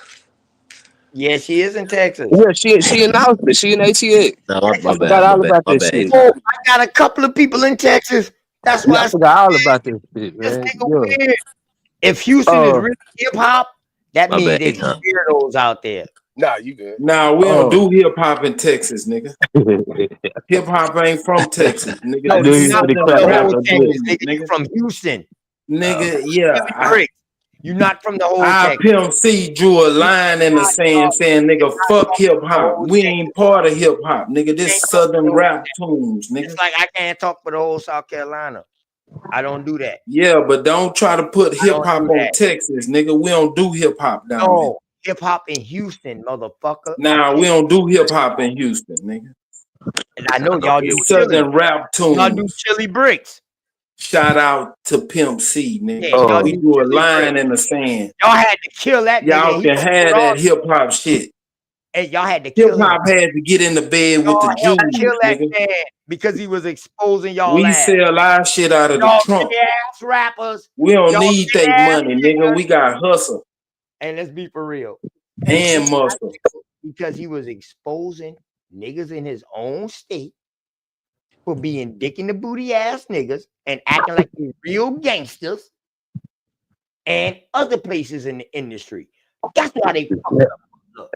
N: Yeah, she is in Texas.
M: Yeah, she in Austin. She in ATX.
Q: No,
M: I
Q: my
M: forgot
Q: bad,
M: all about
Q: my
M: that
Q: bad.
M: shit.
N: Oh, I got a couple of people in Texas. That's why
M: Yeah, I forgot all about that shit, man. Yeah.
N: weird. If Houston is really hip hop, that
Q: My
N: means
Q: bad,
N: there's
Q: Aton.
N: weirdos out there.
P: Nah, you good.
O: Nah, we don't do hip hop in Texas, nigga. Hip hop ain't from Texas, nigga.
N: No,
O: This
N: you're not
O: Southern
N: from the
O: rap
N: whole Texas,
O: movement,
N: nigga. You're from Houston.
O: Nigga, yeah.
N: You're not from the whole
O: I
N: Texas.
O: Pimp C drew a line in the sand saying, nigga, fuck hip hop. We ain't part of hip hop, nigga. This Southern rap tunes, nigga.
N: It's like I can't talk for the whole South Carolina. I don't do that.
O: Yeah, but don't try to put hip
N: don't
O: hop
N: do
O: on
N: that.
O: Texas, nigga. We don't do hip hop down there.
N: No, hip hop in Houston, motherfucker.
O: Nah, we don't do hip hop in Houston, nigga.
N: And I know y'all do
O: Southern
N: chili.
O: rap
N: Y'all do
O: tunes.
N: chili bricks.
O: Shout out to Pimp C, nigga.
N: Yeah, y'all
O: We
N: do
O: do a
N: chili
O: line
N: bricks.
O: in the sand.
N: Y'all had to kill that nigga.
O: Y'all
N: and he
O: can
N: was
O: have
N: put on-
O: that hip hop shit.
N: Hey, y'all had to
O: Hip
N: kill him.
O: hop had to get in the bed with
N: Y'all
O: the
N: helped kill
O: Jews,
N: that
O: nigga.
N: man because he was exposing y'all
O: We
N: ass.
O: sell our shit out of the
N: Y'all
O: trunk.
N: big ass rappers.
O: We don't
N: Y'all
O: need
N: big
O: that
N: ass
O: money, nigga.
N: niggas.
O: We got hustle
N: And let's be for real.
O: and muscle.
N: Because he was exposing niggas in his own state for being dick in the booty ass niggas and acting like they're real gangsters and other places in the industry. That's why they fucked up. Look,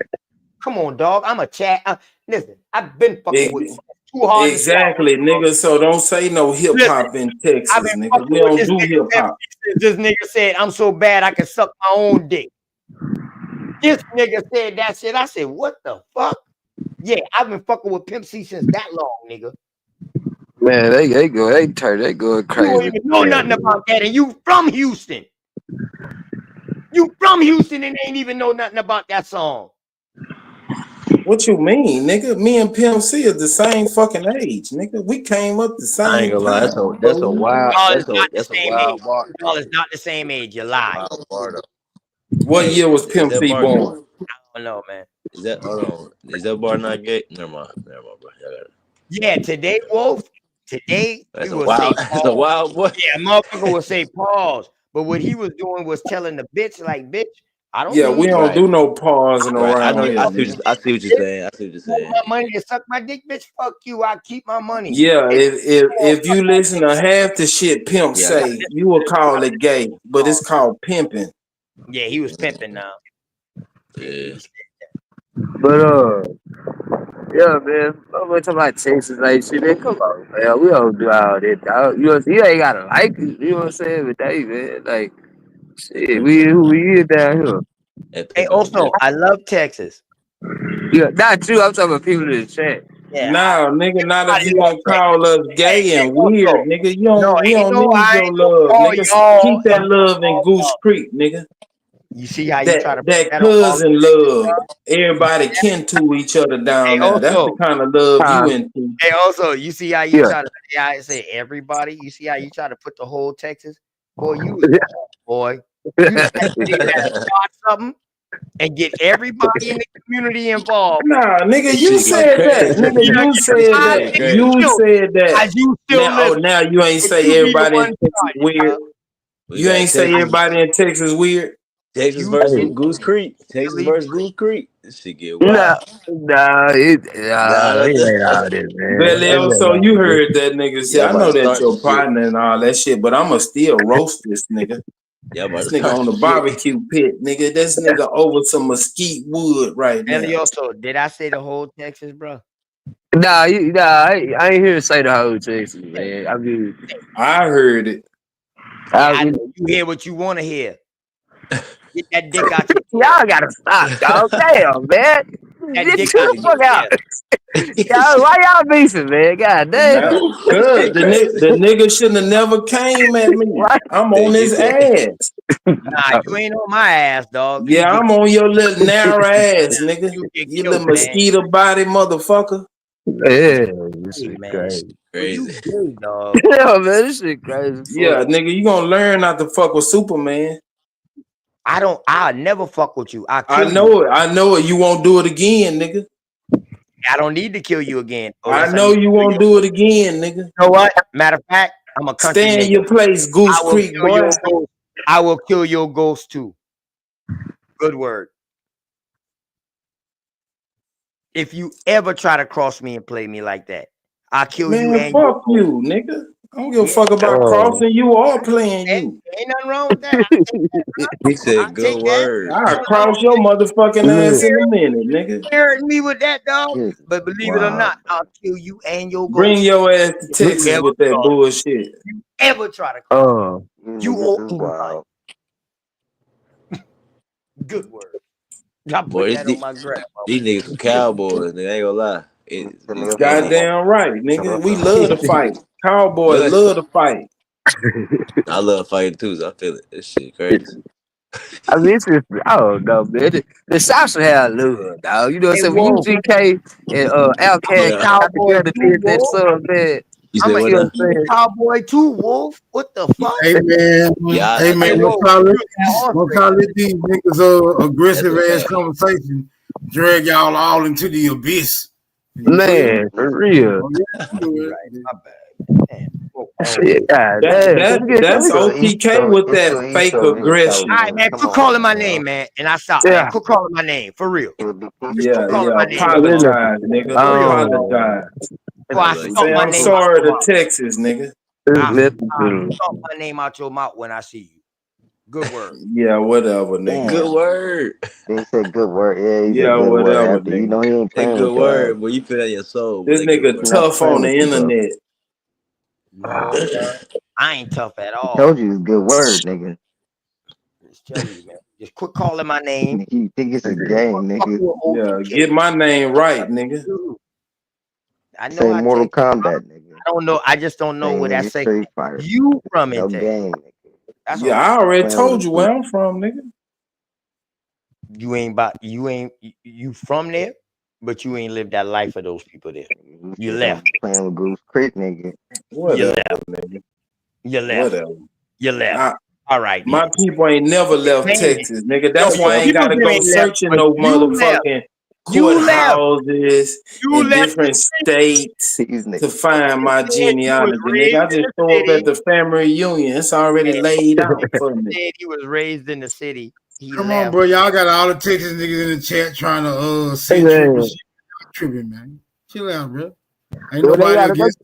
N: come on, dog. I'm a chat. Listen, I've been fucking with too hard.
O: Exactly, nigga. So don't say no hip hop in
N: I've
O: Texas,
N: been
O: nigga.
N: fucking
O: We
N: with
O: don't
N: this
O: do
N: nigga
O: hip hop.
N: since this nigga said I'm so bad I can suck my own dick. This nigga said that shit. I said, what the fuck? Yeah, I've been fucking with Pimp C since that long, nigga.
M: Man, they going
N: You
M: crazy.
N: don't even know nothing about that, and you from Houston. You from Houston and ain't even know nothing about that song.
O: What you mean, nigga? Me and Pimp C is the same fucking age, nigga. We came up the
Q: I ain't
O: same
Q: gonna lie. That's
O: time.
Q: a that's a wild
N: Y'all is
Q: that's a
N: not the
Q: that's a
N: same
Q: wild
N: age.
Q: bar.
N: Y'all is not the same age. You lie.
Q: Wild bar though.
O: What year was
Q: Is
O: Pimp
Q: that
O: C
Q: bar gay?
O: born?
N: I don't know, man.
Q: Is that hold on? Is that bar not gay? Never mind, bro. Y'all got it.
N: Yeah, today, Wolf. Today
Q: That's
N: we
Q: a
N: will
Q: wild.
N: say
Q: That's a
N: pause.
Q: wild boy.
N: Yeah, motherfucker will say pause. But what he was doing was telling the bitch, like, bitch, I don't
O: Yeah, we
N: need
O: don't
Q: Right.
O: do no pausing
Q: Right. I
O: around
Q: know.
O: here,
Q: I
O: nigga.
Q: see what you're saying. I see what you're
N: want
Q: saying.
N: my money to suck my dick, bitch. Fuck you. I keep my money.
O: Yeah, if you listen to half the shit Pimp
Q: Yeah.
O: say, you will call it gay, but it's called pimping.
N: Yeah, he was pimping now.
Q: Yeah.
M: But yeah, man. I'm talking about Texas like shit. Man, come on, man. We don't do all that, dog. You ain't gotta like it. You know what I'm saying? But they, man, like shit. We is down here.
N: Hey, also, I love Texas.
M: Yeah, not you. I'm talking about people in the chat.
N: Yeah,
O: Nah, nigga, not if
N: everybody
O: you
N: loves
O: gonna call us gay and weird,
N: also,
O: nigga.
N: no,
O: We
N: ain't
O: don't
N: no,
O: need
N: I
O: your
N: ain't no
O: love,
N: all
O: nigga.
N: y'all.
O: Keep that love in Goose Creek, nigga.
N: You see how you try to put
O: That
N: that on all
O: cousin love. Everybody kin to each other down there. That's the
N: also,
O: kind of love you into.
N: hey, also, you see how you
M: Yeah.
N: try to say everybody? You see how you try to put the whole Texas? Boy, you was boy. You the type of nigga that start something and get everybody in the community involved.
O: Nah, nigga,
Q: This
O: you
Q: shit get
O: said that.
Q: crazy.
O: Nigga, you said that.
Q: Crazy.
O: You said that.
N: As you still
O: Now,
N: live,
O: now you ain't
N: but
O: say
N: you be the
O: everybody in
N: one
O: Texas
N: starting,
O: weird.
Q: We
O: You
Q: got
O: ain't say
Q: Texas.
O: everybody in Texas weird.
Q: Texas
N: You
Q: versus
N: did
Q: Goose Creek. Texas
N: really
Q: versus Goose Creek. This shit get
M: Nah,
Q: wild.
M: it
Q: Nah,
M: ain't all this, man. It
O: Belly,
M: ain't
O: so
M: all
O: you
M: this.
O: heard that nigga say,
Q: y'all
O: I
Q: about
O: know
Q: to
O: that's
Q: start
O: your
Q: some shit.
O: partner and all that shit, but I'ma still roast this nigga.
Q: Y'all about
O: This
Q: to
O: nigga
Q: start
O: on the
Q: some shit.
O: barbecue pit, nigga. This nigga over some mesquite wood right now.
N: Ellie also, did I say the whole Texas, bro?
M: Nah, I ain't here to say the whole Texas, man. I mean,
O: I heard it.
N: Yeah, I know. You hear what you want to hear. Get that dick out your
M: y'all gotta stop, dog. Damn, man.
N: that
M: Get
N: dick
M: to
N: out
M: the fuck
N: your
M: out. Y'all, why y'all beefing, man? God damn.
O: Nah, cuz the nigga shouldn't have never came at me.
M: Why?
O: I'm on his ass.
N: Nah, you ain't on my ass, dog. You
O: Yeah,
N: get
O: I'm on your little narrow ass, nigga.
N: you get
O: You
N: killed,
O: little
N: man.
O: mosquito body motherfucker.
M: Yeah, this
N: Hey,
M: shit
N: man.
M: crazy.
N: You
Q: Crazy.
N: gay, dog.
M: Yeah, man, this shit crazy.
O: Yeah,
M: Fuck.
O: nigga, you gonna learn not to fuck with Superman.
N: I'll never fuck with you. I'll
O: I
N: kill you.
O: know it. I know it. You won't do it again, nigga.
N: I don't need to kill you again.
O: I know you won't do it again, nigga.
N: You know what? Matter of fact, I'm a country
O: Stay in
N: nigga.
O: your place, Goose
N: I will
O: Creek,
N: kill
O: boy.
N: your ghost. I will kill your ghost too. Good word. If you ever try to cross me and play me like that, I'll kill you
O: Man,
N: and
O: fuck you, nigga. I don't give a fuck about
M: Oh.
O: crossing you or playing you.
N: ain't nothing wrong with that. I'll take that, bro.
Q: He said good
N: Take that.
Q: word.
O: I'll cross your motherfucking ass in a minute, nigga.
N: Scaring me with that, dog.
M: Yeah.
N: But believe it or
Q: Wow.
N: not, I'll kill you and your
O: Bring
N: ghost.
O: your ass to
N: If you
O: Texas
N: ever
O: with that
N: cross-
O: bullshit.
N: you ever try to cross,
M: Oh.
N: you owe me
Q: Wow.
N: life. Good word. I put
Q: Boy,
N: that on my grandma.
Q: these niggas some cowboys. Nigga, I ain't gonna lie.
O: Goddamn right, nigga. We love to fight. Cowboys
Q: But
O: love to fight.
Q: I love fighting too. So I feel it. This shit crazy.
M: I mean, it's just, I don't know, man. The South should have love, dog. You know what I'm
N: Hey,
M: saying? When
N: Wolf,
M: UGK and
N: I'm a
M: Outkast got
N: cowboy
M: together
N: too,
M: did that
N: Wolf.
M: song, man.
Q: You
N: I'm
Q: said
N: an
Q: what
M: You know
Q: now?
M: what I'm
N: Indian
M: saying?
N: cowboy too, Wolf. What the fuck?
F: Hey man,
Q: Yeah,
F: hey
Q: I
N: Hey,
F: man,
Q: get it.
F: don't
N: Wolf,
F: call
N: you
F: it,
N: that horse
F: don't
N: race.
F: call it these niggas
Q: That's
F: aggressive
Q: a
F: ass
Q: fact.
F: conversation. Drag y'all all into the abyss. You feel me?
M: Man, for real.
F: Oh, yeah, you do
N: Right,
F: it.
N: my bad. Man, Wolf,
M: Shit, god
O: That
M: damn.
O: that that's OTK with that fake aggression.
N: all right, man. Quit calling my name, man, and I stop, man.
M: Yeah.
N: Quit calling my name for real. Just
O: Yeah,
N: quit calling
O: yeah.
N: my name
O: Apologize, nigga.
N: for real.
O: Apologize.
N: Before I
Q: Like,
N: stomp
O: Say
N: my
O: I'm
N: name out
O: sorry
N: your
O: to
N: mouth.
O: Texas, nigga.
N: I stomp my name out your mouth when I see you. Good word.
O: Yeah, whatever, nigga.
Q: good word.
R: They said good word. Yeah, he
O: Yeah,
R: said good word
O: whatever,
R: after. You
O: nigga.
R: know he ain't
Q: That
R: playing
Q: good
R: with your ass.
Q: word, boy. You feel that in your soul.
O: This
Q: That good
O: nigga
Q: word.
R: Not
O: tough
R: playing
O: on the
R: with you, bro.
O: internet.
N: No, sir. I ain't tough at
R: I
N: all.
R: told you it's good word, nigga.
N: Just tell you, man. Just quit calling my name.
R: You think it's a game, nigga?
O: Yeah, get my name right, nigga.
N: I know
R: Say
N: how
R: Mortal
N: Texas.
R: Kombat, nigga.
N: I don't know. I just don't know where that
R: Say
N: segment.
R: Street Fighter.
N: You from in
R: No
N: Texas?
R: game, nigga.
N: That's
O: Yeah,
N: all.
O: I already
R: Playing
O: told
R: with
O: you
R: a
O: where I'm from, nigga.
N: You ain't about. You from there, but you ain't lived that life for those people there. You left.
R: Playing with Goose Creek, nigga.
N: You
O: Whatever,
N: left.
O: nigga.
N: You left.
O: Whatever.
N: You left. All right,
O: My
N: then.
O: people ain't never left
N: Man,
O: Texas, nigga.
N: no,
O: That's why I
N: your
O: ain't gotta
N: people
O: go
N: ain't left,
O: searching
N: but
O: no
N: you left.
O: motherfucking
N: You left.
O: courthouses
N: You
O: in
N: left
O: different states
R: These
O: to
R: niggas.
O: find my
N: You was
O: genealogy, nigga. I
N: raised in
O: just
N: the
O: show up
N: city.
O: at the family reunion. It's already laid out for me.
N: Said he was raised in the city. He
F: Come on,
N: left.
F: bro. Y'all got all the Texas niggas in the chat trying to
M: Hey,
F: send triple
M: man.
F: shit. Y'all tripping, man. Chill out, bro. Ain't
M: Well, they
F: nobody
M: gotta go.
F: against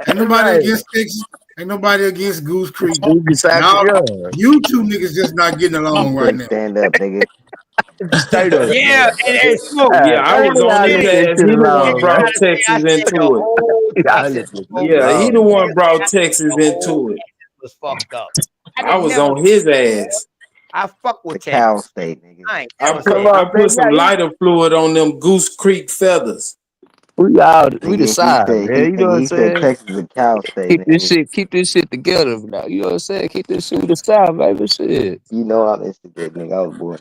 F: ain't nobody
M: Right.
F: against Texas. Ain't nobody against Goose Creek.
M: You decide to,
F: Y'all,
M: yeah.
F: you two niggas just not getting along right
R: Said
F: now.
R: stand up, nigga.
M: Straight up.
N: Yeah, and Smoke.
O: Yeah, I was on
M: Y'all
O: his
M: let that
O: ass.
M: shit
O: He the one
M: alone, man.
O: brought
N: I
O: Texas
N: said the
O: into it.
N: whole
M: Y'all let
N: Texas.
M: that
N: Smoke.
M: shit
O: Yeah, he the
M: alone.
O: one brought
N: I said
O: Texas
N: the
O: into
N: whole
O: it.
N: Texas was fucked up.
O: I was
N: never
O: on his ass.
N: I fuck with
R: The cow
N: Texas.
R: state, nigga.
N: I ain't
O: I
N: never
O: put
N: said.
O: I put some lighter fluid on them Goose Creek feathers.
M: We
R: Nigga, he
M: decide,
R: said
M: man. You know what I'm
R: he said
M: saying?
R: Texas is a cow state, nigga.
M: Keep this shit together now. You know what I'm saying? Keep this shit with the style, baby. Shit.
R: You know I'm instigate, nigga. I was born.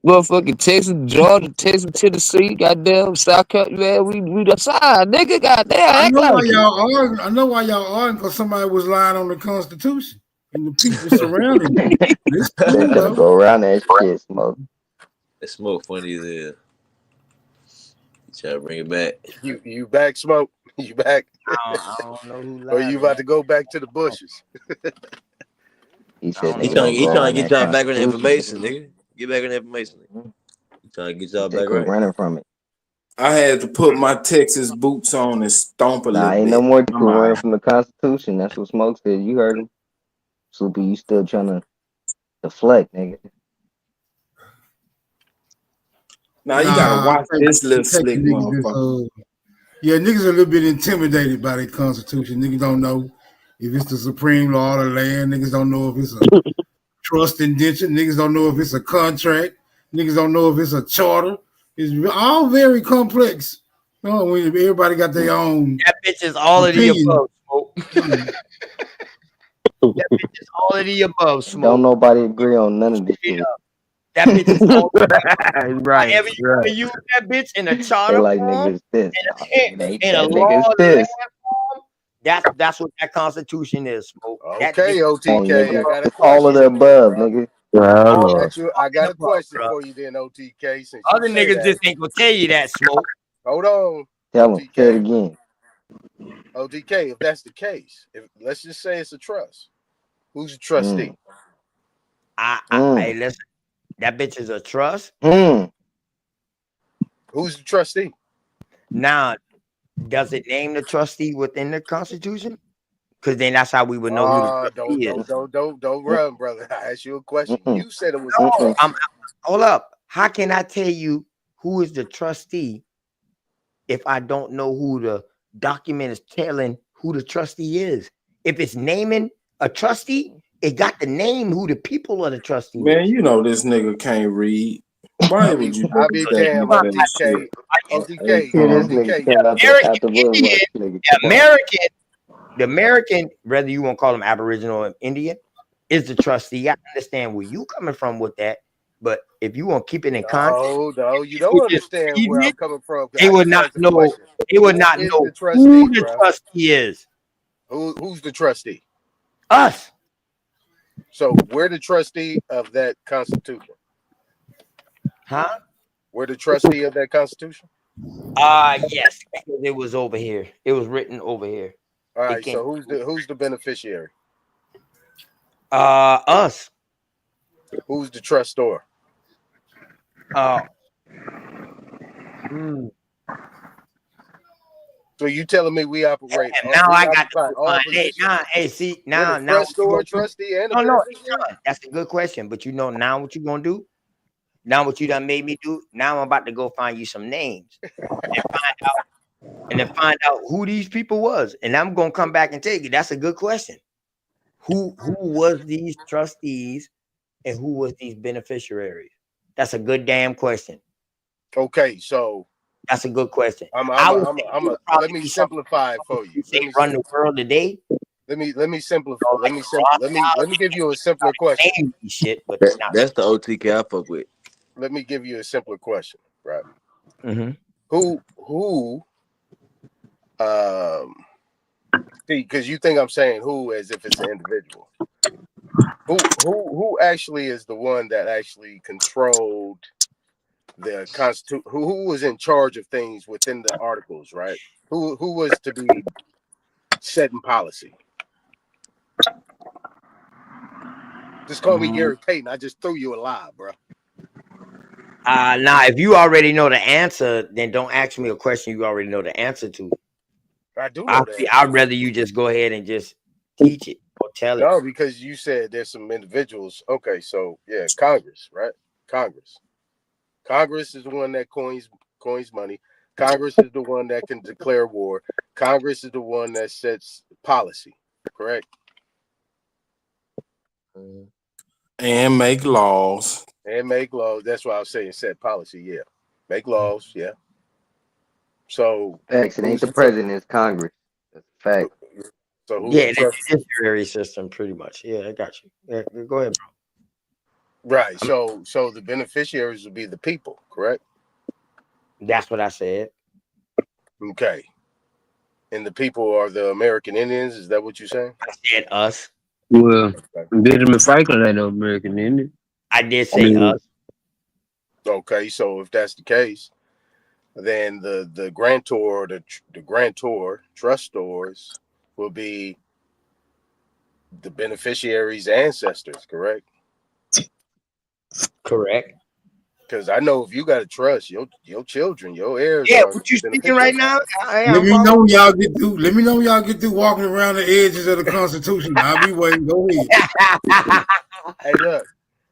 M: Motherfucking Texas, Georgia, Texas, Tennessee, goddamn South Carolina, man. We the side, nigga. Goddamn,
F: I
M: act
F: know why
M: like it.
F: y'all arguing. I know why y'all arguing because somebody was lying on the Constitution and the people surrounding them. It's
R: They
F: cool
R: gonna
F: though.
R: go around that shit, Smoke.
Q: That smoke funny as hell. You try to bring it back.
P: You back, Smoke? You back?
N: I don't know who
P: Or
N: lied
P: you
N: on
P: about
N: that.
P: to go back to the bushes?
R: He said
Q: He
R: they
Q: trying
R: gonna go
Q: to
R: around
Q: get
R: that
Q: y'all back on the
R: Constitution.
Q: information, nigga. Get back on the information. He trying to get y'all
R: They
Q: back
R: quit
Q: right.
R: running from it.
O: I had to put my Texas boots on and stomp a
R: Nah,
O: little
R: ain't no
O: bit.
R: more
O: I'm
R: quit
O: all
R: running
O: right.
R: from the Constitution. That's what Smoke said. You heard him. Sloopy, you still trying to deflect, nigga.
O: Now you gotta
F: Nah,
O: watch this little
F: Texas
O: slick
F: niggas just
O: motherfucker.
F: yeah, niggas are a little bit intimidated by the Constitution. Niggas don't know if it's the supreme law of the land. Niggas don't know if it's a trust indenture. Niggas don't know if it's a contract. Niggas don't know if it's a charter. It's all very complex. You know, when everybody got their own
N: That bitch is all of the
F: opinion.
N: above, Smoke. That bitch is all of the above, Smoke.
R: Don't nobody agree on none of this
N: Straight
R: shit.
N: up. That bitch is all
M: Right,
N: however you want to use that bitch in a
R: They
N: charter
R: like
N: form,
R: niggas this.
N: in a
R: That
N: law
R: nigga's
N: of the land
R: this.
N: form. That's what that Constitution is, Smoke. That
P: Okay,
N: bitch is all of
P: OTK,
N: the
P: I
N: above.
P: got a
R: All of
P: question
R: the
P: for you,
R: above,
P: bro.
R: nigga.
P: I got a question
N: bro.
P: for you then, OTK. Since
N: Other
P: you say
N: niggas
P: that,
N: just ain't gonna tell you that, Smoke.
P: hold on,
R: Tell him. Say it
P: OTK.
R: again.
P: OTK, if that's the case, if let's just say it's a trust, who's the trustee?
N: Hey, listen, that bitch is a trust.
P: Who's the trustee?
N: Now, does it name the trustee within the Constitution? Because then that's how we would know who the trustee is.
P: Don't run, brother. I asked you a question. You said it was
N: No,
P: a trust.
N: hold up. How can I tell you who is the trustee if I don't know who the document is telling who the trustee is? If it's naming a trustee, it got the name who the people of the trustee
O: Man,
N: is.
O: you know this nigga can't read. Why would you
P: I'll
O: do
P: be
O: that
P: damn,
O: that shit?
P: OTK.
R: Yeah, this nigga came out the woodwork.
N: The American, whether you want to call them Aboriginal or Indian, is the trustee. I understand where you coming from with that, but if you want to keep it in context,
P: No, you don't understand where I'm coming from.
N: they
P: I
N: would
P: just
N: not
P: asked a
N: know.
P: question.
N: They would
P: Who
N: not
P: is
N: know
P: the trustee,
N: who the
P: bro?
N: trustee is.
P: Who's the trustee?
N: Us.
P: So we're the trustee of that constitution.
N: Huh?
P: We're the trustee of that constitution.
N: Yes, it was over here. It was written over here.
P: All right. So who's the beneficiary?
N: Us.
P: Who's the trustor? So you telling me we operate?
N: Now
P: we
N: I got
P: occupy
N: to
P: all
N: find it.
P: positions?
N: Now, hey, see,
P: We're the trustor, trustee, and the beneficiary?
N: John, that's a good question. But you know now what you gonna do? Now what you done made me do? Now I'm about to go find you some names and then find out who these people was. And I'm gonna come back and tell you that's a good question. Who was these trustees and who was these beneficiaries? That's a good damn question.
P: Okay, so
N: that's a good question.
P: Let me simplify it for you.
N: They run the world today.
P: Let me simplify. Let me give you a simpler question.
N: Shit, but
Q: That's the OTK I fuck with.
P: Let me give you a simpler question, right?
N: Mm-hmm.
P: Who see, because you think I'm saying who as if it's an individual. Who actually is the one that actually controlled the constitution? Who was in charge of things within the articles, right? Who was to be setting policy? Just call me Gary Payton. I just threw you a lie, bro.
N: Now, if you already know the answer, then don't ask me a question you already know the answer to.
P: I do know that.
N: I'd rather you just go ahead and just teach it or tell it.
P: No, because you said there's some individuals. Okay, so yeah, Congress, right? Congress is the one that coins money. Congress is the one that can declare war. Congress is the one that sets policy, correct?
O: And make laws.
P: That's why I was saying set policy, yeah. Make laws, yeah. So
R: Facts. It ain't the president, it's Congress. That's a fact.
P: So who's
N: yeah,
P: the
N: the judiciary system, pretty much. Yeah, I got you. Yeah, go ahead, bro.
P: Right. So the beneficiaries would be the people, correct?
N: That's what I said.
P: Okay. And the people are the American Indians. Is that what you're saying?
N: I said us.
M: Well, Benjamin Franklin ain't no American Indian.
N: I did say us.
P: Okay, so if that's the case, then the grantor, the grantor, trustors will be the beneficiaries' ancestors, correct?
N: Correct.
P: Because I know if you got to trust your children, your heirs.
N: Yeah, what you speaking right now?
F: Let me know when y'all get through. Let me know when y'all get through walking around the edges of the Constitution. I'll be waiting. Go ahead.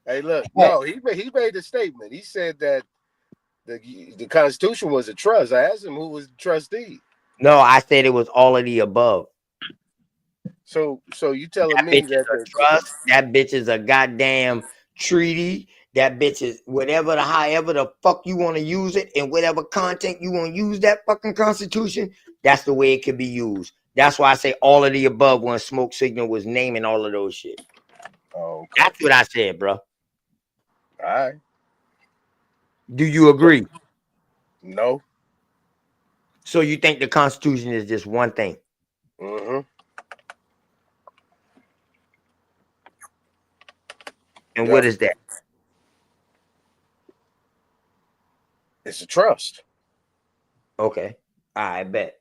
P: Hey, look. No, he made a statement. He said that the Constitution was a trust. I asked him who was the trustee.
N: No, I said it was all of the above.
P: So you telling me that
N: the trust, that bitch is a goddamn treaty. That bitch is however the fuck you want to use it, and whatever content you want to use that fucking Constitution, that's the way it could be used. That's why I say all of the above when Smoke Signal was naming all of those shit.
P: Oh, okay.
N: That's what I said, bro.
P: All right.
N: Do you agree?
P: No.
N: So you think the Constitution is just one thing?
P: Mm-hmm.
N: And what is that?
P: It's a trust.
N: Okay. I bet.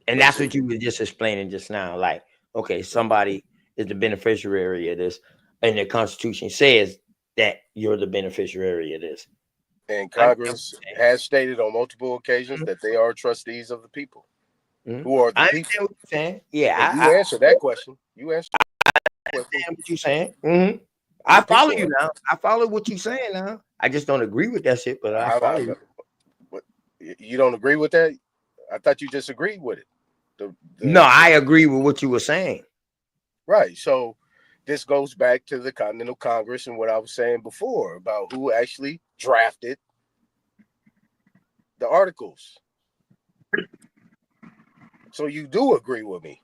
N: And that's what you were just explaining just now. Like, okay, somebody is the beneficiary of this, and the Constitution says that you're the beneficiary of this.
P: And Congress has stated on multiple occasions that they are trustees of the people.
N: Mm-hmm.
P: Who are the
N: I
P: people?
N: understand what you're saying. Yeah,
P: you answered that question. You answered.
N: I understand what you're saying. Mm-hmm. I follow you now. I follow what you're saying now. I just don't agree with that shit, but I follow you.
P: You don't agree with that? I thought you just agreed with it.
N: No, I agree with what you were saying.
P: Right. So this goes back to the Continental Congress and what I was saying before about who actually drafted the articles. So you do agree with me?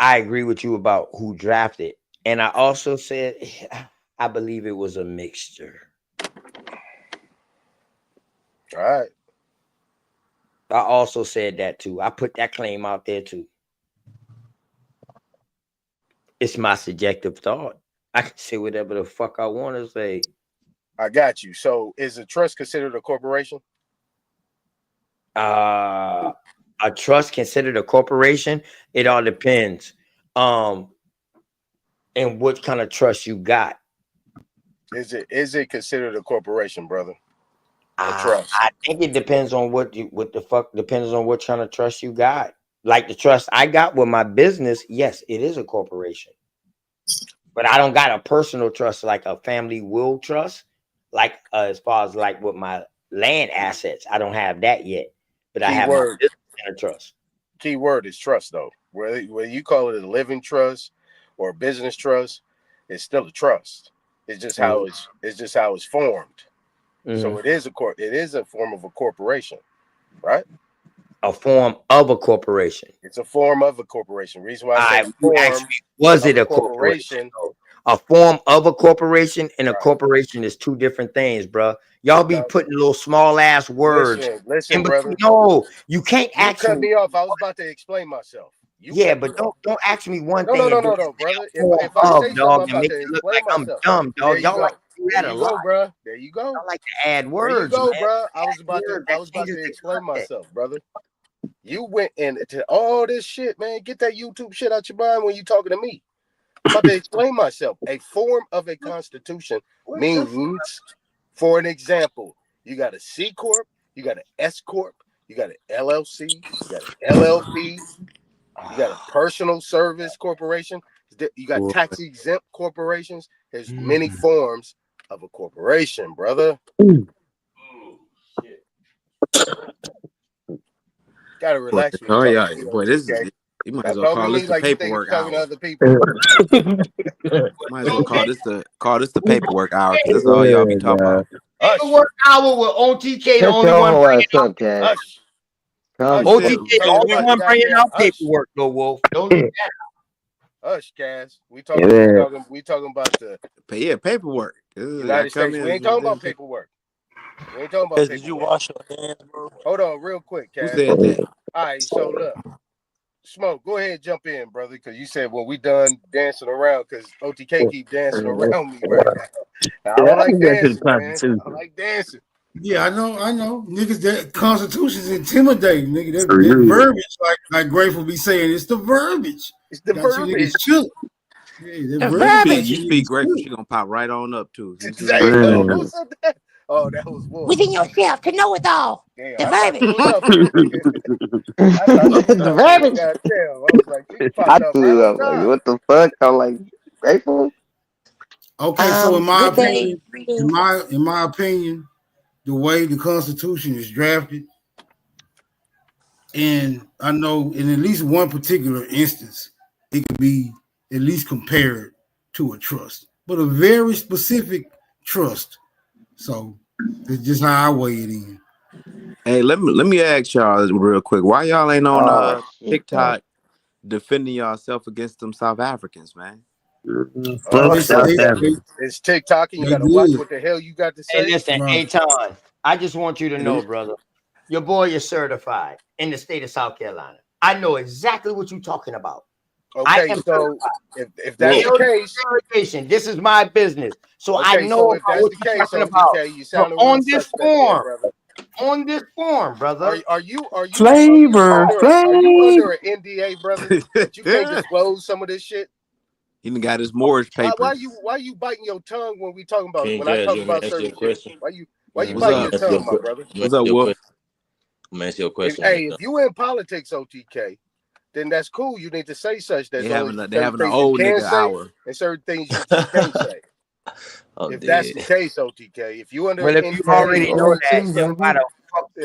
N: I agree with you about who drafted, and I also said I believe it was a mixture.
P: All right.
N: I also said that too. I put that claim out there too. It's my subjective thought. I can say whatever the fuck I want to say.
P: I got you. So is a trust considered a corporation?
N: A trust considered a corporation? It all depends. And what kind of trust you got.
P: Is it considered a corporation, brother? A trust.
N: I think it depends on depends on what kind of trust you got. Like the trust I got with my business, yes, it is a corporation. But I don't got a personal trust like a family will trust. Like as far as like with my land assets, I don't have that yet. But I have my business in a trust.
P: Key word is trust, though. Whether you call it a living trust or a business trust, it's still a trust. It's just how it's formed. So it is a form of a corporation, right?
N: A form of a corporation.
P: It's a form of a corporation. Reason why I say
N: was it a corporation? A form of a corporation and a corporation is two different things, bro. Y'all be putting little small ass words.
P: Listen, brother.
N: No, you can't
P: actually cut me off. I was about to explain myself.
N: But don't ask me one thing.
P: No, brother. If I say something, I'm about to explain myself.
N: I'm dumb, dog. Y'all like to do that a lot,
P: bro. There you go.
N: I like to add words.
P: There you go, bro. I was about to explain myself, brother. You went into all this shit, man. Get that YouTube shit out your mind when you talking to me. I'm about to explain myself. A form of a constitution means, for an example, you got a C corp, you got an S corp, you got an LLC, you got an LLP, you got a personal service corporation, you got tax exempt corporations. There's many forms of a corporation, brother. Gotta relax.
Q: Oh yeah, boy, this is. You might as well call this the paperwork hour. Might as well call this the paperwork hour because that's all y'all be talking about.
N: Paperwork hour with OTK the only one bringing out paperwork. OTK the only one bringing out paperwork, though, Wolf. Don't do that.
P: Hush, Cass. We talking about the
Q: paperwork.
P: United States. We ain't talking about paperwork. We ain't talking about paperwork.
Q: Did you wash your hands, bro?
P: Hold on, real quick, Cass.
Q: Who said that?
P: All right, so look. Smoke, go ahead and jump in, brother, because you said, well, we done dancing around because OTK keep dancing around me right now. I don't like dancing, man. I like dancing.
F: Yeah, I know. Niggas, that Constitution's intimidating, nigga. That verbiage, like Grateful be saying, it's the verbiage.
P: It's the verbiage.
F: Yeah,
Q: the verbiage. You speak Grateful, she gonna pop right on up, too.
P: Oh, that was Wolf.
S: Within yourself to know it all.
P: Damn,
S: the verbiage.
R: The verbiage.
P: I
R: threw up. Like, what the fuck? I'm like, Grateful.
F: Okay, so in my opinion, the way the Constitution is drafted, and I know in at least one particular instance, it could be at least compared to a trust, but a very specific trust. So it's just how I weigh it in.
Q: Hey, let me ask y'all real quick. Why y'all ain't on TikTok defending yourself against them South Africans, man?
P: It's TikTok, and you gotta watch what the hell you got to say.
N: Hey, listen, Aton, I just want you to know, brother, your boy is certified in the state of South Carolina. I know exactly what you're talking about.
P: Okay, so if that's the case,
N: this is my business, so
P: okay,
N: I know
P: if that's
N: what
P: the
N: you're
P: case,
N: talking about.
P: you sound
N: on this form, brother.
P: Are you
Q: flavor?
P: Are you under an NDA, brother? That you can't disclose some of this shit.
Q: He done got his mortgage papers.
P: Why you biting your tongue when we talking about
T: King
P: when I talk
T: Jazz,
P: about
T: you
P: certain
T: question?
P: shit? Why you biting your tongue, my brother?
Q: What's up, Wolf?
T: I'm gonna ask you a question.
P: If you in politics, OTK, then that's cool. You need to say such.
Q: They having an old nigga hour
P: and certain things you can't say. If that's the case, OTK, if you under,
N: if you already know that,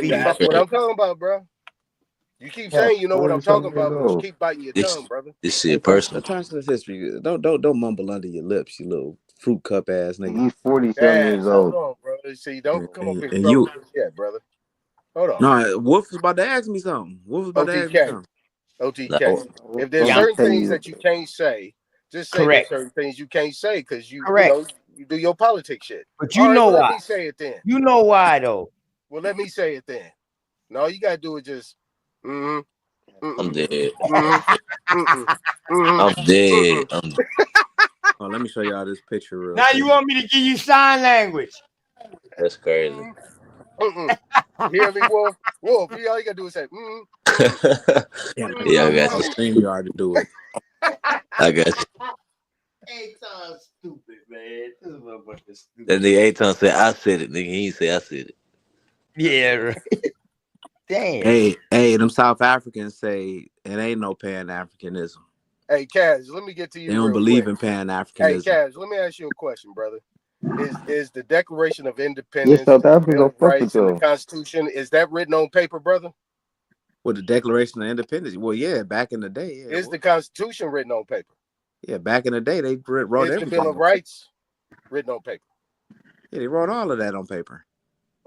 P: that's what I'm talking about, bro. You keep saying you know what I'm talking about, but you keep biting your tongue, brother.
T: This shit personal.
Q: History. Don't mumble under your lips, you little fruit cup ass nigga.
R: He's 47 years old.
P: Hold on, bro. See, don't come up
Q: and you
P: yet, brother. Hold on.
Q: No, Wolf was about to ask me something.
P: OTK.
T: No.
P: If there's
J: Yeah,
P: certain things that you can't say, just say there's
J: correct.
P: certain things you can't say because you
J: Correct.
P: know you do your politics shit.
J: But
P: All
J: you
P: right,
J: know
P: well, let
J: why.
P: me say it then.
J: You know why though.
P: Well, let me say it then. No, you gotta do it just.
T: I'm dead.
P: I'm
T: I'm dead.
Q: Oh, let me show y'all this picture real
J: Now
Q: quick.
J: you want me to give you sign language?
T: That's crazy.
P: Hear me, Wolf? Wolf, all you gotta do is say.
T: Yeah, I got you.
Q: StreamYard to do it.
T: I got you.
J: Aton stupid, man. This motherfucker stupid.
T: That nigga Aton said I said it, nigga. He ain't say I said it.
J: Yeah, right. Damn.
Q: Hey, them South Africans say it ain't no Pan-Africanism.
P: Hey, Kaz, let me get to you.
Q: They don't
P: real
Q: believe
P: quick.
Q: in
P: Hey,
Q: Pan-Africanism.
P: Kaz, let me ask you a question, brother. Is the Declaration of
R: Yeah,
P: Independence,
R: South
P: the
R: Africa
P: Bill
R: don't
P: of
R: fuck with
P: Rights, and the
R: y'all.
P: Constitution, is that written on paper, brother?
Q: With the Declaration of Independence, well, yeah, back in the day, yeah,
P: Is the Constitution written on paper?
Q: yeah, back in the day, they wrote
P: Is the
Q: everything.
P: Bill of Rights written on paper?
Q: Yeah, they wrote all of that on paper.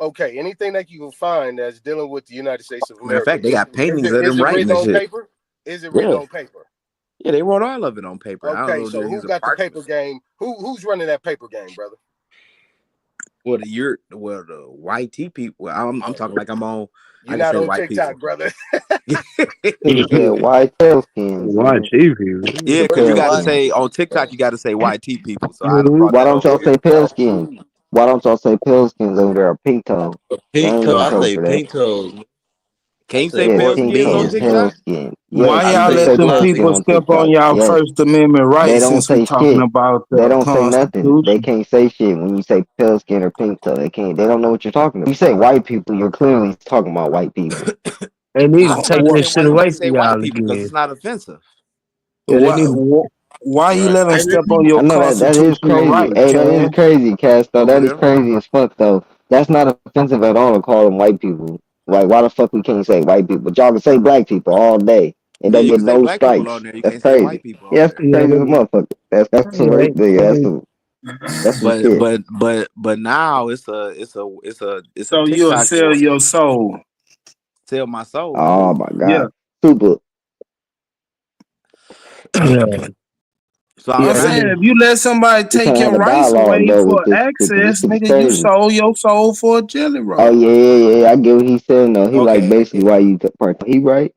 P: Okay, anything that you can find that's dealing with the United States of
Q: Matter of
P: America,
Q: fact, they got paintings of
P: is
Q: them
P: it
Q: writing
P: written
Q: and
P: on
Q: shit.
P: paper? Is it written
Q: Yeah,
P: on paper?
Q: yeah, they wrote all of it on paper. I don't
P: Okay,
Q: know
P: so
Q: if
P: who
Q: it's a
P: got the
Q: part.
P: paper game? Who's running that paper game, brother?
Q: Well, the white T people. I'm talking like I'm on.
P: You're
Q: I can
P: not
Q: say
P: on
Q: white
P: TikTok,
Q: people.
P: brother.
R: Nigga said white tail skins.
M: Why
R: Nigga.
M: TV?
Q: Yeah, because you
R: Pale
Q: got to
R: skin.
Q: say on TikTok, you got to say white T people. So I done brought
R: Why
Q: that
R: don't
Q: over
R: y'all
Q: here.
R: say pale skins? Why don't y'all say pale skins over there? Pink toe. Y'all
T: Pink
R: ain't
T: toe.
R: gonna
T: I
R: go
T: say
R: for that.
T: pink toes.
Q: Can
T: I
Q: you
T: say
Q: say
R: Yeah,
Q: pale
R: pink
Q: skins
R: toe
Q: on
R: and pale
Q: TikTok?
R: skin.
O: Why
R: Yes,
T: I
O: y'all
R: you can
T: say
O: let
R: say
O: them
R: pale
T: blonde
R: skin
O: people
T: people.
R: on
O: step on
R: TikTok.
O: y'all
R: Yes.
O: First Amendment
R: They
O: rights
R: don't
O: since we
R: say
O: talking
R: shit.
O: about
R: They
O: the
R: don't say nothing. They
O: Constitution?
R: can't say shit when you say pale skin or pink toe. They can't. They don't know what you're talking about. You say white people, you're clearly talking about white people.
M: They need
Q: I
M: to
Q: don't
M: take that shit
Q: understand why you
M: away
Q: can't
M: from
Q: say white
M: y'all
Q: people because it's
M: again.
Q: not offensive.
M: Yeah, they
O: Why,
M: need to.
O: why you
Q: Right.
O: let them step on your
R: I know that is
O: constitutional
R: crazy.
O: rights,
R: Hey, that is
O: Cam?
R: crazy, Cass. Though
Q: For
R: that is
Q: real.
R: crazy as fuck. Though that's not offensive at all to call them white people. Like, why the fuck we can't say white people? But y'all can say black people all day and
Q: Yeah,
R: don't
Q: you
R: get
Q: can say
R: no
Q: black people on
R: strikes.
Q: there. You
R: That's
Q: can't say white
R: crazy.
Q: people
R: Yeah,
Q: on
R: that's
Q: there.
M: Yeah,
R: crazy as a motherfucker. That's some rape. Yeah, that's some
Q: But
R: shit.
Q: but now it's a
O: So you'll
Q: TikTok
O: sell
Q: war.
O: your soul.
Q: Sell my soul.
R: Oh my
O: Yeah.
R: god, super.
M: Yeah,
Q: So
O: I'm
M: yeah, they
O: saying
M: need.
O: if you let somebody
R: We
O: take
R: trying to have
O: your
R: a
O: rights
R: dialogue
O: away
R: though with
O: for
R: this. With this
O: access,
R: shit is
O: nigga, you
R: crazy.
O: sold your soul for a jelly
R: Oh
O: roll.
R: yeah. I get what he's saying though. He like
Q: okay,
R: basically why you part. He right.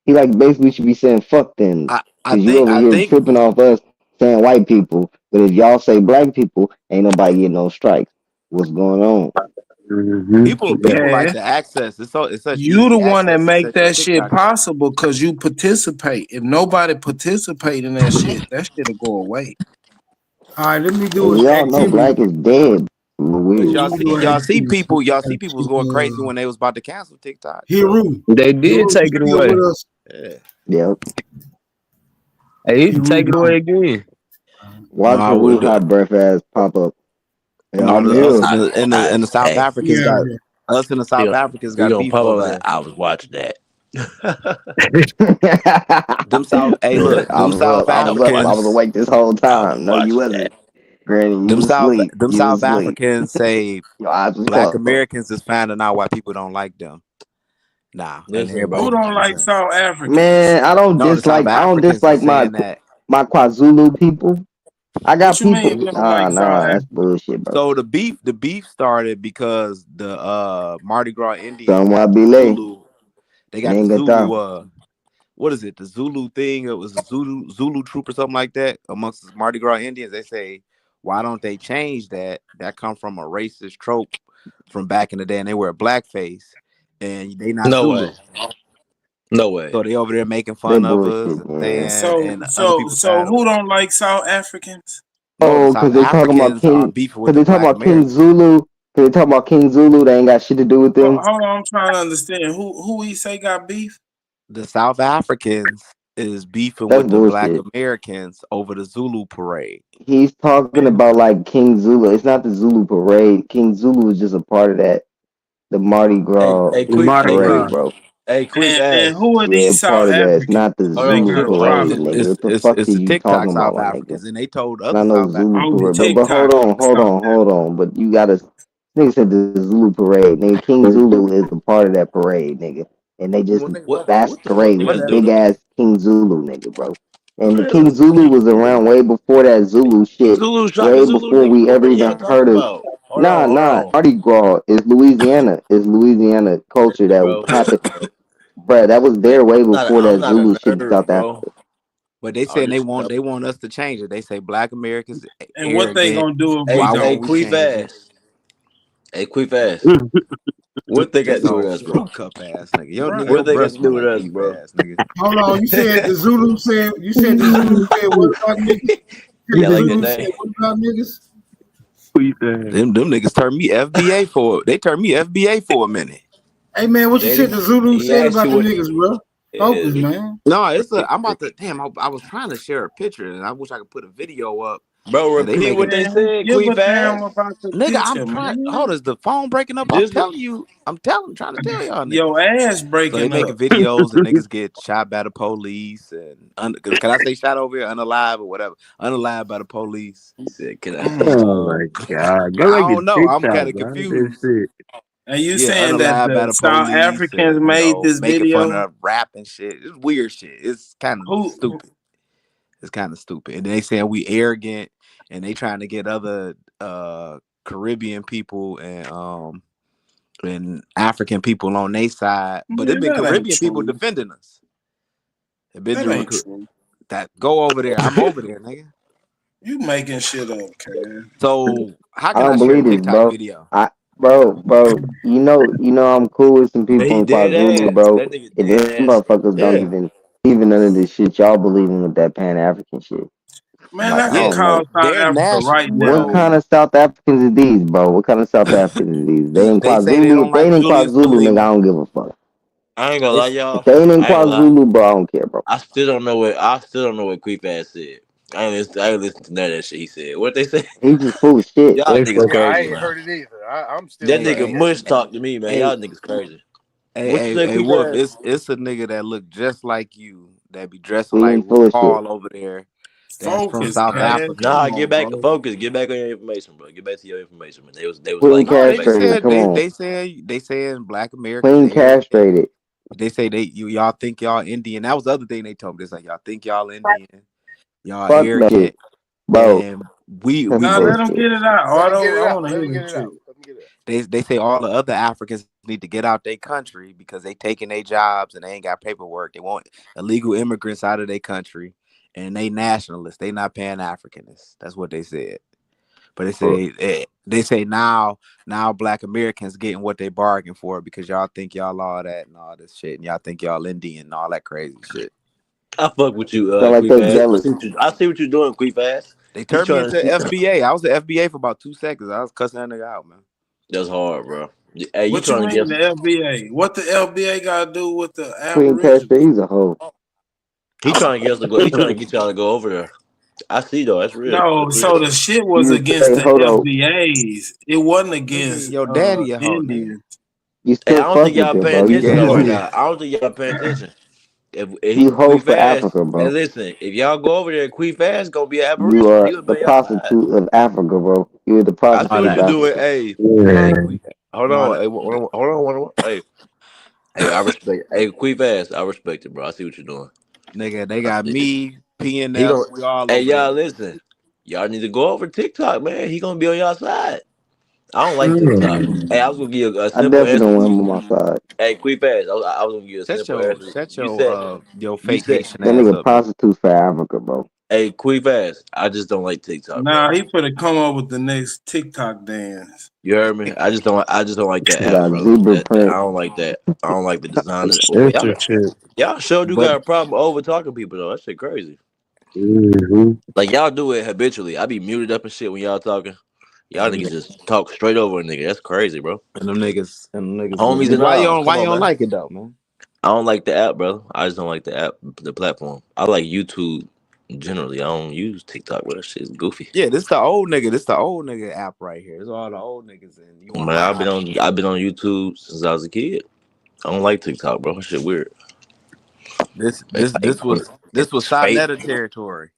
R: He like basically should be saying fuck then,
Q: I
R: cause you
Q: think
R: over
Q: I
R: here
Q: think
R: tripping off us saying white people, but if y'all say black people, ain't nobody getting no strikes. What's going on?
Q: people like
O: Cash,
Q: the access. It's such
O: you the
Q: easy
O: one that
Q: access to
O: make
Q: set your
O: that shit
Q: TikTok up.
O: possible because you participate. If nobody participate in that shit'll go away.
F: All right, let me do
R: And
F: an
R: we all know
F: activity.
R: black is dead.
Q: But
F: Let me do an
Q: y'all see people was going crazy
F: activity.
Q: when they was about to cancel TikTok.
F: Hiru,
M: They did
F: you
M: take it
F: still with
M: away.
F: us?
Q: Yeah.
R: Yep.
M: They need to
F: Hiru
M: take it
F: gone.
M: away again.
R: Watch
Q: No,
R: Haru hot breath ass pop up. Yeah,
Q: no,
R: I'm
Q: us
R: here.
Q: in the South
T: Hey,
Q: Africans
F: Yeah,
Q: got
F: yeah.
Q: us and the South Africans
T: he
Q: got
T: gonna
Q: beef
T: pop up
Q: over
T: like
Q: there.
T: I was watching that.
Q: Them South, hey, look,
R: I
Q: them
R: was up.
Q: South
R: I was up. I was
Q: Africans,
R: awake this whole
T: I was
R: time. No, you
T: watching that.
R: wasn't. Granny, you was asleep.
Q: Them
R: You was
Q: South
R: asleep.
Q: Africans say
R: Your eyes was
Q: Black
R: closed.
Q: Americans is finding out why people don't like them. Nah, and
T: Listen,
O: Who
Q: everybody
T: bro.
Q: know
O: don't
Q: what I'm
O: like
Q: saying.
O: South Africans?
R: Man, I don't
Q: No, the South
R: dislike. I don't
Q: Africans is
R: dislike
Q: saying that.
R: my KwaZulu people. I
O: What
R: got
O: you mean
R: people.
O: you don't like South
R: Nah, that's
O: Africans?
R: bullshit, bro.
Q: So the beef started because the Mardi Gras Indians
R: Somewhere
Q: got the
R: Bile,
Q: Zulu. They got the
R: Ningata.
Q: Zulu. What is it? The Zulu thing. It was a Zulu troop or something like that amongst the Mardi Gras Indians. They say, why don't they change that? That come from a racist trope from back in the day, and they wear blackface, and they not
T: No
Q: Zulu.
T: way. No way.
Q: So they over there making
R: They
Q: fun of us
R: bullshit,
Q: and
R: man.
Q: saying,
O: So
Q: and other
O: so
Q: people
O: so
Q: saying,
O: who don't like South Africans?
Q: no, the
R: Oh,
Q: South
R: cause they talking about
Q: Africans are
R: King.
Q: beefing with
R: Cause
Q: the
R: they talking
Q: Black
R: about King
Q: Americans.
R: Zulu. Cause they talking about King Zulu. They ain't got shit to do with them.
O: Hold on, I'm trying to understand. Who he say got beef?
Q: The South Africans is beefing
R: That's
Q: with the Black
R: bullshit.
Q: Americans over the Zulu parade.
R: He's talking about like King Zulu. It's not the Zulu parade. King Zulu is just a part of that. The Mardi Gras
T: Hey,
M: The
T: quick,
M: Mardi
R: parade,
M: Gras.
R: bro.
T: quick
O: And
T: ass.
O: who are
R: Yeah,
O: these
R: part
O: South
R: of that. It's
O: Africans
R: not the
O: making
R: Zulu
O: it a
R: parade,
O: problem
R: nigga. What the fuck
Q: It's
R: is
Q: the
R: you
Q: TikTok
R: talking about,
Q: South
R: my nigga?
Q: Africans, and they told
R: And I
Q: other
R: know
Q: South
R: Zulu
O: on
Q: Africans.
R: parade, but
O: TikTok?
R: hold on. But you gotta, nigga said the Zulu parade, nigga. King Zulu is a part of that parade, nigga. and they just
T: What the fuck
R: masquerade
T: they
R: with a
T: got to do
R: big
T: with
R: ass King Zulu nigga, bro. And the
T: it?
R: King Zulu was around way before that Zulu shit,
T: Zulu shot the
R: way
T: Zulu
R: before
T: nigga.
R: we
T: What
R: ever
T: are y'all
R: even
T: talking
R: heard of.
T: about? Hold
R: Nah,
T: on.
R: Mardi Gras is Louisiana. Is Louisiana culture
T: Listen,
R: that
T: bro.
R: happened, bruh. That was there way before
T: I'm
R: that
T: not a
R: Zulu shit in
T: nerd,
R: South
T: bro.
R: Africa.
N: But they
T: I
N: saying
T: just
N: they want us to change it. They say black Americans
O: And what they
N: arrogant.
O: gonna do if we
N: Why
T: hey,
N: won't
O: don't?
N: we
T: Queef
N: change it?
T: ass. Hey, Queef ass. What they got to
N: This
T: do with
N: old
T: us, bro?
N: fruit cup ass nigga. Your
T: What they got
N: breath
T: to
N: smell
T: do with
N: like
T: us,
N: beef
T: bro?
N: ass nigga.
F: Hold on, you said the Zulu said what about niggas? The
T: Y'all like that
F: Zulu said
T: name?
F: what about niggas?
N: Them niggas turned me FBA for it. They turned me FBA for a minute.
F: Hey man, what you said the Zulu
T: He
F: said
T: asked
F: about
T: you
F: them
T: what.
F: niggas, bro? Focus,
T: Yeah,
F: man.
N: No, I'm about to. Damn, I was trying to share a picture, and I wish I could put a video up.
T: bro,
N: Cause they
T: repeat what
N: making
T: they
O: Man, who
T: said,
O: give a
T: Queef
O: damn
T: ass.
O: about the
N: nigga. I'm
O: picture,
N: trying.
O: man?
N: Hold on, is the phone breaking up? I'm
T: Just
N: telling you. Trying to tell y'all niggas.
O: Your ass
N: So they
O: breaking
N: making
O: up.
N: videos and niggas get shot by the police and can I say shot over here, unalive or whatever, unalive by the police.
T: he said, "Can I?"
M: Oh my god. Go
N: I
M: make a
N: don't know. I'm kind
M: TikTok,
N: of
M: bro. That
N: confused.
M: shit.
O: And you
N: Yeah,
O: saying that
N: unalive by
O: the
N: the
O: South
N: police
O: Africans
N: and
O: made this
N: making fun
O: video?
N: of rap and shit. It's weird shit. It's kind of
O: Who?
N: stupid. It's kind of stupid. And they saying we arrogant and they trying to get other Caribbean people and African people on their side, but it's
O: Man,
N: been
O: that ain't
N: Caribbean people
O: true.
N: defending us. It been
O: That
N: doing
O: ain't true.
N: that. Go over there. I'm over there, nigga.
O: You making shit up, Ken.
N: So how
R: I
N: can I
R: don't
N: share a
R: believe this,
N: TikTok
R: bro.
N: video?
R: Bro, you know, I'm cool with some
T: Man,
R: people
T: he
R: in
T: dead
R: KwaZulu,
T: ass.
R: bro.
T: That nigga
R: And
T: dead
R: them
T: ass.
R: motherfuckers don't
T: Yeah.
R: even none of this shit y'all believe in with that Pan African shit.
O: Man,
R: Like,
O: I
R: I
O: can
N: Yeah,
R: don't
O: call
R: know.
O: South
N: they're
O: Africa right
N: national.
R: What
O: now.
R: kind of South Africans are these, bro? What kind of South Africans are these? They in
N: They say they
R: KwaZulu.
N: don't
R: If they
N: like
R: ain't in
N: Julius
R: KwaZulu, nigga, I
N: Malema.
R: don't give a fuck.
T: I ain't gonna lie,
N: It's,
R: If
T: y'all.
R: they ain't in
T: I ain't gonna lie.
R: KwaZulu, bro, I don't care, bro.
T: I still don't know what. Queef ass said. I ain't listen to none of that shit he said. What they say?
R: He just full of shit.
T: Y'all
M: They
T: niggas
M: fuck
P: I
T: crazy,
P: ain't
T: man.
P: heard it either. I'm still
T: That
N: hey,
P: trying to
T: nigga
N: hey,
P: hear it,
T: Mush
P: man.
T: talked to me, man.
N: hey,
T: Y'all niggas crazy. What you
N: hey,
T: say,
N: hey,
T: Queef
N: Wolf,
T: ass?
N: it's a nigga that look just like you that be dressing
R: We
N: like
R: ain't full of shit.
N: RuPaul over there. That's from
O: Focus,
N: South
O: Ken.
N: Africa.
O: Come
T: Nah, get
O: on,
T: back
O: bro.
T: focus. Get back on your information, bro. Get back to your information, man. They was
R: Queen
T: like it.
N: No,
T: Get
N: they
T: back to
R: castrated.
T: that.
N: said
R: Come on.
N: they saying black Americans
R: Queen
N: arrogant.
R: castrated.
N: They say y'all think y'all Indian. That was the other thing they told me. It's like y'all think y'all Indian, y'all
R: Fuck that shit,
N: arrogant,
R: bro.
N: and we
R: That's
O: Now
N: we
O: let him
R: bullshit.
O: get it out.
P: Let me get it
O: I
P: out.
O: want to
P: Let
O: hear
P: me get
O: the
P: it out.
O: truth.
P: Let me get it out.
N: they say all the other Africans need to get out their country because they taking their jobs and they ain't got paperwork. They want illegal immigrants out of their country, and they nationalists. They not Pan Africanists. That's what they said. But they say now black Americans getting what they bargained for because y'all think y'all all that and all this shit, and y'all think y'all Indian and all that crazy shit.
T: I fuck with you,
R: Sound like
T: Queef
R: they
T: ass.
R: jealous.
T: I see what you're doing, Queef ass.
N: They
T: He
N: turned me
T: trying
N: into
T: to.
N: FBA. I was the FBA for about 2 seconds. I was cussing that nigga out, man.
T: That's hard, bro. Hey, you
O: What you
T: trying to
O: mean
T: guess?
O: the FBA? What the FBA got to do with the
R: Queen
O: Aboriginal?
R: castrated. He's a hoe.
T: He trying to guess to go. He trying to get y'all to go over there. I see though. That's real.
O: No,
T: That's real.
O: so the shit was
R: You
O: against
R: say,
O: the
R: hold on.
O: FBAs. It wasn't
N: Nigga,
O: against
N: your daddy a hoe, nigga.
O: Indians.
R: You
T: Hey, I
R: still
T: don't think
R: fuck with
T: y'all
R: them,
T: paying
R: bro.
N: We
R: You
T: attention
R: you
T: though right
N: gangsters.
R: you
T: now. I don't think y'all paying attention. If he
R: you hoe
T: Queef
R: for
T: ass,
R: Africa,
T: hey,
R: bro.
T: listen. If y'all go over there, Queef ass gonna be an
R: You
T: aboriginal. He
R: are
T: gonna be
R: the
T: on y'all side.
R: prostitute of Africa, bro. You're the
T: I see
R: prostitute
T: what
R: of
T: you doing.
R: Africa.
T: Hey, hold
N: No,
T: on. Hey, hold on. Hey, I respect. Hey, Queef ass, I respect it, bro. I see what you're doing.
N: nigga, they
T: I
N: got
T: see it.
N: me,
T: He
N: PNF.
T: gonna.
N: We all
T: Hey,
N: over
T: y'all,
N: there.
T: listen. Y'all need to go over TikTok, man. He gonna be on y'all side. I don't like TikTok. Hey, I was gonna give you a
R: I
T: simple
R: definitely
T: answer.
R: don't want him on my side.
T: Hey, Queef ass, I was gonna give you a
N: Shut
T: simple
N: your
T: answer.
N: shut
T: You
N: your
T: said.
N: uh your
T: You
N: fake
T: said.
N: Haitian
R: That
N: ass
R: nigga
N: up, nigga.
R: prostitutes for Africa, bro.
T: Hey, Queef ass, I just don't like TikTok, bro.
O: Nah, he finna come up with the next TikTok dance.
T: You heard me? I just don't like that
R: He
T: app,
R: got
T: bro.
R: zebra
T: I
R: print.
T: don't like that. I don't like the design of it.
M: Censorship.
T: Y'all sure do
N: But
T: got a problem over talking people though. That shit crazy.
M: Mm-hmm.
T: Like y'all do it habitually. I be muted up and shit when y'all talking. Y'all
N: and
T: niggas just talk straight over a nigga. That's crazy, bro.
N: them niggas get
T: Homies
N: nigga.
T: and all. Come
N: Why you
T: on,
N: don't
T: man.
N: like it though, man?
T: I don't like the app, bro. I just don't like the app, the platform. I like YouTube generally. I don't use TikTok, but that shit's goofy.
N: Yeah, this the old nigga. This the old nigga app right here. It's all the old niggas and you wanna
T: Man, I've been on YouTube since I was a kid. I don't like TikTok, bro. That shit weird.
N: this
T: Like,
N: this this was
T: it's fake.
N: Sonetta territory.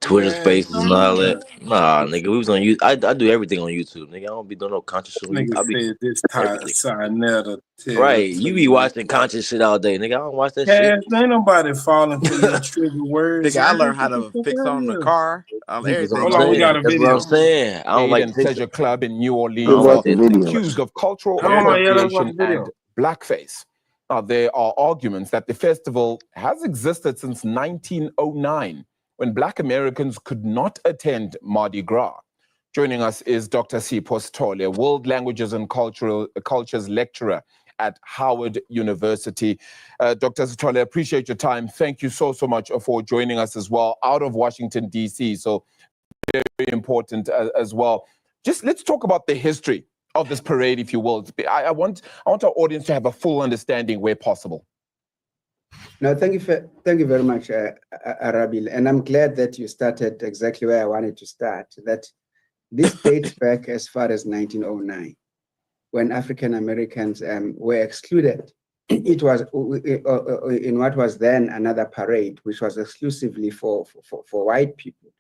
T: Twitter
O: Man,
T: Spaces and
O: come
T: all
O: on.
T: that. Nah, nigga, we was on YouTube. I do everything on YouTube, nigga. I don't be doing no conscious shit on YouTube.
O: Nigga
T: I be
O: said this
T: everything.
O: Sinetta tell
T: Right,
O: to
T: you be
O: you.
T: watching conscious shit all day, nigga. I don't watch that shit.
O: Cash, ain't nobody falling for your trigger words.
U: Nigga, I
O: Nigga,
U: learned how
O: get the
U: to
O: fuck
U: fix
O: out of
U: on the
O: here.
U: car, on
T: That's what
U: everything
T: I'm
O: Hold on,
U: on
O: we got
T: saying.
O: a
U: YouTube.
T: That's what I'm
O: video.
T: saying. I don't
V: Aid
T: like
V: and
T: TikTok.
V: Pleasure Club in New
T: I
V: Orleans
T: don't like
V: are
T: that
R: Watch the video.
T: TikTok
V: accused
T: shit.
V: of cultural
O: Hold on, yeah, let's watch
V: appropriation
O: the video.
V: and blackface. Now, there are arguments that the festival has existed since 1909, when Black Americans could not attend Mardi Gras. Joining us is Dr. Sipho Sithole, a world languages and cultures lecturer at Howard University. Dr. Sithole, I appreciate your time. Thank you so much for joining us as well, out of Washington, D.C., so very important as well. Just let's talk about the history of this parade, if you will. I want our audience to have a full understanding where possible.
W: No, thank you very much, Arabil. And I'm glad that you started exactly where I wanted to start, that this dates back as far as 1909, when African Americans were excluded. It was in what was then another parade, which was exclusively for white people.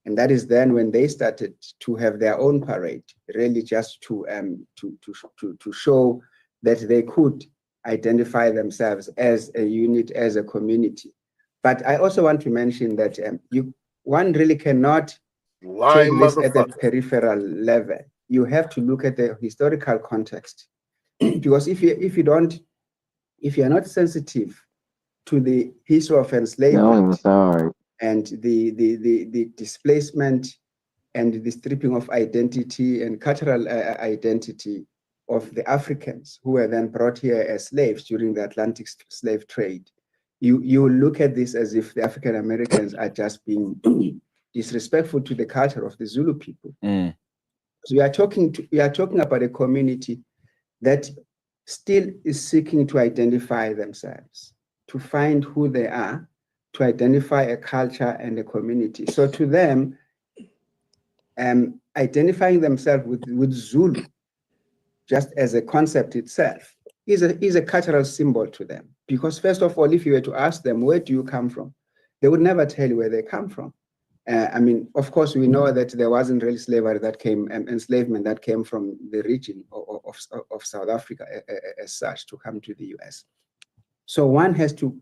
W: And that is then when they started to have their own parade, really just to show that they could identify themselves as a unit, as a community. But I also want to mention that one really cannot take this at the peripheral level. You have to look at the historical context, because if you're not sensitive to the history of enslavement and the displacement and the stripping of identity and cultural identity of the Africans who were then brought here as slaves during the Atlantic slave trade, you look at this as if the African Americans are just being disrespectful to the culture of the Zulu people.
V: Mm.
W: So we are talking about a community that still is seeking to identify themselves, to find who they are, to identify a culture and a community. So to them, identifying themselves with Zulu, just as a concept itself, is a cultural symbol to them. Because first of all, if you were to ask them, where do you come from? They would never tell you where they come from. I mean, of course, we know that there wasn't really slavery that came, enslavement that came from the region of South Africa as such to come to the US. So one has to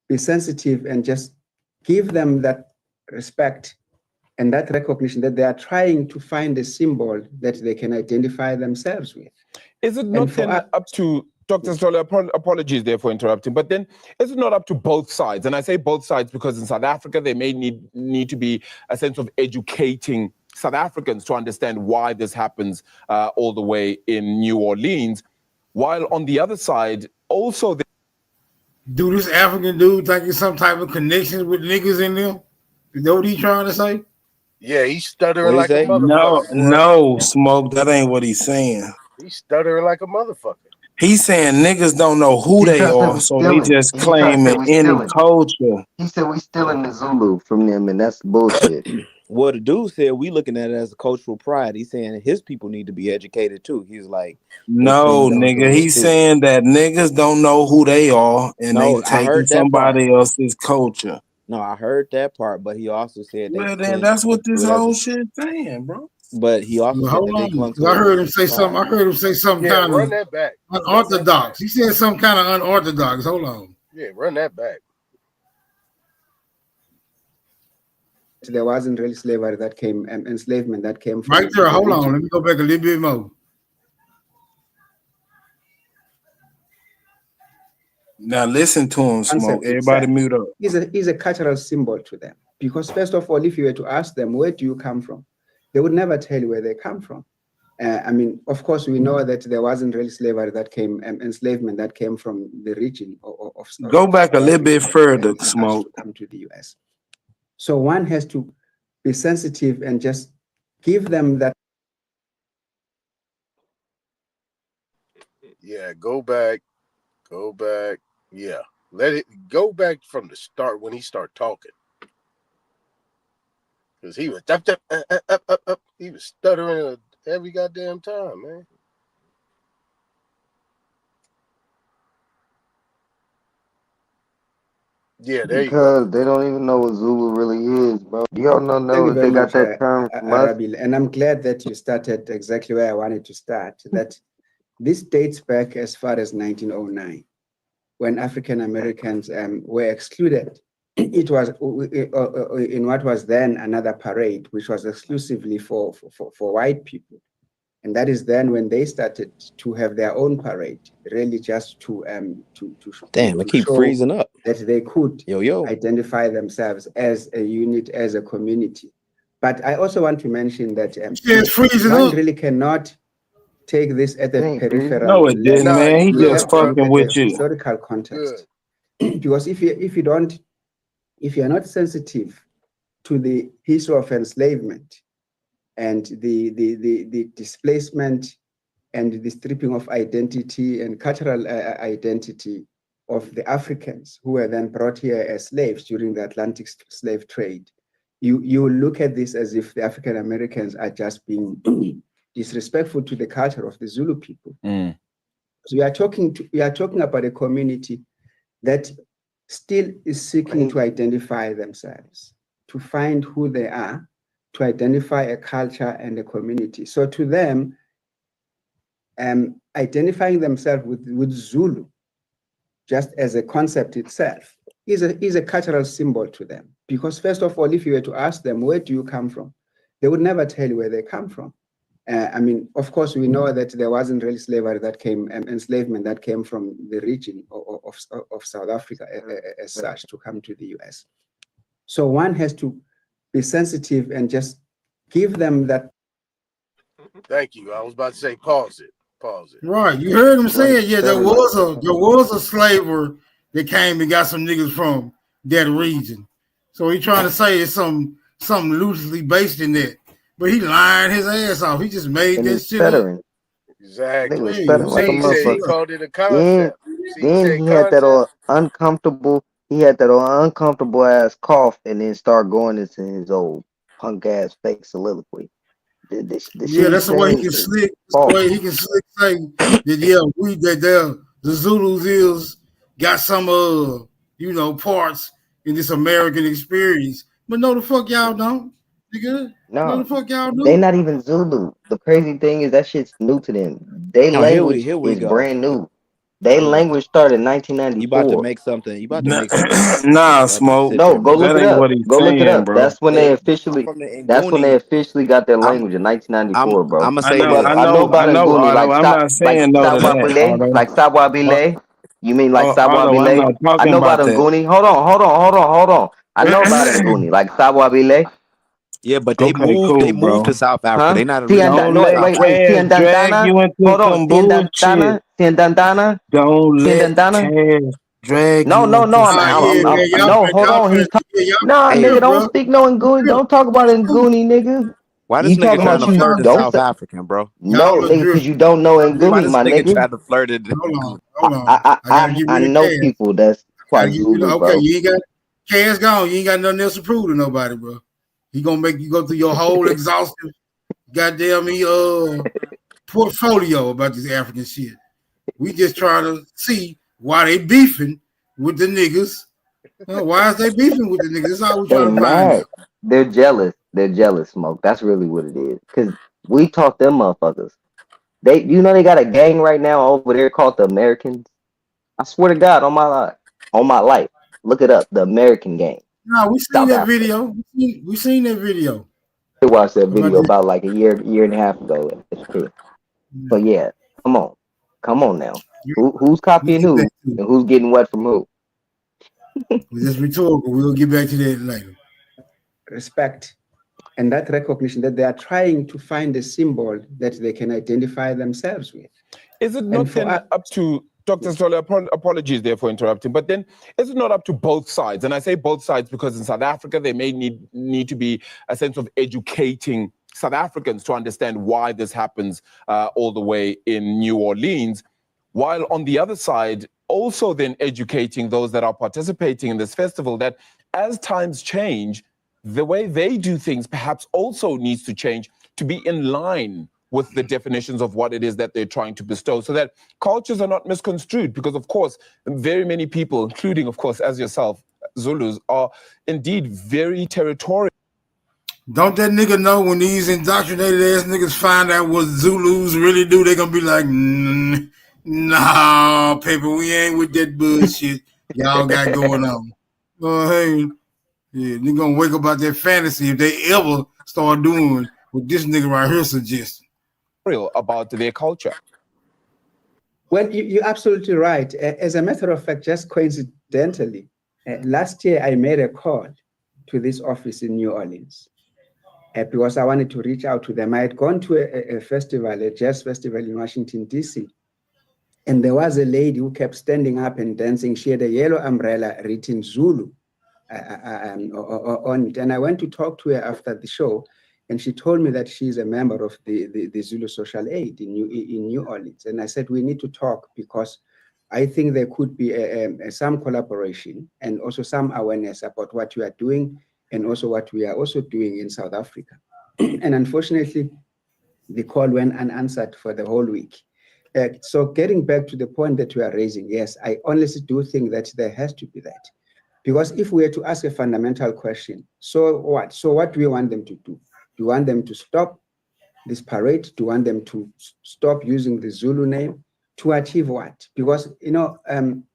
W: be sensitive and just give them that respect and that recognition that they are trying to find a symbol that they can identify themselves with.
V: Is it not then up to, Dr. Sithole, apologies there for interrupting, but then is it not up to both sides? And I say both sides because in South Africa, there may need to be a sense of educating South Africans to understand why this happens all the way in New Orleans, while on the other side, also...
F: Do this African dude think it's some type of connections with niggas in them? Is that what he trying to say?
P: Yeah, he's stuttering like a motherfucker.
O: No, Smoke, that ain't what he's saying.
P: He's stuttering like a motherfucker.
O: He's saying niggas don't know who they are, so they just claiming any culture.
R: He said we stealing the Zulu from them, and that's bullshit.
X: Well, the dude said we looking at it as a cultural pride. He's saying his people need to be educated too. He's like,
O: No, nigga, he's saying that niggas don't know who they are, and
X: No,
O: they
X: I
O: taking
X: heard that
O: somebody else's culture.
X: No, I heard that part, but he also said they
O: Well, then
X: clung
O: that's what this
X: to it as
O: whole
X: a-
O: shit saying, bro.
X: But he also said
F: Hold
X: that they
F: on.
X: clung to
F: I
X: it
F: heard
X: as
F: him say something. I heard him say something
P: Yeah,
F: kind
P: run
F: of
P: that back.
F: unorthodox. He said some kind of unorthodox. Hold on.
P: Yeah, run that back.
W: There wasn't really slavery that came, enslavement that came from
F: Right there.
W: the
F: Hold on.
W: region.
F: Let me go back a little bit more.
O: Now listen to him, Smoke.
W: Concept
O: Everybody
W: itself
O: mute up.
W: is a cultural symbol to them. Because first of all, if you were to ask them, where do you come from? They would never tell you where they come from. I mean, of course, we know that there wasn't really slavery that came, enslavement that came from the region of
O: Go back a little bit further,
W: to
O: Smoke.
W: come to the US. So one has to be sensitive and just give them that.
P: Yeah, go back. Go back. Yeah. Let it go back from the start when he started talking. Because he was up. He was stuttering every goddamn time, man. Yeah, there you go.
R: Because they don't even know what Zulu really is, bro. Y'all don't
W: Thank
R: know
W: you
R: if
W: very
R: they got
W: much,
R: that term from us.
W: Arabil. And I'm glad that you started exactly where I wanted to start, that this dates back as far as 1909, when African Americans were excluded. It was in what was then another parade, which was exclusively for white people. And that is then when they started to have their own parade, really just to
Q: Damn, I keep
W: show
Q: freezing up.
W: that they could
Q: Yo.
W: identify themselves as a unit, as a community. But I also want to mention that one really cannot take this at the peripheral
O: No, it didn't,
W: level.
O: man. He
W: You
O: just
W: have to look
O: fucking
W: at
O: with
W: the
O: you.
W: historical context. Because if you're not sensitive to the history of enslavement and the displacement and the stripping of identity and cultural identity of the Africans who were then brought here as slaves during the Atlantic slave trade, you look at this as if the African Americans are just being disrespectful to the culture of the Zulu people. So we are talking about a community that still is seeking to identify themselves, to find who they are, to identify a culture and a community. So to them, identifying themselves with Zulu, just as a concept itself, is a cultural symbol to them. Because first of all, if you were to ask them, where do you come from? They would never tell you where they come from. I mean, of course, we know that there wasn't really slavery that came, enslavement that came from the region of South Africa as such to come to the US. So one has to be sensitive and just give them that.
P: Thank you. I was about to say pause it. Pause it.
F: Right. You heard him saying, yeah, there was a slaver that came and got some niggas from that region. So he trying to say it's something loosely based in that. But he lying his ass off. He just made that shit up.
P: Exactly.
F: He
P: He called it a concept.
R: Then he had that all uncomfortable. He had that all uncomfortable ass cough, and then start going into his old punk ass fake soliloquy.
F: Yeah, that's the way he can slick. That's the way he can slick say that the Zulus got some parts in this American experience. But no, the fuck y'all don't. Nigga. No, the fuck y'all don't.
R: They not even Zulu. The crazy thing is that shit's new to them. They language is brand new. They language started in 1994.
Q: You about to make something. You about to make something.
O: Nah, Smoke.
R: No, go look
O: that
R: it
O: ain't
R: up.
O: what he's
R: Go look it
O: saying,
R: up.
O: bro.
R: That's when they officially. That's when they officially got their language in 1994, bro.
Q: I'm gonna say
R: I know about Nguni, like Sawabile, like Sawabile. You mean like Sawabile? I know about Nguni. Hold on. I know about Nguni, like Sawabile.
Q: Yeah, but they moved to South Africa. They not
R: Wait. Tiendandana. Hold on. Tiendandana.
O: Don't let Cash drag
R: No.
O: no.
R: Hold on. He's nigga, don't speak no Nguni. Don't talk about Nguni, nigga.
Q: Why this nigga trying to flirt in South African, bro?
R: No, nigga, because you don't know Nguni, my nigga.
Q: Trying to flirt in
F: Hold on.
R: I know people that's quite Zulu, bro.
F: You ain't got Cash gone. You ain't got nothing else to prove to nobody, bro. He gonna make you go through your whole exhaustive goddamn portfolio about this African shit. We just trying to see why they beefing with the niggas. Why is they beefing with the niggas? That's all we trying to find out.
R: They're jealous, Smoke. That's really what it is. Because we taught them motherfuckers. They got a gang right now over there called the Americans. I swear to God, on my life, look it up. The American Gang.
F: No, we seen that video. We seen that video.
R: I watched that video about like a year and a half ago. It's true. But yeah, come on now. Who's copying who and who's getting what from who?
F: It's rhetorical. We'll get back to that later.
W: Respect and that recognition that they are trying to find a symbol that they can identify themselves with.
V: Is it not then up to Dr. Stoller, apologies there for interrupting, but then is it not up to both sides? And I say both sides because in South Africa, there may need to be a sense of educating South Africans to understand why this happens all the way in New Orleans, while on the other side, also then educating those that are participating in this festival that as times change, the way they do things perhaps also needs to change to be in line with the definitions of what it is that they're trying to bestow, so that cultures are not misconstrued. Because, of course, very many people, including, of course, as yourself, Zulus are indeed very territorial.
F: Don't that nigga know when these indoctrinated ass niggas find out what Zulus really do, they gonna be like, nah, paper, we ain't with that bullshit y'all got going on. Hey, yeah, they gonna wake up out that fantasy if they ever start doing what this nigga right here suggesting.
V: About their culture.
W: Well, you're absolutely right. As a matter of fact, just coincidentally, last year I made a call to this office in New Orleans because I wanted to reach out to them. I had gone to a festival, a jazz festival in Washington, D.C., and there was a lady who kept standing up and dancing. She had a yellow umbrella written Zulu on it. And I went to talk to her after the show, and she told me that she's a member of the Zulu Social Aid in New Orleans. And I said, we need to talk because I think there could be some collaboration and also some awareness about what you are doing and also what we are also doing in South Africa. And unfortunately, the call went unanswered for the whole week. So getting back to the point that you are raising, yes, I honestly do think that there has to be that. Because if we were to ask a fundamental question, so what? So what do we want them to do? Do you want them to stop this parade? Do you want them to stop using the Zulu name? To achieve what? Because, you know,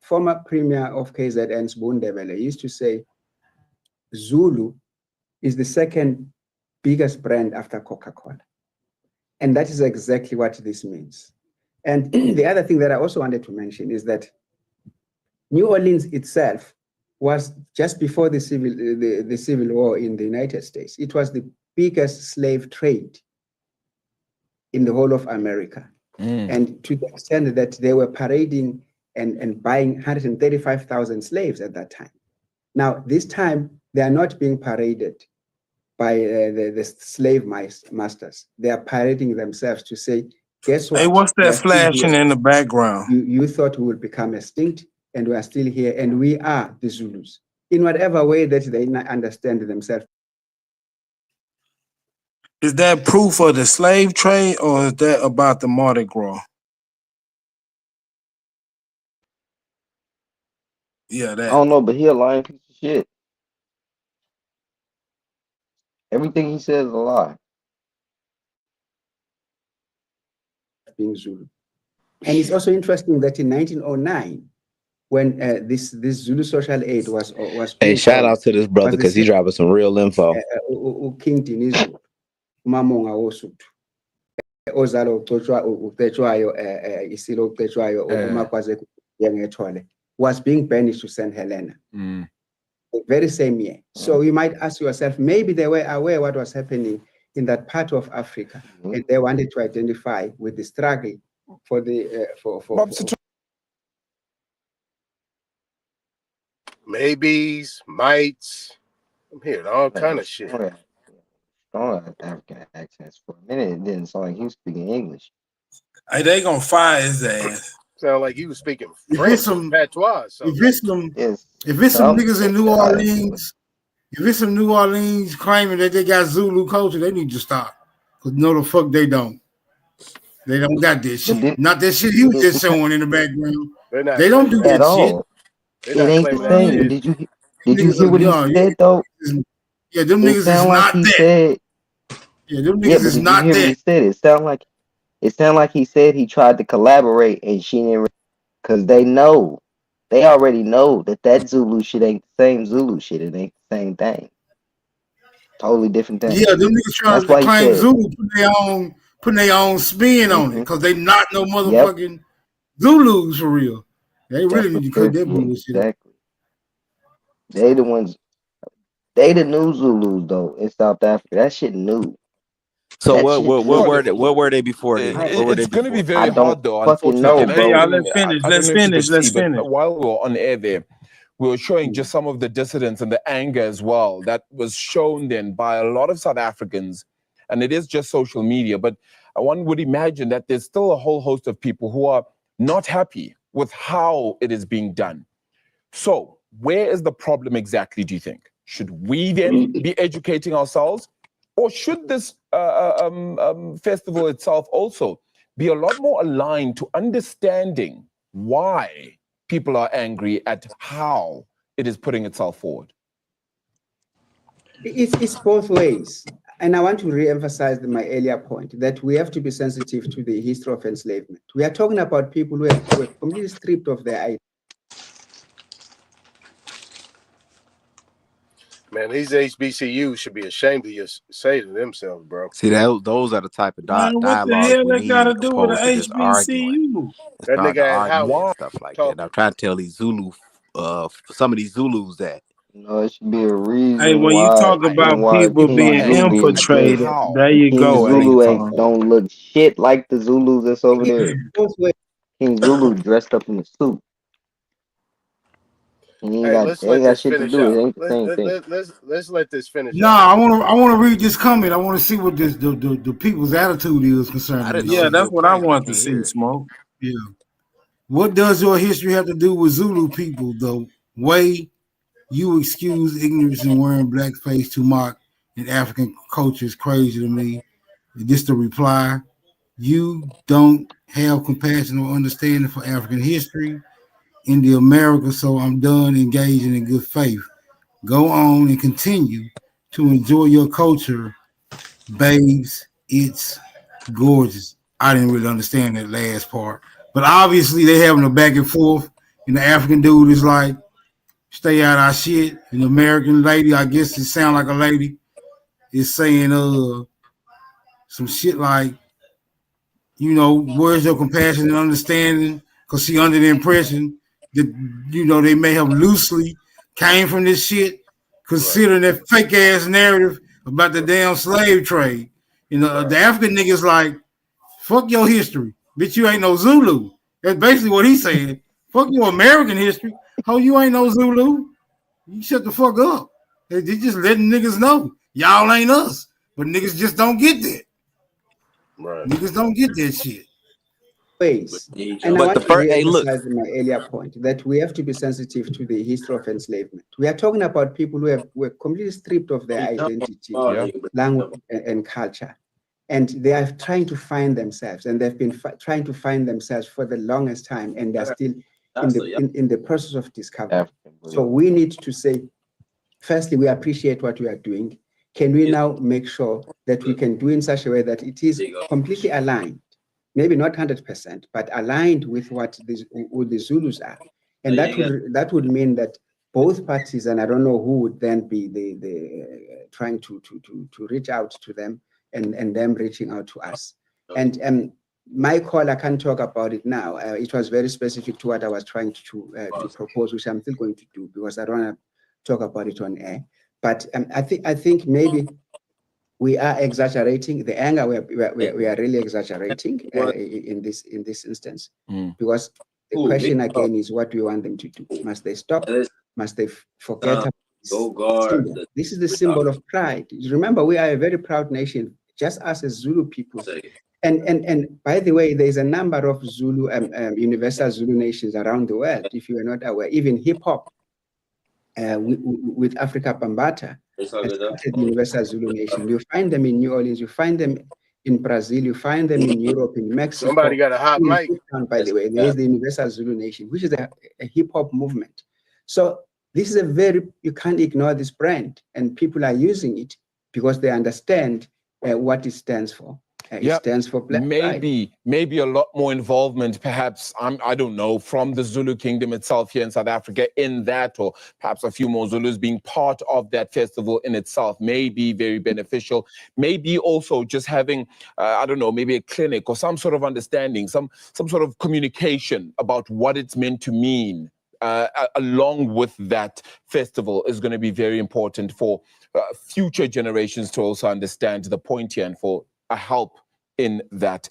W: former premier of KZN, Sbu Ndebele, used to say, Zulu is the second biggest brand after Coca-Cola. And that is exactly what this means. And the other thing that I also wanted to mention is that New Orleans itself was just before the Civil War in the United States. It was the biggest slave trade in the whole of America. And to the extent that they were parading and buying 135,000 slaves at that time. Now, this time, they are not being paraded by the slave masters. They are parading themselves to say, guess what?
O: Hey, what's that flashing in the background?
W: You thought we would become extinct, and we are still here, and we are the Zulus. In whatever way that they understand themselves.
O: Is that proof of the slave trade, or is that about the Mardi Gras? Yeah, that.
R: I don't know, but he a lying piece of shit. Everything he says is a lie.
W: Being Zulu. And it's also interesting that in 1909, when this Zulu Social Aid was
T: Hey, shout out to this brother because he's dropping some real info.
W: King Dinizu, Mamonga Osuthu, Ozalo Ucetshwayo, Isilo Ucetshwayo, Umakwaze Yangethole, was being banished to St. Helena. The very same year. So you might ask yourself, maybe they were aware what was happening in that part of Africa, and they wanted to identify with the struggle for the
P: maybes, mights. I'm hearing all kind of shit.
R: Strong African accents. For a minute, it didn't sound like he was speaking English.
O: Hey, they gonna fire his ass.
P: Sound like he was speaking French, patois.
F: If it's some niggas in New Orleans, if it's some New Orleans claiming that they got Zulu culture, they need to stop. Cause no, the fuck they don't. They don't got this shit. Not that shit he was just showing in the background. They don't do that shit.
R: It ain't the same. Did you hear what he said though?
F: Yeah, them niggas is not that. Yeah, them niggas is not that.
R: He said it sounded like he said he tried to collaborate and she didn't, because they already know that Zulu shit ain't the same Zulu shit. It ain't the same thing. Totally different thing.
F: Yeah, them niggas trying to claim Zulu, putting their own spin on it, because they not no motherfucking Zulus for real. They really need to cut that bullshit.
R: Exactly. They the ones. They the new Zulus though in South Africa. That shit new.
T: So what were they before?
V: It's going to be very hard though.
R: Fucking know, bro.
O: Hey, y'all, let's finish.
V: While we were on air there, we were showing just some of the dissidence and the anger as well that was shown then by a lot of South Africans. And it is just social media, but one would imagine that there's still a whole host of people who are not happy with how it is being done. So where is the problem exactly, do you think? Should we then be educating ourselves? Or should this festival itself also be a lot more aligned to understanding why people are angry at how it is putting itself forward?
W: It's both ways. And I want to re-emphasize my earlier point that we have to be sensitive to the history of enslavement. We are talking about people who were completely stripped of their identity.
P: Man, these HBCUs should be ashamed to say to themselves, bro.
Q: See, those are the type of
H: Man, what the
Q: dialogues
H: hell
Q: we
H: they got to
Q: need,
H: do with
Q: opposed to just
H: the
Q: arguing.
H: HBCU?
Q: It's
P: That
Q: not to
P: nigga at
Q: argue and
P: Howard
Q: stuff like that.
P: talking.
Q: And I'm trying to tell these Zulu, some of these Zulus that.
R: No, it should be a
H: Hey,
R: reason
H: when you talk about people
R: King
H: being
R: Zulu is
H: infiltrated,
R: good.
H: there you
R: King
H: go,
R: Zulu
H: Anton.
R: don't look shit like the Zulus that's over there. King Zulu dressed up in a suit. He
P: Hey,
R: ain't got shit to do. It ain't the same thing.
P: Let's let this finish.
F: No, I want to read this comment. I want to see what the people's attitude is concerning this.
H: Yeah, that's what I want to see, Smoke.
F: Yeah. What does your history have to do with Zulu people? The way you excuse ignorance and wearing blackface to mock an African culture is crazy to me. Just the reply: you don't have compassion or understanding for African history in the America, so I'm done engaging in good faith. Go on and continue to enjoy your culture, babes. It's gorgeous. I didn't really understand that last part, but obviously they having a back and forth, and the African dude is like, stay out of our shit. And the American lady, I guess it sound like a lady, is saying some shit like, you know, where's your compassion and understanding? Because she under the impression that, you know, they may have loosely came from this shit, considering that fake ass narrative about the damn slave trade. You know, the African niggas like, fuck your history. Bitch, you ain't no Zulu. That's basically what he said. Fuck your American history. How you ain't no Zulu? You shut the fuck up. They just letting niggas know. Y'all ain't us. But niggas just don't get that.
P: Right.
F: Niggas don't get that shit.
W: Ways. And I want to re-emphasize my earlier point that we have to be sensitive to the history of enslavement. We are talking about people who were completely stripped of their identity, language, and culture. And they are trying to find themselves, and they've been trying to find themselves for the longest time, and they're still in the process of discovery. So we need to say, firstly, we appreciate what we are doing. Can we now make sure that we can do in such a way that it is completely aligned, maybe not 100%, but aligned with what the Zulus are? And that would mean that both parties, and I don't know who would then be the trying to reach out to them, and them reaching out to us. And my call, I can't talk about it now. It was very specific to what I was trying to propose, which I'm still going to do because I don't want to talk about it on air. But I think maybe we are exaggerating the anger. We are really exaggerating in this instance, because the question again is, what do you want them to do? Must they stop? Must they forget about this symbol? This is the symbol of pride. Remember, we are a very proud nation, just as Zulu people. And by the way, there's a number of Zulu universal Zulu nations around the world. If you are not aware, even hip hop with Africa Bambaataa started the universal Zulu nation. You find them in New Orleans. You find them in Brazil. You find them in Europe, in Mexico.
P: Somebody got a hot mic.
W: By the way, there is the universal Zulu nation, which is a hip hop movement. So this is you can't ignore this brand, and people are using it because they understand what it stands for. It stands for black pride.
V: Maybe a lot more involvement, perhaps, I don't know, from the Zulu kingdom itself here in South Africa in that, or perhaps a few more Zulus being part of that festival in itself may be very beneficial. Maybe also just having, I don't know, maybe a clinic or some sort of understanding, some sort of communication about what it's meant to mean. Along with that festival is going to be very important for future generations to also understand the point here and for a help in that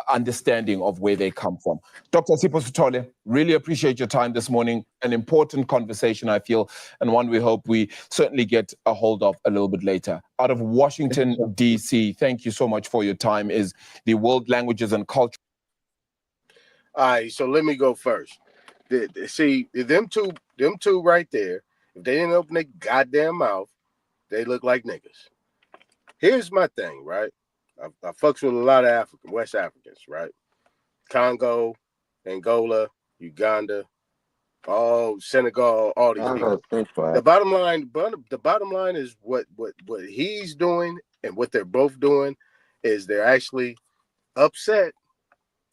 V: understanding of where they come from. Dr. Sipho Sithole, really appreciate your time this morning. An important conversation, I feel, and one we hope we certainly get a hold of a little bit later. Out of Washington, D.C., thank you so much for your time, is the World Languages and Culture.
P: All right, so let me go first. See, them two right there, if they didn't open their goddamn mouth, they look like niggas. Here's my thing, right? I fucks with a lot of West Africans, right? Congo, Angola, Uganda, Senegal, all these
R: I
P: people.
R: got French fries.
P: The bottom line is what he's doing and what they're both doing is they're actually upset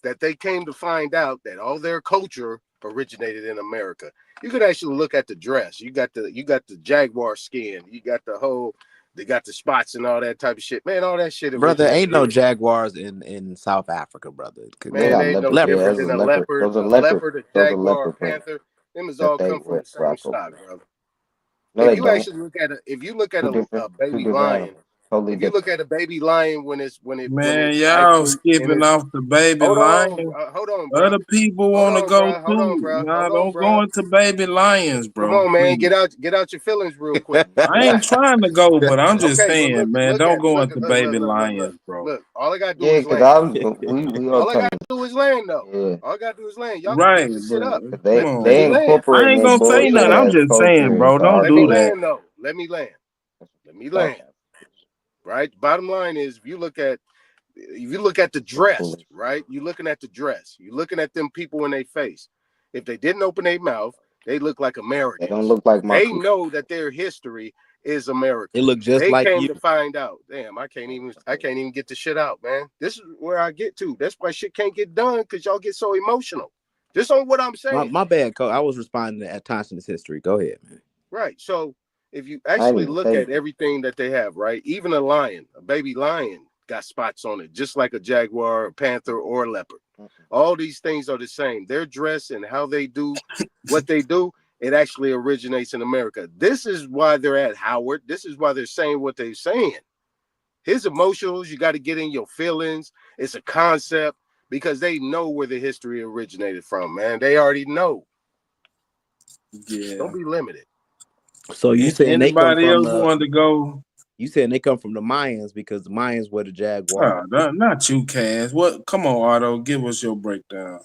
P: that they came to find out that all their culture originated in America. You could actually look at the dress. You got the jaguar skin. You got they got the spots and all that type of shit. Man, all that shit
X: Brother, ain't no
P: originated.
X: jaguars in South Africa, brother.
P: Man, they ain't no different than a leopard,
R: Those are leopard.
P: a
R: Those are
P: jaguar,
R: leopard
P: a
R: print
P: panther. Them is
R: that
P: all
R: they
P: come from the same
R: rock over
P: stock,
R: there.
P: brother.
R: No,
P: If
R: they
P: you
R: don't.
P: actually look at
R: Two
P: a baby
R: different
P: lion,
R: animals. Totally
P: if you
R: different.
P: look at a baby lion when
O: Man,
P: it's
O: y'all
P: actually in
O: skipping
P: its
O: off the baby
P: hold
O: lion.
P: on, bro.
O: Other people
P: Hold
O: want to
P: on,
O: go
P: bro. Hold on,
O: too.
P: bro.
O: Y'all
P: Hold on,
O: don't go
P: bro.
O: into baby lions,
P: Come
O: bro.
P: on, man.
O: Please.
P: Get out your feelings real quick.
O: I ain't
P: Relax.
O: trying to go, but I'm just
P: Okay, well
O: saying, man, don't go into baby lions, bro.
P: look. All I gotta do
R: Yeah,
P: is
R: because
P: land.
R: we all
P: All I
R: trying
P: gotta do is land, though.
R: to. Yeah.
P: All I gotta do is land. Y'all can
O: Right,
P: pick this shit
O: bro.
P: up.
O: Come on,
P: Let
R: They
P: me
O: bro.
P: land.
O: I
R: incorporating
O: ain't
R: their
O: gonna say
P: Let me
O: nothing.
R: bullshit
O: I'm
P: land.
R: ass
O: just
R: culture
O: saying, bro.
R: into
O: Don't
R: our
P: Let me
O: do
R: shit.
O: that.
P: land, though. Let me land.
R: South Africa.
P: Right. Bottom line is, if you look at the dress, right? You're looking at the dress. You're looking at them people in their face. If they didn't open their mouth, they look like Americans.
R: They don't look like my
P: They
R: people.
P: know that their history is America.
X: It look just
P: They
X: like
P: came
X: you.
P: to find out. Damn, I can't even get the shit out, man. This is where I get to. That's why shit can't get done because y'all get so emotional. Just on what I'm saying.
X: My bad, Cole. I was responding at Thompson's history. Go ahead, man.
P: Right. So if you
R: I didn't
P: actually
R: even
P: look
R: say
P: at everything that they have, right? Even a baby lion got spots on it, just like a jaguar, a panther, or a leopard. All these things are the same. Their dress and how they do what they do, it actually originates in America. This is why they're at Howard. This is why they're saying what they're saying. His emotions, you got to get in your feelings. It's a concept because they know where the history originated from, man. They already know.
O: Yeah.
P: Don't be limited.
X: So you saying they come
O: Anybody
X: from
O: else want to go?
X: You saying they come from the Mayans because the Mayans were the jaguar.
O: Not you, Cass. What? Come on, Otto. Give us your breakdown.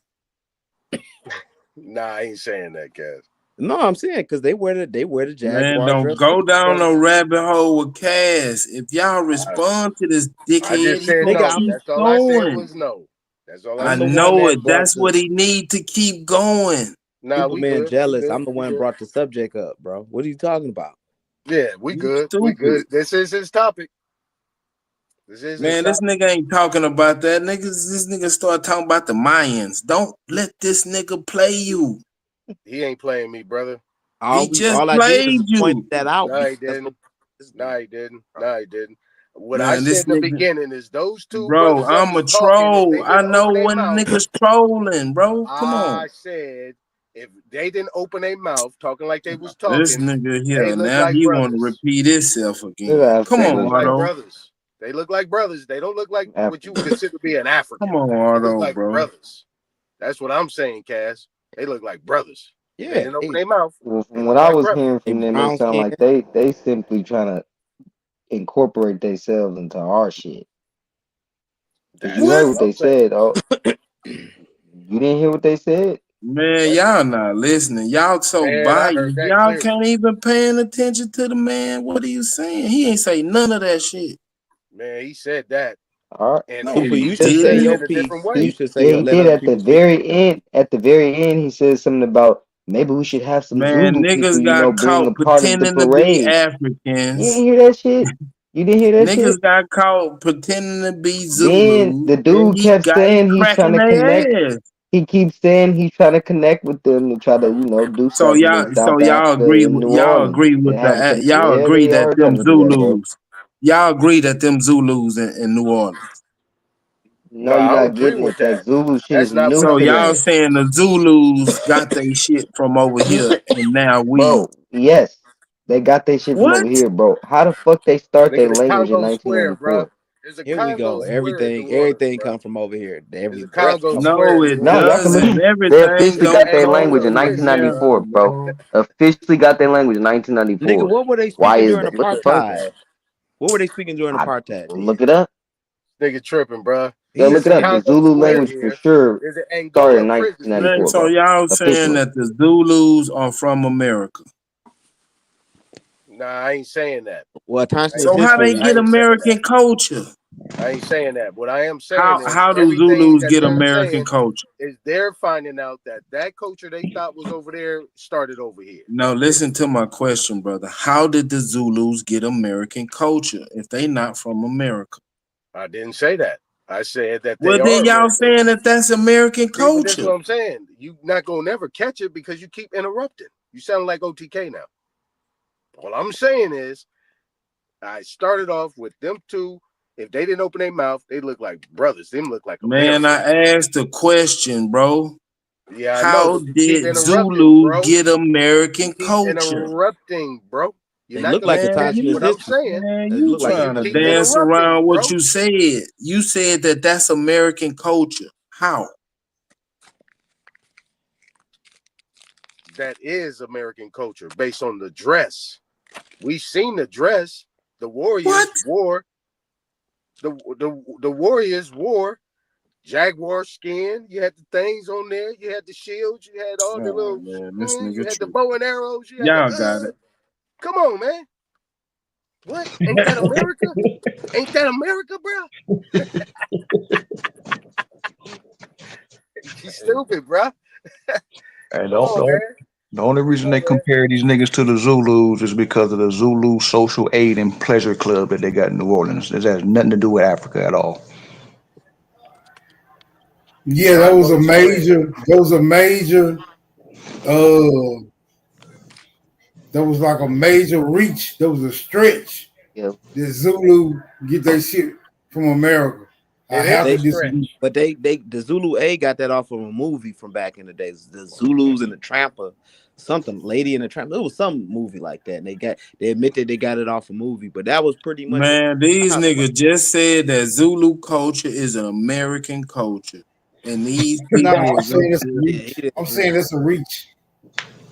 P: Nah, I ain't saying that, Cass.
X: No, I'm saying because they wear the jaguar.
O: Man, don't
X: dress
O: go
X: too.
O: down no rabbit hole with Cass. If y'all respond to this dickhead,
P: I just said
O: he
P: no.
O: gonna keep
P: That's all I said
O: going.
P: was no. That's all
O: I
P: I said.
O: know it. That's what he need to keep going.
P: Nah, we
X: Superman
P: good.
X: jealous.
P: We good.
X: I'm the one brought the subject up, bro. What are you talking about?
P: Yeah, we
O: You
P: good. We
O: stupid.
P: good. This is his topic.
O: Man, this nigga ain't talking about that. This nigga start talking about the Mayans. Don't let this nigga play you.
P: He ain't playing me, brother.
O: He just
X: all I did
O: played
X: is point
O: you.
X: that out.
P: No, he
X: That's
P: didn't.
X: what-
P: No, he didn't. No, he didn't. What I
O: Man,
P: said
O: this
P: in the
O: nigga,
P: beginning is those two
O: bro,
P: brothers that
O: I'm
P: was
O: a
P: talking, if they
O: troll. I
P: didn't
O: know
P: open their
O: when
P: mouth,
O: niggas trolling, bro. Come on.
P: I said if they didn't open their mouth talking like they was
O: This
P: talking,
O: nigga
P: they
O: here,
P: look
O: now
P: like
O: he want to
P: brothers.
O: repeat himself again. Come
P: They
O: on,
P: look like
O: Otto.
P: brothers. They look like brothers. They don't look like what you would consider to be an African.
O: Come on,
P: They look
O: Otto,
P: like
O: bro.
P: brothers. That's what I'm saying, Cass. They look like brothers. They
X: Yeah.
P: didn't open their mouth.
R: Well,
P: They
R: from
P: look
R: what I
P: like
R: was
P: brothers.
R: hearing from them, it sounded like they simply trying to incorporate themselves into our shit. Cause you heard what they said. Oh, you didn't hear what they said?
O: Man, y'all not listening. Y'all so
P: Man, I heard
O: biased.
P: that
O: Y'all
P: clearly.
O: can't even paying attention to the man. What are you saying? He ain't say none of that shit.
P: Man, he said that.
R: All right.
P: And
O: No,
X: Cooper,
O: he
X: you should
P: he
X: say
P: said it
X: your
P: in a different
X: piece. You
P: way.
X: should
R: Yeah,
X: say
R: he
X: let
R: did
X: other
R: at the
X: people speak.
R: very end. At the very end, he said something about maybe we should have some
O: Man,
R: Zulu people,
O: niggas got
R: being
O: caught
R: a part of the
O: pretending to be
R: parade. You
O: Africans.
R: didn't hear that shit? You didn't hear that shit?
O: Niggas got caught pretending to be
R: Then
O: Zulus.
R: the
O: Then
R: dude
O: he
R: kept
O: got
R: saying he's trying
O: cracking
R: to connect.
O: their ass.
R: He keeps saying he's trying to connect with them to try to, do
O: So
R: something in South
O: y'all
R: Africa
O: agree
R: and
O: with
R: New Orleans and have some.
O: y'all
R: Yeah,
O: agree
R: they
O: that
R: are
O: them
R: trying to do that, bro.
O: Zulus. Y'all agree that them Zulus in New Orleans.
P: No,
R: No, you're
P: I don't
R: not
P: agree
R: getting
P: with
R: it. That
P: that.
R: Zulu shit
P: That's
R: is
P: not
R: new
P: what
O: So
P: I'm
R: to
O: y'all
R: them,
P: saying.
O: saying the Zulus got their shit from over here and now we.
R: bro. Yes, they got their shit from
O: What?
R: over here, bro. How the fuck they start their
P: Nigga, the
R: language in
P: Congo Square, bro.
R: 1994?
P: There's a
X: Here we
P: Congo
X: go.
P: Square in New Orleans,
X: Everything
P: bro.
X: come from over here.
P: There's
X: Every
P: a
X: breath
P: Congo
X: come
P: Square
O: No,
P: in
X: from
P: New
O: it
R: No, y'all can
P: Orleans.
R: look.
O: doesn't.
R: They
O: Everything
R: officially
O: don't
R: got
P: Hey,
R: their
O: come
R: language in
P: hold
O: from
P: on. Listen,
O: here,
R: 1994, bro.
O: bro.
R: Officially got their language in 1994.
X: Nigga, what were they
R: Why
X: speaking
R: is
X: during
R: that? What the fuck?
X: apartheid? What were they speaking during
R: I
X: apartheid then?
R: look it up.
P: nigga tripping, bro.
R: Yeah,
X: He
R: look
X: is
R: it
P: There's a
R: up.
X: too.
R: The
P: Congo
R: Zulu
P: Square
R: language for
P: here.
R: sure
P: There's an
R: started in
P: Angola prison here.
O: Man,
R: 1994,
O: so
R: bro.
O: y'all saying
R: Officially.
O: that the Zulus are from America.
P: Nah, I ain't saying that.
X: Well,
P: I
X: Thompson
P: ain't,
O: So
X: is
O: how they
X: history.
P: I
O: get
P: ain't saying that.
O: American culture?
P: I ain't saying that. What I am saying is
O: How do
P: everything
O: Zulus
P: that
O: get
P: they're
O: American
P: saying
O: culture?
P: is they're finding out that culture they thought was over there started over here.
O: No, listen to my question, brother. How did the Zulus get American culture if they not from America?
P: I didn't say that. I said that
O: Well,
P: they
O: then
P: are
O: y'all
P: American.
O: saying that that's American
P: See, but that's
O: culture.
P: what I'm saying. You not gonna never catch it because you keep interrupting. You sound like OTK now. All I'm saying is, I started off with them two. If they didn't open their mouth, they look like brothers. Them look like
O: Man,
P: Americans.
O: I asked a question, bro.
P: Yeah, I know.
O: How
P: But you keep
O: did
P: interrupting,
O: Zulu
P: bro.
O: get American
P: You keep
O: culture?
P: interrupting, bro. You're
X: They
P: not
X: look
P: gonna
X: like
P: catch
X: Indigenous
P: what I'm
X: history.
P: saying.
O: Man,
X: They
O: you
X: look like
O: trying to
P: keep
O: dance
P: interrupting,
O: around what
P: bro.
O: you said. You said that that's American culture. How?
P: That is American culture based on the dress. We've seen the dress. The Warriors wore the Warriors wore jaguar skin. You had the things on there. You had the shields. You had all the little.
O: Man, this
P: You
O: nigga
P: had the
O: true.
P: bow and arrows. You had
O: Y'all got
P: the.
O: it.
P: Come on, man. What? Ain't that America? Ain't that America, bro? You stupid, bro.
A: And
P: Come on, man.
A: the only reason they compare these niggas to the Zulus is because of the Zulu Social Aid and Pleasure Club that they got in New Orleans. It has nothing to do with Africa at all.
F: Yeah, that was a major. That was like a major reach. That was a stretch.
R: Yep.
F: The Zulu get their shit from America. I have to disagree.
X: But the Zulu A got that off of a movie from back in the days. The Zulus and the Tramper, something, Lady and the Tramper. It was some movie like that. And they admitted they got it off a movie, but that was pretty much
O: Man, these niggas just said that Zulu culture is an American culture. And these
F: No,
O: people
F: I'm
O: is
F: saying
O: up
F: it's a
O: here.
F: reach. I'm saying it's a reach.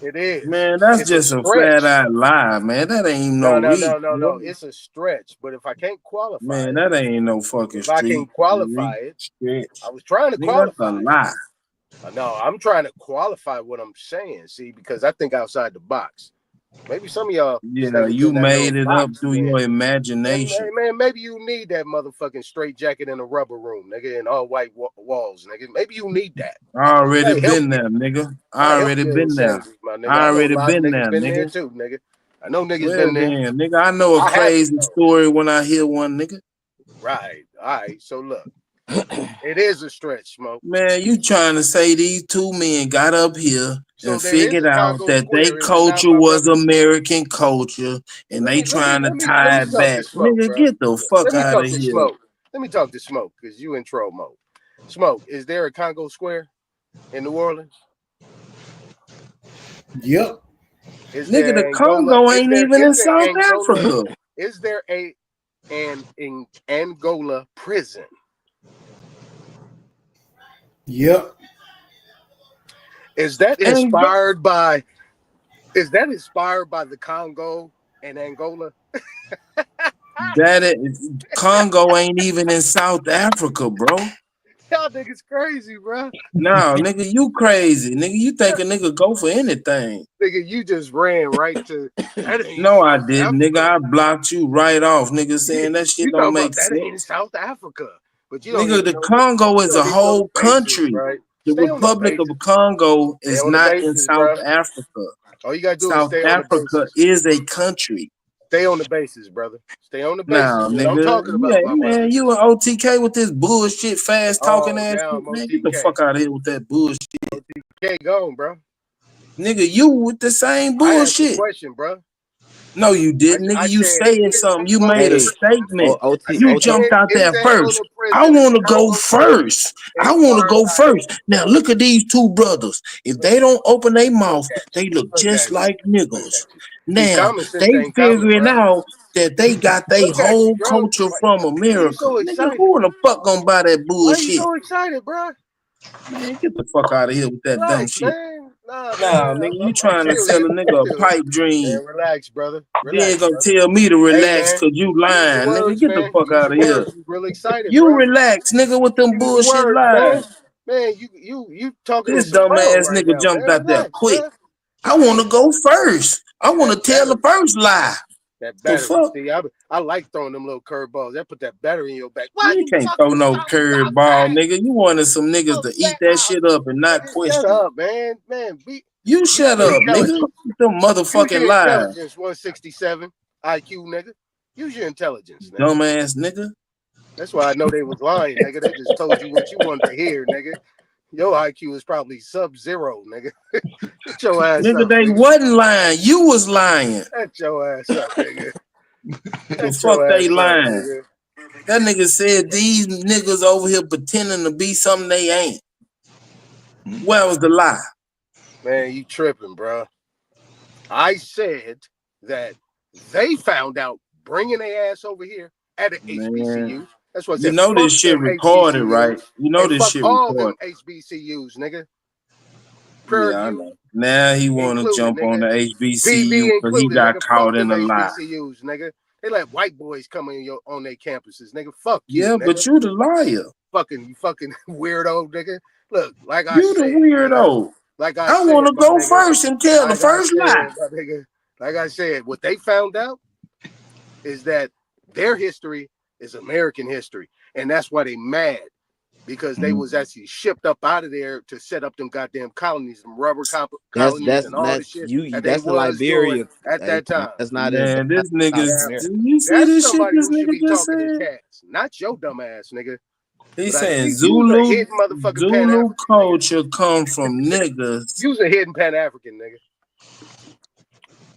P: It is.
O: Man, that's
P: It's
O: just a
P: stretch.
O: flat out lie, man. That ain't no reach.
P: No. It's a stretch. But if I can't qualify
O: Man,
P: it,
O: that ain't no fucking
P: if I can
O: street.
P: qualify it,
O: Stretch.
P: I was trying to
O: Nigga, that's
P: qualify
O: a
P: it.
O: lie.
P: No, I'm trying to qualify what I'm saying. See, because I think outside the box. Maybe some of y'all.
O: Yeah, you made it up through your imagination.
P: Man, maybe you need that motherfucking straight jacket in a rubber room, nigga, and all white walls, nigga. Maybe you need that.
O: I already
P: Might help
O: been
P: you.
O: there, nigga. I
P: Might help
O: already
P: your
O: been there.
P: insanity, my nigga.
O: I
P: I know a
O: already
P: lot of
O: been
P: niggas
O: there,
P: been there
O: nigga.
P: too, nigga. I know niggas
O: Well
P: been there.
O: then, nigga, I know a
P: I haven't,
O: crazy story when I hear one, nigga.
P: Right. All right. So look, it is a stretch, Smoke.
O: Man, you trying to say these two men got up here
P: So
O: and
P: there is
O: figured
P: a
O: out
P: Congo
O: that they
P: Square, is it not,
O: culture
P: my
O: was
P: brother?
O: American culture and they trying to
P: Let
O: tie
P: me
O: it
P: talk
O: back.
P: to Smoke,
O: Nigga,
P: bro.
O: get the fuck
P: Let me
O: out
P: talk
O: of
P: to
O: here.
P: Smoke. Let me talk to Smoke because you in troll mode. Smoke, is there a Congo Square in New Orleans?
F: Yep.
P: Is
O: Nigga,
P: there
O: the
P: Angola?
O: Congo ain't even in South
P: Angola?
O: Africa.
P: Is there an Angola prison?
F: Yep.
P: Is that inspired by the Congo and Angola?
O: Congo ain't even in South Africa, bro.
P: Y'all niggas crazy, bro.
O: No, nigga, you crazy. Nigga, you think a nigga go for anything.
P: Nigga, you just ran right to that ain't
O: No, I
P: South
O: didn't,
P: Africa.
O: nigga. I blocked you right off, nigga, saying that shit
P: You
O: don't
P: talking
O: make
P: about that
O: sense.
P: ain't South Africa. But you don't
O: Nigga,
P: even
O: the
P: know
O: Congo is
P: you
O: a
P: don't even know
O: whole
P: the bases,
O: country.
P: right?
O: The
P: Stay on the
O: Republic of
P: bases.
O: Congo
P: Stay
O: is
P: on the
O: not in
P: bases,
O: South
P: bro.
O: Africa.
P: All you gotta do is
O: South
P: stay on the
O: Africa
P: bases.
O: is a country.
P: Stay on the bases, brother. Stay on the bases.
O: Now,
P: What I'm
O: nigga,
P: talking
O: yeah,
P: about, my brother.
O: man, you an OTK with this bullshit, fast talking
P: Oh,
O: ass
P: now
O: shit,
P: I'm
O: man. Get the
P: OTK.
O: fuck out of here with that bullshit.
P: OTK gone, bro.
O: Nigga, you with the same
P: I asked a
O: bullshit.
P: question, bro.
O: No, you didn't, nigga.
P: I
O: You
P: said,
O: saying
P: is
O: something. You
P: Angola
O: made a
X: Hey,
O: statement.
X: OT,
O: You jumped out
P: is
O: there
P: the
O: first.
P: Angola
O: I
P: prison,
O: want to go
P: Congo Square,
O: first. I want to go first. Now look at these two brothers. If they don't open their mouth, they look just like niggas. Now
P: common sense
O: they
P: ain't common,
O: figuring
P: bro.
O: out that they got their
P: Look at you,
O: whole
P: bro.
O: culture from
P: Why you
O: America.
P: so
O: Nigga,
P: excited?
O: who the fuck gonna buy that
P: Why you
O: bullshit?
P: so excited, bro?
O: Man, get the fuck out of here with that dumb
P: Relax,
O: shit.
P: man. Nah,
O: Nah,
P: man.
O: nigga, you
P: I'm
O: trying to
P: still
O: sell
P: you.
O: a nigga a pipe dream.
P: Man, relax, brother.
O: You ain't
P: Relax,
O: gonna
P: brother.
O: tell me to
P: Hey,
O: relax
P: man.
O: cause you
P: Use your
O: lying, nigga.
P: words,
O: Get the
P: man.
O: fuck
P: Use
O: out
P: your
O: of here.
P: words. You real excited,
O: You
P: bro.
O: relax, nigga, with them
P: Use your
O: bullshit
P: words,
O: lies.
P: man. Man, you talking in
O: This dumb
P: sombrero
O: ass
P: right
O: nigga
P: now,
O: jumped
P: man.
O: out there
P: Relax,
O: quick.
P: bro.
O: I want to go first. I want to tell the
P: That'll
O: first lie.
P: That
O: The
P: battery.
O: fuck?
P: See, I like throwing them little curveballs. That put that battery in your back. Why
O: You
P: you
O: can't
P: fucking
O: throw no
P: stop
O: curve ball, nigga. You wanted some niggas to eat that shit up and not
P: Shut
O: question.
P: up, man. Man,
O: You shut
P: your
O: up, nigga.
P: intelligence.
O: With them
P: Use
O: motherfucking
P: your
O: lies,
P: intelligence, 167 IQ, nigga. Use your intelligence, nigga.
O: dumbass nigga.
P: That's why I know they was lying, nigga. They just told you what you wanted to hear, nigga. Your IQ is probably sub-zero, nigga. Get your ass
O: Nigga,
P: up,
O: they
P: nigga.
O: wasn't lying. You was lying.
P: Get your ass up, nigga.
O: The
P: Get
O: fuck
P: your
O: they
P: ass up,
O: lying?
P: nigga.
O: That nigga said these niggas over here pretending to be something they ain't. Where was the lie?
P: Man, you tripping, bro. I said that they found out bringing their ass over here at an HBCU. That's what I
O: You
P: said.
O: know
P: Fuck
O: this shit
P: them
O: recorded,
P: HBCUs,
O: right? You know
P: and
O: this
P: fuck
O: shit
P: all them
O: recorded.
P: HBCUs, nigga. Prairie
O: Yeah, I
P: View
O: know. Now he want to
P: included,
O: jump on the
P: nigga.
O: HBCU
P: PV
O: because he
P: included,
O: got
P: nigga.
O: caught
P: Fuck
O: in
P: them
O: a lie.
P: HBCUs, nigga. They let white boys come on their campuses, nigga. Fuck you,
O: Yeah,
P: nigga.
O: but you the liar.
P: You fucking weirdo, nigga. Look, like I
O: You the
P: said, nigga,
O: weirdo.
P: like I
O: I
P: said,
O: want to
P: my
O: go
P: nigga,
O: first and tell the
P: like I
O: first
P: said,
O: lie.
P: my nigga, like I said, what they found out is that their history is American history, and that's why they mad, because they was actually shipped up out of there to set up them goddamn colonies, them rubber colonies, and all the shit that they
X: That's in
P: was doing
X: Liberia.
P: at that time.
X: That's not
O: Man, this nigga,
X: South America.
O: you see
P: That's
O: this shit
P: somebody
O: this
P: who should
O: nigga
P: be
O: just
P: talking to
O: said?
P: cats, not your dumb ass, nigga.
O: He's
P: But
O: saying
P: you's a hidden motherfucking
O: Zulu
P: Pan-African,
O: culture come from niggas.
P: you's a hidden Pan-African, nigga.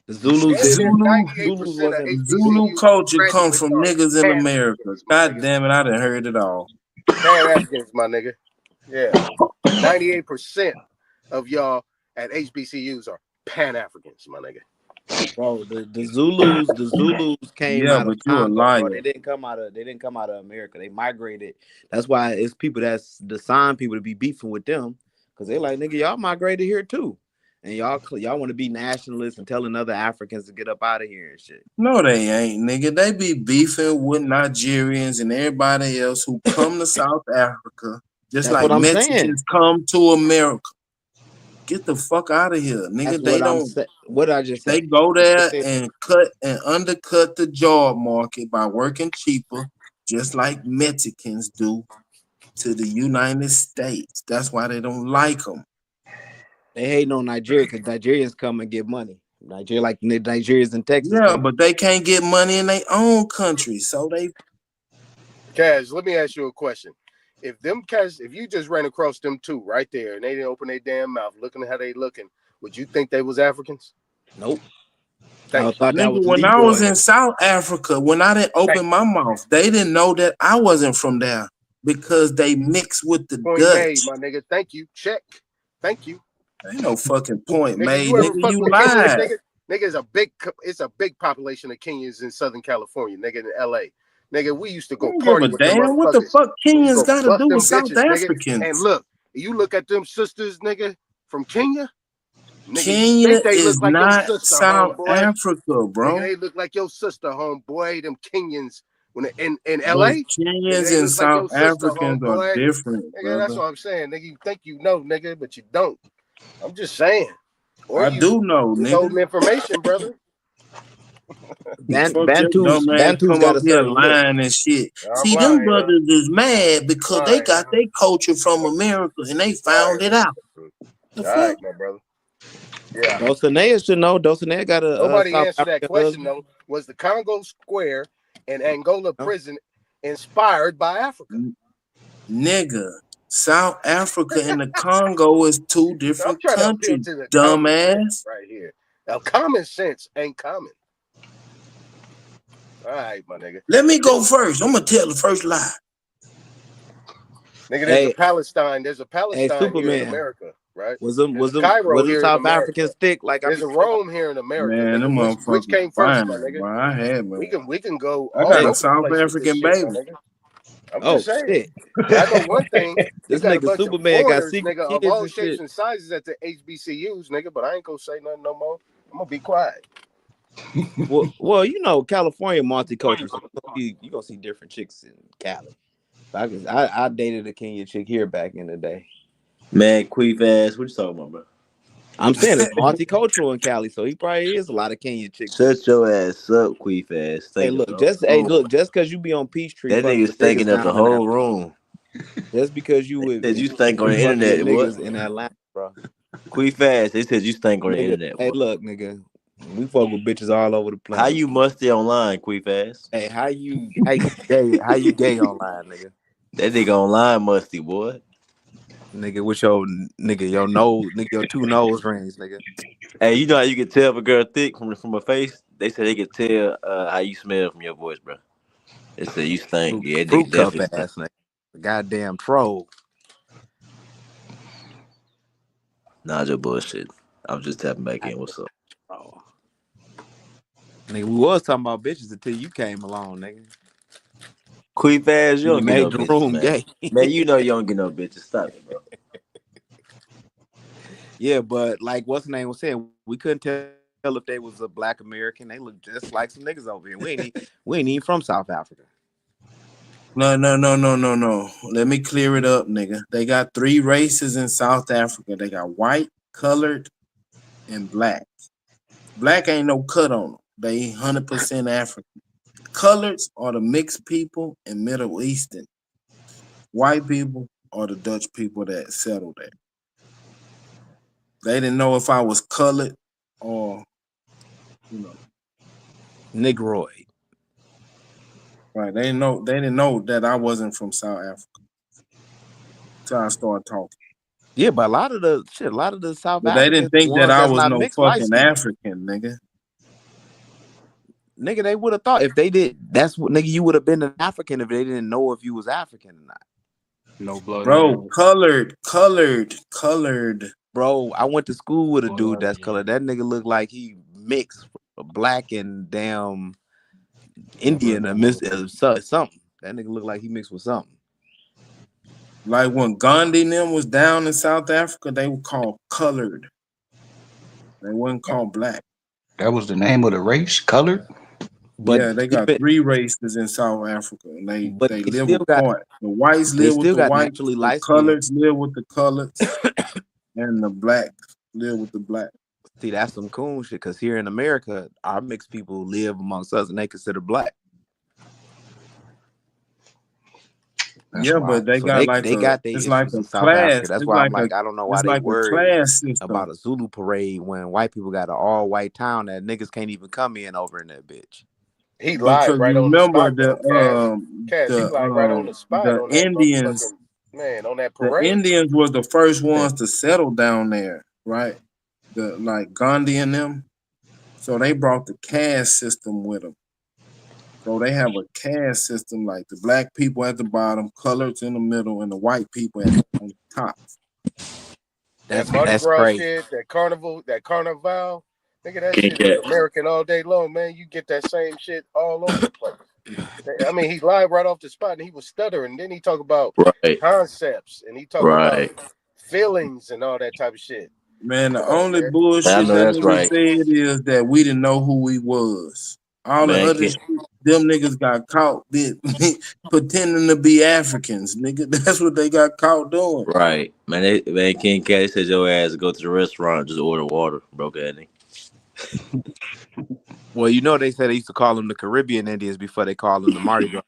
X: The Zulus
P: And
X: didn't.
P: 98% of
O: Zulu
P: HBCU
O: culture come
P: graduates
O: from
P: are
O: niggas in America.
P: Pan-Africans, my
O: God
P: nigga.
O: damn it, I done heard it all.
P: Pan-Africans, my nigga. Yeah. 98% of y'all at HBCUs are Pan-Africans, my nigga.
X: Bro, the Zulus came
O: Yeah,
X: out
O: but
X: of
O: you a
X: Congo,
O: liar.
X: bro. They didn't come out of America. They migrated. That's why it's people that's design people to be beefing with them, because they're like, nigga, y'all migrated here too. And y'all want to be nationalists and telling other Africans to get up out of here and shit.
O: No, they ain't, nigga. They be beefing with Nigerians and everybody else who come to South Africa, just
X: That's
O: like
X: what I'm
O: Mexicans
X: saying.
O: come to America. Get the fuck out of here, nigga.
X: That's
O: They
X: what I'm
O: don't.
X: saying. What did I just
O: They
X: say?
O: go there and cut and undercut the job market by working cheaper, just like Mexicans do to the United States. That's why they don't like them.
X: They hating on Nigeria because Nigerians come and get money. Nigeria, like the Nigerians in Texas.
O: Yeah, but they can't get money in their own country, so they.
P: Kaz, let me ask you a question. If you just ran across them two right there and they didn't open their damn mouth looking at how they looking, would you think they was Africans?
X: Nope.
P: I
X: thought that was
O: when
X: Lee
O: I was
X: boy.
O: in South Africa, when I didn't open my mouth, they didn't know that I wasn't from there because they mixed with the
P: Point
O: Dutch.
P: made, my nigga. Thank you. Check. Thank you.
O: Ain't no fucking point
P: Nigga,
O: made.
P: you ever
O: Nigga,
P: fuck
O: you
P: with Kenyans,
O: lied.
P: nigga? It's a big population of Kenyans in Southern California, nigga, in LA. Nigga, we used to
O: I
P: go
O: don't
P: party
O: give a
P: with them
O: damn. What the
P: motherfuckers.
O: fuck
P: We used
O: Kenyans
P: to
O: got to
P: bust
O: do
P: them
O: with South
P: bitches, nigga.
O: Africans?
P: And look, you look at them sisters, nigga, from Kenya. Nigga,
O: Kenya
P: you think they
O: is
P: look like your
O: not
P: sister,
O: South
P: homeboy?
O: Africa, bro.
P: Nigga, they look like your sister, homeboy. Them Kenyans when in
O: But
P: LA,
O: Kenyans
P: they
O: and
P: look like
O: South
P: your sister,
O: Africans are
P: homeboy.
O: different,
P: Nigga, that's
O: brother.
P: what I'm saying. Nigga, you think you know, nigga, but you don't. I'm just saying. Or
O: I
P: you
O: do know,
P: withholding
O: nigga.
P: information, brother.
O: Fuck your dumb ass
X: Bantu's
O: come
X: got
O: up
X: a
O: here
X: certain look.
O: lying and shit.
P: I'm
O: See, them
P: lying.
O: brothers is mad because they got their culture from America and they found it out. The
P: All
O: fuck?
P: right, my brother. Yeah.
X: Dulcinea should know. Dulcinea got a
P: Nobody
X: South
P: answered that
X: African
P: question,
X: husband.
P: though. Was the Congo Square and Angola prison inspired by Africa?
O: Nigga, South Africa and the Congo is two
P: I'm
O: different
P: trying to appeal
O: countries,
P: to the common sense
O: dumbass.
P: right here. Now, common sense ain't common. All right, my nigga.
O: Let me go first. I'm gonna tell the first lie.
P: Nigga, there's a Palestine. There's a Palestine here in
X: Superman.
P: America, right?
X: Was them
P: Cairo here in
X: South
P: America.
X: Africans thick? Like
P: There's a Rome here in America.
O: Man, them
P: Nigga. Which
O: motherfuckers
P: came first, my
O: fine,
P: nigga?
O: boy. I had man.
P: We can go
O: I
P: all
O: got
P: over
O: a
P: the
O: South
P: place with this
O: African
P: shit,
O: baby.
P: my nigga. I'm
X: Oh
P: just saying.
X: shit!
P: But I know one thing.
X: This
P: You got a
X: nigga
P: bunch
X: Superman
P: of
X: got
P: foreigners,
X: secret
P: nigga, of
X: kids
P: all
X: and
P: shapes
X: shit.
P: and sizes at the HBCUs, nigga. But I ain't gonna say nothing no more. I'm gonna be quiet.
X: Well, you know, California multicultural, so you gonna see different chicks in Cali. I dated a Kenya chick here back in the day.
T: Man, queef ass. What you talking about, bro?
X: I'm saying it's multicultural in Cali, so he probably is a lot of Kenyan chicks.
T: Shut your ass up, queef ass.
X: Hey, look, just because you be on Peachtree,
T: that nigga's thinking up the whole room.
X: Just because you would,
T: said you stink on the internet,
X: niggas in Atlanta, bro.
T: Queef ass. They said you stink on the internet.
X: Hey, look, nigga, we fuck with bitches all over the place.
T: How you musty online, queef ass?
X: Hey, how you gay online, nigga?
T: That nigga online musty, boy.
X: Nigga, with your nose, nigga, your 2 nose rings, nigga.
T: Hey, you know how you can tell if a girl thick from her face? They say they can tell how you smell from your voice, bro. They say you stink. Yeah, they definitely
X: ass nigga. Goddamn troll.
T: Nah, just bullshit. I'm just tapping back in. What's up?
X: Oh. Nigga, we was talking about bitches until you came along, nigga.
T: Queef ass, you don't get no
X: the
T: bitches,
X: room
T: man.
X: gay.
T: Man, you know you don't get no bitches. Stop it, bro.
X: Yeah, but like what's the name was saying, we couldn't tell if they was a black American. They look just like some niggas over here. We ain't even from South Africa.
O: No. Let me clear it up, nigga. They got 3 races in South Africa. They got white, colored, and black. Black ain't no cut on them. They 100% African. Coloreds are the mixed people and Middle Eastern. White people are the Dutch people that settled there. They didn't know if I was colored or,
X: Negroid.
O: Right. They didn't know that I wasn't from South Africa. Until I started talking.
X: Yeah, but a lot of the South
O: But
X: Africans,
O: they didn't think that I was no
X: mixed,
O: fucking African, nigga.
X: Nigga, they would have thought if they did. That's what, nigga, you would have been an African if they didn't know if you was African or not.
P: No blood.
O: Bro, colored.
X: Bro, I went to school with a dude that's colored. That nigga looked like he mixed black and damn Indian or something. That nigga looked like he mixed with something.
O: Like when Gandhi and them was down in South Africa, they were called colored. They weren't called black.
A: That was the name of the race, colored?
X: But
O: yeah, they got 3 races in South Africa, and they live apart. The whites live with the whites, the coloreds live with the coloreds, and the blacks live with the blacks.
X: See, that's some cool shit, because here in America, our mixed people live amongst us, and they consider black.
O: Yeah, but they got it's like a class.
X: That's why I'm like, I don't know why they worry about a Zulu parade when white people got an all-white town that niggas can't even come in over in that bitch.
P: He lied right on the spot. Cass, he lied right on the spot.
O: The
P: on
O: Indians,
P: man, on that parade.
O: The Indians were the first ones to settle down there, right? Like Gandhi and them. So they brought the caste system with them. So they have a caste system, like the black people at the bottom, coloreds in the middle, and the white people on the top.
P: That's crazy. Shit, that carnival, nigga, that shit is American all day long, man. You get that same shit all over the place. I mean, he lied right off the spot, and he was stuttering. Then he talked about concepts, and he talked about feelings and all that type of shit.
O: Man, the only bullshit that said is that we didn't know who we was. All the other shit, them niggas got caught pretending to be Africans, nigga. That's what they got caught doing.
T: Right. Man, King Cat said your ass go to the restaurant and just order water, broke ass nigga.
X: Well, you know they said they used to call them the Caribbean Indians before they called them the Mardi Gras.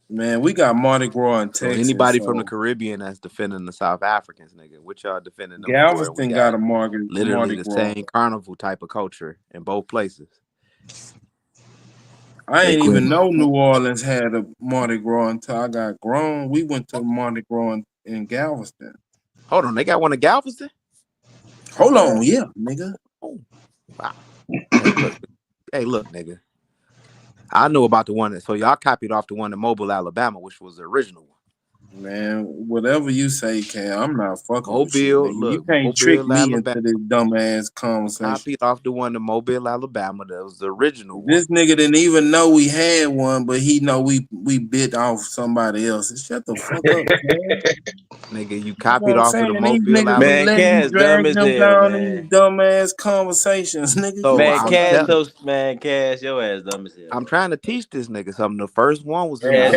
O: Man, we got Mardi Gras in Texas.
X: Anybody from the Caribbean that's defending the South Africans, nigga. What y'all defending them?
O: Galveston got a Mardi
X: literally the
O: Gras.
X: same carnival type of culture in both places.
O: I didn't even know New Orleans had a Mardi Gras until I got grown. We went to Mardi Gras in Galveston.
X: Hold on, they got one in Galveston?
O: Hold on, yeah, nigga.
X: Oh, wow. Hey, look, nigga. I know about the one so y'all copied off the one in Mobile, Alabama, which was the original one.
O: Man, whatever you say, Cam, I'm not fucking
X: Mobile,
O: with you,
X: look,
O: you can't trick me into this dumbass conversation.
X: Copied off the one in Mobile, Alabama. That was the original one.
O: This nigga didn't even know we had one, but he know we bit off somebody else. Shut the fuck up,
X: nigga. You copied off of the Mobile, Alabama.
O: Man, Cass dumb as hell, man. Dumbass conversations, nigga.
X: So,
T: Cass, your ass dumb as hell.
X: I'm trying to teach this nigga something. The first one was
O: I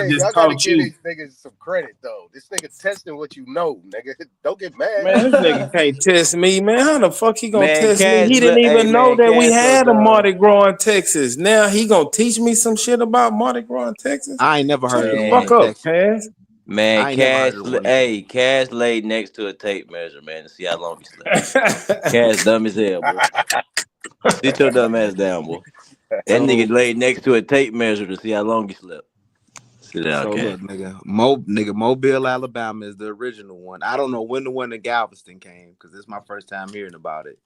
O: just
P: gotta
O: caught
P: give
O: you.
P: these niggas some credit though. This nigga testing what you know, nigga. Don't get mad.
O: Man, this nigga can't test me, man. How the fuck he gonna
T: Man,
O: test me?
T: Cash,
O: He didn't
T: hey
O: even know
T: man,
O: that we
T: Cash
O: had a
T: look,
O: Mardi Gras in Texas. Now he gonna teach me some shit about Mardi Gras in Texas?
X: I ain't never heard
O: Shut
X: of
O: the
X: the one
O: fuck
X: in
O: up,
X: Texas.
O: Cash.
T: man,
X: I ain't never heard
T: Cash,
X: of the one in
T: hey, Cash laid next to a tape measure, man, to see how long he slept. Cash dumb as hell, boy. Sit your dumb ass down, boy. That nigga laid next to a tape measure to see how long he slept. Sit down,
X: So
T: Cash.
X: look, nigga, Mobile, Alabama is the original one. I don't know when the one in Galveston came because this is my first time hearing about it.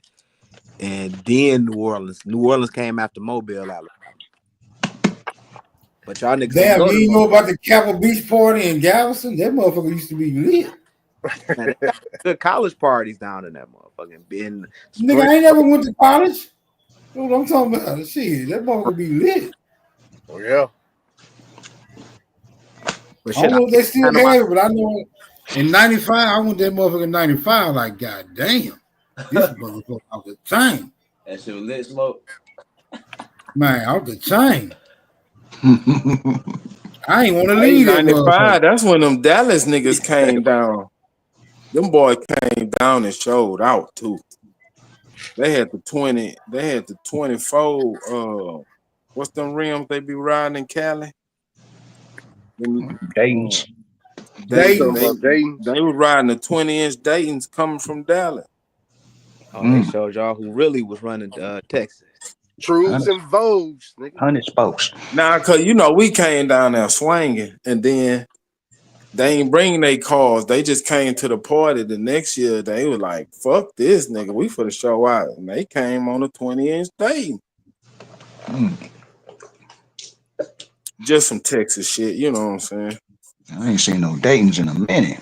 X: And then New Orleans. New Orleans came after Mobile, Alabama. But y'all niggas
F: Damn,
X: don't go
F: you
X: to
F: ain't know
X: Mobile.
F: about the Capitol Beach party in Galveston? That motherfucker used to be lit.
X: Man, they got good college parties down in that motherfucking bin.
F: Nigga, I ain't never went to college. That's what I'm talking about. Shit, that motherfucker be lit.
P: Oh yeah.
X: But
F: I don't know if they still
X: Panama-
F: have it, but I know in 95, I went that motherfucker in 95, like, God damn, this motherfucker off the chain.
T: That shit was lit, Smoke.
F: Man, off the chain. I ain't want to
O: Late
F: leave that
O: 95,
F: motherfucker.
O: that's when them Dallas niggas came down. Them boys came down and showed out too. They had the 24, what's them rims they be riding in Cali?
A: Dayton's.
O: They
P: Dayton's.
O: were riding the 20-inch Dayton's coming from Dallas.
X: Oh, they showed y'all who really was running Texas.
P: Trues and Vogues, nigga.
A: 100 spokes.
O: Nah, cause you know we came down there swinging, and then they ain't bringing their cars. They just came to the party the next year. They were like, "Fuck this, nigga. We for the show out," and they came on a 20-inch Dayton. Just some Texas shit, you know what I'm saying?
A: I ain't seen no Dayton's in a minute.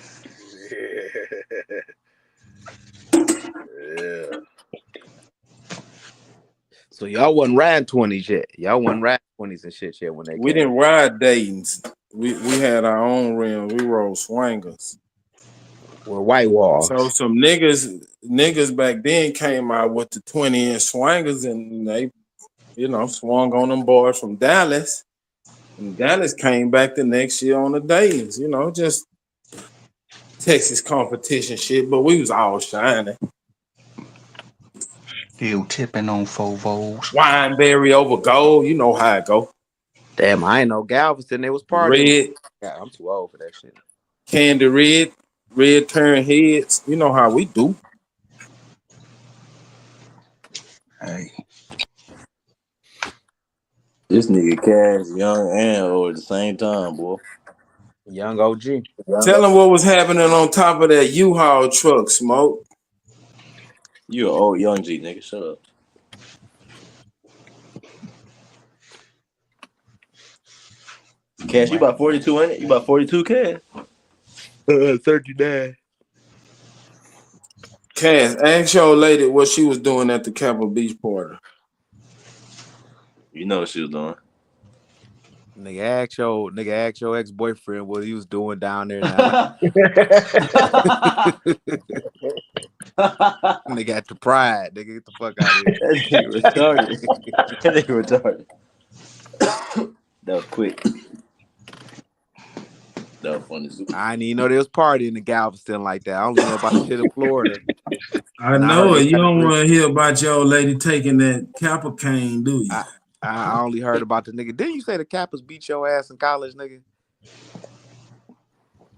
P: Yeah.
X: So y'all wasn't riding 20s yet. Y'all wasn't riding 20s and shit yet when they
O: We
X: came.
O: didn't ride Dayton's. We had our own rims. We rode swingers.
X: We're white walls.
O: So some niggas back then came out with the 20-inch swingers, and they, swung on them boys from Dallas. And Dallas came back the next year on the Dayton's. Just Texas competition shit. But we was all shining.
A: Still tipping on 4 volts.
O: Wineberry over gold. You know how it go.
X: Damn, I ain't know Galveston. They was partying. God, I'm too old for that shit.
O: Candy red turn heads. You know how we do.
A: Hey.
T: This nigga Cash, young and old at the same time, boy.
X: Young OG.
O: Tell them what was happening on top of that U-Haul truck, Smoke.
T: You an old young G, nigga. Shut up. Cash, you about 42, ain't it? You about 42, Cash?
X: 39.
O: Cass, ask your lady what she was doing at the Capitol Beach party.
T: You know what she was doing.
X: Nigga ask your ex-boyfriend what he was doing down there now. Nigga at the Pride. Nigga, get the fuck out of here.
T: That nigga retarded. That nigga retarded. That was quick. That was funny.
X: I didn't even know there was partying in Galveston like that. I only know about the shit in Florida.
O: I know it. You don't want to hear about your old lady taking that Kappa cane, do you?
X: I only heard about the nigga. Didn't you say the Kappas beat your ass in college, nigga?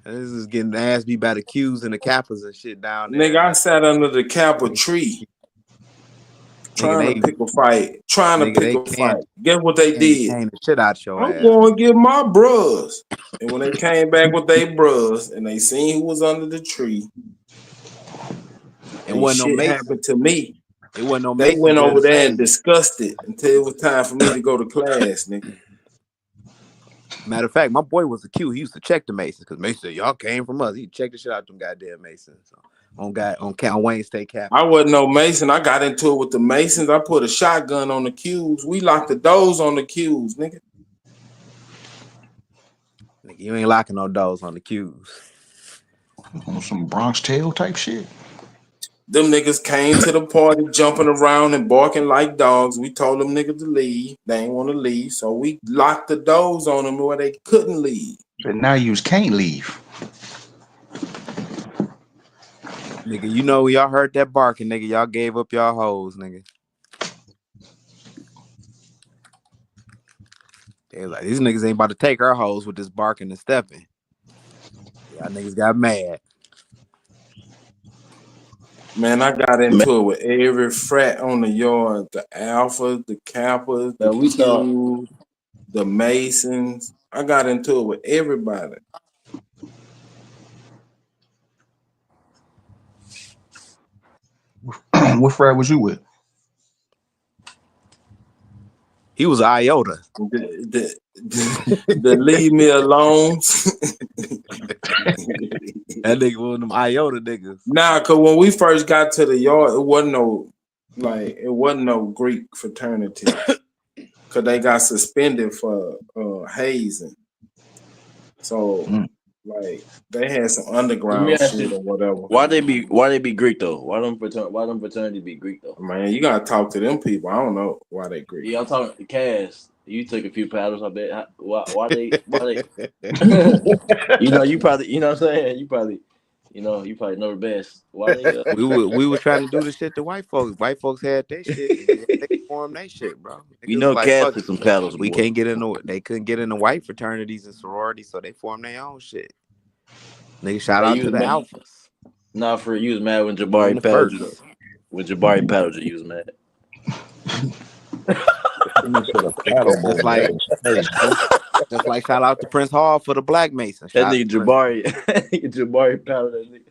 X: And this is getting ass beat by the Qs and the Kappas and shit down there.
O: Nigga, I sat under the Kappa tree trying to pick a fight. Guess what they did?
X: The shit out your
O: I'm
X: ass.
O: going to get my bros. And when they came back with their bros and they seen who was under the tree,
X: it wasn't no
O: shit
X: Mason.
O: happened to me.
X: It wasn't no
O: They
X: Mason.
O: went over there and discussed it until it was time for me to go to class, nigga.
X: Matter of fact, my boy was a Q. He used to check the Masons because Mason said, y'all came from us. He checked the shit out them goddamn Masons. So, on Wayne State Cap.
O: I wasn't no Mason. I got into it with the Masons. I put a shotgun on the Qs. We locked the doors on the Qs, nigga.
X: Nigga, you ain't locking no doors on the Qs.
A: On some Bronx Tale type shit.
O: Them niggas came to the party jumping around and barking like dogs. We told them niggas to leave. They ain't want to leave. So we locked the doors on them where they couldn't leave.
A: So now you can't leave.
X: Nigga, you know y'all heard that barking, nigga. Y'all gave up y'all hoes, nigga. They was like, these niggas ain't about to take our hoes with this barking and stepping. Y'all niggas got mad.
O: Man, I got into it with every frat on the yard. The Alpha, the Kappa, the Q, the Masons. I got into it with everybody.
A: What frat was you with?
X: He was IOTA.
O: The leave me alone.
X: That nigga one of them IOTA niggas.
O: Nah, cause when we first got to the yard, it wasn't no Greek fraternity. Cause they got suspended for hazing. So like they had some underground shit or whatever.
T: Why they be Greek though? Why them fraternities be Greek though?
O: Man, you gotta talk to them people. I don't know why they Greek.
T: Yeah, I'm talking to Cass. You took a few paddles, I bet. Why they you probably you know what I'm saying? You probably know the best. Why they
X: we were trying to do the shit to white folks. White folks had their shit. They formed their shit, bro.
T: You know,
X: like,
T: Cass took some paddles.
X: We can't get in they couldn't get into white fraternities and sororities, so they formed their own shit. Nigga, shout out to the alphas.
T: Nah, for you was mad when Jabari paddled you. When Jabari paddled you, was mad.
X: Just like shout out to Prince Hall for the Black Mason.
T: That nigga Jabari paddled that nigga.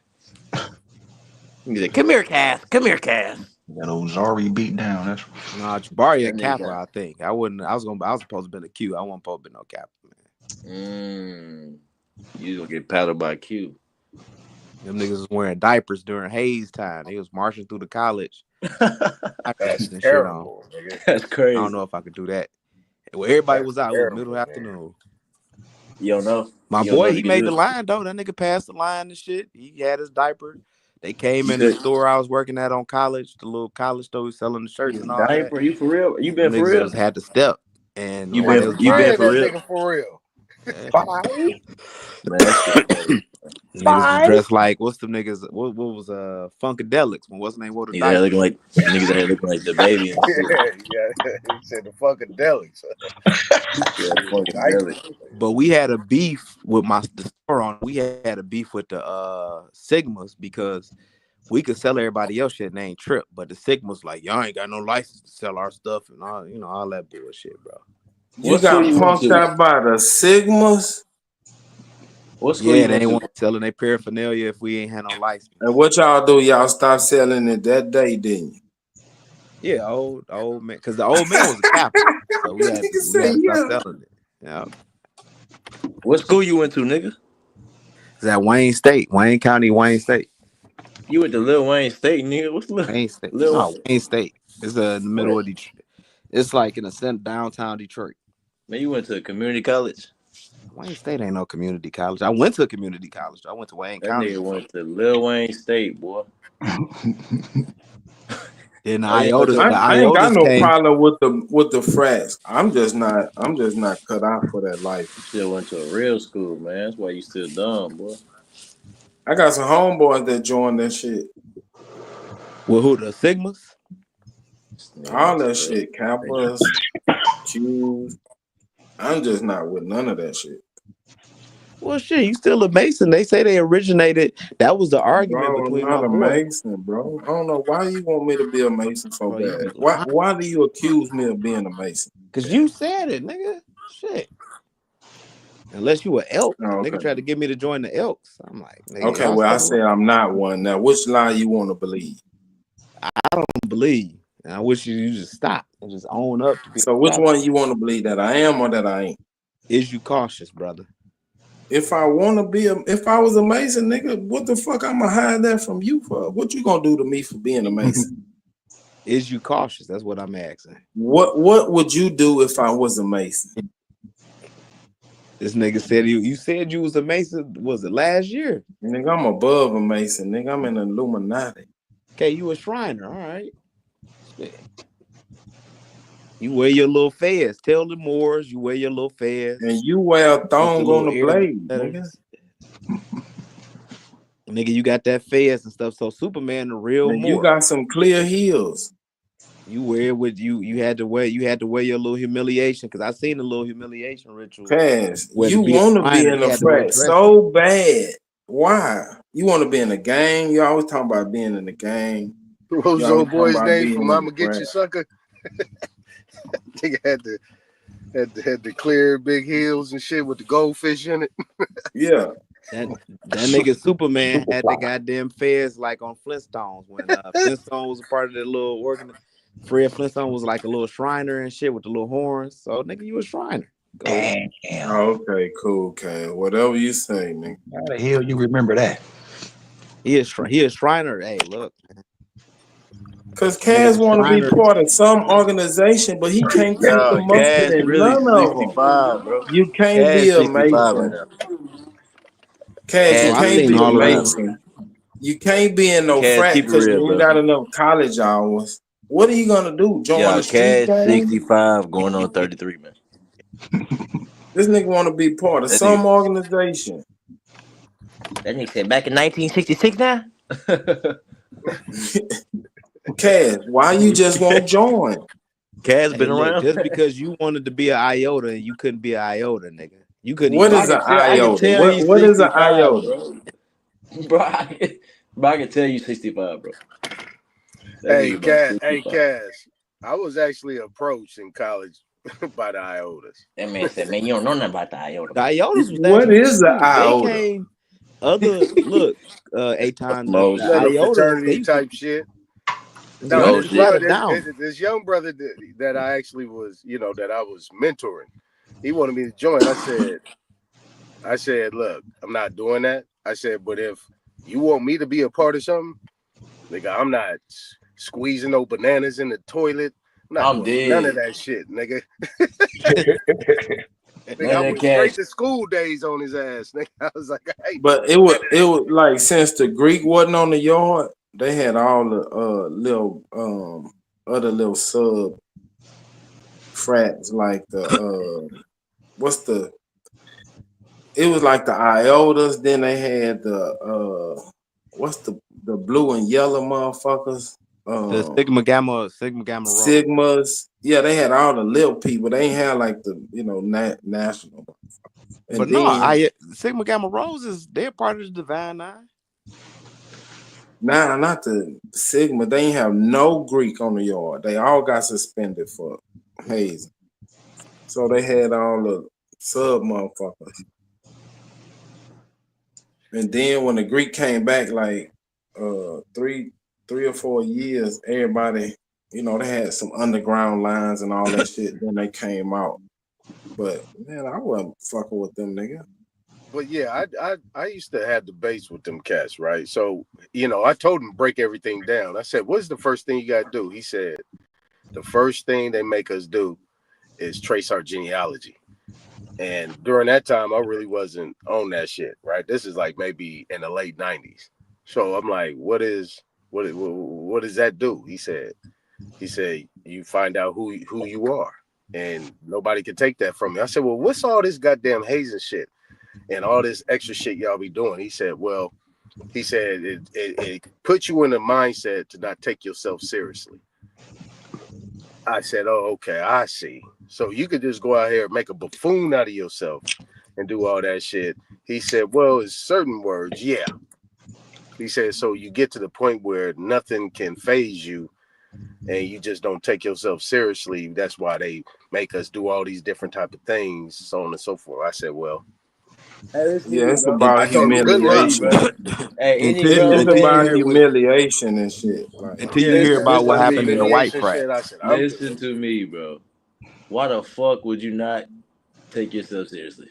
T: He said, "Come here, Cass. Come here, Cass."
A: That old Zari beat down. That's
X: Jabari a Kappa, I think. I was supposed to be a Q. I wasn't supposed to be no Kappa,
T: man. You gonna get paddled by Q.
X: Them niggas was wearing diapers during Hayes time. They was marching through the college.
P: That's terrible, nigga.
T: That's crazy.
X: I don't know if I could do that. Well, everybody was out. It was middle afternoon.
T: You don't know?
X: My boy, he made the line though. That nigga passed the line and shit. He had his diaper. They came in the store I was working at on college, the little college store selling the shirts and all
T: diaper?
X: that.
T: You for real? You been for real?
X: Had to step. And
T: you been for real?
P: For real.
X: Man, niggas dressed like what's the niggas? What was Funkadelics? When what's the name? What the
T: niggas looking like niggas out looking like the baby. And
P: He said the Funkadelics.
X: But we had a beef with the store on. We had a beef with the Sigmas because we could sell everybody else shit and they ain't trip. But the Sigmas like, y'all ain't got no license to sell our stuff and all, all that bullshit, bro.
O: You got punked out by the Sigmas?
X: Yeah, they ain't want to selling their paraphernalia if we ain't had no license.
O: And what y'all do? Y'all stopped selling it that day, didn't you?
X: Yeah, old man, because the old man was a Kappa, so we had to stop selling it. Yeah.
T: What school you went to, nigga?
X: It's at Wayne State, Wayne County, Wayne State.
T: You went to Lil Wayne State, nigga. What's
X: Wayne State? Wayne State. It's in the middle of Detroit. It's like in the center downtown Detroit.
T: Man, you went to a community college?
X: Wayne State ain't no community college. I went to a community college. I went to Wayne County.
T: That nigga went to Lil Wayne State, boy.
X: Then
O: I ain't got no problem with the frats. I'm just not cut out for that life.
T: You still went to a real school, man. That's why you still dumb, boy.
O: I got some homeboys that joined that shit.
X: Well, who, the Sigmas?
O: All that shit, Kappas, Qs. I'm just not with none of that shit.
X: Well, shit, you still a Mason. They say they originated. That was the argument between
O: not
X: my
O: a
X: boy.
O: Mason, bro. I don't know why you want me to be a Mason so bad. Why do you accuse me of being a Mason?
X: Because you said it, nigga. Shit. Unless you were elk. Nigga tried to get me to join the Elks. I'm like, nigga,
O: okay, well, I said I'm not one. Now, which lie you want to believe?
X: I don't believe. And I wish you just stop and just own up to be.
O: So which one you want to believe, that I am or that I ain't?
X: Is you cautious, brother?
O: If I want to be if I was a Mason, nigga, what the fuck I'm gonna hide that from you for? What you gonna do to me for being a Mason?
X: Is you cautious? That's what I'm asking.
O: What would you do if I was a Mason?
X: This nigga said you said you was a Mason. Was it last year?
O: Nigga, I'm above a Mason. Nigga, I'm in the Illuminati.
X: Okay, you a Shriner. All right. You wear your little fez. Tell the Moors you wear your little fez.
O: And you wear a
X: With
O: thong on
X: little
O: the
X: air
O: blade, nigga.
X: letters. Nigga, you got that fez and stuff. So Superman, the real
O: And you
X: Moor.
O: got some clear heels.
X: You wear with you had to wear your little humiliation, because I seen the little humiliation ritual.
O: Cass,
X: where
O: you
X: to be a
O: want to be
X: Shriner,
O: in
X: they
O: a
X: had to wear
O: frat
X: dresses.
O: so bad. Why? You want to be in a gang? You always talking about being in the gang.
P: What was
O: You
P: old
O: always talking
P: boy's
O: about
P: name
O: being
P: from
O: in
P: Mama
O: the
P: Get
O: frat.
P: You Sucker? Nigga had the clear big heels and shit with the goldfish in it.
O: Yeah.
X: That nigga Superman had the goddamn fez like on Flintstones when Flintstone was a part of the little organ. Fred Flintstone was like a little Shriner and shit with the little horns. So nigga, you a Shriner.
A: Damn.
O: Okay, cool, Cass. Whatever you say, nigga.
A: How the hell you remember that?
X: He is Shriner. Hey, look.
O: Cause Cass
X: Nigga,
O: want to be
X: Shriner.
O: part of some organization, but he can't keep the
T: Yo,
O: mustard
T: Cass
O: in
T: really
O: none of them.
T: 65, bro.
O: You can't be
T: Cass
O: a
T: 65 right
O: Mason.
T: now.
O: Cass, you
X: Bro, I
O: can't
X: seen
O: be a
X: all of them.
O: Mason. You can't be in no
T: Cass,
O: frat
T: keep it
O: because
T: real,
O: you ain't
T: bro.
O: got enough college hours. What are you gonna do? Join
T: Yo,
O: the street
T: Cass
O: gang?
T: 65 going on 33, man.
O: This nigga want to be part of
T: That
O: some
T: nigga,
O: organization.
J: That nigga said back in 1966 now?
O: Cass, why you just won't join?
T: Cass
X: Hey,
T: been
X: look,
T: around.
X: just because you wanted to be an iota and you couldn't be an iota, nigga. You couldn't
O: What
X: even
O: is an
T: I can
O: iota?
T: tell you
O: What is an
T: 65,
O: iota?
T: bro. Bro, I can tell you 65, bro. That
P: Hey,
T: nigga about
P: Cass. Hey,
T: 65.
P: Cass. I was actually approached in college by the IOTAs.
J: That man said, man, you don't know nothing about the iota.
X: The iotas was
O: What
X: actually
O: is an
X: cool. They
O: iota?
X: came look, Aton, the
P: Little
X: iotas, they
P: fraternity
X: used to
P: type shit.
X: they
P: No,
X: used
P: this
X: to shut
P: brother,
X: it down.
P: this young brother that I actually was, that I was mentoring, he wanted me to join. I said, look, I'm not doing that. I said, but if you want me to be a part of something, nigga, I'm not squeezing no bananas in the toilet. I'm not
T: I'm
P: doing none of
T: dead.
P: that shit, nigga. Nigga,
T: Man,
P: I
T: that
P: went straight
T: Cass.
P: to school days on his ass. Nigga, I was like, I ain't
O: But
P: doing
O: it was like since the Greek wasn't on the yard, they had all the little other little sub frats like it was like the iotas, then they had the the blue and yellow motherfuckers.
X: The Sigma Gamma Rho.
O: Sigmas. Yeah, they had all the little people. They ain't had like the national. And
X: But no, Sigma Gamma Roses, they're part of the Divine Nine.
O: Nah, not the Sigma. They ain't have no Greek on the yard. They all got suspended for hazing. So they had all the sub motherfuckers. And then when the Greek came back, like 3 or 4 years, everybody, they had some underground lines and all that shit. Then they came out. But man, I wasn't fucking with them, nigga.
P: But yeah, I used to have debates with them cats, right? So, I told him break everything down. I said, what's the first thing you got to do? He said, the first thing they make us do is trace our genealogy. And during that time, I really wasn't on that shit, right? This is like maybe in the late 90s. So I'm like, what does that do? He said, you find out who you are, and nobody can take that from you. I said, well, what's all this goddamn hazing shit and all this extra shit y'all be doing? He said, it puts you in a mindset to not take yourself seriously. I said, oh, okay, I see. So you could just go out here and make a buffoon out of yourself and do all that shit. He said, well, in certain words, yeah. He said, so you get to the point where nothing can faze you and you just don't take yourself seriously. That's why they make us do all these different type of things, so on and so forth. I said, well,
O: it's about
P: I told him, good luck.
O: humiliation. It's about humiliation and shit. Like,
X: until you hear about what happened in the white frat.
P: Shit, I said, I'm
T: Listen to me, bro. Why the fuck would you not take yourself seriously?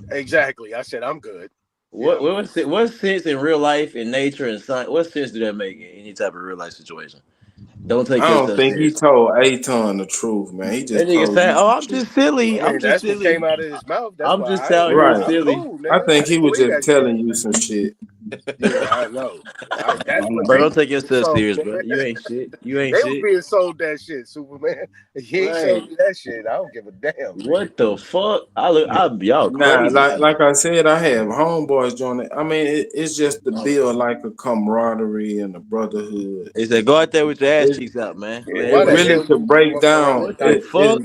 P: Exactly. I said, I'm good.
T: What sense in real life, in nature, and science? What sense do that make in any type of real life situation? Don't take
O: I
T: yourself
O: don't think
T: seriously.
O: he told Aton the truth, man. He just
T: That nigga
O: told
T: say,
O: you
T: "Oh, I'm
O: some shit.
T: just silly.
P: I mean,
T: I'm just
P: that's
T: silly.
P: what came out of his mouth. That's
T: I'm
P: why
T: just
P: I
T: out
P: ain't,
T: here
O: Right.
P: I'm
T: silly."
P: cool, nigga.
O: I think he was
P: believe
O: just
P: that
O: telling
P: shit.
O: you some shit.
P: Yeah, I know. That's what
T: Bro,
P: they
T: don't take
P: being
T: yourself
P: sold,
T: serious,
P: man.
T: bro. You ain't shit. You ain't
P: They were
T: shit.
P: being sold that shit, Superman. He ain't showed
T: Right.
P: me that shit. I don't give a damn.
T: What the fuck? Y'all
O: Nah,
T: crazy.
O: like I said, I have homeboys join it. I mean, it's just to build like a camaraderie and a brotherhood.
T: They said, go out there with your ass
O: It,
T: cheeks out, man. Let
O: it
P: Why the
T: everybody
O: really
P: hell
T: see.
O: to
P: would we
O: break
P: walk around
O: down.
P: with
T: What the
P: tight
T: fuck?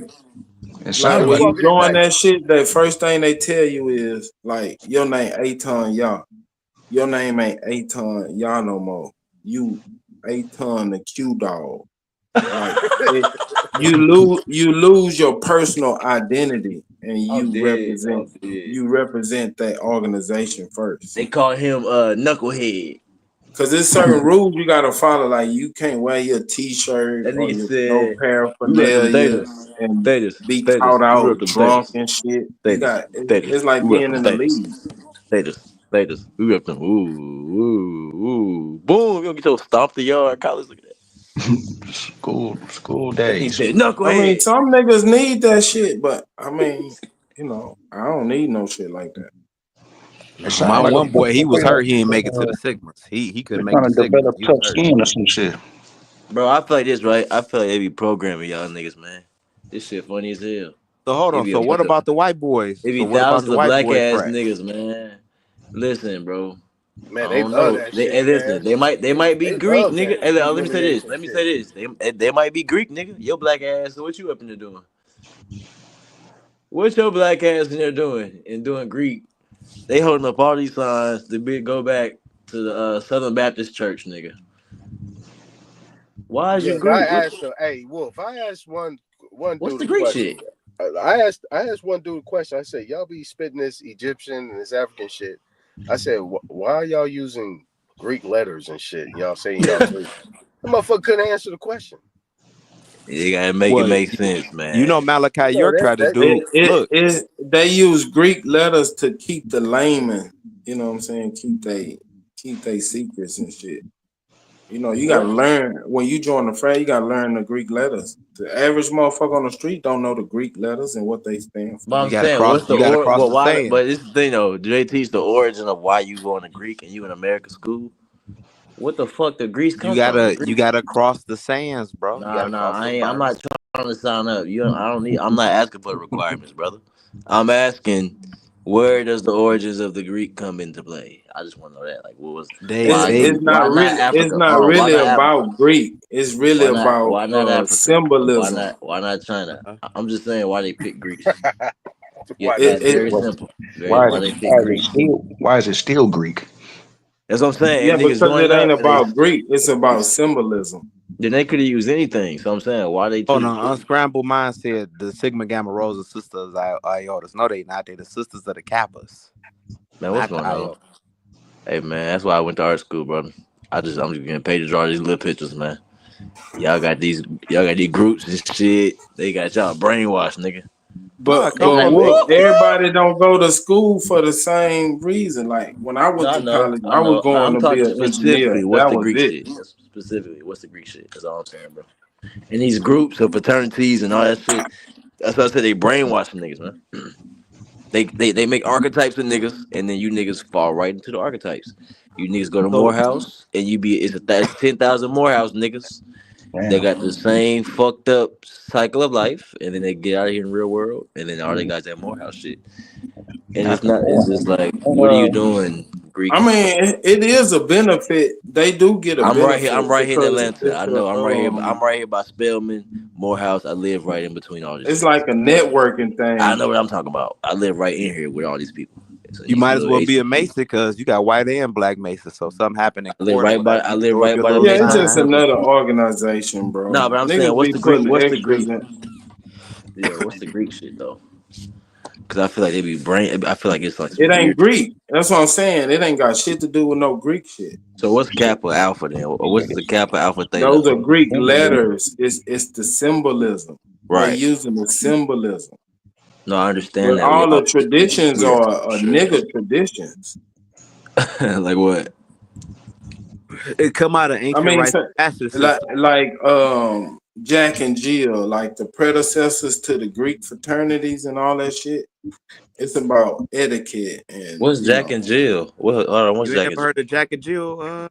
A: It
P: Why
A: sounds
P: we
O: When
A: like
O: you
P: walking in
O: join
P: tight?
O: that shit, the first thing they tell you is like your name Aton Yah. Your name ain't Aton Yah no more. You Aton the Q Dog. Like you lose your personal identity and
T: I'm
O: you
T: dead. I'm
O: represent that organization first.
T: They call him Knucklehead.
O: Cause there's certain rules you gotta follow. Like you can't wear your T-shirt
T: That
O: or
T: nigga
O: your no
T: said, we rep them
O: paraphernalia
T: Thetas.
O: and be
T: Thetas.
O: caught
T: We rep
O: out
T: them
O: drunk
T: Thetas.
O: and shit.
T: Thetas.
O: It's like
T: We rep
O: being
T: them
O: in the
T: Thetas.
O: league.
T: Thetas. We rep them. Ooh. Boom. You gonna get your stomp the yard college. Look at that.
A: school
T: That nigga
A: days.
T: said,
O: I mean,
T: Knucklehead.
O: some niggas need that shit, but I mean, I don't need no shit like that.
A: It
C: My
A: sounds like
C: one boy, he was hurt. He didn't make it to the
A: they're
C: Sigmas. He couldn't make
A: trying
C: the
A: to
C: Sigmas.
A: develop
C: He was
A: tough
C: hurt.
A: skin or some shit.
T: Bro, I feel like this, right? I feel like they be programming y'all niggas, man. This shit funny as hell.
C: So hold
T: It
C: on.
T: be
C: So
T: a
C: what
T: bunch of,
C: about the white boys?
T: it
C: So
T: be
C: what about
T: thousands
C: the
T: of
C: white
T: black
C: boy
T: ass
C: frat?
T: niggas, man. Listen, bro.
P: Man,
T: I
P: they
T: don't
P: love
T: know.
P: that
T: Hey,
P: shit,
T: listen.
P: man.
T: They might be
P: They
T: Greek,
P: love
T: nigga.
P: that
T: Hey, let me say this.
P: humiliation
T: Let me
P: shit.
T: say this. They might be Greek, nigga. Your black ass. So what you up in there doing? What's your black ass in there doing? And doing Greek. They holding up all these signs to go back to the Southern Baptist Church, nigga. Why is you
P: Look, I
T: Greek?
P: asked her, hey, Wolf, I asked one
T: What's
P: dude
T: the
P: a
T: Greek
P: question.
T: shit?
P: I asked one dude a question. I said, y'all be spitting this Egyptian and this African shit. I said, why are y'all using Greek letters and shit? Y'all saying y'all Greek. The motherfucker couldn't answer the question.
T: You gotta make it
C: Well,
T: make sense,
C: you know
T: man.
C: Malachi York tried to
P: That
C: do. Look,
O: They use Greek letters to keep the layman. You know what I'm saying? Keep they secrets and shit. You know, you gotta learn when you join the frat. You gotta learn the Greek letters. The average motherfucker on the street don't know the Greek letters and what they stand
T: But
O: for.
T: I'm saying, what's the
C: you gotta cross
T: but
C: the
T: why?
C: sand.
T: But this is the thing though. Do they teach the origin of why you going to Greek and you in American school? What the fuck did Greece
C: You
T: come from?
C: gotta
T: Greek?
C: cross the sands, bro. You
T: Nah,
C: gotta cross
T: I
C: the
T: ain't. I'm not
C: bars.
T: trying to sign up. I don't need. I'm not asking for the requirements, brother. I'm asking, where does the origins of the Greek come into play? I just want to know that. Like, what was?
O: It's not
T: Why not
O: really. It's
T: Africa?
O: not
T: Hold on. Why
O: really
T: not Africa?
O: about Greek. It's really about
T: Why not Africa?
O: symbolism.
T: Why not China? I'm just saying why they pick Greece. Yeah,
P: Why
T: that's
P: not
T: very
P: China?
T: simple. Why they pick Greece?
A: Why is it still Greek?
T: That's what I'm saying.
O: Yeah,
T: If niggas
O: because it
T: join
O: ain't
T: up and they
O: about Greek. It's about symbolism.
T: then they could have used anything. So I'm saying, why they
C: Oh
T: choose
C: no,
T: Greece?
C: Unscrambled Mind said the Sigma Gamma Rho sisters are Iotas. No, they not. They the sisters of the Kappas.
T: Man, what's
C: Not the
T: going on?
C: Iota.
T: Hey man, that's why I went to art school, brother. I'm just getting paid to draw these little pictures, man. Y'all got these groups and shit. They got y'all brainwashed, nigga.
C: No,
O: But
C: it come from
O: Wolf,
C: me.
O: everybody don't go to school for the same reason. Like when I
T: No,
O: went to college,
T: I
O: I was
T: know.
O: going
T: I'm
O: to be
T: talking
O: an engineer.
T: specifically. What's
O: That
T: the
O: was
T: Greek
O: it.
T: shit? Specifically, what's the Greek shit? That's all I'm saying, bro. And these groups of fraternities and all that shit. That's why I said they brainwashing niggas, man. They make archetypes of niggas, and then you niggas fall right into the archetypes. You niggas go to
C: So
T: Morehouse, and it's 10,000 Morehouse niggas. They got the same fucked up cycle of life, and then they get out of here in the real world, and then all they got is that Morehouse shit. And it's not. It's just like, what are you doing,
O: I
T: Greeks?
O: mean, it is a benefit. They do get a
T: I'm right here.
O: benefit
T: I'm right here in
O: because
T: Atlanta. I know. I'm right here by Spelman, Morehouse. I live right in between all this
O: it's
T: shit.
O: like a networking
T: I
O: thing.
T: know what I'm talking about. I live right in here with all these people. So
C: you
T: these
C: might as
T: little
C: well be a
T: HBCUs.
C: Mason because you got white and black Masons. So something happened in
T: I live
C: court or
T: right by.
C: whatever.
T: I
C: You
T: live
C: throw up
T: right
C: your
T: by the
C: little
O: Yeah, it's
T: Masonic
O: just
C: sign.
T: Temple.
O: another organization, bro.
T: No, but I'm saying,
O: Niggas be putting
T: what's the
O: extras
T: Greek?
O: in.
T: Yeah, what's the Greek shit though? Because I feel like they be brain. I feel like it's like some
O: It ain't
T: weird.
O: Greek. That's what I'm saying. It ain't got shit to do with no Greek shit.
T: So what's Kappa Alpha then? Or what's the Kappa Alpha Theta?
O: Those are Greek letters. It's the symbolism. They
T: Right.
O: using the symbolism.
T: No, I understand
O: But
T: that.
O: all the traditions
T: Yeah.
O: are nigga traditions.
T: Like what?
C: It come out of
O: I
C: ancient
O: mean,
C: rites and
O: like
C: system.
O: like Jack and Jill, like the predecessors to the Greek fraternities and all that shit. It's about etiquette and
T: What's Jack and Jill? What? Hold on, what's
X: You
T: Jack
X: ain't
T: and
X: never
T: Jill?
X: heard of Jack and Jill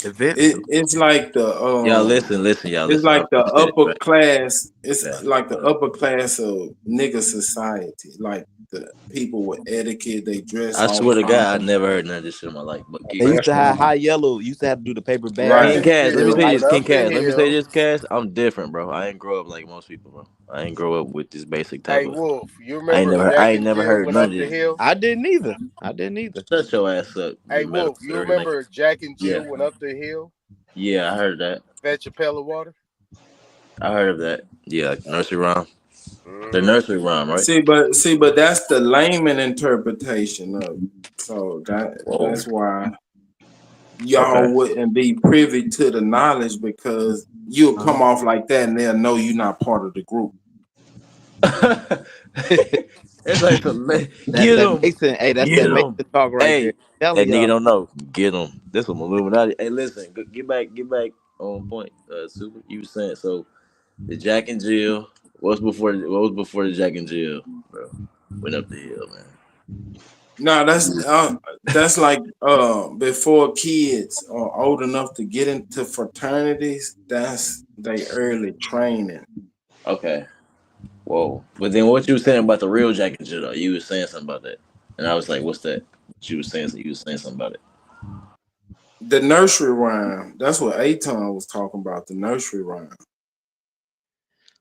X: event?
O: It's like the
T: Y'all listen, y'all
O: it's
T: listen.
O: like the
T: I'm saying it
O: upper
T: right.
O: class. It's
T: Yeah.
O: like the upper class of nigga society. Like the people with etiquette, they dress
T: I
O: all
T: swear to God, I
O: proper.
T: never heard none of this shit in my life. But
X: They used
T: keep
X: to have
T: going.
X: High Yellow. Used to have to do the paper bag.
O: Right.
T: King Cass, let me say this,
X: Ice
T: King
X: Cube.
T: Cass. Let me say this, Cass. I'm different, bro. I ain't grow up like most people, bro. I ain't grow up with this basic type
P: Hey,
T: of.
P: Wolf, you
T: I ain't
P: remember
T: never,
P: Jack
T: I ain't
P: and
T: never
P: Jill
T: heard
P: went
T: none
P: up
T: of
P: the
T: this.
P: hill?
X: I didn't either.
T: Shut your ass up,
P: Hey,
T: you
P: Wolf,
T: medical
P: you
T: dirty nigga.
P: remember Jack and
T: Yeah,
P: Jill went up the hill,
T: yeah, I heard that.
P: fetch a pail of water?
T: I heard of that. Yeah, nursery rhyme. The
P: Mm-hmm.
T: nursery rhyme, right?
O: See, but that's the layman interpretation of it. So that's why y'all
T: Okay.
O: wouldn't be privy to the knowledge because you'll come off like that and they'll know you're not part of the group.
T: It's like the
X: That's
T: get
X: that
T: him,
X: Mason. Hey, that's
T: get
X: that
T: him.
X: Mason talk right there.
T: Hey,
X: Telling
T: nigga
X: y'all.
T: don't know. Get him. This one Illuminati. Hey, listen, get back on point. Super. You was saying so. The Jack and Jill. What was before the Jack and Jill, bro? Went up the hill, man.
O: No, that's like before kids are old enough to get into fraternities. That's they early training.
T: Okay. Whoa. But then what you were saying about the real Jack and Jill, though, you was saying something about that. And I was like, what's that? You was saying something about it.
O: The nursery rhyme. That's what Aton was talking about. The nursery rhyme.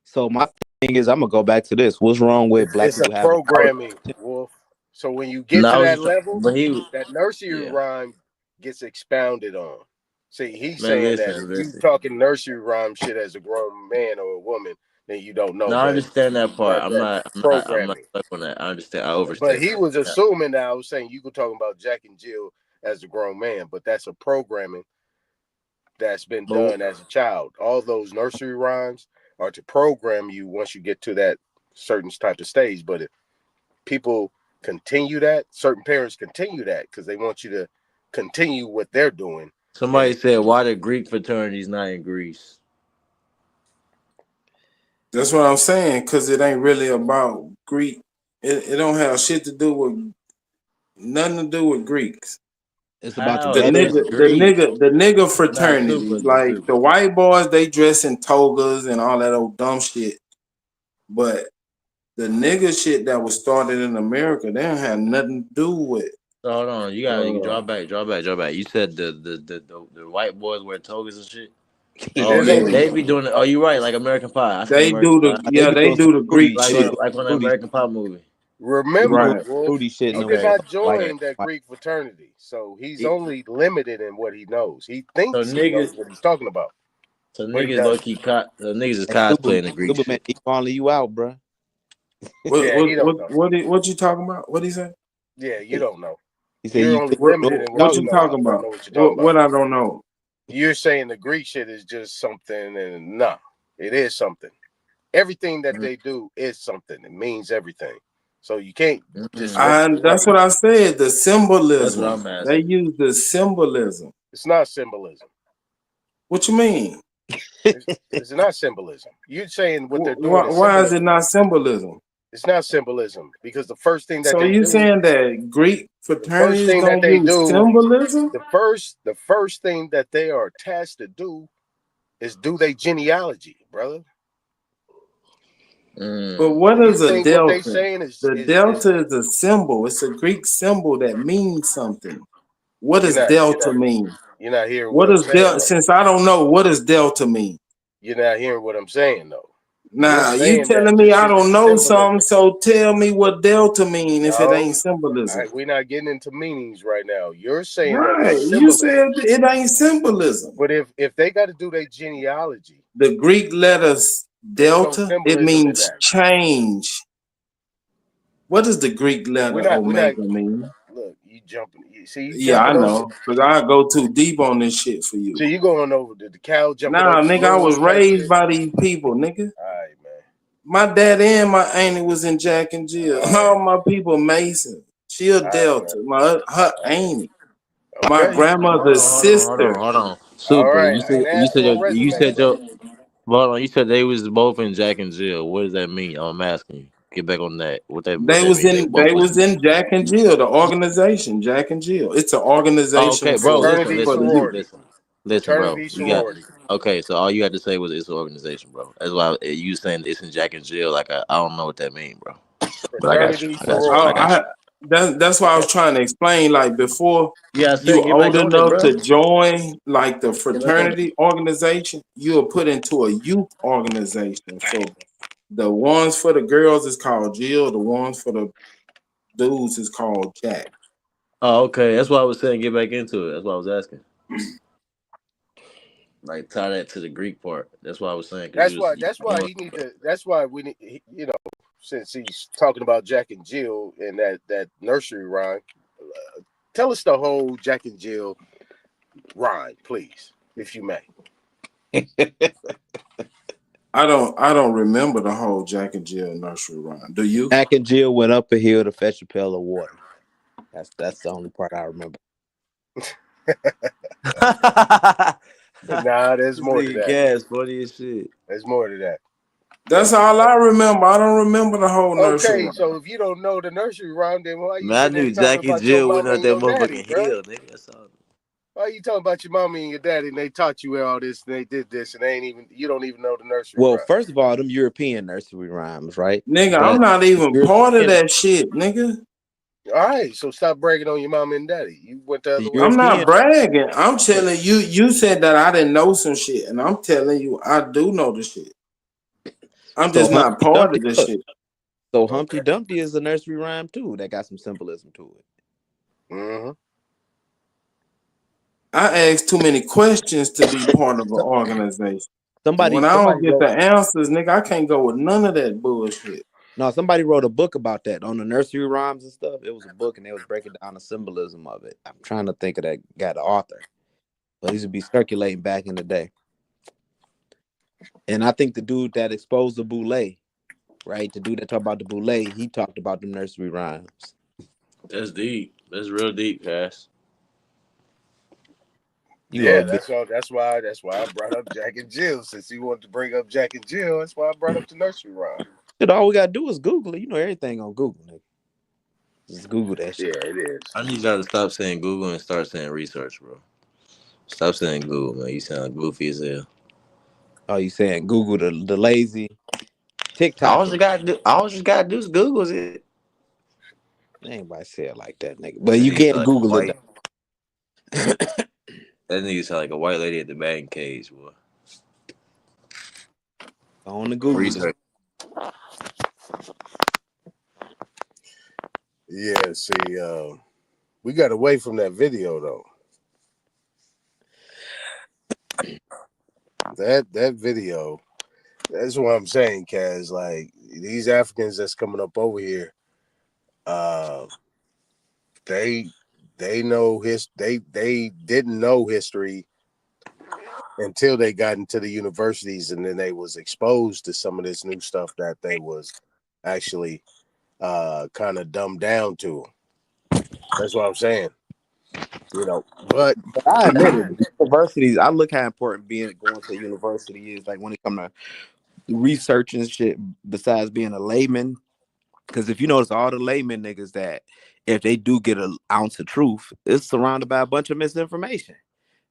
X: So my thing is, I'm gonna go back to this. What's wrong with black
P: It's a
X: people having?
P: programming, Wolf. So when you get
T: No,
P: to
T: I was
P: that
T: just,
P: level,
T: but he,
P: that nursery
T: yeah.
P: rhyme gets expounded on. See, he's
T: Man,
P: saying that if you
T: listen.
P: talking nursery rhyme shit as a grown man or a woman, then you don't know.
T: No, I
P: But
T: understand that part. I'm
P: that's
T: not
P: programming.
T: stuck on that. I understand. I
P: But
T: overstand
P: he
T: that.
P: was
T: Yeah.
P: assuming that I was saying you were talking about Jack and Jill as a grown man, but that's a programming that's been done as a child. All those nursery rhymes are to program you once you get to that certain type of stage. But if people continue that, certain parents continue that because they want you to continue what they're doing.
T: Somebody said, why the Greek fraternity's not in Greece?
O: That's what I'm saying, because it ain't really about Greek. It don't have shit to do with nothing to do with Greeks.
X: It's about
T: How?
O: The
T: If it's Greek.
O: nigga
T: Not super,
O: fraternities,
T: not
O: like
T: super.
O: the white boys, they dress in togas and all that old dumb shit. But the nigga shit that was started in America, they don't have nothing to do with.
T: So hold on, you draw back. You said the white boys wear togas and shit. Oh yeah, they be doing it. Oh, you right, like American Pie. I seen
O: They
T: American
O: do
T: Pie.
O: they do the Greek shit.
T: Like on the American Pie movie.
P: Remember, Wolf, he
X: shit
P: did not join
T: Okay.
P: that Greek fraternity, so he's only limited in what he knows. He thinks
T: So
P: he knows
T: niggas,
P: what he's talking about,
T: so
P: but he
T: niggas low
P: doesn't.
T: key niggas is
X: Hey,
T: cosplaying the Greek
X: Superman,
T: shit.
X: he calling you out, bro.
P: Yeah, he don't know.
O: What you talking about? What he say?
P: Yeah, you don't know.
X: He said
P: You're
X: you
P: only
X: think
P: limited in what
O: What
P: you
O: you
P: know.
O: talking
P: You don't
O: about?
P: know what you're talking
O: What
P: about.
O: I don't know.
P: You're saying the Greek shit is just something, and nah, it is something. Everything that they do is something. It means everything. So you can't just mix it up.
O: That's what I said. The
T: That's what
O: symbolism.
T: I'm
O: They
T: asking.
O: use the symbolism.
P: It's not symbolism.
O: What you mean?
P: It's not symbolism. You're saying what they're doing is
O: Why is it
P: symbolism.
O: not symbolism?
P: It's not symbolism because the first thing that
O: So
P: they
O: you
P: do,
O: saying that Greek
P: the first
O: fraternities
P: thing that
O: don't
P: they
O: use
P: do,
O: symbolism?
P: the first thing that they are tasked to do is do their genealogy, brother.
O: But what
P: You
O: is a
P: think what they
O: delta?
P: saying
O: The
P: is
O: delta is a symbol. It's a Greek symbol that means something. What
P: you're
O: does
P: not
O: delta mean?
P: you're not hearing
O: What
P: what I'm
O: does
P: saying
O: delta?
P: though.
O: Since I don't know, what does delta mean?
P: You're not hearing what I'm saying though.
O: Nah,
P: You're
O: you
P: saying that
O: telling me
P: this
O: I
P: shit
O: don't
P: is
O: know
P: symbolism.
O: something, so tell me what delta mean if it
P: No,
O: ain't symbolism.
P: we're not getting into meanings right now. You're saying that
O: Right.
P: it's
O: You
P: symbolism.
O: said it ain't symbolism.
P: But if they got to do their genealogy,
O: The Greek letters
P: there's no
O: delta, it
P: symbolism in
O: means
P: that.
O: change. What does the Greek letter
P: We're not.
O: omega mean?
P: Look, you jumping. You see, you
O: Yeah, I
P: jumping over.
O: know. Because I go too deep on this shit for you.
P: So you going over the cow jumping
O: Nah,
P: over the
O: nigga, I was
P: moon type
O: raised
P: shit.
O: by these people, nigga.
P: All right, man.
O: My dad and my auntie was in Jack and Jill. All my people Mason. She a Delta. Her auntie. My
P: Okay.
O: grandmother's sister.
T: Hold on.
P: All
T: Super.
P: right. I ain't asked for a resume, brother.
T: Hold on. You said they was both in Jack and Jill. What does that mean? I'm asking you. Get back on that. What
O: They
T: that
O: was
T: mean?
O: they was in Jack and Jill, the organization, Jack and Jill. It's an organization
T: Okay, bro. Listen,
O: for
T: listen,
O: the youth.
T: listen, bro.
P: Fraternity,
T: You got
P: sorority.
T: okay. So all you had to say was it's an organization, bro. That's why you saying it's in Jack and Jill. Like I don't know what that mean, bro. But I got you.
P: Fraternity,
T: I got you.
O: Oh,
T: I got you.
O: that's why I was trying to explain. Like before,
T: Yeah, I
O: you
T: said get back
O: old
T: on it,
O: enough
T: bro.
O: to join like the
T: Get back on it.
O: fraternity organization, you are put into a youth organization. So the ones for the girls is called Jill. The ones for the dudes is called Jack.
T: Oh, okay. That's why I was saying get back into it. That's why I was asking. Like tie that to the Greek part. That's why I was saying.
P: That's why he need to. That's why we need. You know, since he's talking about Jack and Jill and that nursery rhyme, tell us the whole Jack and Jill rhyme, please, if you may.
O: I don't remember the whole Jack and Jill nursery rhyme. Do you?
X: Jack and Jill went up a hill to fetch a pail of water. That's the only part I remember.
P: Nah, there's more to that.
T: Gas, funny as shit.
P: There's more to that.
O: That's all I remember. I don't remember the whole nursery
P: Okay,
O: rhyme.
P: so if you don't know the nursery rhyme, then why you
T: Man, I
P: sitting there
T: knew
P: talking
T: Jackie
P: about your
T: Jill went
P: mama
T: up
P: and
T: that
P: your daddy,
T: motherfucking
P: bro?
T: hill, nigga. That's all.
P: Why you talking about your mama and your daddy and they taught you all this and they did this and you don't even know the nursery
X: Well,
P: rhyme?
X: first of all, them European nursery rhymes, right?
O: Nigga, I'm not even part of that shit, nigga.
P: All right, so stop bragging on your mom and daddy. You went the other way.
O: I'm not bragging. I'm telling you, you said that I didn't know some shit, and I'm telling you, I do know the shit. I'm just not part of the shit.
X: So Humpty Dumpty is a nursery rhyme too. That got some symbolism to it.
P: Mm-hmm.
O: I asked too many questions to be part of an organization. When I don't get the answers, nigga, I can't go with none of that bullshit.
X: No, somebody wrote a book about that on the nursery rhymes and stuff. It was a book, and they was breaking down the symbolism of it. I'm trying to think of that guy, the author. But he used to be circulating back in the day. And I think the dude that exposed the boule, right? The dude that talked about the boule, he talked about the nursery rhymes.
T: That's deep. That's real deep, Cass.
P: That's why I brought up Jack and Jill. Since he wanted to bring up Jack and Jill, that's why I brought up the nursery rhyme.
X: Shit, all we gotta do is Google it. You know everything on Google, nigga. Just Google that shit.
P: Yeah, it is.
T: I need y'all to stop saying Google and start saying research, bro. Stop saying Google, man. You sound goofy as hell.
X: Oh, you saying Google the lazy TikTok?
T: All you gotta do is Google it.
X: Anybody say it like that, nigga. But you can't Google it.
T: That nigga sound like a white lady at the batting cage, boy.
X: On the Google
T: research.
P: Yeah, see, we got away from that video though. That video, that's what I'm saying, Kaz. Like these Africans that's coming up over here, they know they didn't know history until they got into the universities, and then they was exposed to some of this new stuff that they was actually kind of dumbed down to. That's what I'm saying. You know, but
X: I admit it. Universities, I look how important going to university is. Like when it comes to research and shit. Besides being a layman, because if you notice, all the layman niggas that if they do get an ounce of truth, it's surrounded by a bunch of misinformation.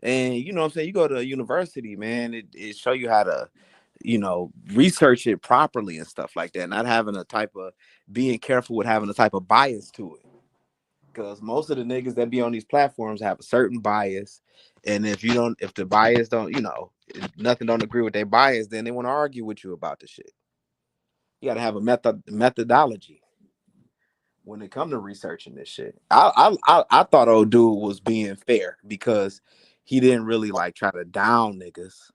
X: And you know what I'm saying? You go to a university, man, it show you how to, research it properly and stuff like that. Not having a type of being careful with having a type of bias to it. Because most of the niggas that be on these platforms have a certain bias. And if the bias don't, if nothing don't agree with their bias, then they want to argue with you about the shit. You got to have a methodology when it comes to researching this shit. I thought old dude was being fair because he didn't really like try to down niggas.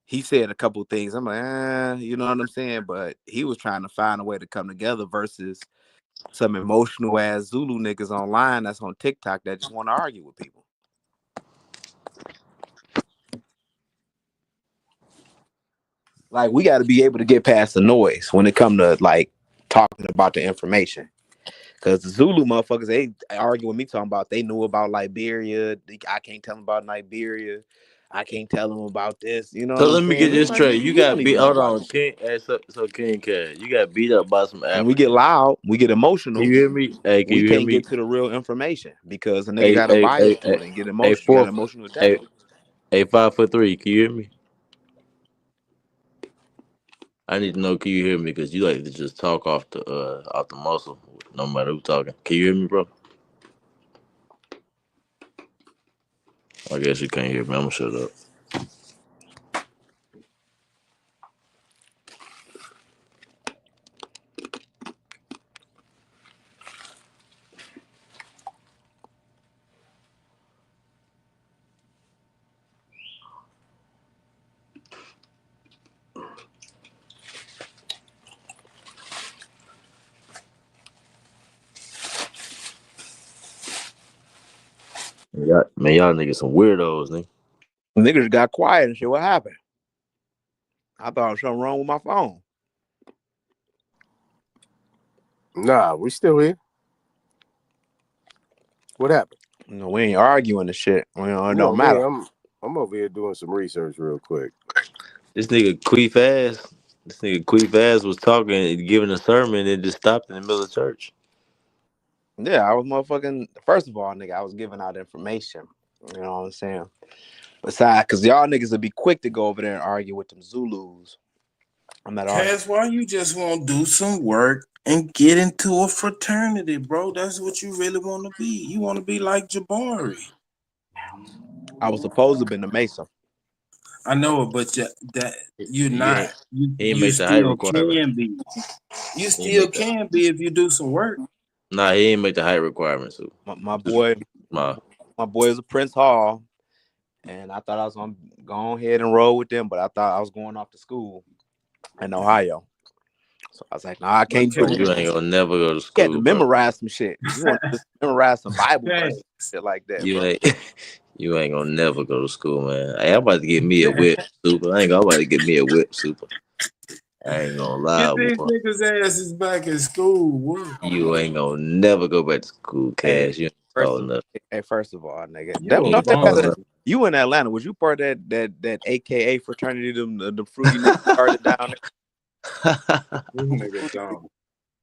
X: He said a couple things. I'm like, you know what I'm saying? But he was trying to find a way to come together versus some emotional ass Zulu niggas online that's on TikTok that just want to argue with people. Like, we got to be able to get past the noise when it come to like talking about the information. Because the Zulu motherfuckers, they argue with me talking about they knew about Liberia. I can't tell them about Liberia. I can't tell them about this. You know
T: So
X: what I'm
T: let me get
X: saying? It's
T: this
X: like,
T: straight.
X: nigga,
T: You
X: we don't
T: got
X: even
T: beat.
X: know
T: Hold
X: about
T: on,
X: this.
T: King. So King Cash, you got beat up by some
X: And we
T: Africans.
X: get loud, we get
T: Can
X: emotional.
T: you hear me? Hey, can
X: We
T: you hear
X: can't
T: me?
X: get to the real information because a nigga
T: Hey,
X: got a
T: hey,
X: bias
T: hey,
X: to
T: hey,
X: it and get
T: hey,
X: emotional. Got
T: four,
X: an emotional
T: hey,
X: attachment.
T: hey, 5'3". Can you hear me? I need to know. Can you hear me? Because you like to just talk off the muscle, no matter who talking. Can you hear me, bro? I guess you can't hear me. I'm gonna shut up. Y'all niggas some weirdos, nigga.
X: Niggas got quiet and shit. What happened? I thought there was something wrong with my phone.
P: Nah, we still here. What happened?
X: No, we ain't arguing the shit. It
P: No,
X: don't matter.
P: I'm over here doing some research real quick.
T: This nigga Queef Ass was talking and giving a sermon and just stopped in the middle of church.
X: Yeah, I was motherfucking. First of all, nigga, I was giving out information. You know what I'm saying? Besides, because y'all niggas would be quick to go over there and argue with them Zulus. I'm not arguing.
O: Cass, why you just want to do some work and get into a fraternity, bro? That's what you really want to be. You want to be like Jabari.
X: I was supposed to have been a Mason.
O: I know it, but that you're
T: He
O: not.
T: ain't
O: You
T: make the height
O: still
T: requirement.
O: can be. You
T: He ain't
O: still
T: make that.
O: can be if you do some work.
T: Nah, he ain't make the height requirement. So
X: My boy is a Prince Hall, and I thought I was gonna go ahead and roll with them, but I thought I was going off to school in Ohio. So I was like, nah, I can't do it.
T: You ain't gonna never go to
X: You had
T: school,
X: to
T: bro.
X: memorize some shit. You want to just memorize some Bible verses, shit like that,
T: You
X: bro.
T: you ain't gonna never go to school, man. Hey, I'm about to get me a whip, super. I'm about to get me a whip, super. I ain't gonna lie,
O: Get these
T: boy.
O: niggas' asses back in school. What?
T: You ain't gonna never go back to school, Cash. You ain't tall enough.
X: First of all, nigga,
O: You a
T: You ain't
X: don't
T: tall
X: that
T: enough.
X: you in Atlanta? Was you part of that AKA fraternity? The fruity niggas started down
O: This nigga dumb.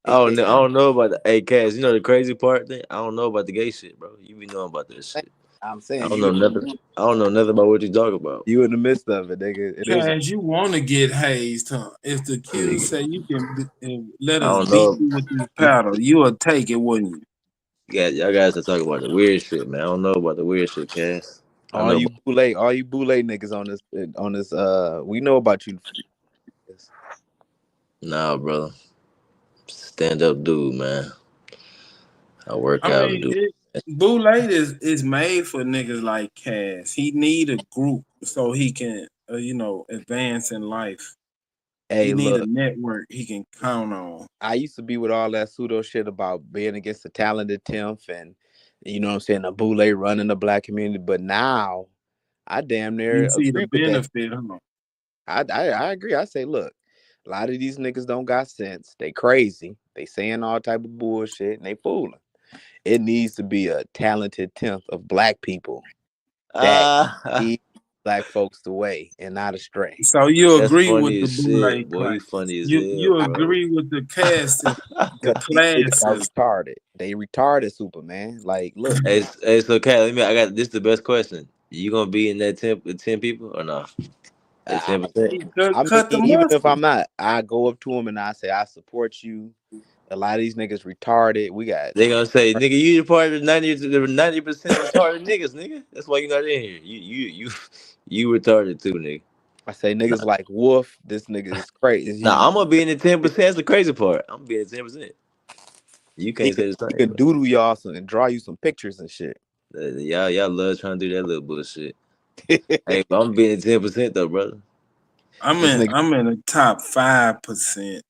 T: I don't know about the Cash. You know the crazy part thing? I don't know about the gay shit, bro. You be knowing about that shit.
X: I'm
T: I
X: saying
T: don't know nothing. I don't know nothing about what you talking about.
X: You in the midst of it, nigga. It is.
O: Cash, you want to get hazed, huh? If the Q say you can let
T: I
O: us
T: don't
O: beat
T: know.
O: you with this paddle, you will take it, wouldn't you?
T: Y'all guys are talking about the weird shit, man. I don't know about the weird shit, Cass. I
X: All
T: know.
X: you boule niggas on this. We know about you.
T: Nah, brother. Stand up dude, man. I work
O: I
T: out and
O: mean,
T: do.
O: Boule is made for niggas like Cass. He need a group so he can, advance in life.
X: Hey,
O: He need a
X: look,
O: network he can count on.
X: I used to be with all that pseudo shit about being against the talented 10th and you know what I'm saying, a boule running the black community, but now I damn near
O: You see the
X: agree with that.
O: benefit, huh?
X: I agree. I say, look, a lot of these niggas don't got sense. They crazy. They saying all type of bullshit and they fooling. It needs to be a talented 10th of black people that lead black folks the way and not astray.
O: So you
T: That's
O: agree with
T: funny
O: the
T: as
O: Boule
T: shit, boy.
O: class?
T: You funny as
O: You
T: hell, bro.
O: agree with the cast, the
X: Because these
O: class
X: niggas are
O: system?
X: retarded. They retarded, Superman. Like, look.
T: Hey, so Cat, I got this. The best question. You gonna be in that 10 people or not? That 10%.
X: I mean,
O: Cut the
X: even if
O: mustard.
X: I'm not, I go up to them and I say, I support you. A lot of these niggas retarded. We got.
T: They gonna say, nigga, you part of the 90% retarded niggas, nigga. That's why you not in here. You retarded too, nigga.
X: I say niggas like Wolf. This nigga is crazy.
T: Nah, I'm gonna be in the 10%. That's the crazy part. I'm gonna be in the 10%. You
X: He
T: can't say the
X: he
T: same,
X: could
T: bro.
X: doodle y'all some and draw you some pictures and shit.
T: Y'all love trying to do that little bullshit. Hey, but I'm gonna be in the 10% though, brother.
O: I'm
X: This
O: in
X: nigga,
O: the top 5%.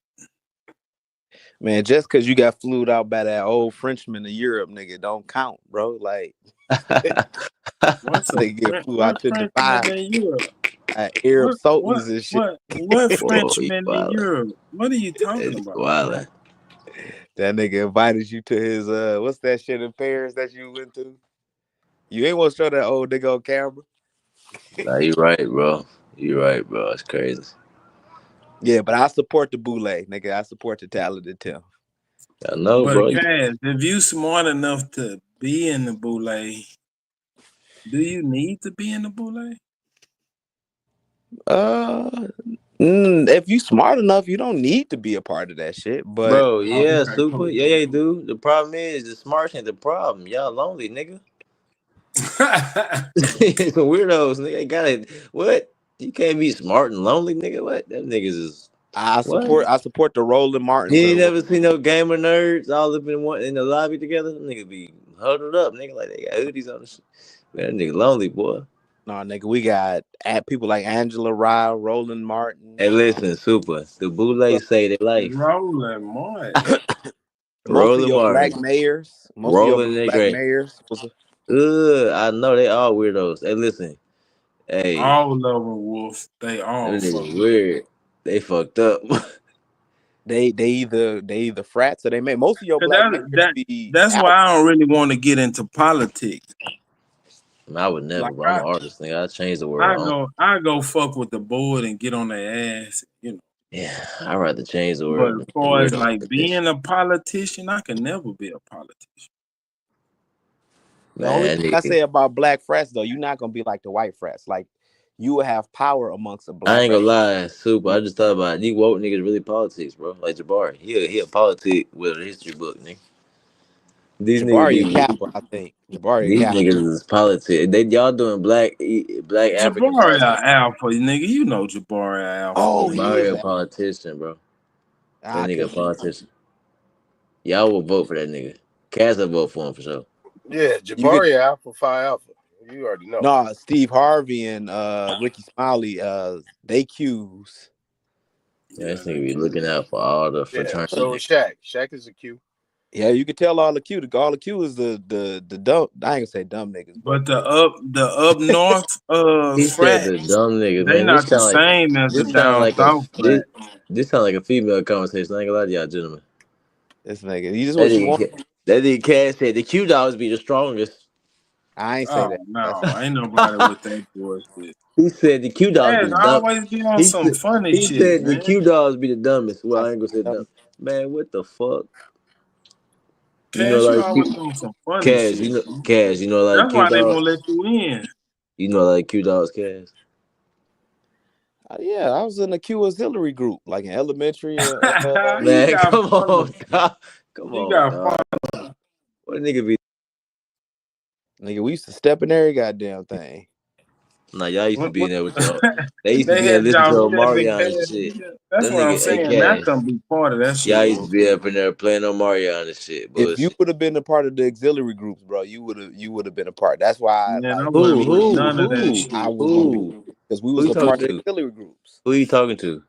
X: man, just because you got flued out by that old Frenchman in Europe, nigga, don't count, bro. Like,
O: What's
X: they get flew
O: what
X: out to
O: Frenchman
X: Dubai,
O: in Europe?
X: Arab sultans and shit.
O: What
T: Whoa, you
O: Frenchman in
T: wildin'.
O: Europe? What are you talking
T: It's
O: about?
T: wildin'.
X: That nigga invited you to his what's that shit in Paris that you went to? You ain't want to show that old nigga on camera.
T: Nah, you right, bro. You right, bro. It's crazy.
X: Yeah, but I support the Boule, nigga. I support the talented Tim.
T: I know,
O: But
T: bro.
O: Cass, if you smart enough to be in the Boule, do you need to be in the Boule?
X: If you smart enough, you don't need to be a part of that shit. But
T: Bro, yeah,
O: Okay,
T: super.
O: cool.
T: Yeah, dude. The problem is the smarts ain't the problem. Y'all lonely, nigga. Some weirdos, nigga. Got it. What? You can't be smart and lonely, nigga. What? Them niggas is.
X: I
T: What?
X: support the Roland Martins.
T: You ain't never seen no gamer nerds all up in the lobby together. Them niggas be huddled up, nigga, like they got hoodies on the shit. Man, that nigga lonely, boy.
X: Nah, nigga, we got people like Angela Rye, Roland Martin.
T: Hey, listen, super. The Boule say their life.
O: Roland Martin.
X: Most of
T: Roland
X: your black
T: Martin.
X: mayors. Most
T: Rolling
X: of
T: their
X: your black
T: great.
X: mayors.
T: I know they all weirdos. Hey, listen. Hey.
O: All of them, Wolf. They all
T: Them
O: fucked
T: niggas weird. They fucked up.
X: They either frats or they make most of your black mayors be
O: That's why I don't really want to get into politics.
T: I would never,
O: Like
T: bro. I'm an artist, nigga. I change the
O: I
T: world.
O: go fuck with the board and get on their ass, you know.
T: Yeah, I'd rather change the
O: But
T: world.
O: as far as like being a politician, I can never be a politician.
X: The only thing I say about black frats though, you're not gonna be like the white frats. Like you will have power amongst the black.
T: I ain't gonna lie, super. I just thought about it. These woke niggas really politics, bro. Like Jabari. He a politic with a history book, nigga. These niggas
X: Jabari a
T: be
X: Kappa, I think. Jabari a
T: these
X: Kappa.
T: niggas is politics. Y'all doing black African
O: Jabari
T: politics.
O: Alpha, nigga. You know Jabari Alpha.
T: Jabari a politician, bro. That nigga a politician. Y'all will vote for that nigga. Cass will vote for him for sure.
P: Yeah, Jabari Alpha, Phi Alpha. You already know.
X: No, Steve Harvey and Ricky Smiley, they Qs.
T: Yeah, this nigga be looking out for all the fraternity.
P: So is Shaq. Shaq is a Q.
X: Yeah, you can tell all the Q. All the Q is the dumb. I ain't gonna say dumb niggas,
O: but the up north
T: he
O: frat,
T: said the dumb niggas,
O: they
T: man.
O: not the same as the down south frat.
T: This sound like a female conversation. I ain't gonna lie to y'all, gentlemen.
X: This nigga, you just what you want.
T: That nigga Cass said the Q dogs be the strongest.
X: I ain't say that.
O: No, ain't nobody with that bullshit.
T: He said the Q dogs be the dumbest.
O: Always be on some funny shit.
T: He said
O: man.
T: the Q dogs be the dumbest. Well, I ain't gonna say dumb. Man, what the fuck?
O: Cash, you always doing some funny
T: Cash,
O: shit.
T: Cash, you know, like
O: that's
T: Q
O: why they
T: dogs.
O: won't let you in.
T: You know, like Q dogs, Cash.
X: Yeah, I was in the Q auxiliary group, like in elementary.
T: Man, come on, dog. Come on, dog. What nigga be?
X: Nigga, we used to step in every goddamn thing.
T: Nah, y'all used to be in there with y'all. They used to be there listening to Omarion and shit.
O: That's what I'm saying. That's gonna be part of that shit.
T: Y'all used to be up in there playing Omarion and shit.
X: If you would have been a part of the auxiliary groups, bro, you would have been a part. That's why.
O: Man,
X: like,
O: none of that shit.
X: I was because we was a part of the auxiliary groups.
T: Who you talking to?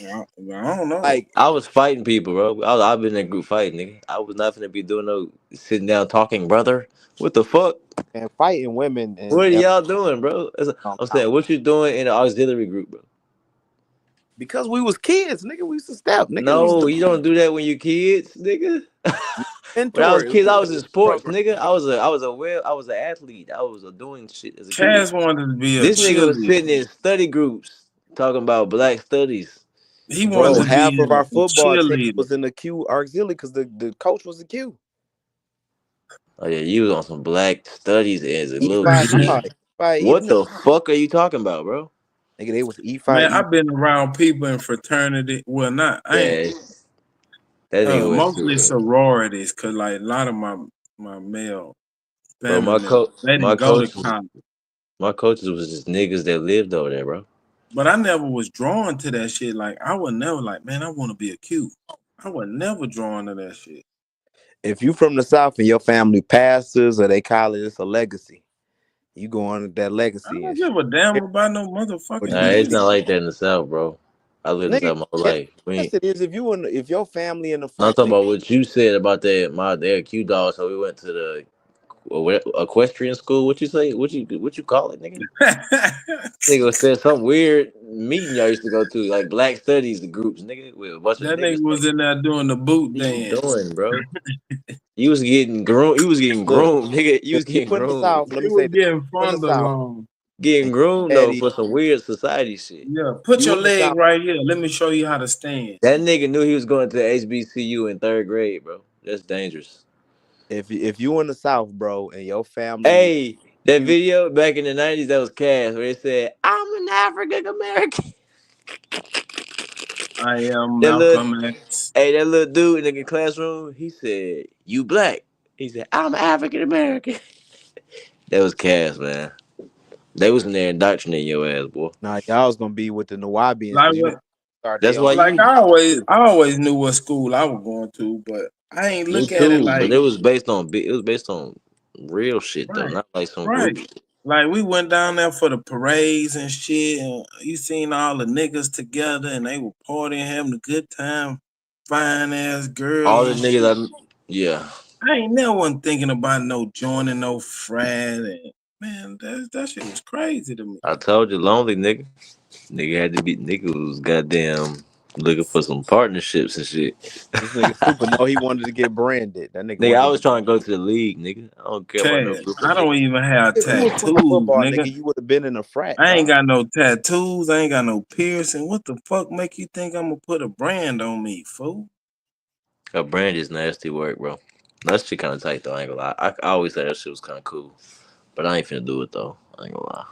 O: I don't know.
X: Like
T: I was fighting people, bro. I've been in that group fighting, nigga. I was not finna be doing no sitting down talking, brother. What the fuck?
X: And fighting women. And
T: what are y'all doing, bro? I'm saying, what you doing in the auxiliary group, bro?
X: Because we was kids, nigga. We used to step. Nigga,
T: no, you don't do that when you kids, nigga. When I was kids, I was in sports, nigga. I was an athlete. I was doing shit as a kid.
O: Cass wanted to be a
T: This nigga was sitting in study groups talking about black studies.
O: He wanted to
X: half
O: be
X: of our football team
O: cheerleader.
X: was in the Q auxiliary because the coach was a Q.
T: Oh yeah, you was on some black studies as a little kid. What the fuck are you talking about, bro?
X: Nigga, they was E5.
O: Man, I've been around people in fraternity. Well, not I ain't. Mostly sororities, cause like a lot of my male family, they didn't go to college.
T: My coaches was just niggas that lived over there, bro.
O: But I never was drawn to that shit. Like I would never like, man, I want to be a Q. I was never drawn to that shit.
X: If you from the South and your family pastors or they call it, it's a legacy. You go on with that legacy.
O: I don't give a damn about no motherfucking.
T: Nah, it's not like that in the South, bro. I lived in the South my whole life.
X: Yes, it is. If your family in the
T: I'm talking about what you said about their Q dog. So we went to the equestrian school. What you say? What you call it, nigga? Nigga said some weird meeting y'all used to go to, like black studies groups, nigga. With a bunch of
O: that nigga was in there doing the boot dance.
T: Doing, bro. You was getting groomed. You was getting groomed, nigga. You was getting groomed.
X: South, let me say
O: getting fun along.
T: getting
X: And
T: groomed though
X: daddy,
T: for some weird society shit.
O: Yeah, put
X: you
O: your
X: in the
O: leg
X: South.
O: right here. Let me show you how to stand.
T: That nigga knew he was going to the HBCU in 3rd grade, bro. That's dangerous.
X: If you in the South, bro, and your family,
T: Hey, that
X: you
T: video back in the 90s that was cast where it said, "I'm an African American."
O: I am
T: That little,
O: Malcolm X.
T: hey, that little dude in the classroom, he said, "You black?" He said, "I'm African American." That was cast, man. They was in there indoctrinating your ass, boy.
X: nah, y'all was gonna be with the Nawabians
O: Like
X: because you know
O: what?
X: start
T: That's
X: their
T: why
X: own.
O: Like
T: you.
O: I always knew what school I was going to, but I ain't
T: Me
O: look at it
T: too, but
O: like
T: it was based on real shit though,
O: right,
T: not like some group
O: right.
T: shit.
O: Like we went down there for the parades and shit, and you seen all the niggas together, and they were partying, having a good time, fine ass
T: All
O: girls
T: the
O: and shit.
T: niggas, yeah.
O: I ain't never one thinking about no joining no frat, and man, that shit was crazy to me.
T: I told you, lonely nigga. Nigga had to be nigga was goddamn looking for some partnerships and shit.
X: This nigga Super know he wanted to get branded. That nigga
T: Nigga, I
X: wanted
T: was
X: to.
T: trying to go to the league, nigga. I don't care about no
O: Cat,
T: group of
O: I don't
T: niggas.
O: even have
X: If you was
O: tattoos,
X: playing football,
O: nigga.
X: nigga, you would have been in a frat,
O: I ain't
X: dog.
O: got no tattoos. I ain't got no piercing. What the fuck make you think I'm gonna put a brand on me, fool?
T: A brand is nasty work, bro. That shit kind of tight though. I ain't gonna lie. I always thought that shit was kind of cool, but I ain't finna do it though. I ain't gonna lie.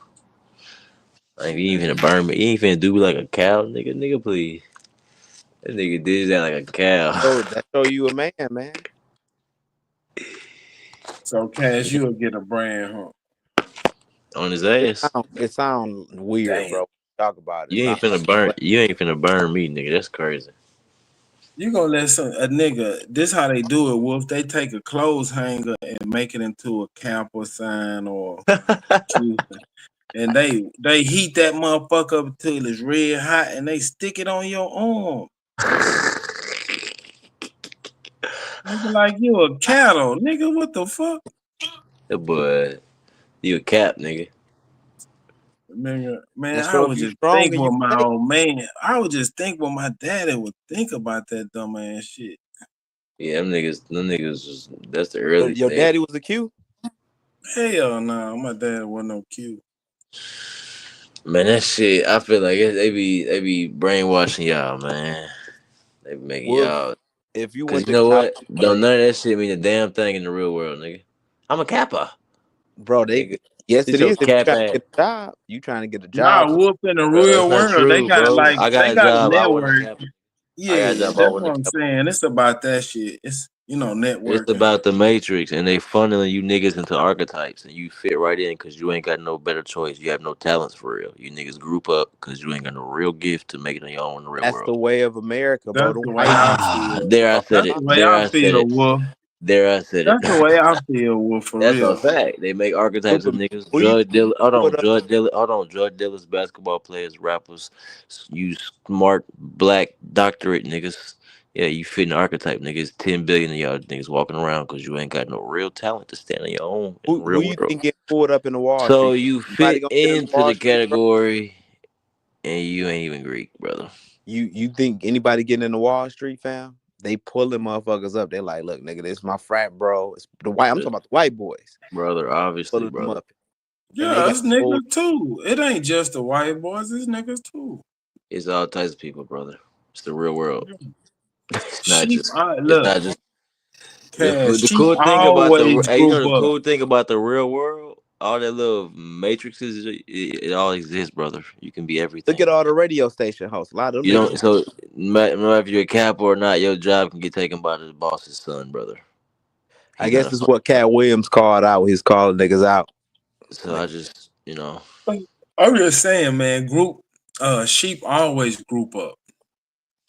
T: I ain't you ain't finna burn me. You ain't finna do me like a cow, nigga. Nigga, please. That nigga did that like a cow
X: So that show you a man, man.
O: So Cash, you'll get a brand, huh?
T: on his ass.
X: It sound weird,
O: Damn.
X: bro. Talk about it. It's
T: You ain't
X: not like
T: finna burn. You ain't finna burn me, nigga. That's crazy.
O: You gonna let a nigga, this how they do it, Wolf. They take a clothes hanger and make it into a camper sign or and they heat that motherfucker up until it's red hot and they stick it on your arm. Nigga, like you a cattle, nigga. What the fuck?
T: That boy, you a cap, nigga.
O: Nigga, man,
X: And
O: I
X: so if
O: would
X: you
O: just
X: strong
O: think
X: and you
O: what
X: can
O: my
X: take
O: old man. I would just think what my daddy would think about that dumb ass shit.
T: Yeah, them niggas was, that's the early
X: your
T: stage.
X: daddy was a Q?
O: Hell no, my dad wasn't no cute.
T: Man, that shit, I feel like they be brainwashing y'all, man. They be making
X: Wolf,
T: y'all.
X: if you
T: Cause
X: went
T: you
X: to
T: know
X: college,
T: what? Don't none of that shit mean a damn thing in the real world, nigga. I'm a kappa.
X: bro,
T: Nigga,
X: yes
T: sit
X: it
T: your
X: is if you
T: cap
X: trying to
T: ass.
X: get a job. You trying to get a
O: Nah,
X: job.
O: whoop in the
T: Bro, that's
O: real
T: not
O: world, they
T: true,
O: got
T: bro.
O: like
T: I got
O: they
T: a
O: got a
T: job. I wasn't a
O: network.
T: kappa. I got a
O: Yeah,
T: job. I
O: that's
T: wasn't
O: what
T: a
O: I'm
T: kappa.
O: saying. It's about that shit. It's
T: It's
O: networking.
T: about the Matrix, and they funneling you niggas into archetypes, and you fit right in because you ain't got no better choice. You have no talents for real. You niggas group up because you ain't got no real gift to make it on your own in the real
X: That's the
T: world.
X: way of America, bro.
O: That's
X: Them
O: the way
X: white
O: I
X: people.
O: feel.
T: There I
X: Oh,
T: said
O: That's
T: it.
O: the way
T: There
O: I
T: I said
O: feel,
T: it.
O: Wolf.
T: There I said it.
O: That's the way I feel, Wolf, for
T: That's a
O: real.
T: fact. They make archetypes of
X: Superman,
T: niggas.
X: who you
T: Drug dealer. Hold on.
X: put up?
T: Drug dealers, basketball players, rappers. You smart black doctorate niggas. Yeah, you fit in the archetype, niggas. 10 billion of y'all niggas walking around because you ain't got no real talent to stand on your own in the
X: Who
T: real
X: you
T: world.
X: think get pulled up in the Wall
T: So
X: Street?
T: you
X: Anybody
T: fit
X: gonna get in the
T: into
X: Wall
T: the
X: Street, bro?
T: category, and you ain't even Greek, brother.
X: You think anybody getting in the Wall Street, fam? They pulling motherfuckers up. They're like, look, nigga, this is my frat, bro. It's the white. I'm talking about the white boys.
T: Brother, obviously,
X: Pulling them
T: brother.
X: up, and they
O: Yeah,
X: got
O: it's
X: full.
O: niggas too. It ain't just the white boys, it's niggas too.
T: It's all types of people, brother. It's the real world. It's not
O: Sheep,
T: just. It's
O: look,
T: not just.
O: Cash,
T: The
O: sheep
T: cool thing about
O: always
T: hey, you
O: group
T: know the
O: up.
T: cool thing about the real world, all that little matrices, it all exists, brother. You can be
X: Look
T: everything.
X: at all the radio station hosts. A lot of them
T: You don't.
X: niggas.
T: So no matter if you're a cap or not, your job can get taken by the boss's son, brother.
X: I
T: He not
X: guess
T: a
X: this is
T: fucking
X: what Cat Williams called out. He's calling niggas out.
T: So I just, you know,
O: I'm just saying, man, sheep always group up.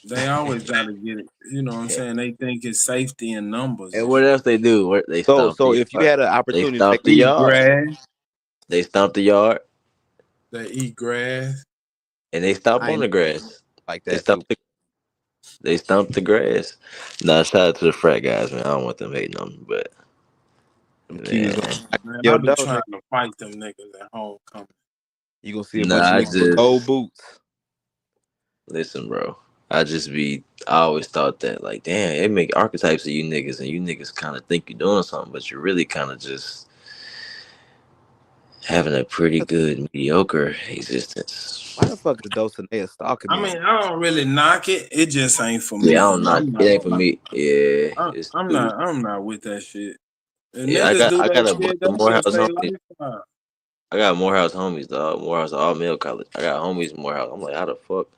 O: They always gotta get it. You know what I'm saying? They think it's safety in numbers
T: and
O: and
T: what
O: shit.
T: else they do? What they
X: So
T: stomp the
X: if you
T: yard.
X: had an
T: They
X: opportunity to take
T: stomp the
O: Eat
T: yard.
O: grass.
T: They stomp the yard,
O: They eat grass.
T: and they stomp
X: I
T: on
X: ain't
T: the grass.
X: like
T: They
X: that,
T: stomp
X: Super.
T: the. They stomp the grass. Nah, shout out to the frat guys, man. I don't want them hating on me, but
X: Them Q's gonna
T: man,
X: knock
O: Man, I
X: your
O: be
X: door,
O: trying
X: nigga.
O: to fight them niggas at homecoming.
X: You gonna see a bunch
T: nah,
X: of
T: I
X: niggas with gold
T: just
X: boots.
T: listen, bro. I always thought that, like, damn, it make archetypes of you niggas, and you niggas kind of think you're doing something, but you're really kind of just having a pretty good mediocre existence.
X: Why the fuck is Dulcinea stalking
O: I
X: me?
O: mean, I don't really knock it. It just ain't for
T: Yeah, I
O: me.
T: don't know. It ain't for me. Yeah, it's too.
O: I'm not with that shit. If
T: Yeah,
O: niggas do
T: I got
O: that
T: a bunch
O: shit,
T: of
O: that's
T: Morehouse
O: just their
T: homies.
O: lifestyle.
T: I got Morehouse homies, dog. Morehouse all male college. I got homies Morehouse. I'm like, how the fuck?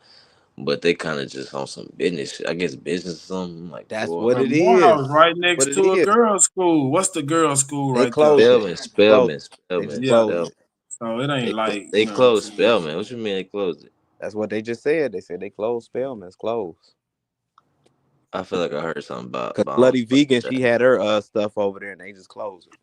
T: But they kind of just on some business shit. I guess business or something. I'm like,
X: That's
T: boy,
X: what
O: But
X: it is.
O: Morehouse right
X: What
O: next
X: it
O: to a
X: is.
O: girls' school. What's the girls' school
X: They
O: right there?
X: closed it.
T: Spelman.
X: They just
O: Yeah.
X: closed it.
O: So it ain't like
T: They
O: nothing
T: closed
O: to me.
T: Spelman. What you mean they closed it?
X: That's what they just said. They said they closed Spelman. It's closed.
T: I feel like I heard something
X: Cause
T: about
X: Bloody Vegan, she had her stuff over there, and they just closed it.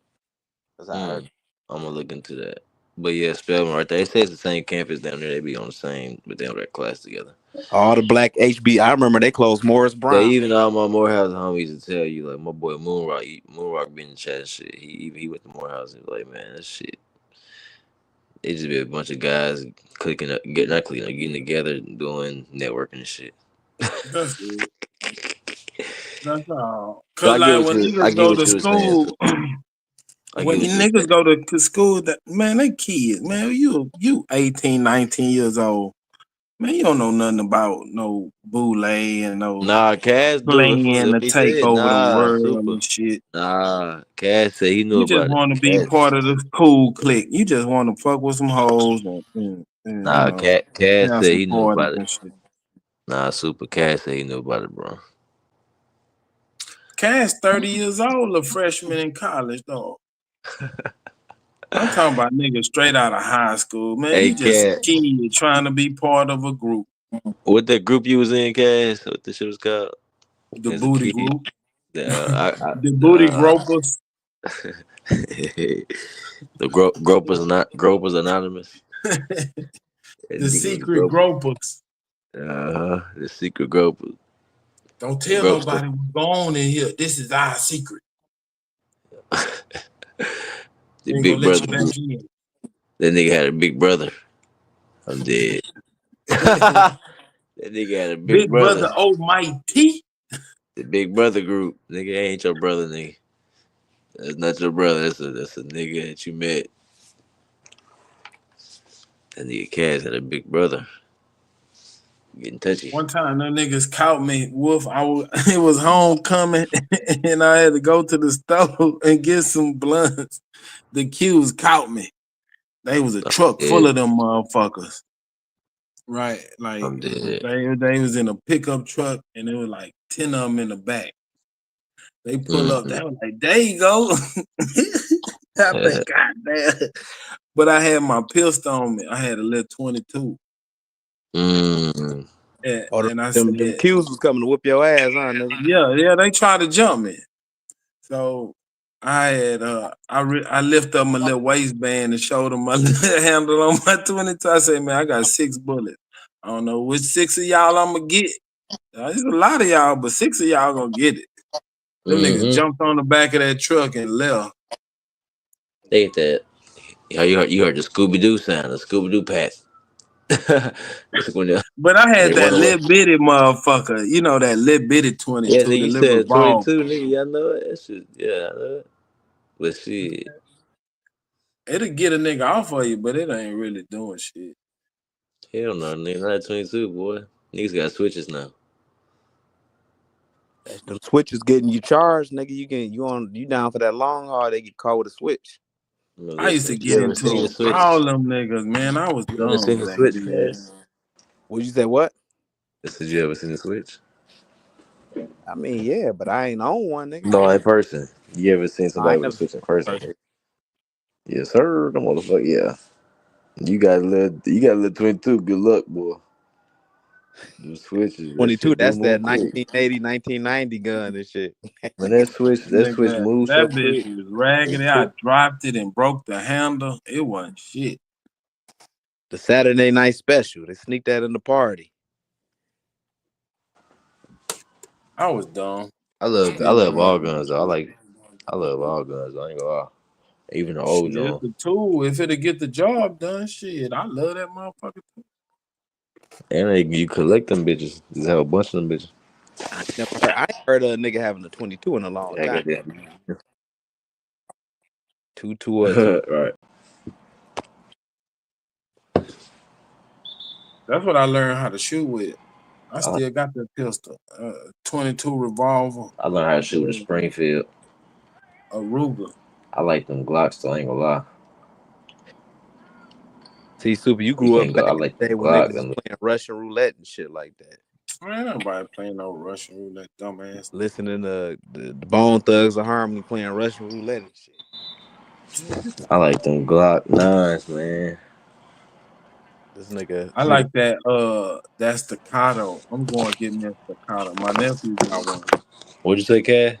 X: That's how I heard.
T: I'm gonna look into that. But yeah, Spelman right there. They say it's the same campus down there. They be on the same, but they don't got class together.
X: All the black HB. I remember they closed Morris Brown.
T: They even all my Morehouse homies to tell you, like my boy Moonrock been in the chat and shit. He went to Morehouse and was like, man, that shit. It just be a bunch of guys getting together, doing networking and shit.
O: That's it. That's all.
T: So
O: Cause like when
T: I
O: niggas
T: get
O: go
T: what
O: to
T: you were saying.
O: school, when niggas go to school, that man, they kids, man. You 18, 19 years old. Man, you don't know nothing about no boule and no
T: Cass do.
O: playing to
T: He
O: take
T: said,
O: over the world
T: Super.
O: and shit.
T: Cass said he knew
O: You just
T: about
O: want to
T: it.
O: be
T: Cass.
O: part of the cool clique. You just want to fuck with some hoes and you know,
T: Cass
O: have
T: said
O: some
T: he knew
O: parties
T: about it.
O: and shit.
T: Super. Cass said he knew about it, bro.
O: Cass 30 years old, a freshman in college, though. I'm talking about niggas straight out of high school, man.
T: Hey,
O: You just a
T: Cass.
O: kid trying to be part of a group.
T: What that group you was in, Cass? What the shit was called?
O: The
T: As a
O: booty
T: kid?
O: group.
T: The
O: Booty gropers.
T: Gropers Anonymous.
O: The secret gropers.
T: The secret gropers.
O: Don't tell nobody what's going on in here. This is our secret.
T: The
O: Ain't
T: big
O: gonna let
T: brother.
O: you back in.
T: That nigga had a big brother. I'm dead. That nigga had a big brother.
O: Almighty.
T: The big brother group. Nigga ain't your brother, nigga. That's not your brother. That's a nigga that you met. That nigga Cass had a big brother. Getting touchy.
O: One time, them niggas caught me, Wolf. It was homecoming, and I had to go to the store and get some blunts. The Qs caught me. They was a truck full of them motherfuckers. Right, like they was in a pickup truck, and there was like 10 of them in the back. They pull up. They was like, "There you go." I think, God damn. But I had my pistol on me. I had a little 22. And I
X: them
O: said,
X: Qs was coming to whip your ass, huh, nigga?
O: Yeah, they tried to jump me. So I had I lift up my little waistband and showed them my little handle on my 22. I said, man, I got 6 bullets. I don't know which 6 of y'all I'm gonna get. There's a lot of y'all, but 6 of y'all gonna get it. Them niggas jumped on the back of that truck and left.
T: They hit that. You heard the Scooby Doo sound, the Scooby Doo pat.
O: But I had that little bitty motherfucker, you know, that little bitty 22.
T: Yeah, nigga, you
O: the
T: said
O: ball.
T: 22, nigga. Y'all know it. That shit, yeah, I know it. But shit,
O: it'll get a nigga off of you, but it ain't really doing shit.
T: Hell no, nigga. Not 22, boy. Niggas got switches now.
X: The switch is getting you charged, nigga. You down for that long haul? They get caught with a switch.
O: I used to get into all them niggas, man. I was dumb back then.
X: What you say? What?
T: Did you ever seen the switch?
X: I mean, yeah, but I ain't on one, nigga.
T: No, in person. You ever seen somebody with a switch in person? Yes, sir. The motherfucker, yeah. You got a little 22. Good luck, boy. The switches.
X: 22. That's that
T: 1980,
X: 1980, 1990 gun and shit.
T: Man, that switch moves so
O: that bitch
T: quick.
O: was raggedy. I dropped it and broke the handle. It wasn't shit.
X: The Saturday night special. They sneaked that in the party.
O: I was dumb.
T: I love all guns. Though. I love all guns. I ain't gonna lie. Even the old
O: It's
T: John.
O: a tool. If it'll get the job done, shit, I love that motherfucker too.
T: And you collect them bitches. Just have a bunch of them bitches.
X: I ain't heard of a nigga having a 22 in a long time. 2 or 2.
T: Right.
O: That's what I learned how to shoot with. I still got that pistol, 22 revolver.
T: I learned how to shoot with a Springfield.
O: A Ruger.
T: I like them Glocks, so I ain't gonna lie.
C: See, Super, you grew up back
T: I
C: in
T: like
C: the day
T: them
C: when
T: Glock.
C: niggas was playing Russian roulette and shit like that.
O: Man, nobody playing no Russian roulette, dumbass.
C: Listening to the Bone Thugs of Harmony playing Russian roulette and shit.
T: I like them Glock 9s, man.
C: This nigga.
O: I like that. That staccato. I'm going to get me a staccato. My nephew got one.
T: What'd you say, Cass?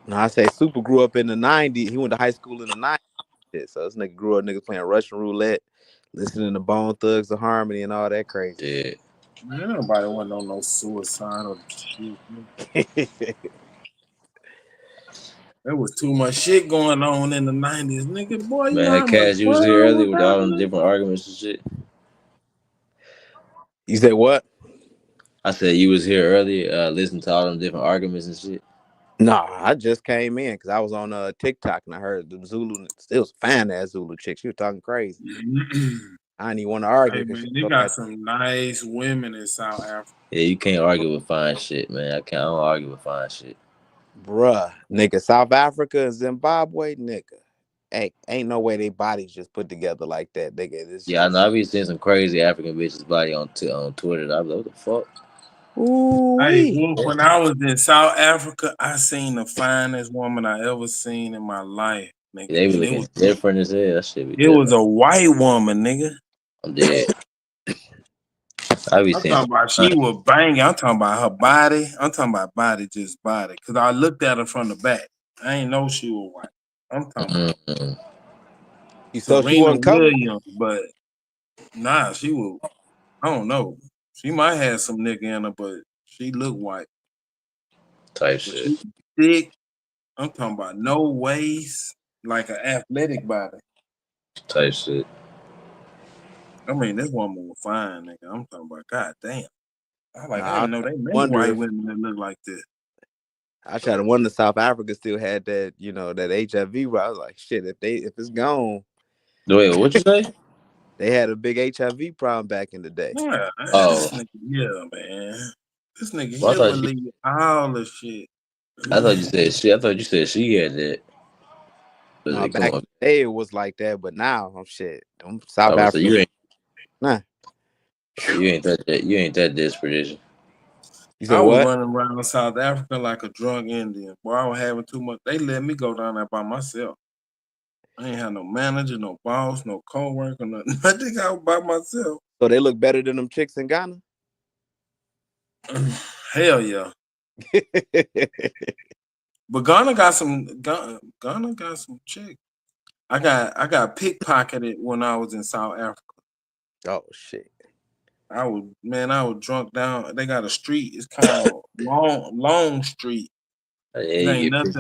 C: No, I say Super grew up in the 90s. He went to high school in the 90s. Shit. So this nigga grew up niggas playing Russian roulette, listening to Bone Thugs of Harmony and all that crazy.
T: Yeah.
O: Man, nobody want no suicide or shit. There was too much shit going on in the 90s, nigga. Boy, you know
T: Man,
O: how
T: Cass,
O: much
T: you was
O: blood
T: here earlier
O: was
T: with all them
O: happening?
T: different arguments and shit.
C: You said what?
T: I said you was here earlier, listening to all them different arguments and shit.
C: Nah, I just came in because I was on TikTok and I heard the Zulu. It was fine ass Zulu chick. She was talking crazy. I didn't even want to argue
O: Hey,
C: because
O: man, they got some nice women in South Africa.
T: Yeah, you can't argue with fine shit, man. I don't argue with fine shit.
C: Bruh, nigga, South Africa and Zimbabwe, nigga. Ain't no way they bodies just put together like that, nigga.
T: Yeah, I know. I be seeing some crazy African bitches body on Twitter. I be like, what the fuck?
O: Hey, Wolf, when I was in South Africa, I seen the finest woman I ever seen in my life, nigga.
T: They be
O: And
T: looking different as hell. That shit be
O: it
T: different.
O: was a white woman, nigga.
T: I'm dead. I be
O: I'm
T: seeing
O: talking about she was banging. I'm talking about her body. I'm talking about body, just body. Because I looked at her from the back. I ain't know she was white. I'm talking about
C: So she
O: Serena
C: wasn't covered?
O: Williams, but nah, she was, I don't know. She might have some nigga in her, but she looked white.
T: type
O: But
T: shit.
O: she was thick. I'm talking about no waist, like an athletic body.
T: Type shit.
O: I mean, this woman was fine, nigga. I'm talking about, god damn. I
C: Nah,
O: didn't know they made
C: wonder
O: white
C: if-
O: women that look like this.
C: I tried to wonder South Africa still had that, that HIV. But I was like, shit, if it's gone.
T: Wait, what you say?
C: They had a big HIV problem back in the day.
O: Yeah,
T: Oh.
O: this nigga, yeah, man. This nigga
T: Well, I
O: here
T: thought
O: believe all the shit.
T: I thought you said shit. I thought you said she had that. But
C: No,
T: like,
C: back
T: come
C: in
T: on.
C: the day it was like that, but now I'm shit. Them South
T: So
C: Africa.
T: you ain't
C: Nah.
T: you ain't that desperate, is you?
C: You said
O: I was
C: what?
O: running around South Africa like a drunk Indian. Boy, I was having too much. They let me go down there by myself. I ain't had no manager, no boss, no co-worker, nothing. I think I was by myself.
C: So they look better than them chicks in Ghana?
O: Hell yeah. But Ghana got some chick. I got pickpocketed when I was in South Africa.
C: Oh shit.
O: I was drunk down. They got a street. It's called Long Street.
T: Yeah,
O: It
T: you
O: ain't
T: get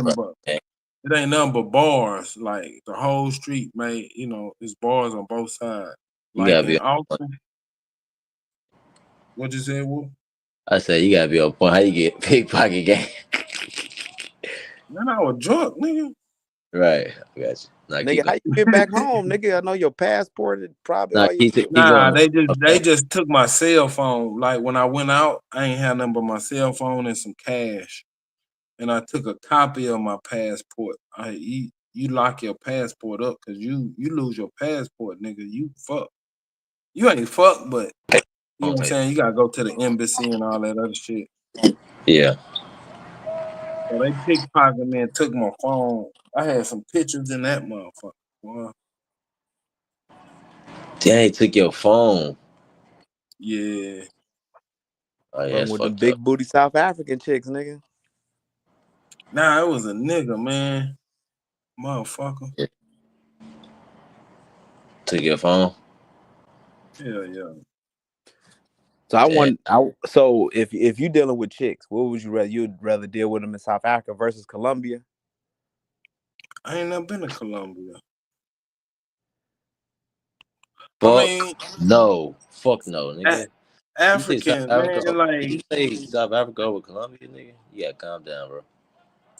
O: nothing but bars. Like the whole street made, it's bars on both sides.
T: You
O: Like
T: gotta be
O: in
T: on
O: Austin. What'd you say, Wolf?
T: I said you gotta be on point. How you get pickpocket game?
O: Man, I was drunk, nigga.
T: Right. I got you. Nah,
C: Nigga, how you get back home, nigga? I know your passport is probably all you
O: Nah, they just took my cell phone. Like when I went out, I ain't had nothing but my cell phone and some cash. And I took a copy of my passport. You lock your passport up because you lose your passport, nigga. You fuck. You ain't fuck, but you know what I'm saying? You gotta go to the embassy and all that other shit.
T: Yeah.
O: So they pickpocketed me and took my phone. I had some pictures in that motherfucker. Boy.
T: They took your phone.
O: Yeah.
T: Oh yeah, that's
C: with them
T: fucked
C: big
T: up.
C: booty South African chicks, nigga.
O: Nah, it was a nigga, man. Motherfucker.
T: Yeah. Took your phone.
O: Hell yeah.
C: So if you dealing with chicks, what would you rather? You'd rather deal with them in South Africa versus Colombia?
O: I ain't never been to Colombia.
T: Fuck no, nigga.
O: African, man, like
T: you say South Africa over Colombia, nigga? You gotta calm down, bro.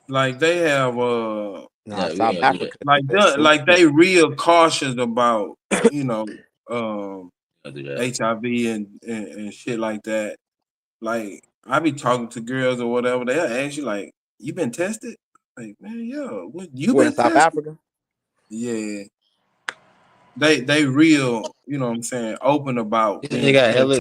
O: like they have
C: South Africa.
O: like they real cautious about HIV and shit like that. Like I be talking to girls or whatever, they'll ask you like, "You been tested?" Like, man, yo, what you
C: Where
O: been
C: in South
O: tested?
C: Africa?
O: Yeah. They real, you know what I'm saying, open about
Q: They
O: being
Q: got
O: tested
Q: hella.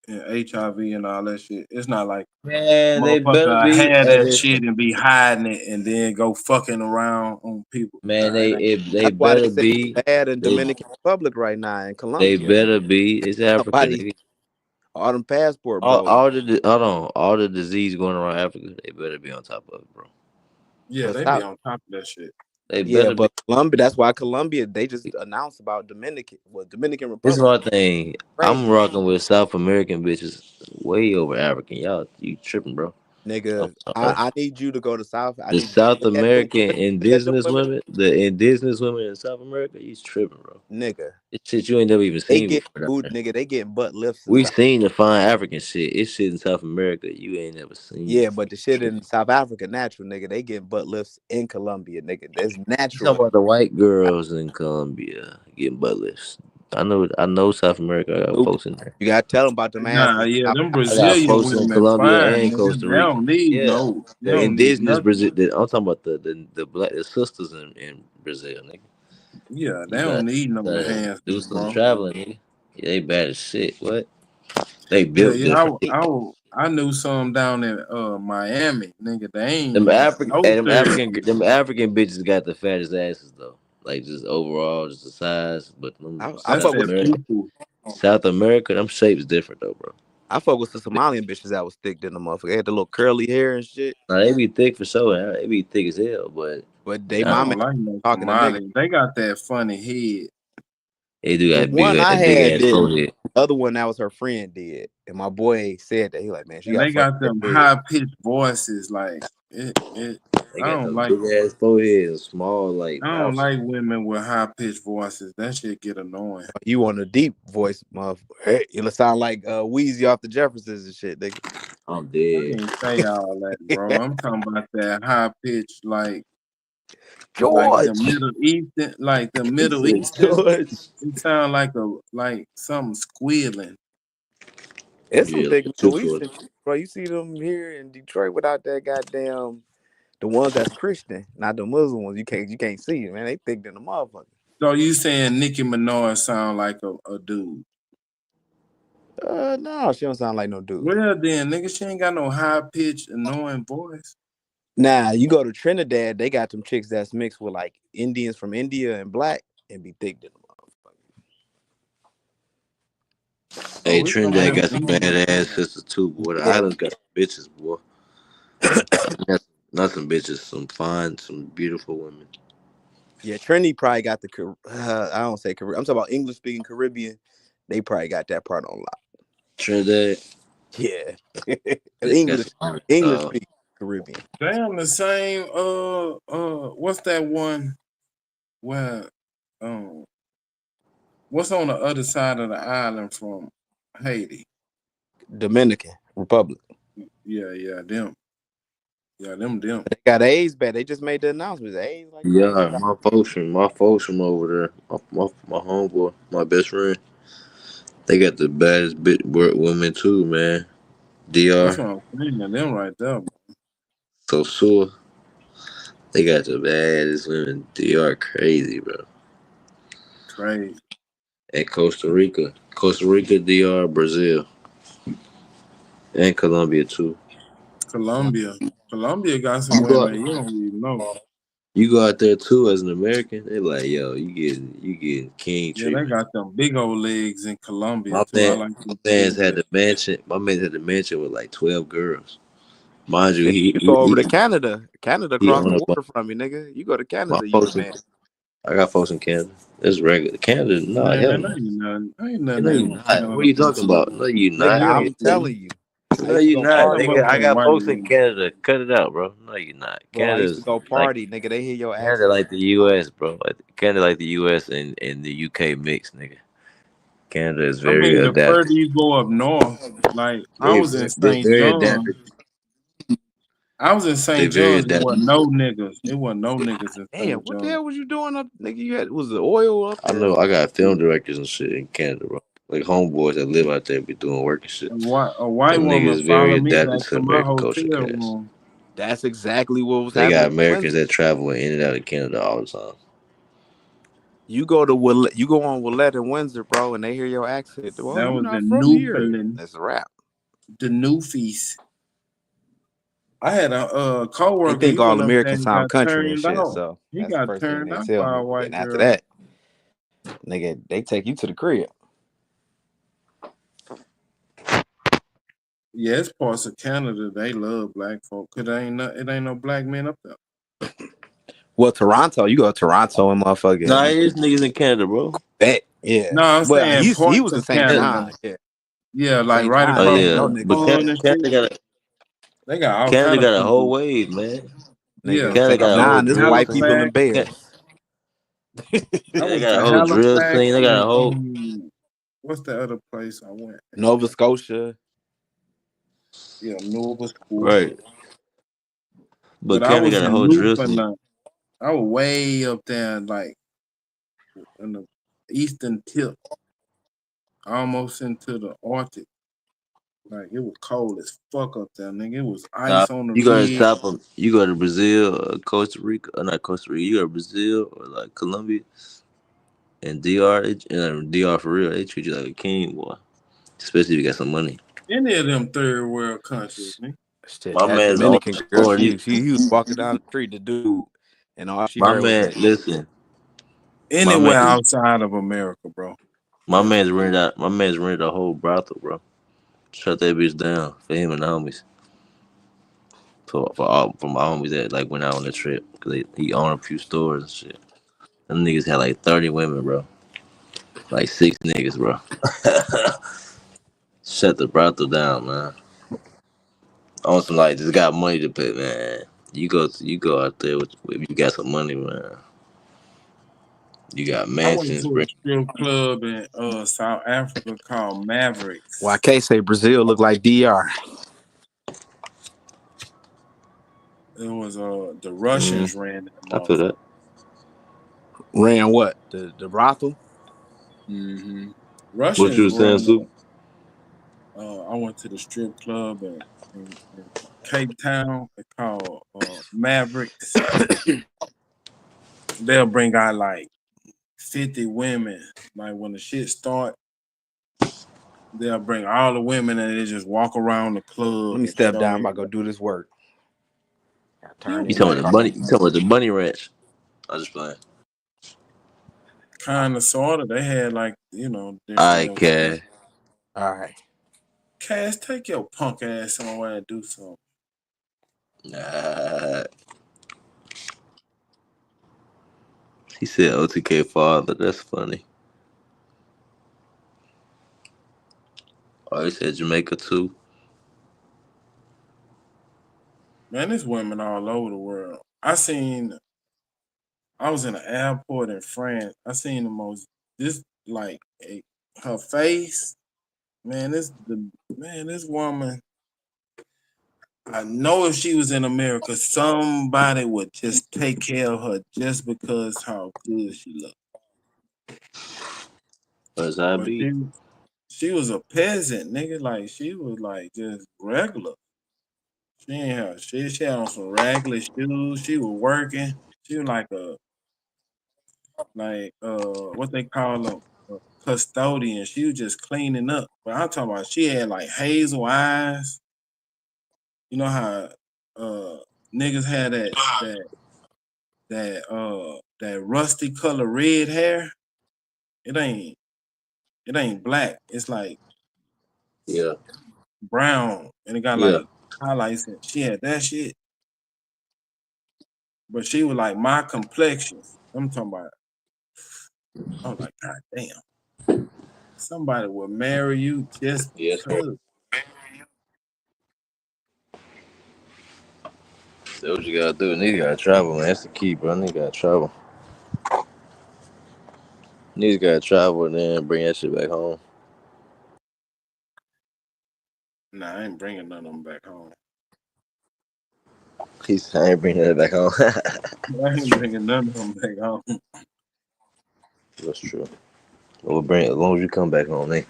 O: and HIV and all that shit. It's not like
Q: Man, they better
O: motherfucker
Q: be.
O: had
Q: Hey,
O: that
Q: listen,
O: shit and be hiding it and then go fucking around on people.
Q: man,
O: Nah, it ain't.
Q: they
C: That's why they
Q: better
C: say
Q: be.
C: it's bad in
Q: They
C: Dominican Republic right now in
Q: they
C: Colombia.
Q: better be. It's Africa,
C: Somebody,
Q: nigga.
C: all them passport
Q: All,
C: bros.
Q: all the hold on, all the disease going around Africa. They better be on top of it, bro.
O: Yeah,
C: But
O: they be
C: South,
O: on top of that shit.
Q: They
C: yeah,
Q: better be.
C: but Colombia. That's why Colombia. They just announced about Dominican
Q: This is
C: Republic.
Q: my thing. I'm
C: Crazy,
Q: rocking with South American bitches way over African. Y'all, you tripping, bro? I'm
C: nigga.
Q: sorry.
C: I need you to go to South. I
Q: The
C: need you to
Q: South
C: look at them.
Q: American
C: Look at them
Q: indigenous
C: women,
Q: women, the indigenous women in South America, you tripping, bro.
C: nigga.
Q: It's shit you ain't never even
C: They
Q: seen
C: get
Q: before down
C: booed,
Q: there.
C: nigga. They getting butt lifts in
Q: We
C: South.
Q: seen the fine African shit. It's shit in South America you ain't never seen
C: Yeah,
Q: before.
C: but the shit in South Africa natural, nigga. They getting butt lifts in Colombia, nigga. That's
Q: You
C: natural.
Q: talking about the white girls in Colombia getting butt lifts. I know South America. I got
C: Stupid.
Q: folks in there.
C: You gotta tell them about them
O: Nah,
C: asses.
O: yeah, them
Q: I got
O: Brazilian
Q: folks in
O: women
Q: Colombia
O: fine,
Q: and
O: nigga.
Q: Costa
O: They
Q: Rica.
O: don't need
Q: Yeah,
O: they
Q: the
O: don't need
Q: indigenous
O: nothing.
Q: Brazil. I'm talking about the black the sisters in Brazil, nigga.
O: Yeah, they
Q: You got
O: don't need no
Q: to do
O: enhancements,
Q: some
O: bro.
Q: traveling, nigga. Yeah, they bad as shit. What? They
O: Yeah,
Q: built
O: yeah,
Q: different.
O: I knew some down in Miami, nigga. They ain't
Q: Them African,
O: no
Q: hey,
O: therapy.
Q: them African bitches got the fattest asses though. Like just overall, just the size. But them
C: I
O: That's
C: fuck
O: that
C: with
O: poo.
Q: South America, them shapes different though, bro.
C: I fuck with the Somalian bitches that was thick than the motherfucker. They had the little curly hair and shit.
Q: Now they be thick for sure. They be thick as hell, but
C: But they
O: I
C: my
Q: nah,
C: man
O: don't like no
C: talking to niggas.
O: Somali. They got that funny head.
Q: they do
C: The
Q: got big
C: one I
Q: big
C: had
Q: ass
C: didn't.
Q: forehead.
C: The other one that was her friend did. And my boy said that. He like, man, she
O: And
C: got
O: they
C: funny
O: got them
C: head.
O: high pitched voices. Like it
Q: They
O: I
Q: got
O: don't
Q: them
O: like
Q: big ass foreheads, small like
O: I don't
Q: mouths.
O: like women with high pitched voices. That shit get annoying.
C: You want a deep voice, motherfucker. Hey, it'll sound like Wheezy off the Jeffersons and shit, nigga.
Q: I'm
O: I
Q: dead.
O: ain't say all that, bro. I'm talking about that high pitched like the
C: George.
O: Middle Eastern, like the
Q: He
O: Middle
Q: said
O: Eastern.
Q: George.
O: It sound like something squealing.
C: It's some
Q: Yeah,
C: thick
Q: too
C: Middle
Q: short.
C: Eastern, bro. You see them here in Detroit without that goddamn the ones that's Christian, not the Muslim ones. You can't see it, man. They thick than the motherfucker.
O: So you saying Nicki Minaj sound like a dude?
C: No, she don't sound like no dude.
O: Well then, nigga, she ain't got no high pitched annoying voice.
C: Nah, you go to Trinidad, they got them chicks that's mixed with like Indians from India and black and be thick than the motherfucker.
O: Oh,
Q: Hey,
O: we come
Q: Trinidad
O: here.
Q: got some badass sisters too, boy. The
C: Yeah.
Q: islands got some bitches, boy. Not some bitches, some fine, some beautiful women.
C: Yeah, Trinity probably got the I don't say Caribbean. I'm talking about English speaking Caribbean. They probably got that part on lock.
Q: Trinidad.
C: Yeah.
Q: They got some
C: English speaking Caribbean.
O: Damn the same what's that one where what's on the other side of the island from Haiti?
C: Dominican Republic.
O: Yeah, them. Yeah, them.
C: They got AIDS bad. They just made the announcement. AIDS like crazy.
Q: Yeah, my folks from over there. My homeboy, my best friend. They got the baddest bit work women too, man.
O: That's
Q: DR,
O: what I'm saying. Them right there.
Q: so sure. They got the baddest women. DR crazy, bro.
O: Crazy.
Q: And Costa Rica, DR, Brazil, and Colombia too.
O: Colombia got some women you don't even know.
Q: You go out there too as an American, they like, yo, you getting king
O: Yeah, they
Q: treatment.
O: got them big old legs in Colombia
Q: My
O: too. I
Q: man,
O: like
Q: my
O: to see
Q: man's had
O: that.
Q: the mansion. My man's had the mansion with like 12 girls. Mind you,
C: Shit, you go over to Canada. Canada
Q: he
C: across the
Q: owned
C: water from you, nigga. You go to
Q: my
C: Canada, you the
Q: folks.
C: man.
Q: I got folks in Canada. It's regular. Canada, no, hell
O: Man,
Q: no.
O: ain't nothing. Ain't
Q: No,
O: nothing
Q: you
O: in
Q: not.
O: Canada
Q: What are you
O: but
Q: talking about? No, you
C: Nigga,
Q: not.
C: I'm telling you. I
Q: No,
C: used to
Q: you
C: go
Q: not,
C: party.
Q: nigga. I got
O: white
Q: folks in
O: women.
Q: Canada. Cut it out, bro. No, you not.
C: Bro, I used to
Q: Canada's
C: go
Q: like
C: party, nigga. They hear your
Q: Canada,
C: accent.
Q: like the U.S., bro. Like Canada, like the U.S. and the UK mix, nigga. Canada is
O: I
Q: very
O: mean, the further
Q: adapted.
O: you go up north, like I
Q: They
O: was in
Q: they're
O: St.
Q: very
O: John.
Q: adapted.
O: I was in
Q: They're
O: St.
Q: very
O: John's. It
Q: adapted.
O: wasn't no niggas. It wasn't no niggas in
C: Damn,
O: St.
C: what the
O: John.
C: hell was you doing up, nigga? You had was the oil up
Q: I
C: there?
Q: know. I got film directors and shit in Canada, bro. like homeboys that live out there be doing work and shit.
O: A white
Q: Them
O: woman
Q: niggas very
O: followed me
Q: adapted
O: back
Q: to
O: to my
Q: American culture,
O: hotel
Q: cats.
O: room.
X: That's exactly what was
Q: They got
X: happening in
Q: Americans
X: Windsor.
Q: that travel in and out of Canada all the time.
X: You go to you go on Willette in Windsor, bro, and they hear your accent. Well,
O: That
X: you're
O: was
X: not
O: in
X: from here.
O: Newfoundland.
X: That's a wrap.
O: The Newfies. I had a
X: They
O: coworker.
X: think
O: He
X: all
O: went up there
X: Americans
O: and
X: sound
O: got
X: country and
O: turned
X: shit.
O: off.
X: So
O: He
X: that's the
O: got
X: first thing
O: turned
X: they
O: off
X: tell
O: by
X: me.
O: a white
X: Then after
O: girl.
X: that, nigga, they take you to the crib.
O: Yeah, it's parts of Canada they love black folk. Cause it ain't no black men up there.
X: Well, Toronto, you go to Toronto and motherfucking.
Q: Nah, there's niggas in Canada, bro.
X: Yeah.
O: No, I'm
X: Well,
O: saying
X: he
O: parts
X: was in
O: of
X: St.
O: Canada.
X: John. Yeah.
O: Yeah, like
X: St.
O: right
X: John.
Q: Oh
O: across
X: Ain't
Q: yeah,
X: no
O: from
X: niggas
Q: but
X: over
O: Fun
X: there.
O: and
Q: Canada
O: shit.
Q: got
O: They got all
Q: Canada
O: kind of
Q: got a whole
O: people.
Q: wave, man.
X: Nigga,
O: Yeah.
Q: Canada
X: St.
Q: got a whole
X: John, this is
Q: drill
X: white
Q: scene.
X: people and
O: Halifax.
X: bears.
O: I
Q: They
O: went
Q: got
O: to
Q: a whole drill
O: Halifax
Q: scene. They got a
O: and
Q: whole
O: what's the other place I went?
X: Nova Scotia.
O: Yeah, Nova Scotia.
Q: right,
O: But
Q: but
O: I
Q: Canada
O: was
Q: got a
O: in
Q: whole drill scene.
O: Newfoundland. I was way up there, like in the eastern tip, almost into the Arctic. Like it was cold as fuck up there, nigga. It was ice on the
Q: You go to
O: ridge.
Q: South, you go to Brazil, Costa Rica, not Costa Rica. You go to Brazil or like Colombia and DR, and DR for real. They treat you like a king, boy. Especially if you got some money.
O: Any of them third world countries, nigga.
X: Shit,
Q: My
X: that
Q: man's on
X: Dominican girl,
Q: authority.
X: he was walking down the street, the dude, and all she
Q: My
X: heard was
Q: man,
X: that.
Q: listen. My
O: Anywhere
Q: man,
O: outside of America, bro.
Q: my man's rented out. My man's rented a whole brothel, bro. Shut that bitch down for him and the homies. For my homies that like went out on the trip because he owned a few stores and shit. Them niggas had like 30 women, bro. Like 6 niggas, bro. Shut the brothel down, man. On some like just got money to pay, man. You go out there with you got some money, man. You got
O: I went
Q: mansions,
O: to
Q: bro.
O: a strip club in South Africa called Mavericks.
X: YK say Brazil look like DR.
O: It was the Russians ran that
Q: I feel that.
X: Ran what? The brothel?
O: Mm-hmm.
Q: What you
O: Russians
Q: was saying,
O: run.
Q: Sue?
O: I went to the strip club in Cape Town. It's called Mavericks. They'll bring out like 50 women. Like when the shit start, they'll bring all the women and they just walk around the club.
X: Let me
O: and
X: step
O: show
X: down. I'm about
O: everybody.
X: to go do this work. Turn
Q: You
X: in my
Q: talking about the
X: car.
Q: bunny? You talking about the bunny ranch? I just playing.
O: Kind of, sort of. They had like, different
Q: I
O: little
Q: can.
X: All right.
O: Cass, take your punk ass somewhere and do something.
Q: Nah. He said OTK father. That's funny. Oh, he said Jamaica too.
O: Man, there's women all over the world. I was in an airport in France. I seen her face. Man, this woman. I know if she was in America, somebody would just take care of her just because how good she looked.
Q: That's how it
O: But
Q: be.
O: she was a peasant, nigga. Like she was like just regular. She ain't have shit. She had on some regular shoes. She was working. She was like what they call them, custodian. She was just cleaning up. But I'm talking about she had like hazel eyes. You know how niggas had that rusty color red hair? It ain't black. It's like
Q: Yeah.
O: brown and it got
Q: Yeah.
O: like highlights. And she had that shit. But she was like my complexion. I'm talking about. I was like, God damn. Somebody will marry you just
Q: Yes, sir.
O: because.
Q: That's what you gotta do. Niggas gotta travel, man. That's the key, bro. Niggas gotta travel. Niggas gotta travel and then bring that shit back home.
O: Nah, I ain't bringing none of them back home.
Q: He said, I ain't bringing that back home.
O: I ain't bringing none of them back home.
Q: That's true.
T: We'll bring it as long as you come back on, me.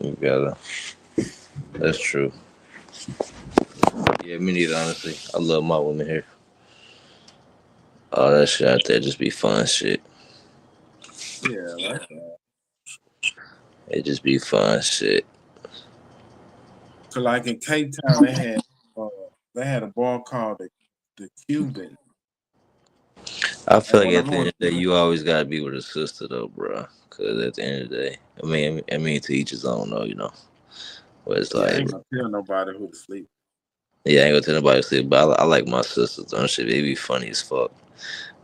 T: You gotta. That's true. Yeah, me neither. Honestly, I love my women here. All that shit out there just be fun shit.
O: Yeah, that's right.
T: It just be fun shit.
O: So like in Cape Town, they had a bar called the Cuban.
T: I feel like
O: And when
T: at
O: I
T: the end
O: went
T: of the day, you always gotta be with a sister though, bro. Cause at the end of the day, I mean, to each his own, though, you know. But it's
O: yeah, I
T: like,
O: ain't gonna tell nobody who to sleep.
T: yeah, I ain't gonna tell nobody to sleep, but I like my sisters. Don't shit, they be funny as fuck.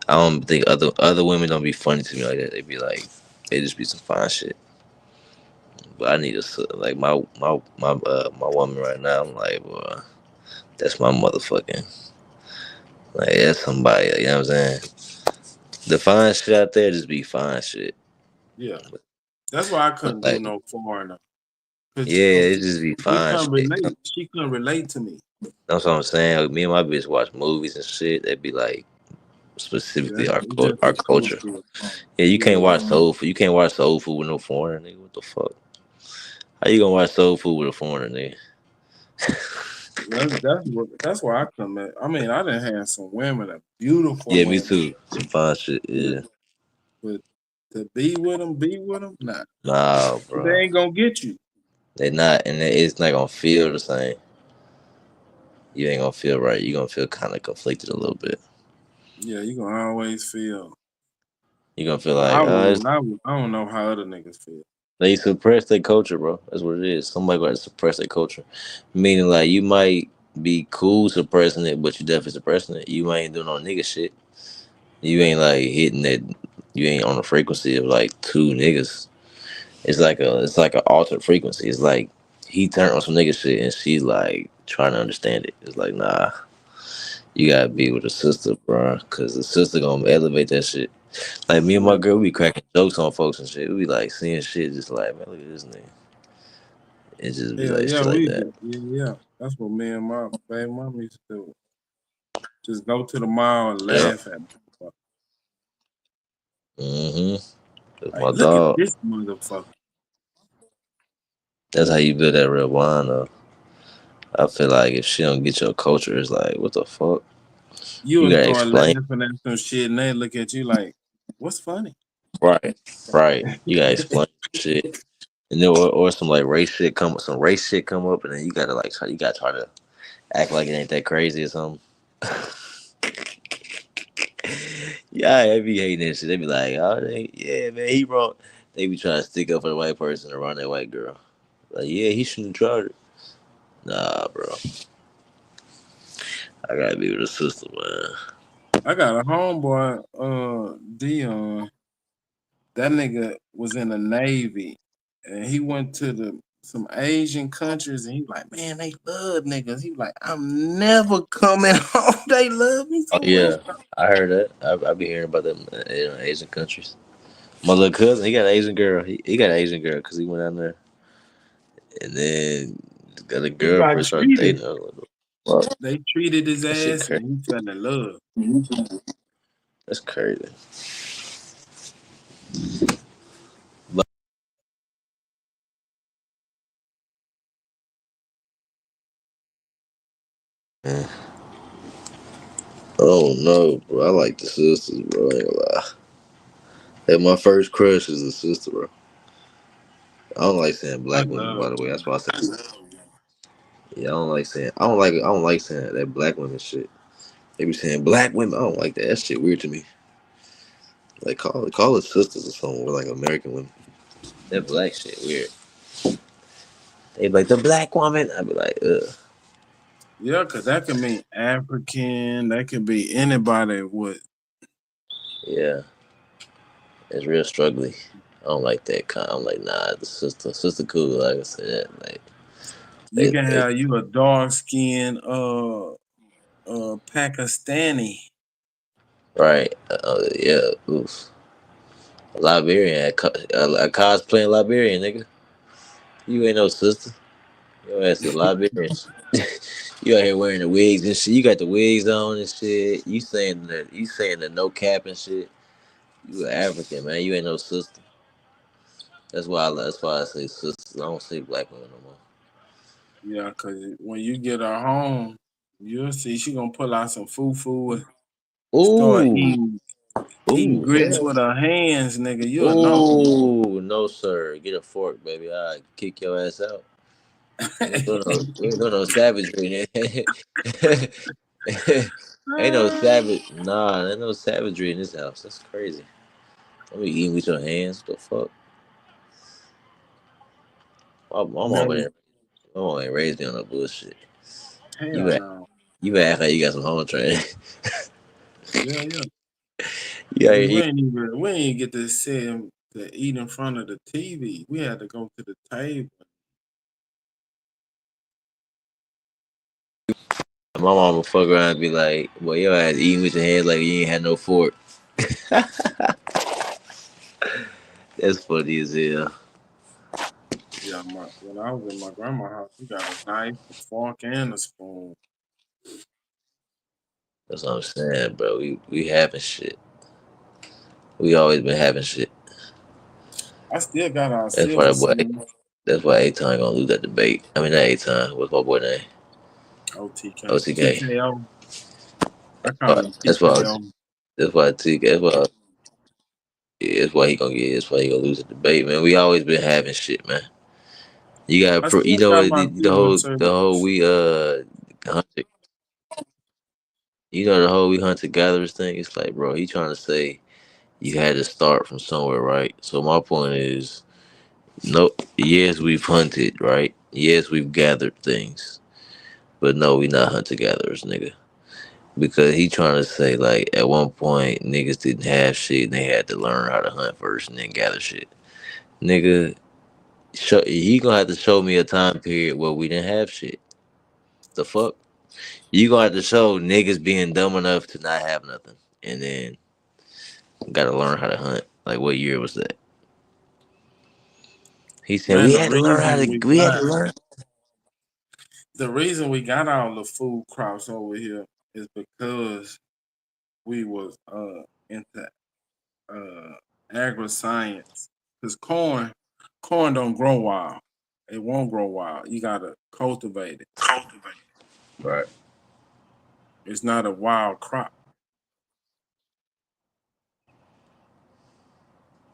T: I don't think other women don't be funny to me like that. They be like, they just be some fine shit. But I need like my woman right now. I'm like, boy, that's my motherfucking, like, that's somebody. You know what I'm saying? The fine shit out there just be fine shit.
O: Yeah, that's why I
T: But
O: couldn't do
T: like,
O: no foreigner.
T: yeah, it just be
O: We
T: fine
O: couldn't
T: shit.
O: relate. She couldn't relate to me.
T: That's what I'm saying. Like, me and my bitch watch movies and shit. They be like specifically
O: It's just
T: our
O: the
T: culture.
O: culture.
T: Yeah, you can't
O: Yeah,
T: watch soul food. You can't watch soul food with no foreigner, nigga. What the fuck? How you gonna watch soul food with a foreigner, nigga?
O: that's why I couldn't. I mean, I done had some women, beautiful
T: Yeah, me
O: women,
T: too. Some fine shit. Yeah.
O: but to be with them, nah.
T: Nah,
O: They
T: bro.
O: ain't gonna get you.
T: They not, and it's not gonna feel the same. You ain't gonna feel right. You gonna feel kind of conflicted a little bit.
O: Yeah, you gonna always feel.
T: You gonna feel
O: I
T: like,
O: would. I don't know how other niggas feel.
T: they suppress their culture, bro. That's what it is. Somebody got to suppress their culture. Meaning, like, you might be cool suppressing it, but you definitely suppressing it. You ain't doing no nigga shit. You ain't like hitting that. You ain't on the frequency of like two niggas. It's like an altered frequency. It's like he turned on some nigga shit, and she's like trying to understand it. It's like, nah, you gotta be with a sister, bro, cause the sister gonna elevate that shit. Like me and my
O: Yeah,
T: girl, we be cracking jokes on folks and shit. We be like seeing shit, just like, man, look at this nigga. It just be like
O: yeah,
T: shit like that.
O: yeah. That's what me and my baby mom used to do. Just go to the mall and
T: Yeah.
O: laugh at me.
T: That's
O: Like,
T: my
O: look at
T: dog.
O: this motherfucker.
T: That's how you build that real bond, though. I feel like if she don't get your culture, it's like, what the fuck?
O: You
T: You
O: would
T: gotta
O: start
T: explain.
O: laughing at some shit, and they look at you like, "What's funny?"
T: Right, right. You gotta explain shit. And then or some like race shit come up, and then you gotta like try to act like it ain't that crazy or something. Yeah, I be hating that shit. They be like, oh, yeah, man, he wrong. They be trying to stick up for the white person around that white girl. Like, yeah, he shouldn't have tried it. Nah, bro. I gotta be with a sister, man.
O: I got a homeboy, Dion. That nigga was in the Navy, and he went to some Asian countries, and he like, man, they love niggas. He like, I'm never coming home. They love me
T: Oh
O: so
T: yeah,
O: much.
T: I heard that. I be hearing about them in Asian countries. My little cousin, he got an Asian girl. He got an Asian girl because he went down there, and then got a
O: He got
T: girlfriend started
O: treated.
T: dating her. Like, what?
O: They treated his
T: That shit
O: ass,
T: crazy.
O: and he fell in love.
T: That's crazy. But, man, I don't know, bro. I like the sisters, bro. I ain't gonna lie. Hey, my first crush is a sister, bro. I don't like saying
O: I
T: black women,
O: love
T: by the way.
O: him.
T: That's why I said. Yeah, I don't like saying that black women shit. They be saying black women. I don't like that. That shit weird to me. Like call it sisters or something. Or like American women. That black shit weird. They be like the black woman. I be like, ugh.
O: Yeah, because that could mean African. That could be anybody with.
T: Yeah, it's real struggling. I don't like that kind. I'm like, nah, the sister cool. Like I said, like
O: You can
T: they
O: have you a dark skinned Pakistani.
T: right. Yeah, oof. A Liberian, a cosplaying Liberian nigga. You ain't no sister. Your ass is Liberian. You out here wearing the wigs and shit. You got the wigs on and shit. You saying the no cap and shit. You an African, man. You ain't no sister. That's why I say sisters. I don't say black women no more.
O: Yeah, cause when you get her home, you'll see she gonna pull out some fufu and start eating grits
T: Hell.
O: with her hands, nigga. You'll know.
T: Ooh, no sir. Get a fork, baby. I kick your ass out. We ain't doing no savagery. Ain't no savage. Nah, ain't no savagery in this house. That's crazy. Don't be eating with your hands. What the fuck? My
O: Man,
T: mama ain't raised me on no bullshit.
O: hell
T: You act,
O: no.
T: you act like you got some home training.
O: Yeah.
T: Yeah,
O: We ain't get to sit to eat in front of the TV. We had to go to the table.
T: my mama fuck around and be like, "Boy, your ass eating with your hands like you ain't had no fork." That's funny as hell.
O: Yeah, when I was in my grandma's house, we got a knife, a fork, and a spoon.
T: That's what I'm saying, bro. We having shit. We always been having shit.
O: I still got our
T: That's why
O: silver
T: that boy.
O: spoon.
T: That's why A-Time gonna lose that debate. I mean, not A-Time. What's my boy name?
O: OTK.
T: OTK.
O: TKO. I call him
T: That's why.
O: TKO.
T: That's why TK. That's why he gonna get. That's why he gonna lose the debate, man. We always been having shit, man. You
O: I
T: got, you
O: still
T: know
O: got
T: what?
O: my
T: The
O: silver
T: whole,
O: circle.
T: hunted. You know the whole we hunter gatherers thing. It's like, bro, he trying to say you had to start from somewhere, right? So my point is, no, yes, we've hunted, right? Yes, we've gathered things, but no, we not hunter gatherers, nigga. Because he trying to say like at one point niggas didn't have shit and they had to learn how to hunt first and then gather shit. Nigga, he gonna have to show me a time period where we didn't have shit. The fuck? You gonna have to show niggas being dumb enough to not have nothing, and then gotta learn how to hunt. Like what year was that? He said
O: Man,
T: we had to learn how to. We had to learn.
O: the reason we got all the food crops over here is because we was into agri-science. Because corn don't grow wild. It won't grow wild. You gotta cultivate it.
T: Right.
O: It's not a wild crop.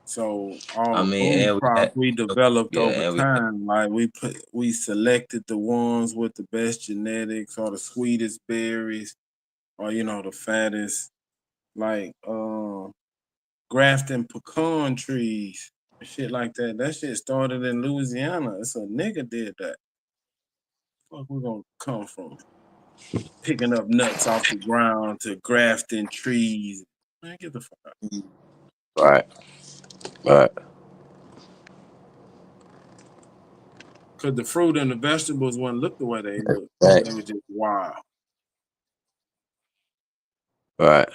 O: So all
T: I
O: the
T: mean,
O: food
T: and we
O: crops
T: had,
O: we developed
T: yeah,
O: over
T: and we
O: time, like we selected the ones with the best genetics or the sweetest berries or the fattest, like grafting pecan trees and shit like that. That shit started in Louisiana. It's a nigga did that. Fuck, we gonna come from picking up nuts off the ground to grafting trees. Man, get the fuck out.
T: right, right,
O: Cause the fruit and the vegetables wouldn't look the way they look.
T: right,
O: They were just wild.
T: right.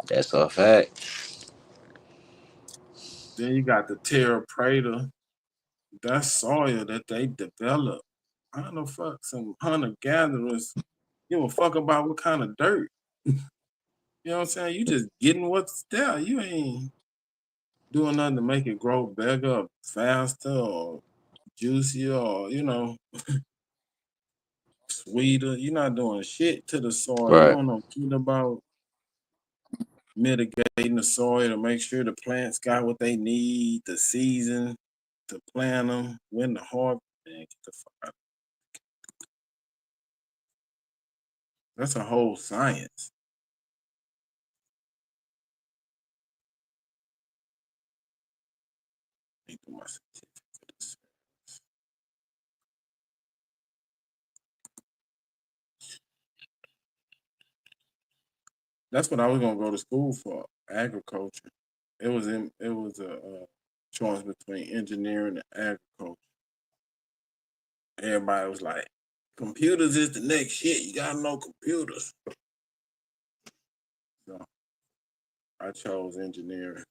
T: That's a fact.
O: Then you got the Terra Preta. That's soil that they develop. I don't know, fuck, some hunter gatherers give a fuck about what kind of dirt. You know what I'm saying? You just getting what's there. You ain't doing nothing to make it grow bigger, faster, or juicier, or sweeter. You're not doing shit to the soil. You
T: Right,
O: don't know shit about mitigating the soil to make sure the plants got what they need, the season to plant them, when to harvest. Man, get the fuck out. That's a whole science. That's what I was gonna go to school for, agriculture. It was a choice between engineering and agriculture. Everybody was like, computers is the next shit. You gotta know computers. So I chose engineering.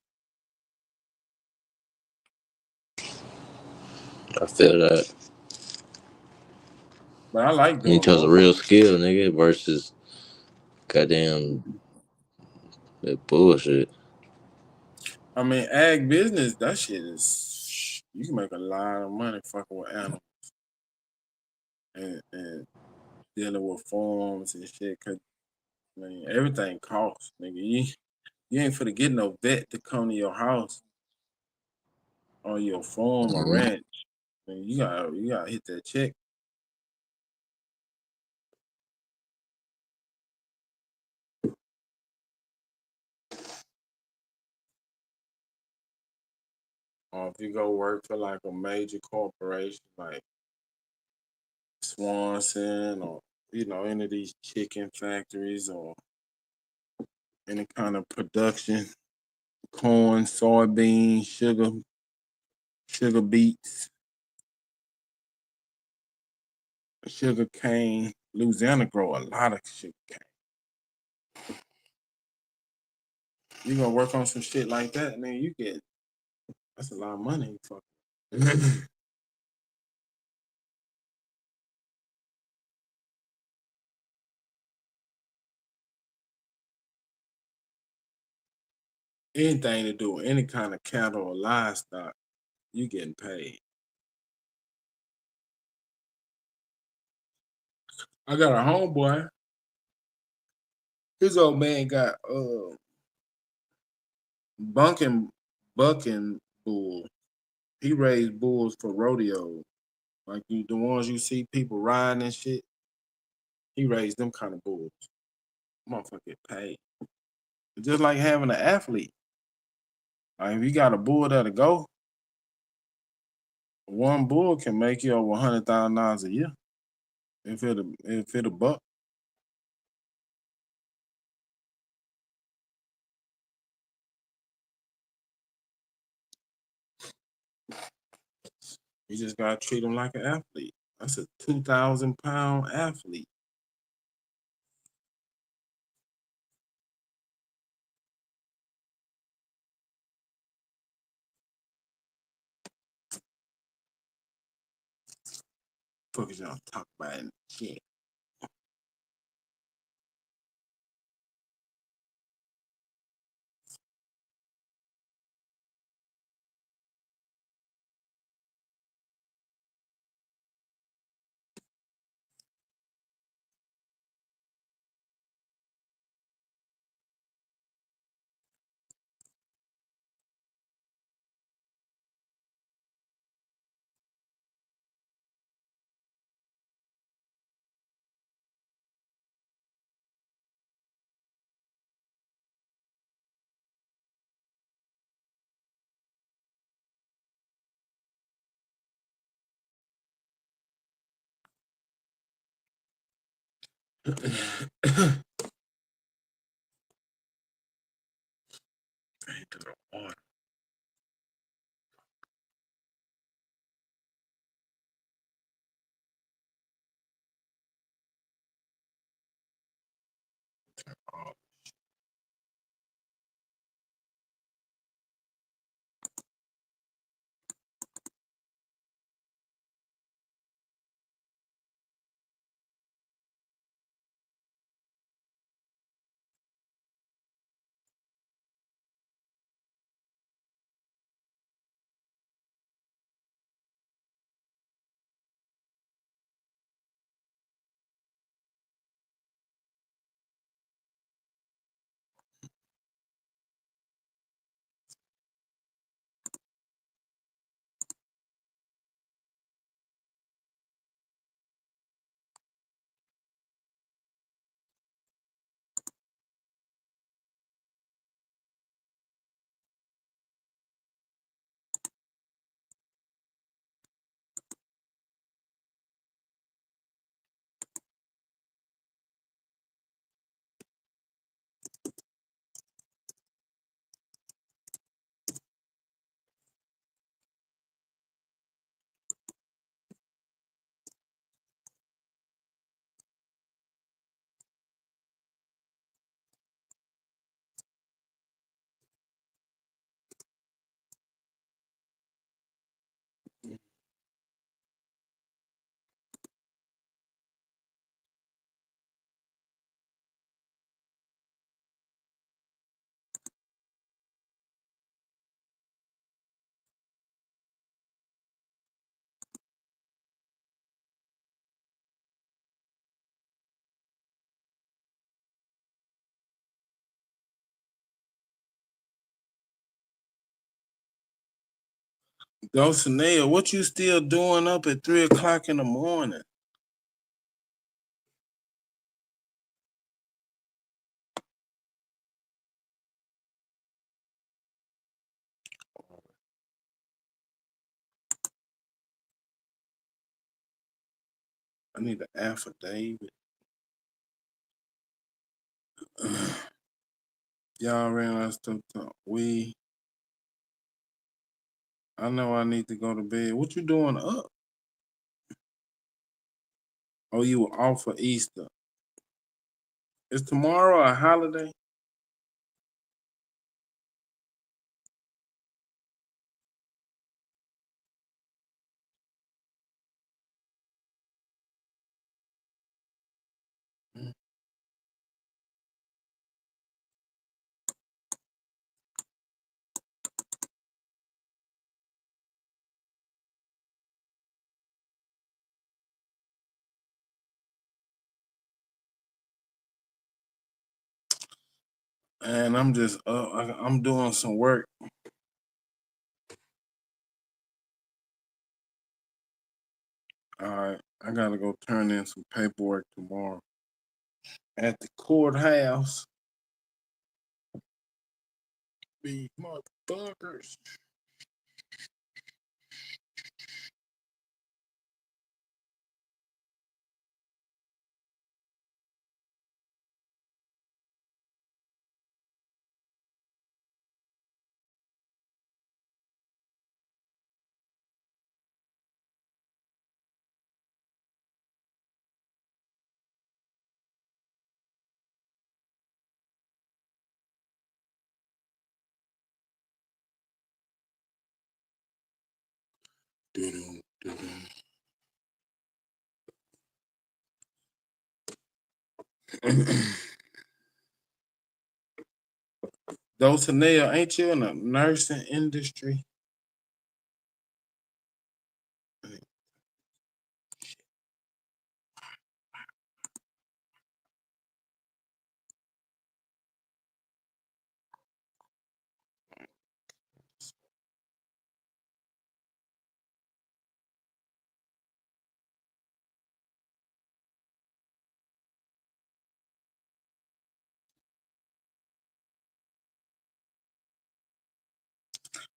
T: I feel that.
O: But I like
T: You
O: doing
T: chose a
O: both.
T: real skill, nigga, versus Goddamn that bullshit.
O: I mean, ag business, that shit is you can make a lot of money fucking with animals and dealing with farms and shit. Cause I mean, everything costs, nigga. You ain't finna get no vet to come to your house or your farm or ranch. I mean, you gotta hit that check. Or if you go work for like a major corporation like Swanson or any of these chicken factories or any kind of production, corn, soybeans, sugar beets, sugar cane. Louisiana grow a lot of sugar cane. You gonna work on some shit like that, and then you get that's a lot of money. Fuck. Anything to do with any kind of cattle or livestock, you getting paid. I got a homeboy. His old man got bucking bull. He raised bulls for rodeo, like the ones you see people riding and shit. He raised them kind of bulls. Motherfucker get paid. It's just like having an athlete. Like if you got a bull that'll go, one bull can make you over $100,000 a year if it'll buck. You just gotta treat him like an athlete. That's a 2,000-pound athlete. Fuck is y'all talk about shit. Dulcinea, what you still doing up at 3 o'clock in the morning? I need an affidavit. Y'all ran out of stuff. I know I need to go to bed. What you doing up? Oh, you were off for Easter. Is tomorrow a holiday? And I'm just I'm doing some work. All right, I gotta go turn in some paperwork tomorrow at the courthouse. Be motherfuckers. Dulcinea, ain't you in the nursing industry?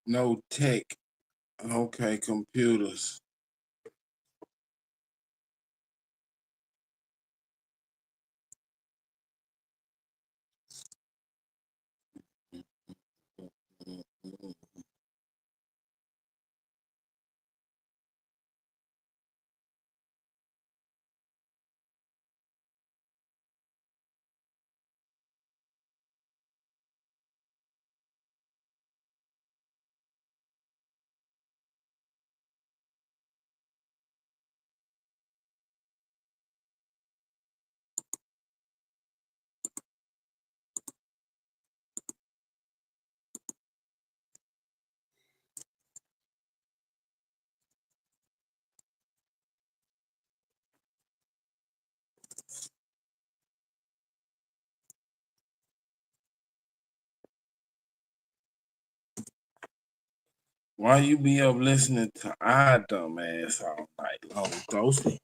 O: No tech. Okay, computers. Why you be up listening to our dumb ass all night long, Dulcie?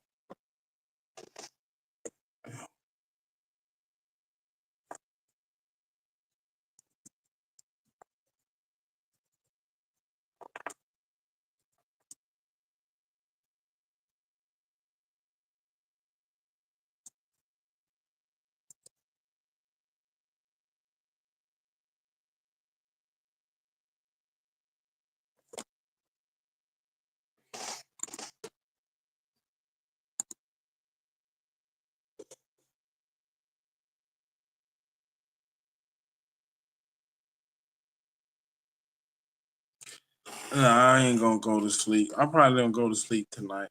O: Nah, I ain't gonna go to sleep. I probably don't go to sleep tonight.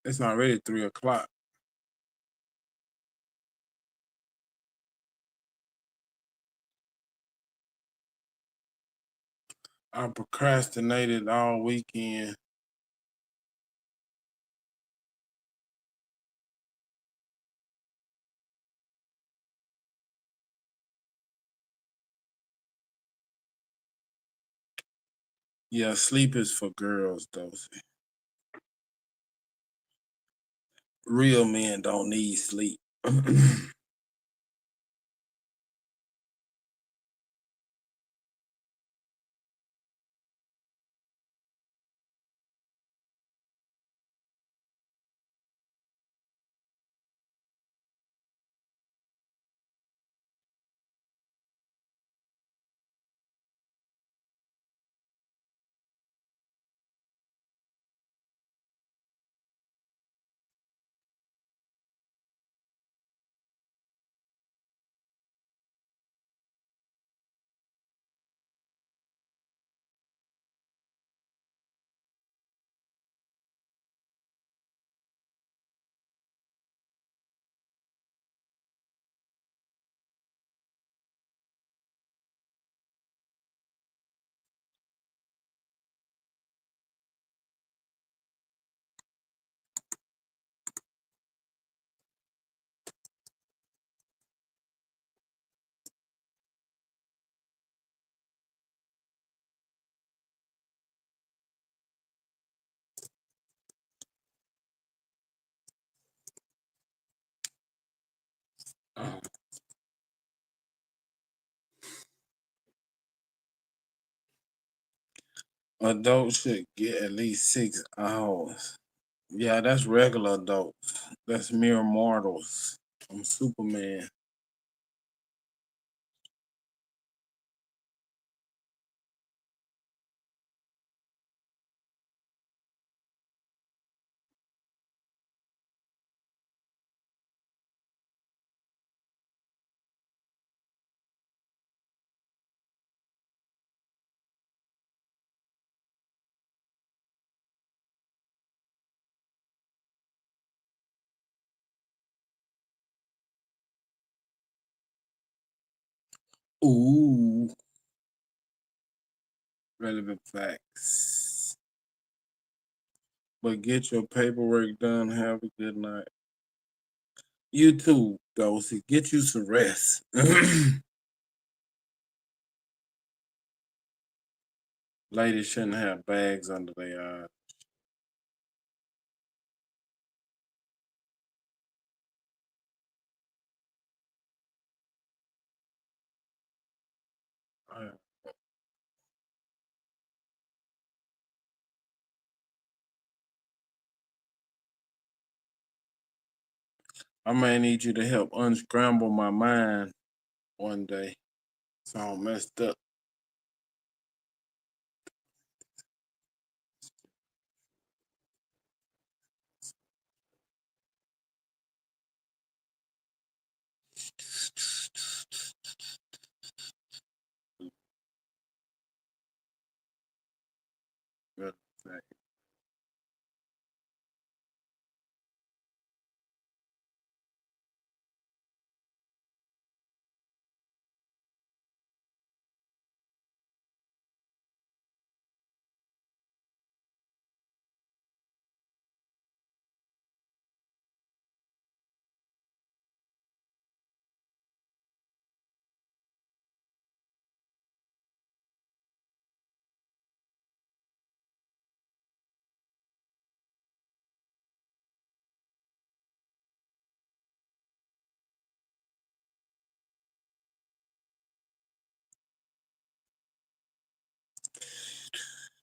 O: It's already 3 o'clock. I procrastinated all weekend. Yeah, sleep is for girls, though. Real men don't need sleep. Adults should get at least 6 hours. Yeah, that's regular adults. That's mere mortals. I'm Superman. Ooh. Relevant facts. But get your paperwork done. Have a good night. You too, Dosey. Get you some rest. Ladies shouldn't have bags under their eyes. I may need you to help unscramble my mind one day. It's all messed up. Relevant facts.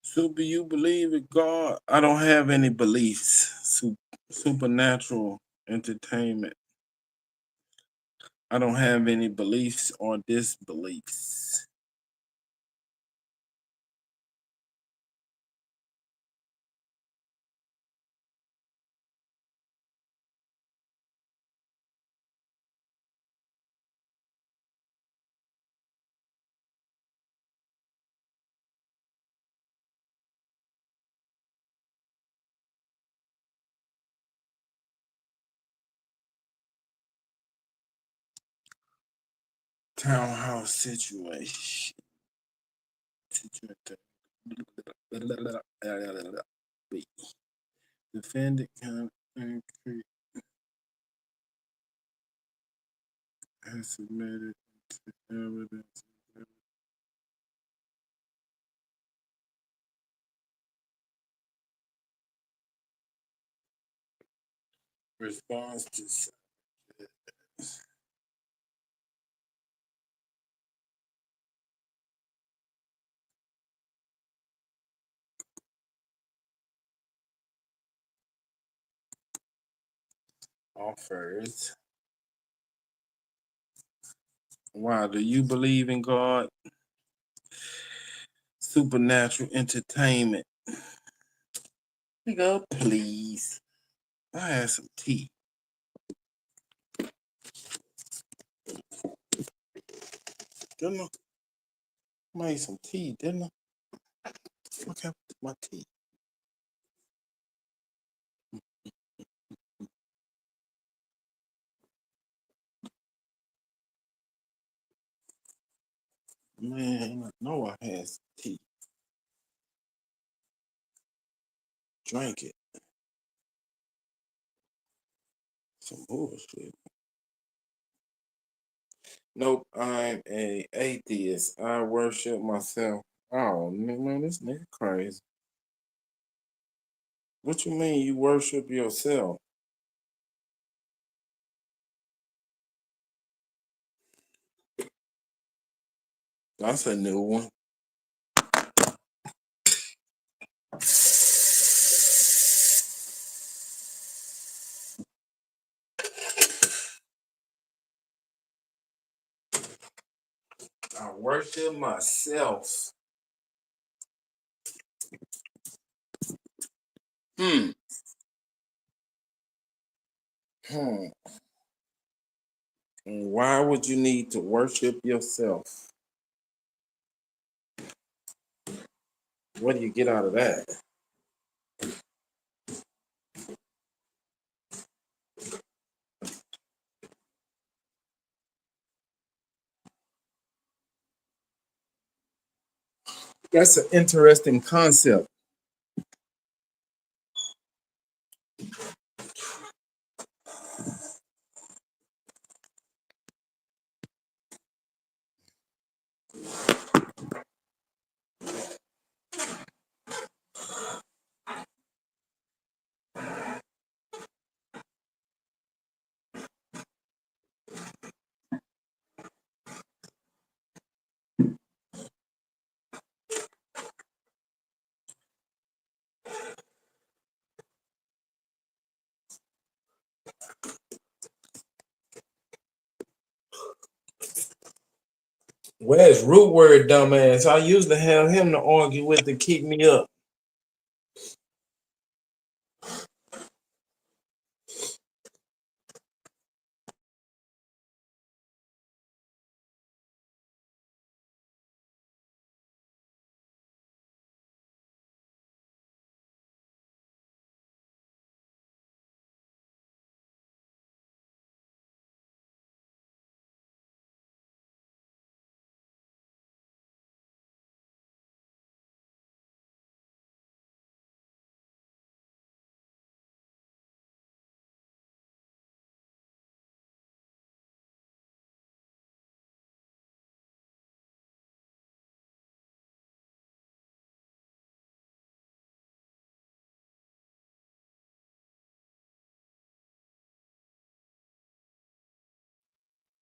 O: Super, you believe in God? I don't have any beliefs. Supernatural entertainment. I don't have any beliefs or disbeliefs. Townhouse situation. Defendant concrete has submitted evidence. Response to offers. Wow, do you believe in God? Supernatural entertainment. Nigga, please. I had some tea. Didn't I? Made some tea, didn't I? What happened to my tea? Man, I know I had some tea. Drank it. Some bullshit. Nope, I'm a atheist. I worship myself. Oh man, this nigga crazy. What you mean you worship yourself? That's a new one. I worship myself. Hmm. And why would you need to worship yourself? What do you get out of that? That's an interesting concept. Where's root word, dumbass? I used to have him to argue with to keep me up.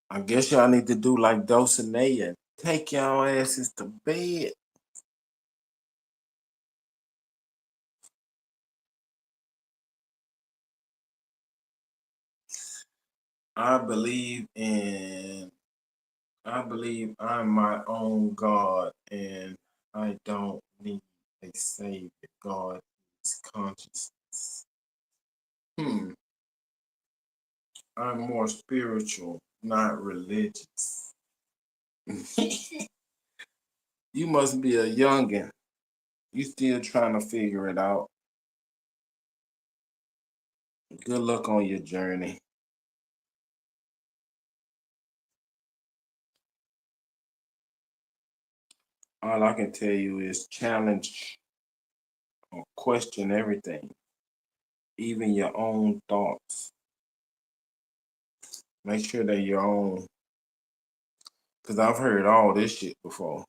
O: I guess y'all need to do like Dulcinea and take y'all asses to bed. I believe I'm my own God and I don't need a savior. God is consciousness. I'm more spiritual, not religious. You must be a youngin'. You still trying to figure it out. Good luck on your journey. All I can tell you is challenge or question everything, even your own thoughts. Make sure they're your own. Because I've heard all this shit before.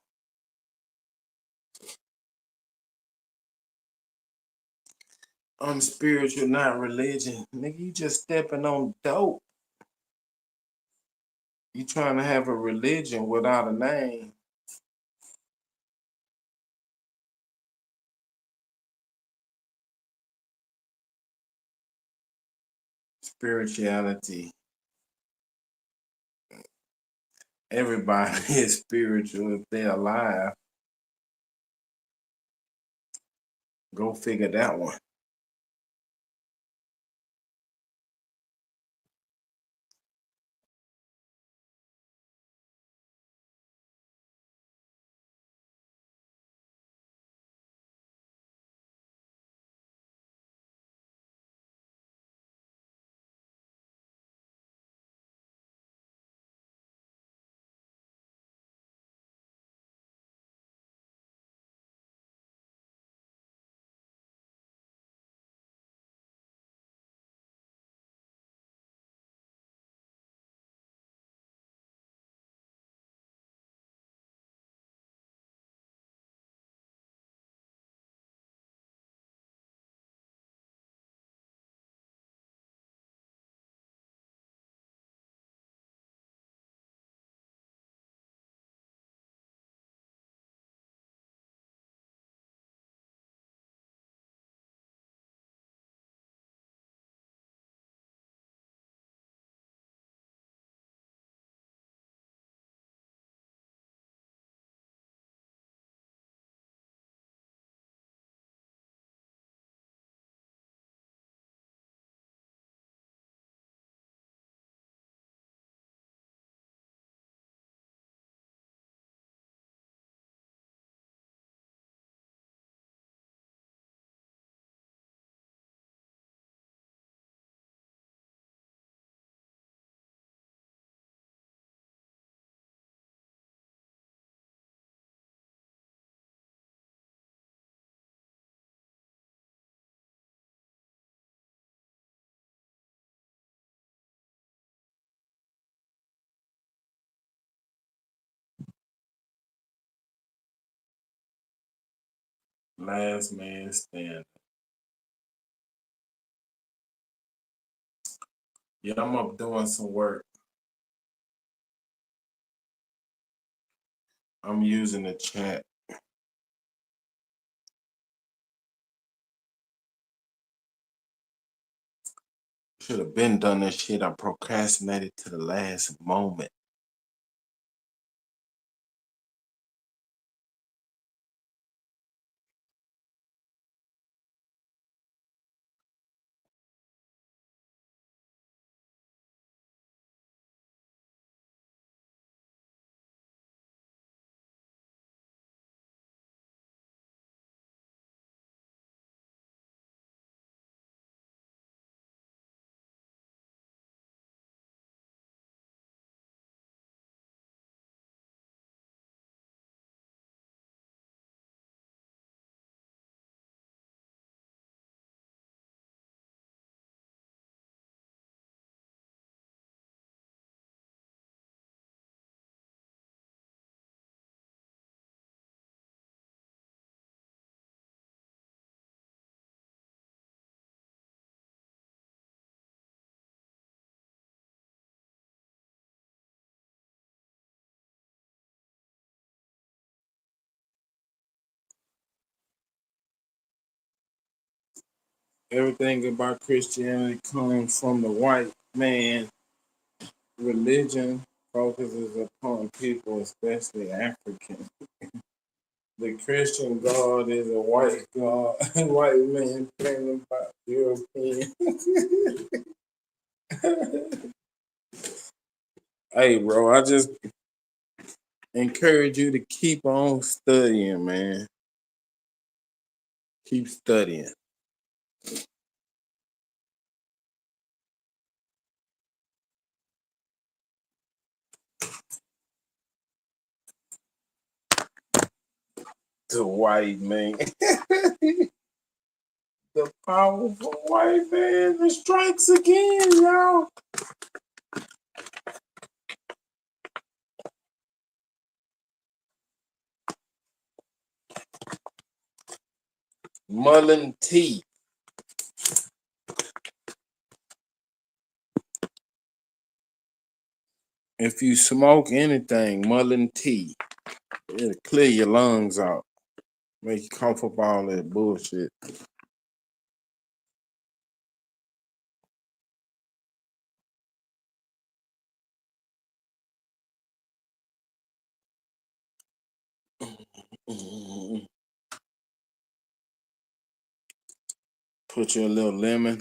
O: I'm spiritual, not religion. Nigga, you just stepping on dope. You trying to have a religion without a name. Spirituality. Everybody is spiritual if they're alive. Go figure that one. Last man standing. Yeah, I'm up doing some work. I'm using the chat. Should have been done this shit. I procrastinated to the last moment. Everything about Christianity comes from the white man. Religion focuses upon people, especially African. The Christian God is a white God, white man thinking about European. Hey, bro, I just encourage you to keep on studying, man. Keep studying. The white man. The powerful white man that strikes again, y'all. Mullen T. If you smoke anything, mullein tea, it'll clear your lungs out. Make you comfortable all that bullshit. Put you a little lemon.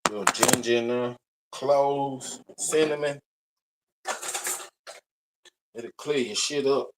O: Little ginger in there. Cloves, cinnamon. It'll clear your shit up.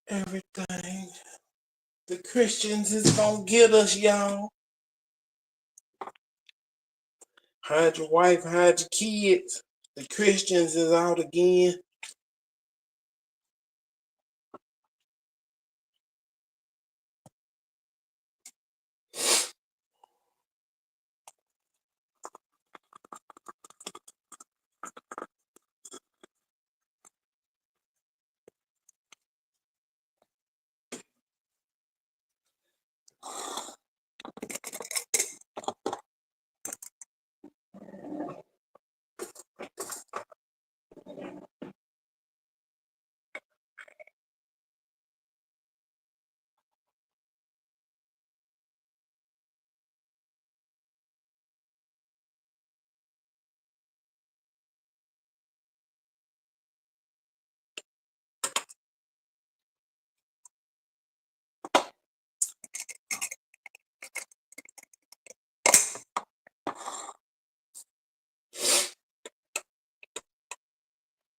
O: Everything the Christians is gonna get us, y'all. Hide your wife, hide your kids. The Christians is out again.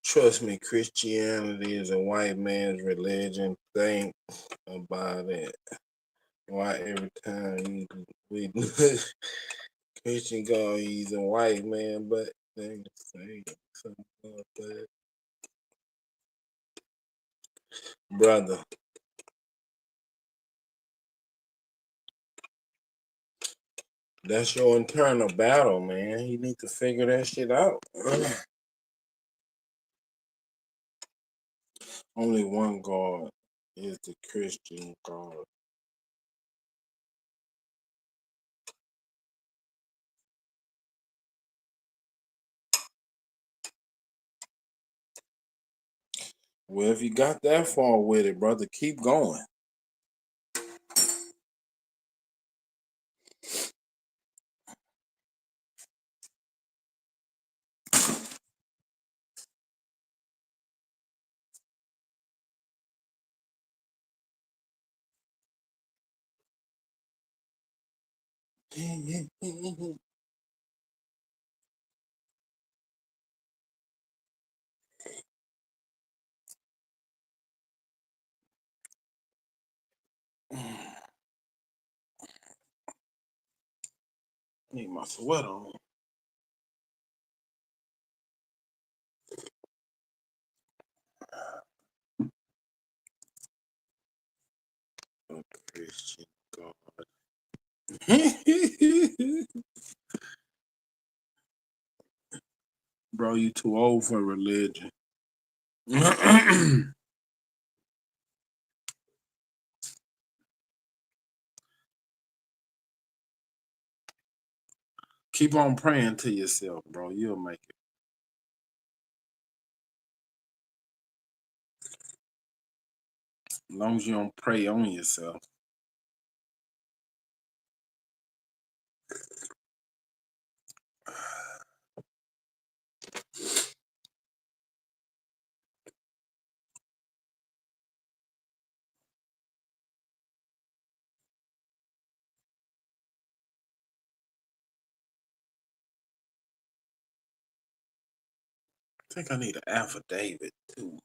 O: Trust me, Christianity is a white man's religion. Think about it. Why every time we Christian God, he's a white man, but they say something about that. Brother, that's your internal battle, man. You need to figure that shit out. Only one God is the Christian God. Well, if you got that far with it, brother, keep going. Need my sweater on. A Christian God. Bro, you too old for religion. Keep on praying to yourself, bro. You'll make it. As long as you don't pray on yourself. think I need an affidavit too.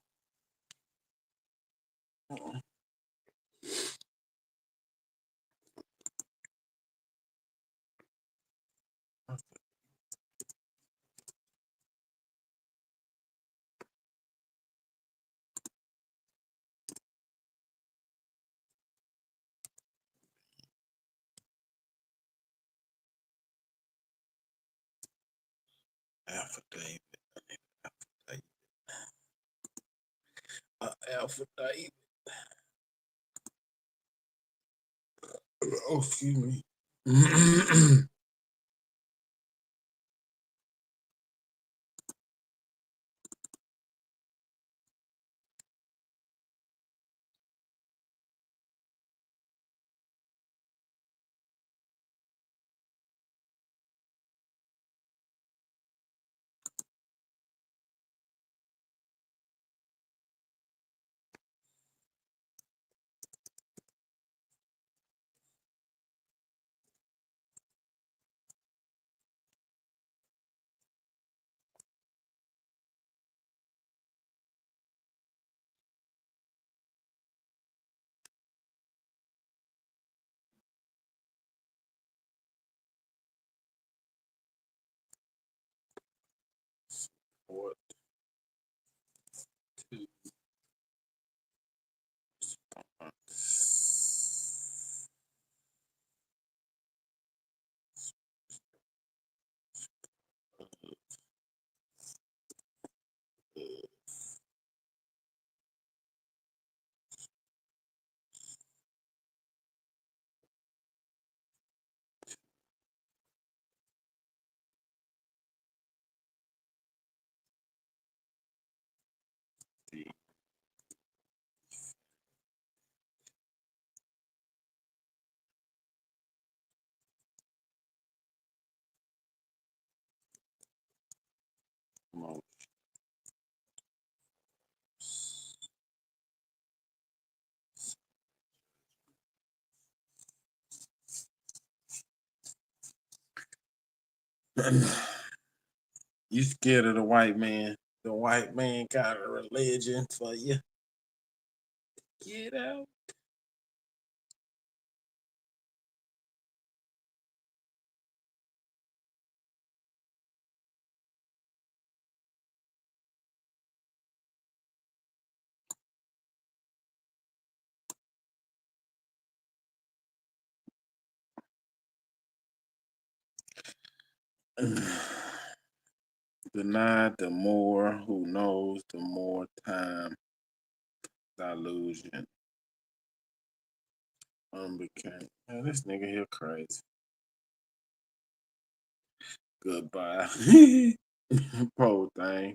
O: Affidavit. Affidavit. Oh, excuse me. What? You scared of the white man? The white man got a religion for you. Get out. Denied, the more who knows, the more time delusion. Unbecame. Man, this nigga here crazy. Goodbye. Poor thing.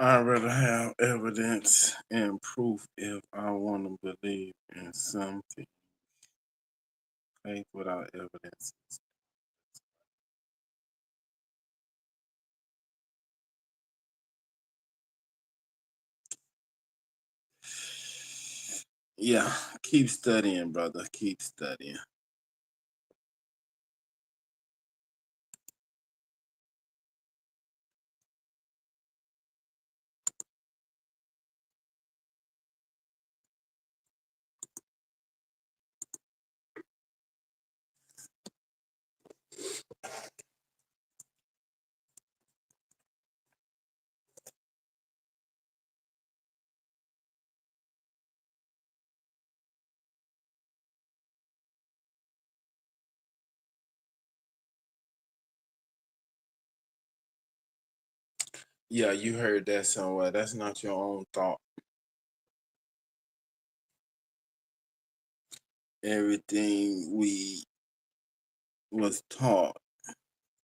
O: I'd rather have evidence and proof if I want to believe in something. Faith without evidence. Yeah, keep studying, brother. Keep studying. Yeah, you heard that somewhere. That's not your own thought. Everything we was taught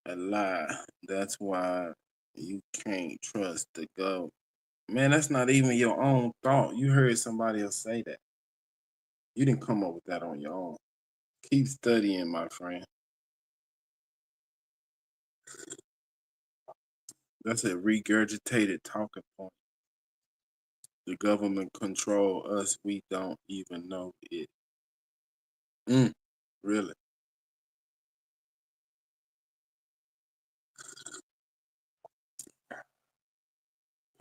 O: a lie. That's why you can't trust the government. Man, that's not even your own thought. You heard somebody else say that. You didn't come up with that on your own. Keep studying, my friend. That's a regurgitated talking point. The government control us. We don't even know it. Really?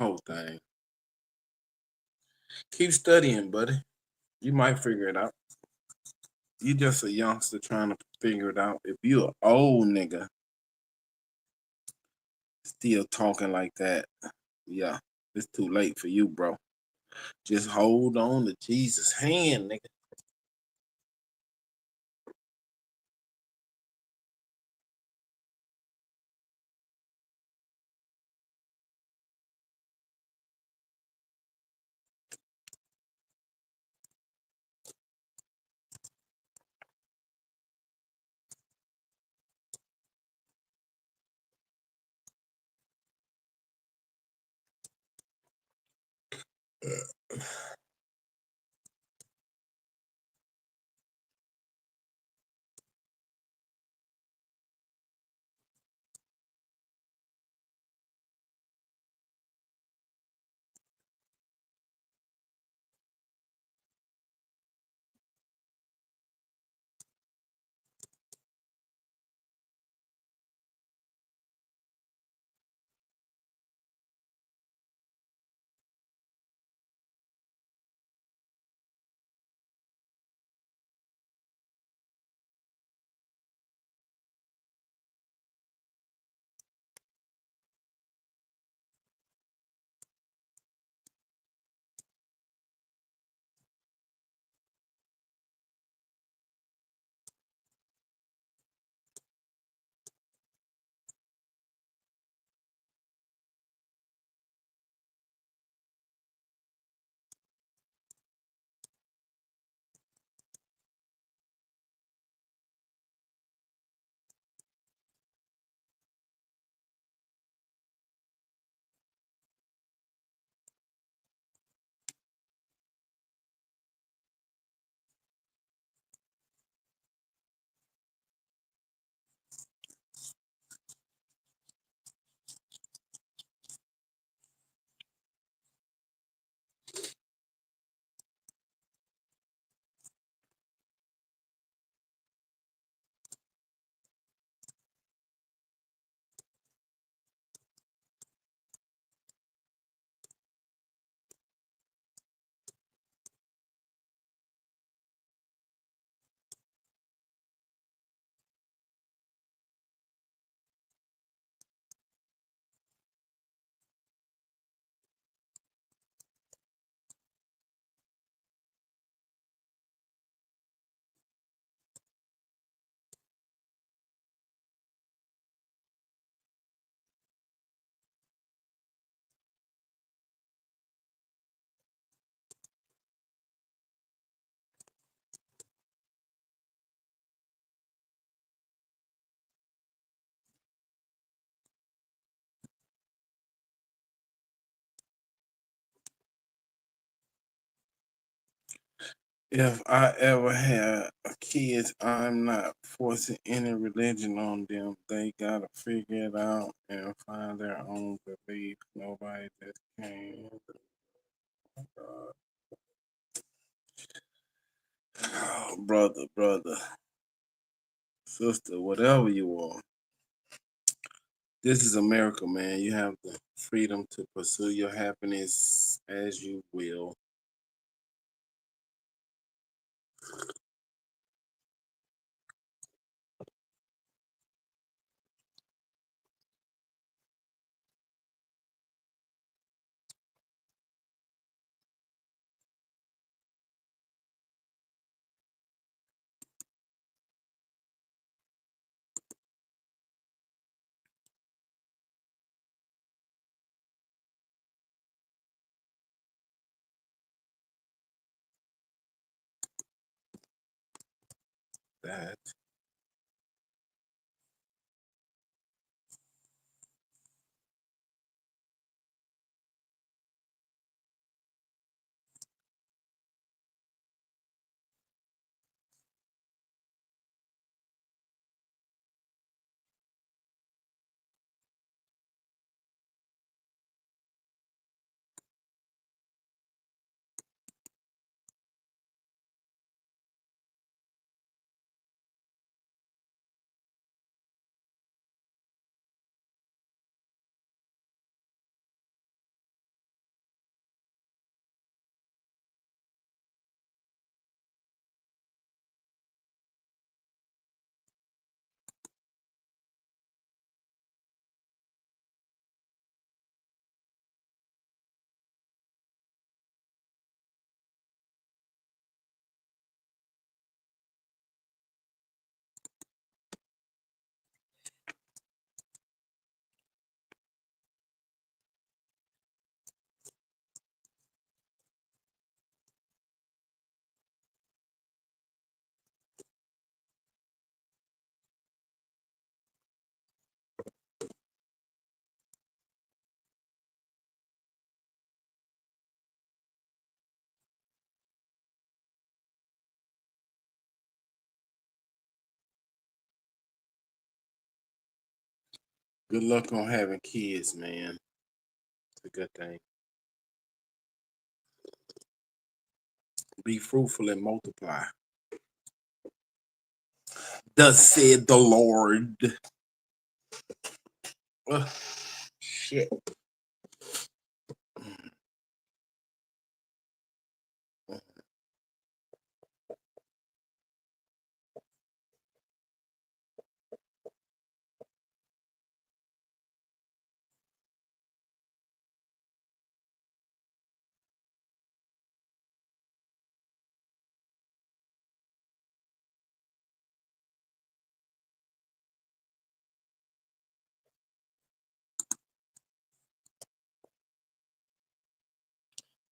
O: Whole thing. Keep studying, buddy. You might figure it out. You just a youngster trying to figure it out. If you an old nigga still talking like that, yeah, it's too late for you, bro. Just hold on to Jesus' hand, nigga. If I ever have kids, I'm not forcing any religion on them. They gotta figure it out and find their own belief. Nobody just can. Oh, brother, sister, whatever you are. This is America, man. You have the freedom to pursue your happiness as you will. That. Good luck on having kids, man. It's a good thing. Be fruitful and multiply. Thus said the Lord. Shit.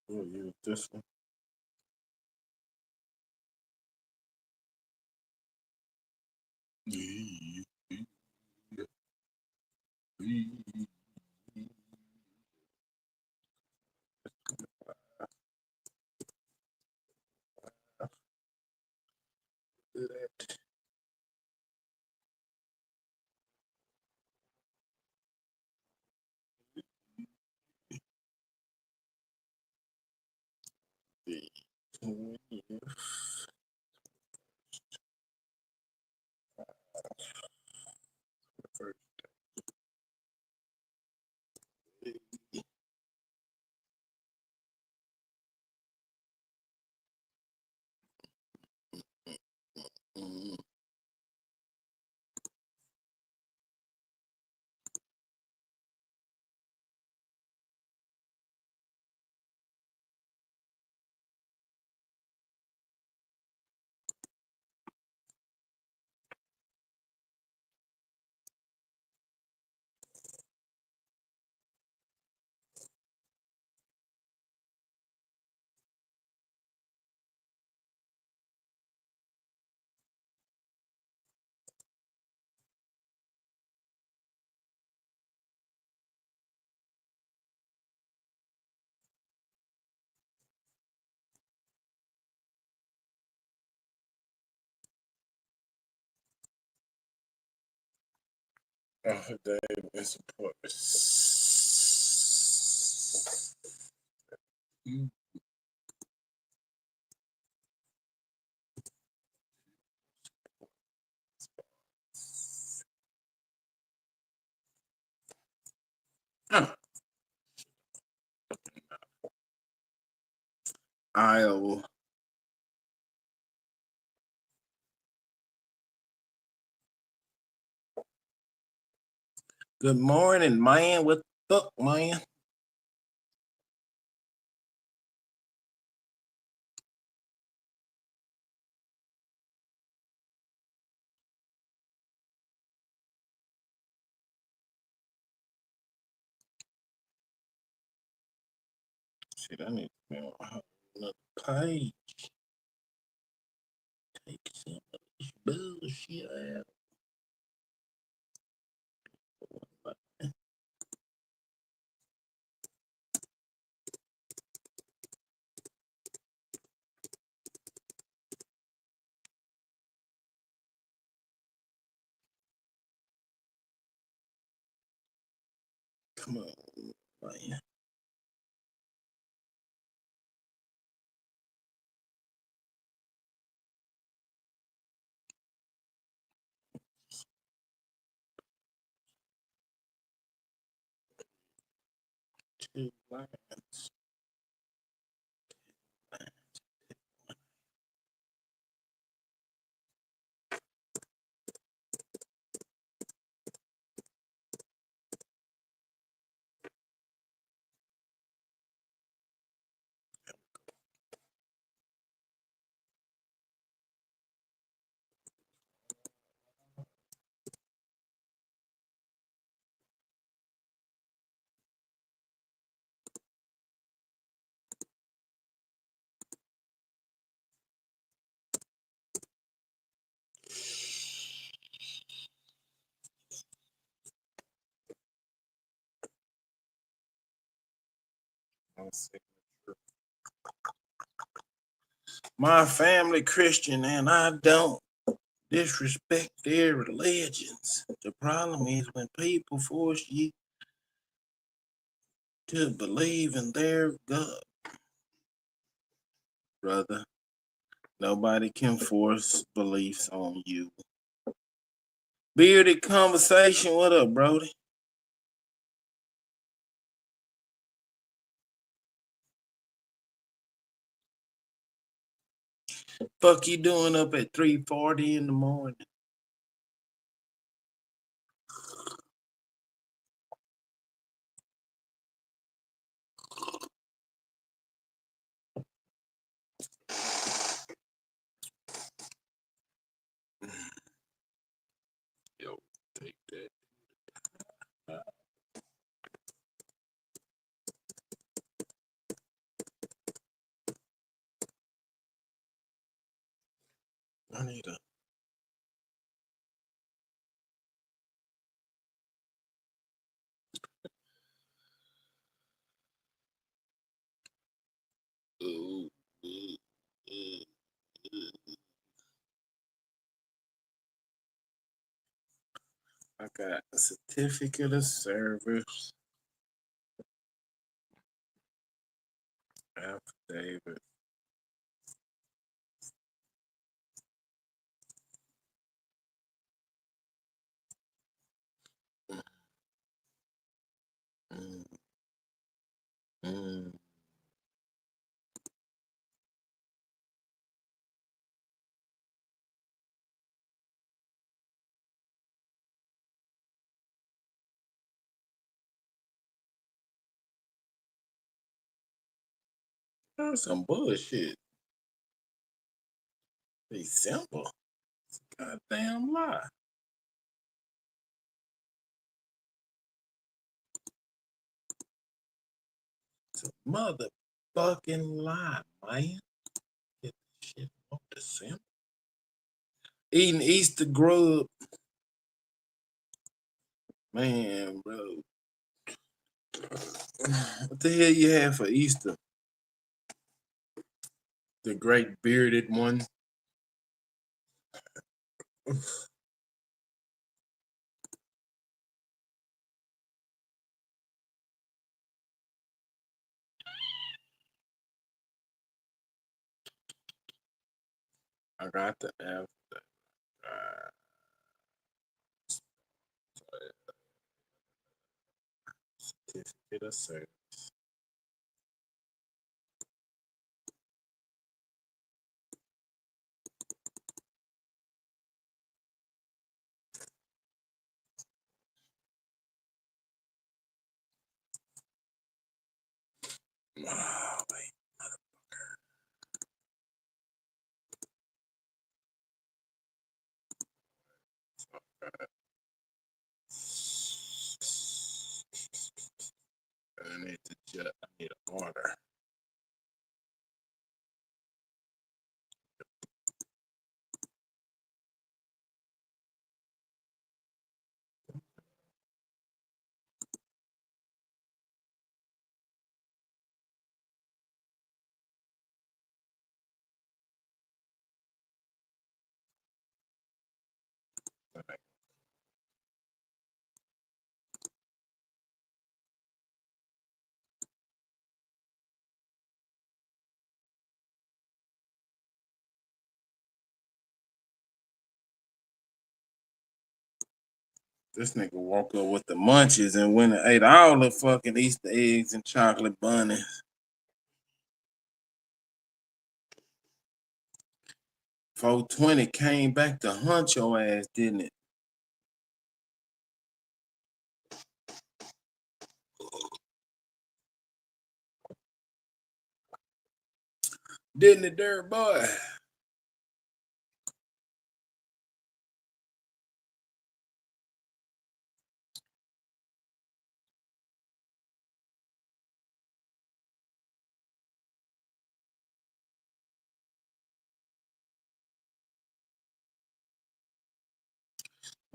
O: We'll use this one. Dave and support. Iowa. Good morning, man. What the fuck, man? Shit, I need to be on another page. Take some of this bullshit out. Come on, man. Two lines. My family Christian and I don't disrespect their religions. The problem is when people force you to believe in their God. Brother, nobody can force beliefs on you. Bearded conversation, what up, Brody? Fuck you doing up at 3:40 in the morning? Yo, take that. I need a I got a certificate of service, affidavit. That's some bullshit. December. It's a goddamn lie. It's a motherfucking lie, man. Get this shit off December. Eating Easter grub. Man, bro. What the hell you have for Easter? The great bearded one. I got the F. Certificate of service. Oh, wait. I need an order. This nigga woke up with the munchies and went and ate all the fucking Easter eggs and chocolate bunnies. 420 came back to hunt your ass, didn't it? Didn't it, dirt boy?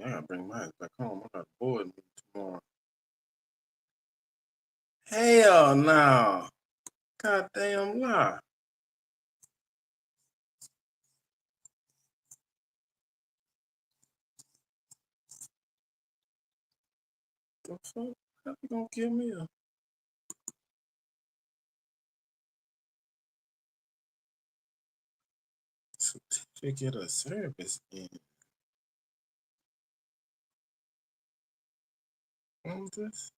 O: I gotta bring mine back home. I got a board meeting tomorrow. Hell no. Goddamn lie. The fuck? How you gonna give me a certificate of service in? What was this?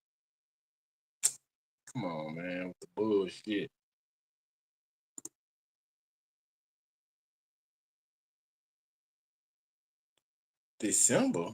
O: Come on, man, with the bullshit. December?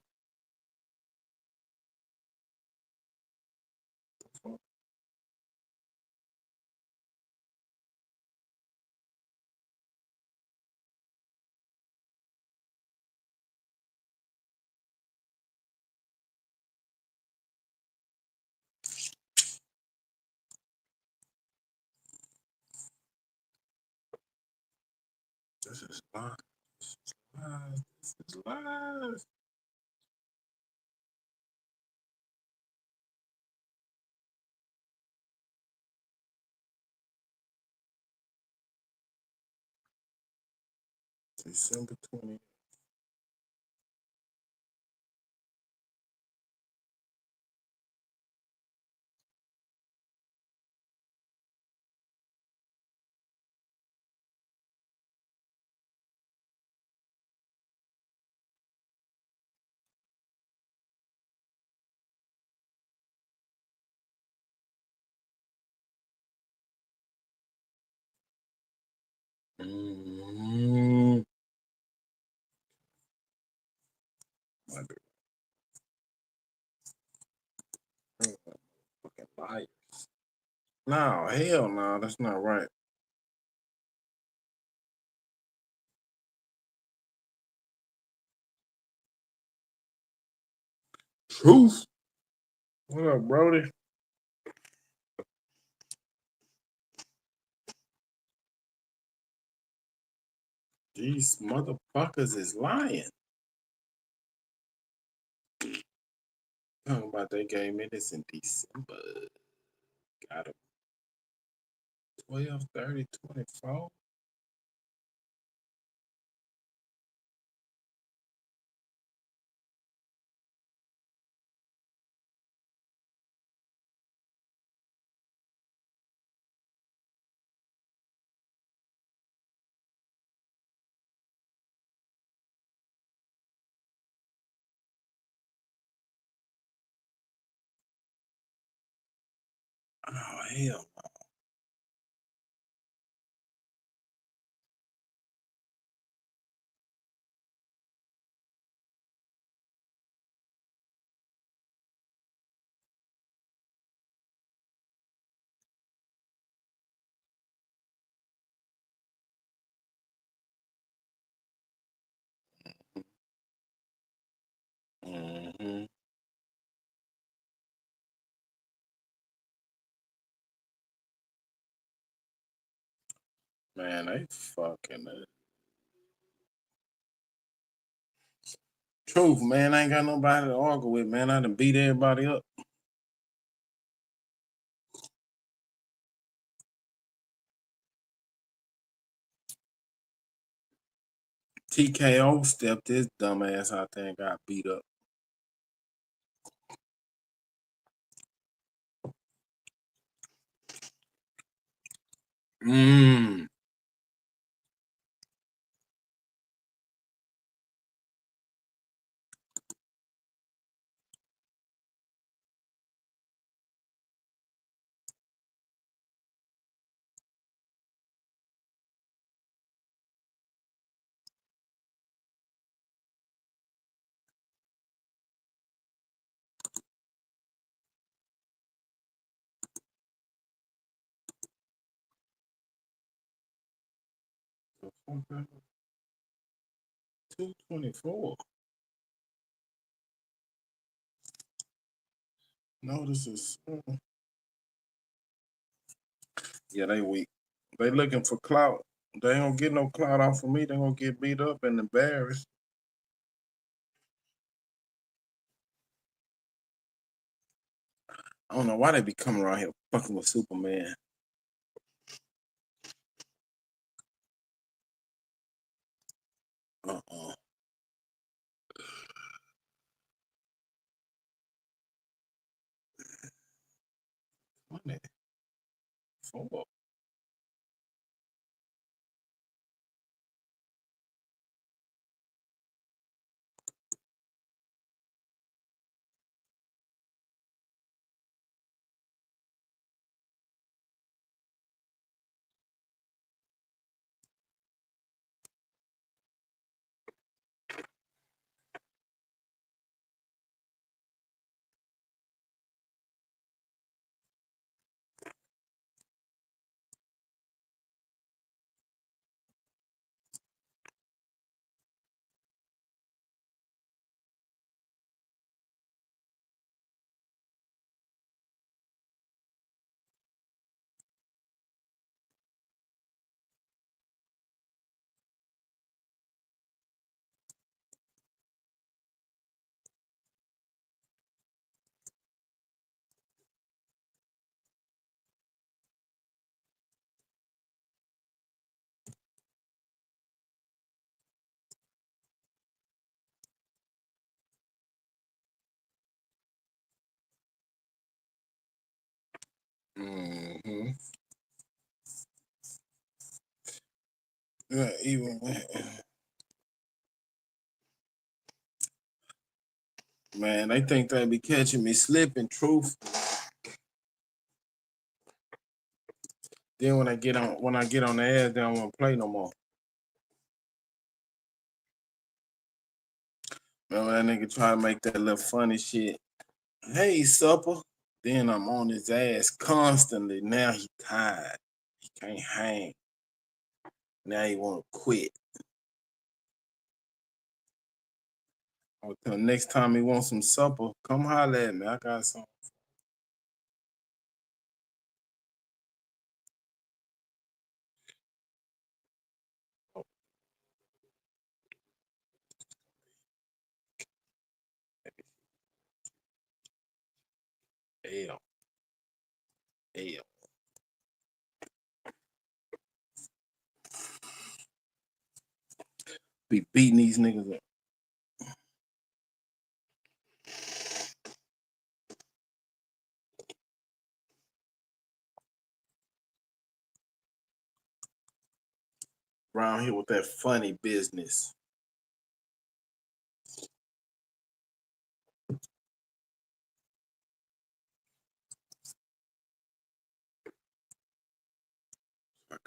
O: This is live. This is live. This is live. December 20th. Fucking liars. No, hell no, that's not right. Truth. What up, Brody? These motherfuckers is lying. Talking about they gave me this in December. Got him. 12/30/24. Oh hell. Mm-hmm. Man, they fucking truth, man. I ain't got nobody to argue with, man. I done beat everybody up. TKO stepped his dumb ass out there and got beat up. Mm. Okay. 224. No, this is. Yeah, they weak. They looking for clout. They ain't gonna get no clout off of me. They gonna get beat up and embarrassed. I don't know why they be coming around here fucking with Superman. Uh-uh. Money. 4. Mm-hmm. Yeah, even man, they think they be catching me slipping. Truth. Then when I get on the ass, they don't want to play no more. Remember that nigga try to make that little funny shit. Hey, supper. Then I'm on his ass constantly. Now he tired. He can't hang. Now he want to quit. Until next time he wants some supper, come holler at me. I got some. Hell. Hell. Be beating these niggas up. Around here with that funny business.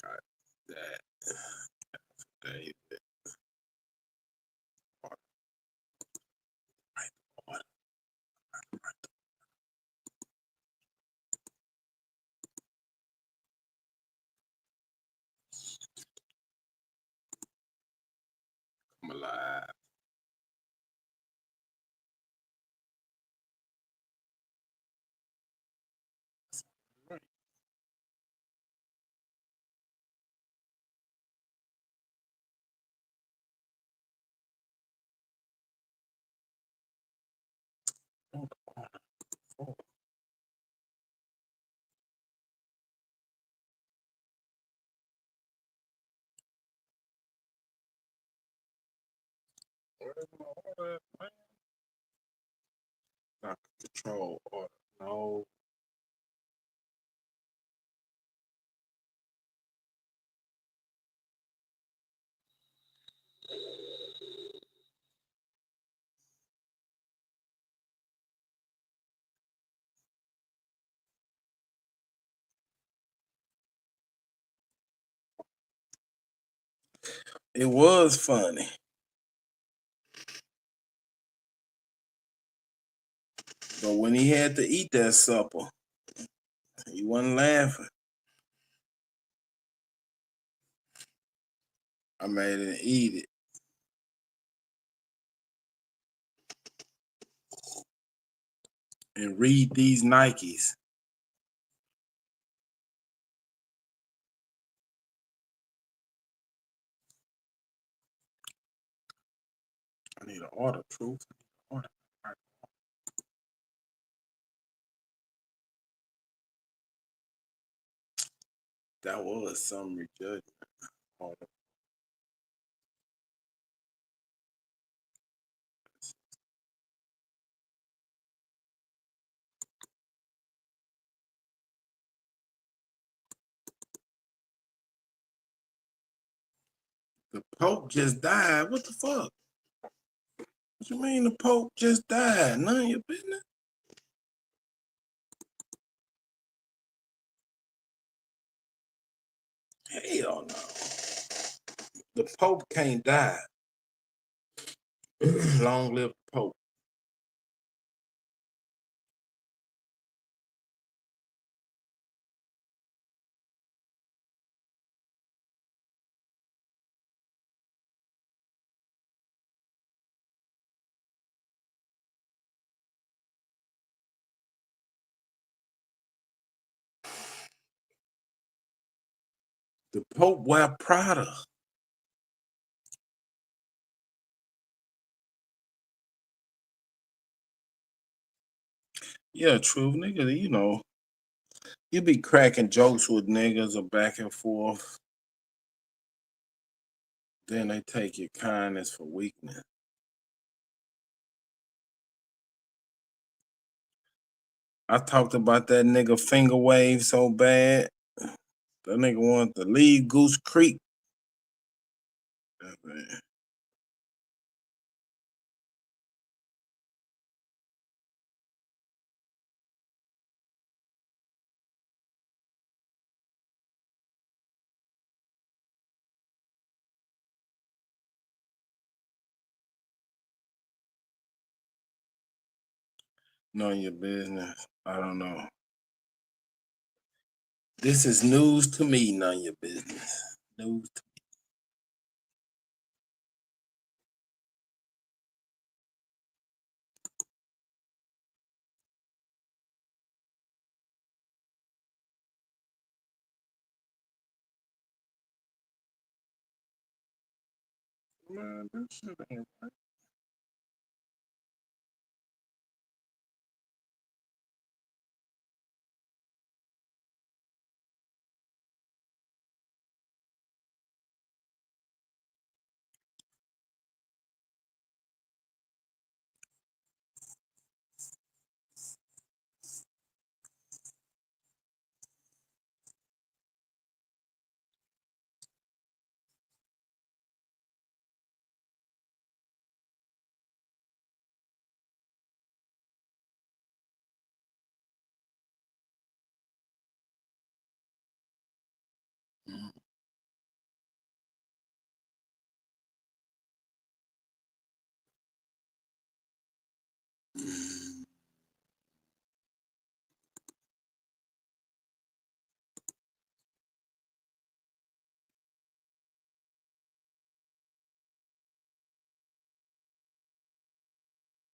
O: got that. David. I'm alive. Where's my order, man? Not control order. No. It was funny. But when he had to eat that supper, he wasn't laughing. I made him eat it. And read these Nikes. I need an order, truth. Order. That was summary judgment. Order. The Pope just died. What the fuck? What you mean the Pope just died? None of your business. Hell no. The Pope can't die. Long live the Pope. The Pope wear Prada. Yeah, true, nigga. You know, you be cracking jokes with niggas or back and forth. Then they take your kindness for weakness. I talked about that nigga finger wave so bad. That nigga wanted to leave Goose Creek. Man. None of your business. I don't know. This is news to me, none of your business. News to me. Man, that shit ain't right.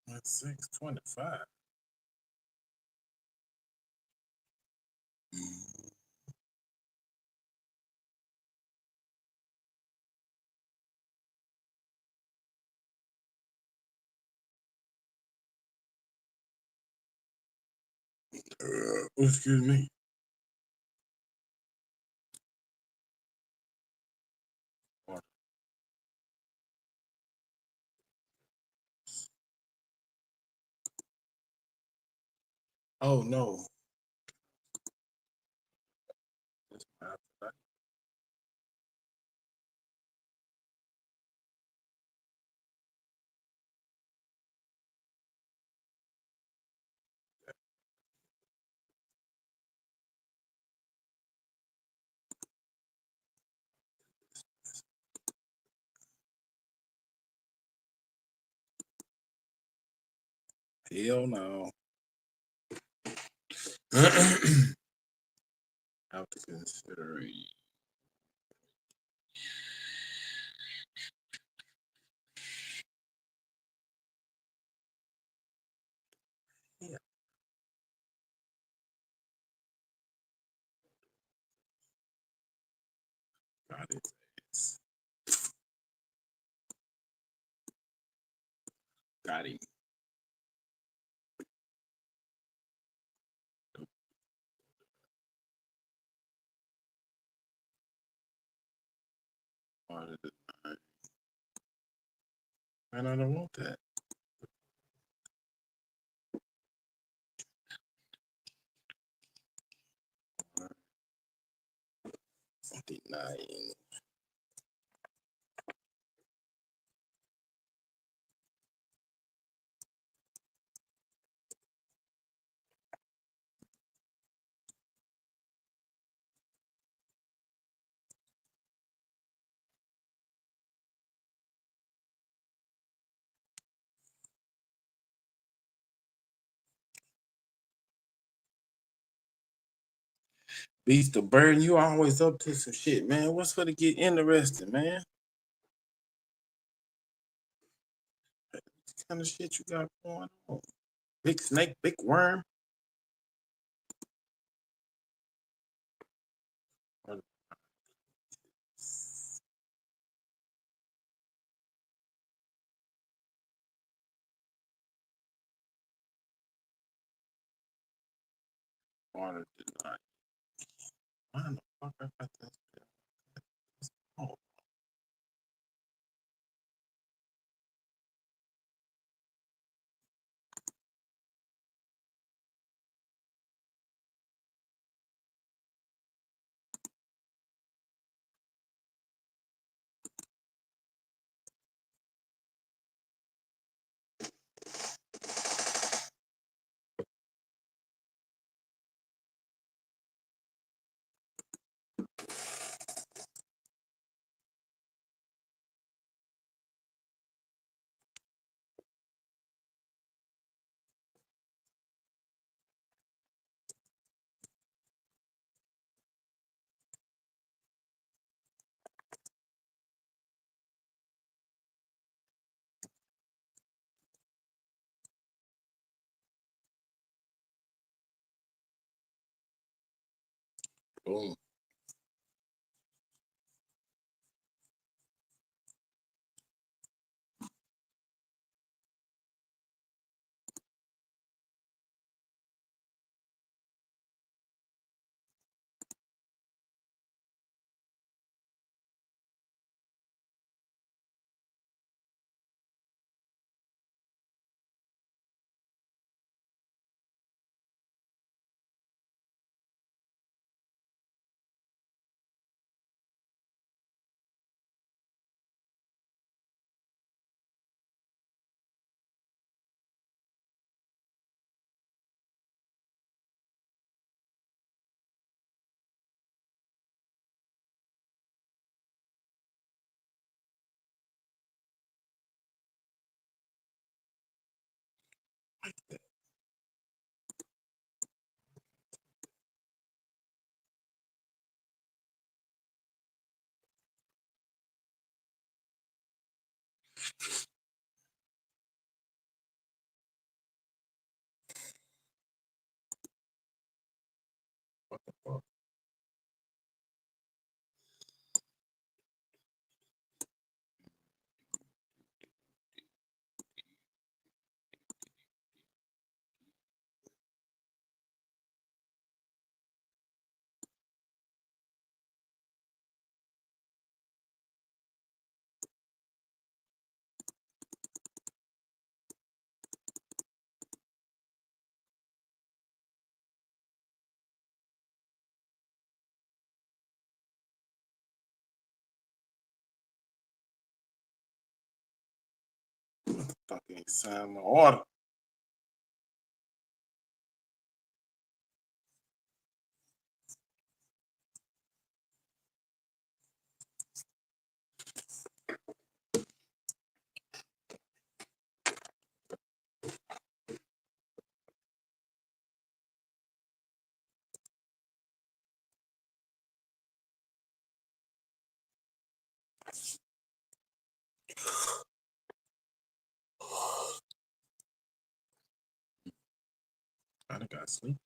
O: That's 625. Excuse me. Oh no. Hell no. Have to consider it. Yeah. Got it. Got it. And I don't want that. Denying. Beast the burden, you always up to some shit, man. What's for to get interesting, man? What kind of shit you got going on? Big snake, big worm. Water denied. Why the fuck I got this? Oh. Boom. Fucking sign my order. I done got sleep.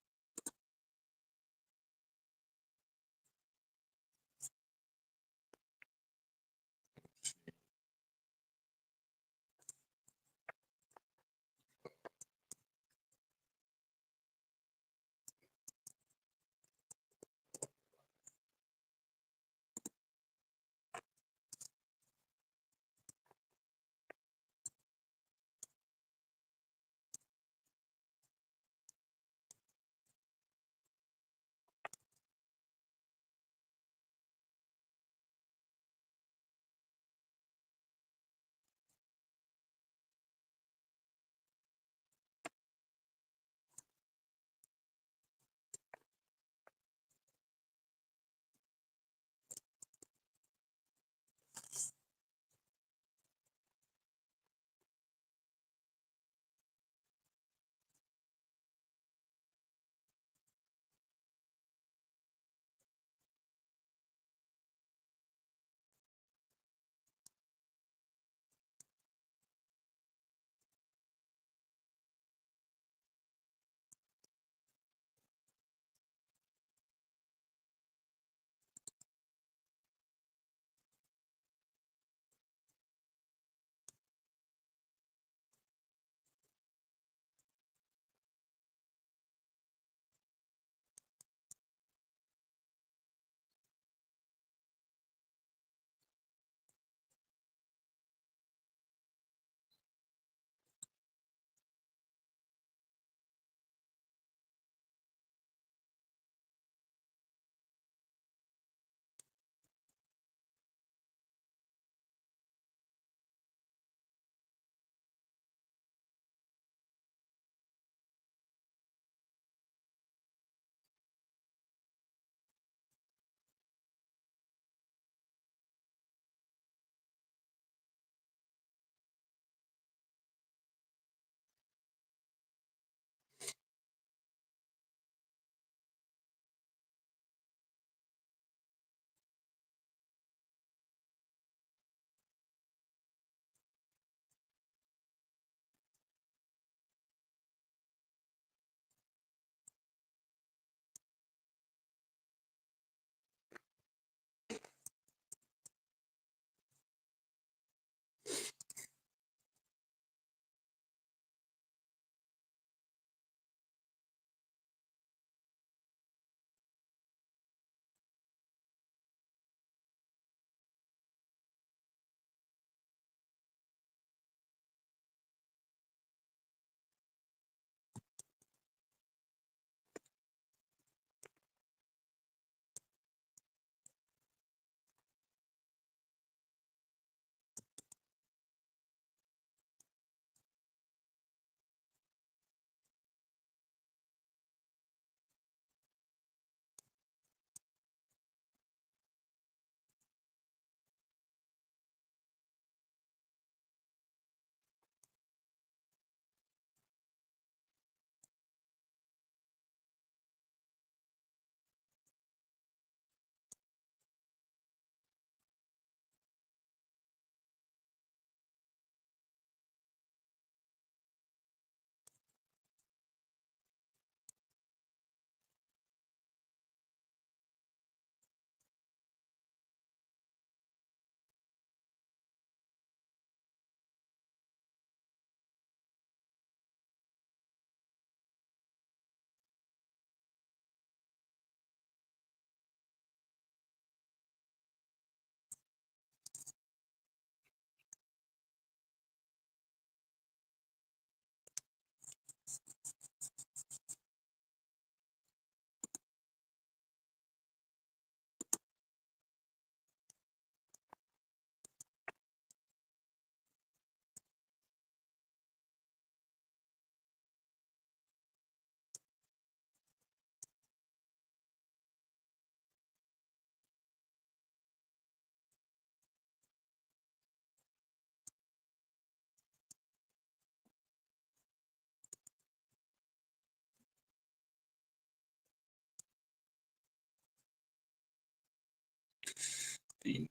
H: Come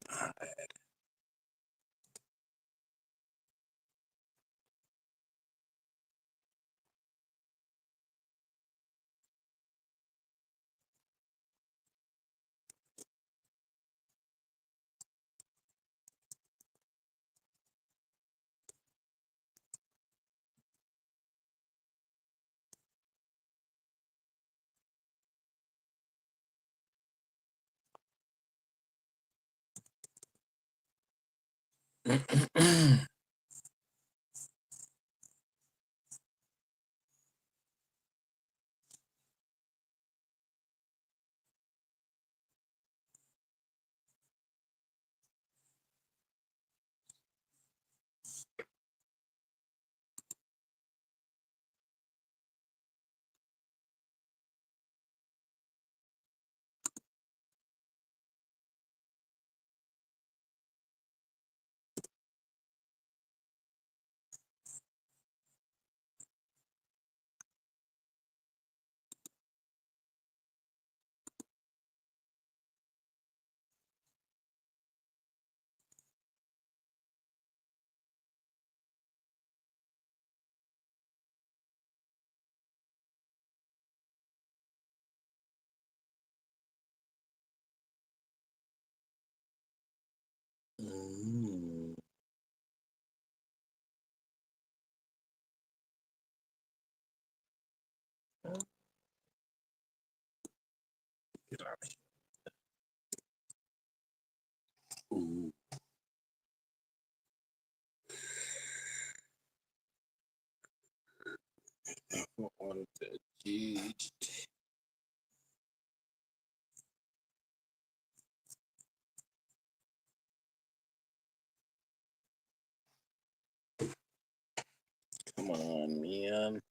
H: on, man.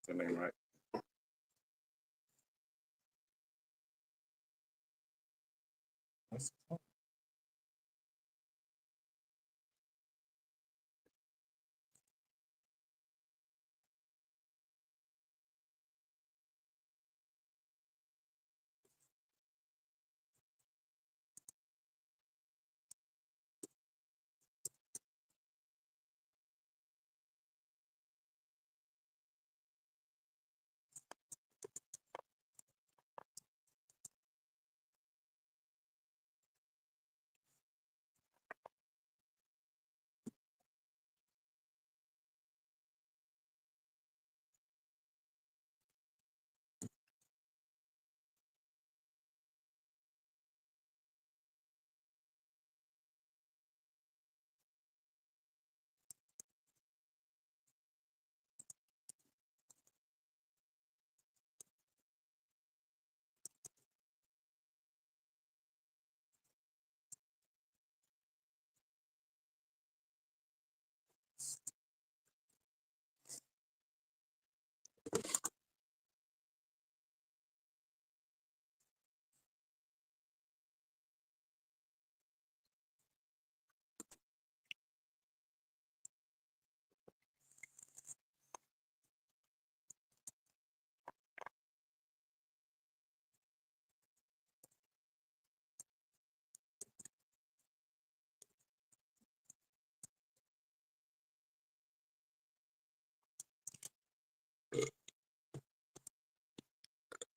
O: That ain't right.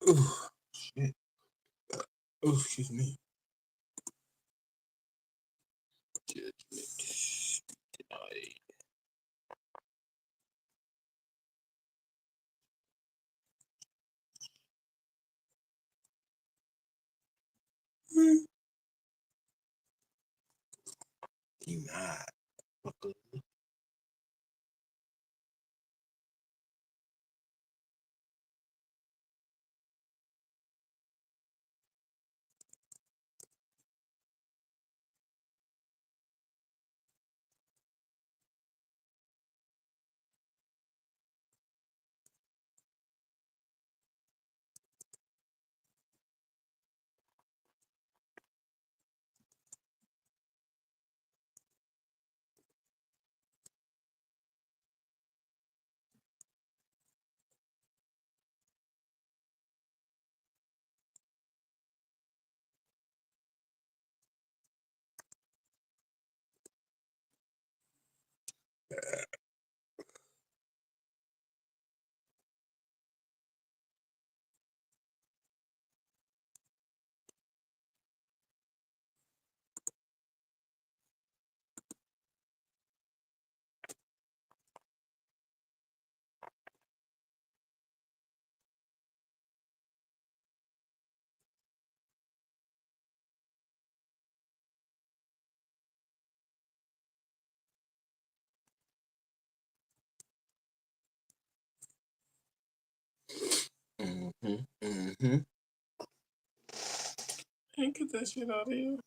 O: Oh, shit. Oh, excuse me. Judgment denied. Denied. Can't get that shit out of here.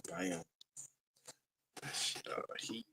O: Damn. That shit out of here.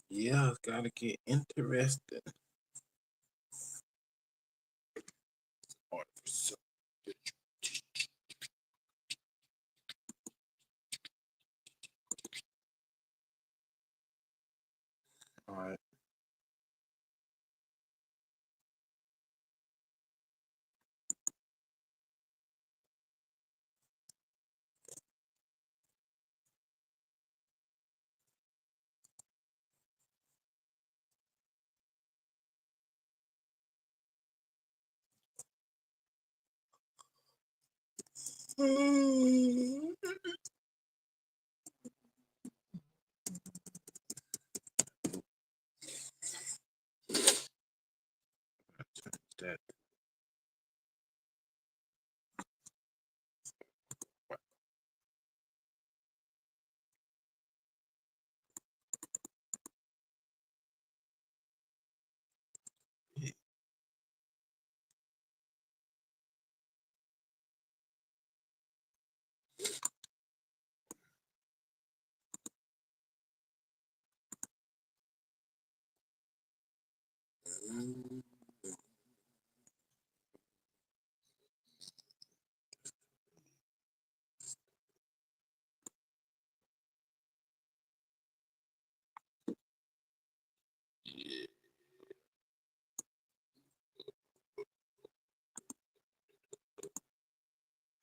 O: Yeah, it's gotta get interesting. All right. That.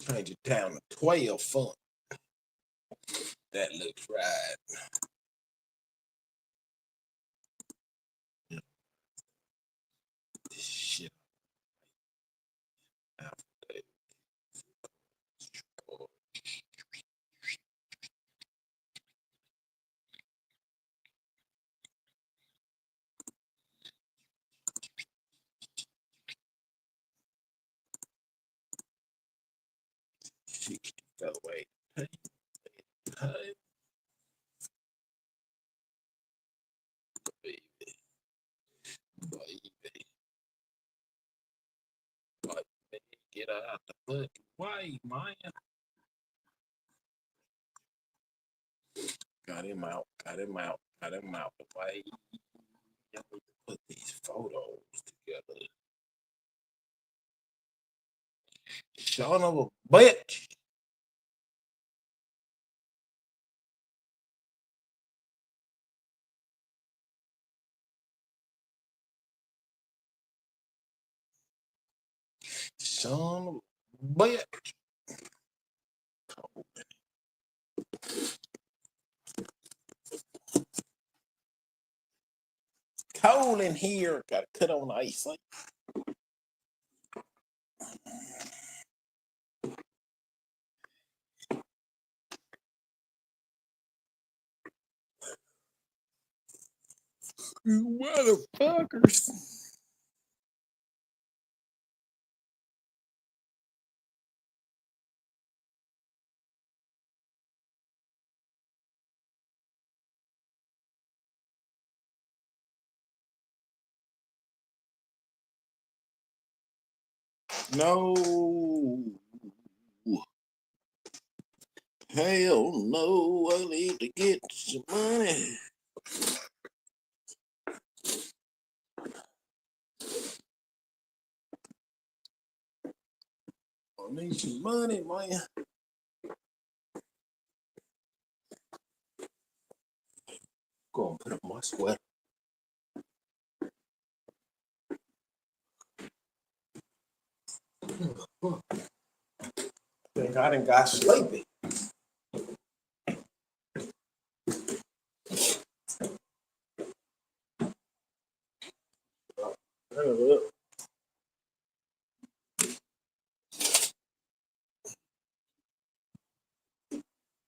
O: Change it down to 12 font. That looks right. Shit. Away. Hey. Baby. Get out the fucking way, man. Got him out. Got him out. Got him out the way. Y'all need to put these photos together. Son of a bitch. Son of a bitch. Cold in here. Gotta cut on the ice. You motherfuckers. No. Hell no. I need to get some money. I need some money, man. Go and put up my sweater. Think I done got sleepy.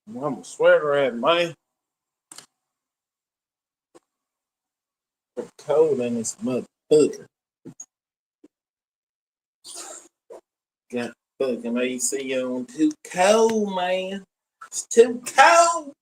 O: I'm a sweater at, man. Cold in this motherfucker. Got fucking AC on. Too cold, man. It's too cold.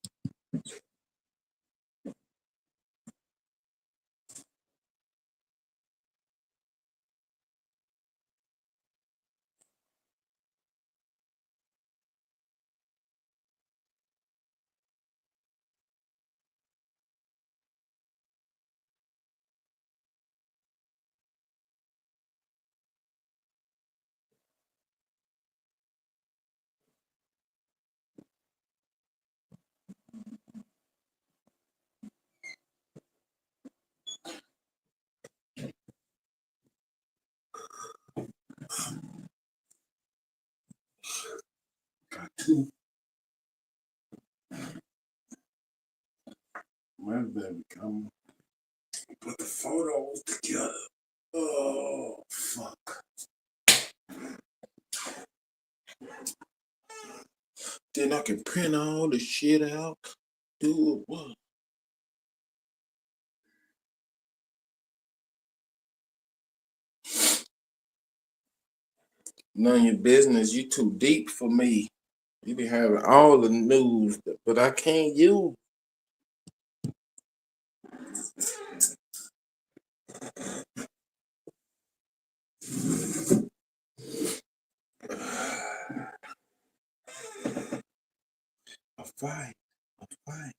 O: baby. Come put the photos together. Oh, fuck. Then I can print all the shit out. Do it what? None of your business. You too deep for me. You be having all the news, but I can't use. A fight. A fight.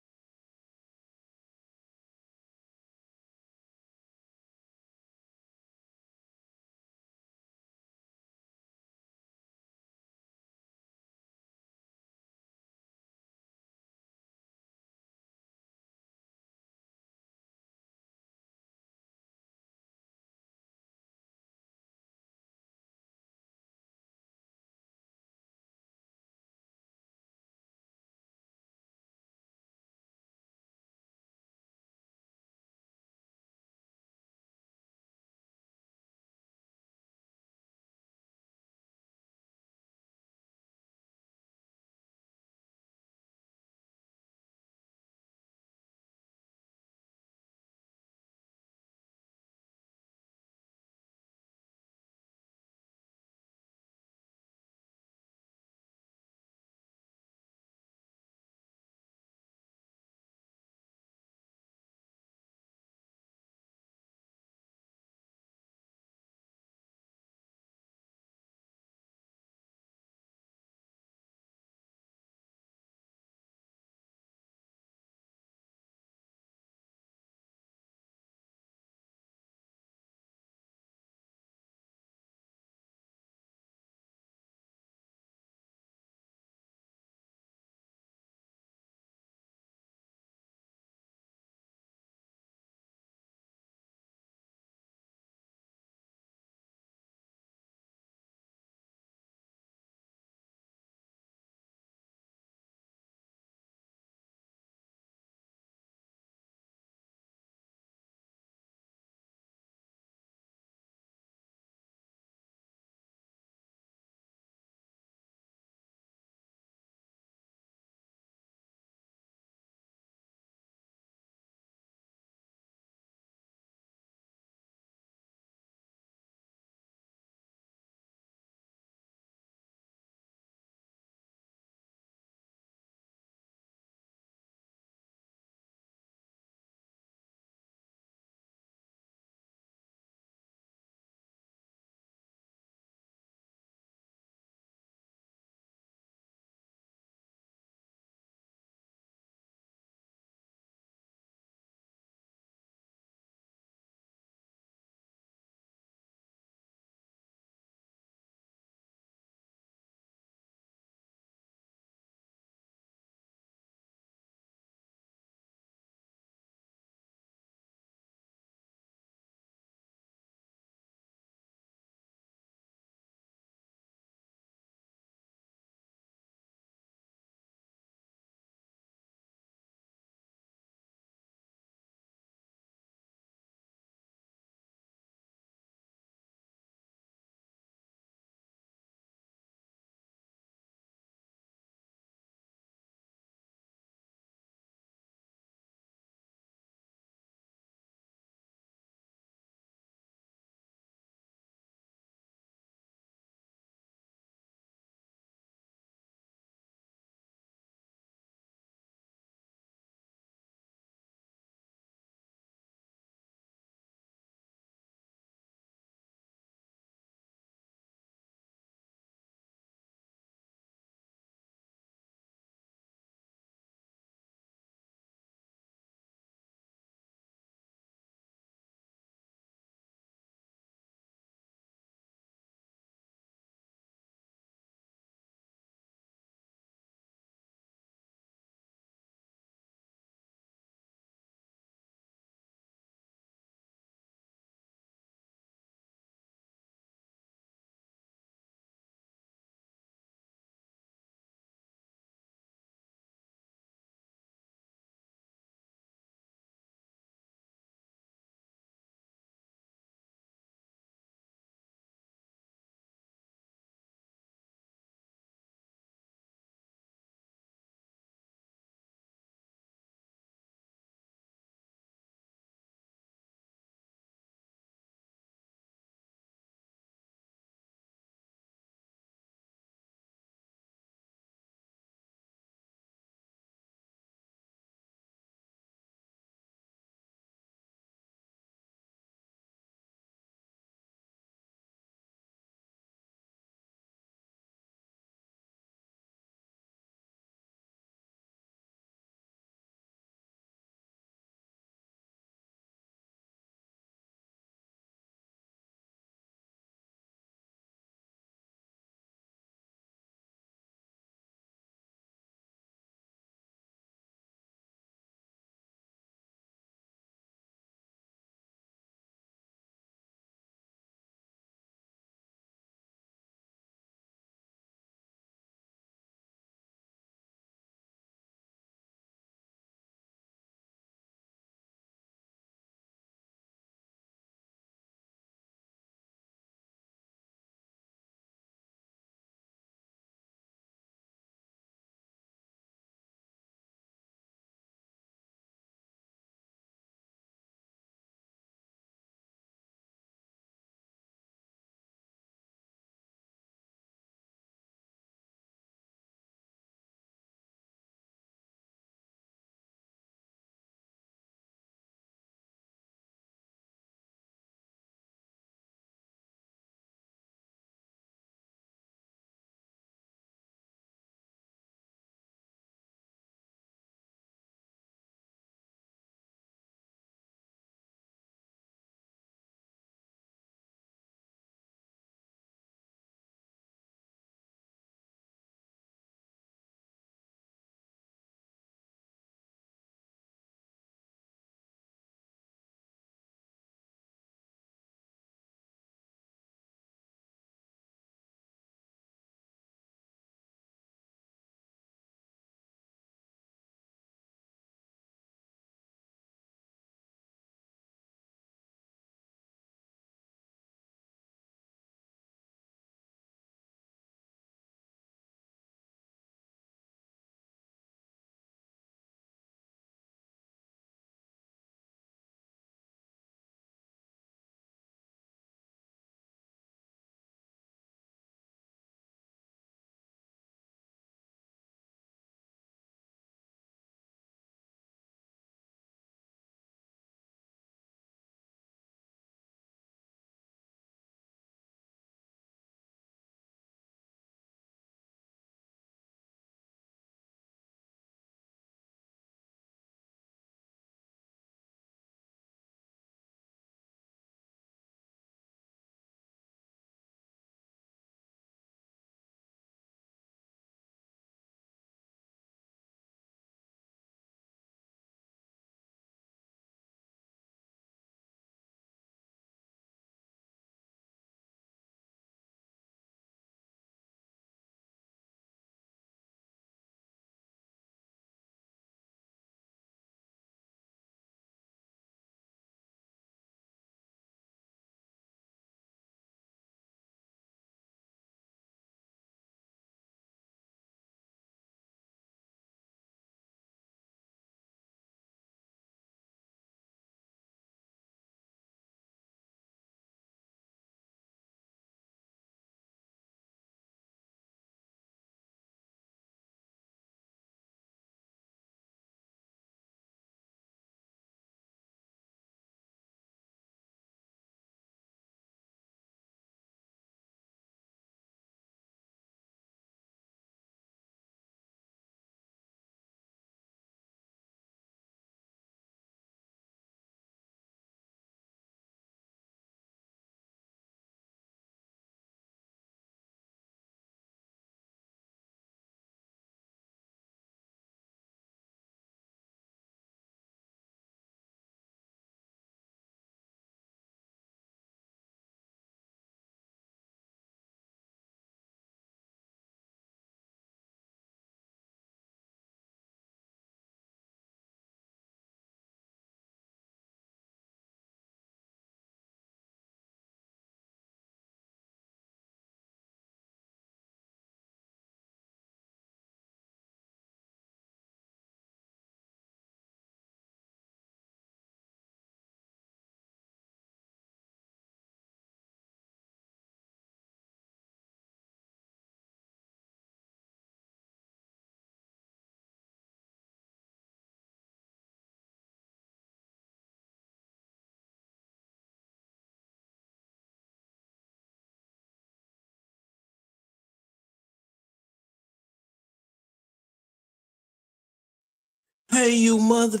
O: Hey, you mother.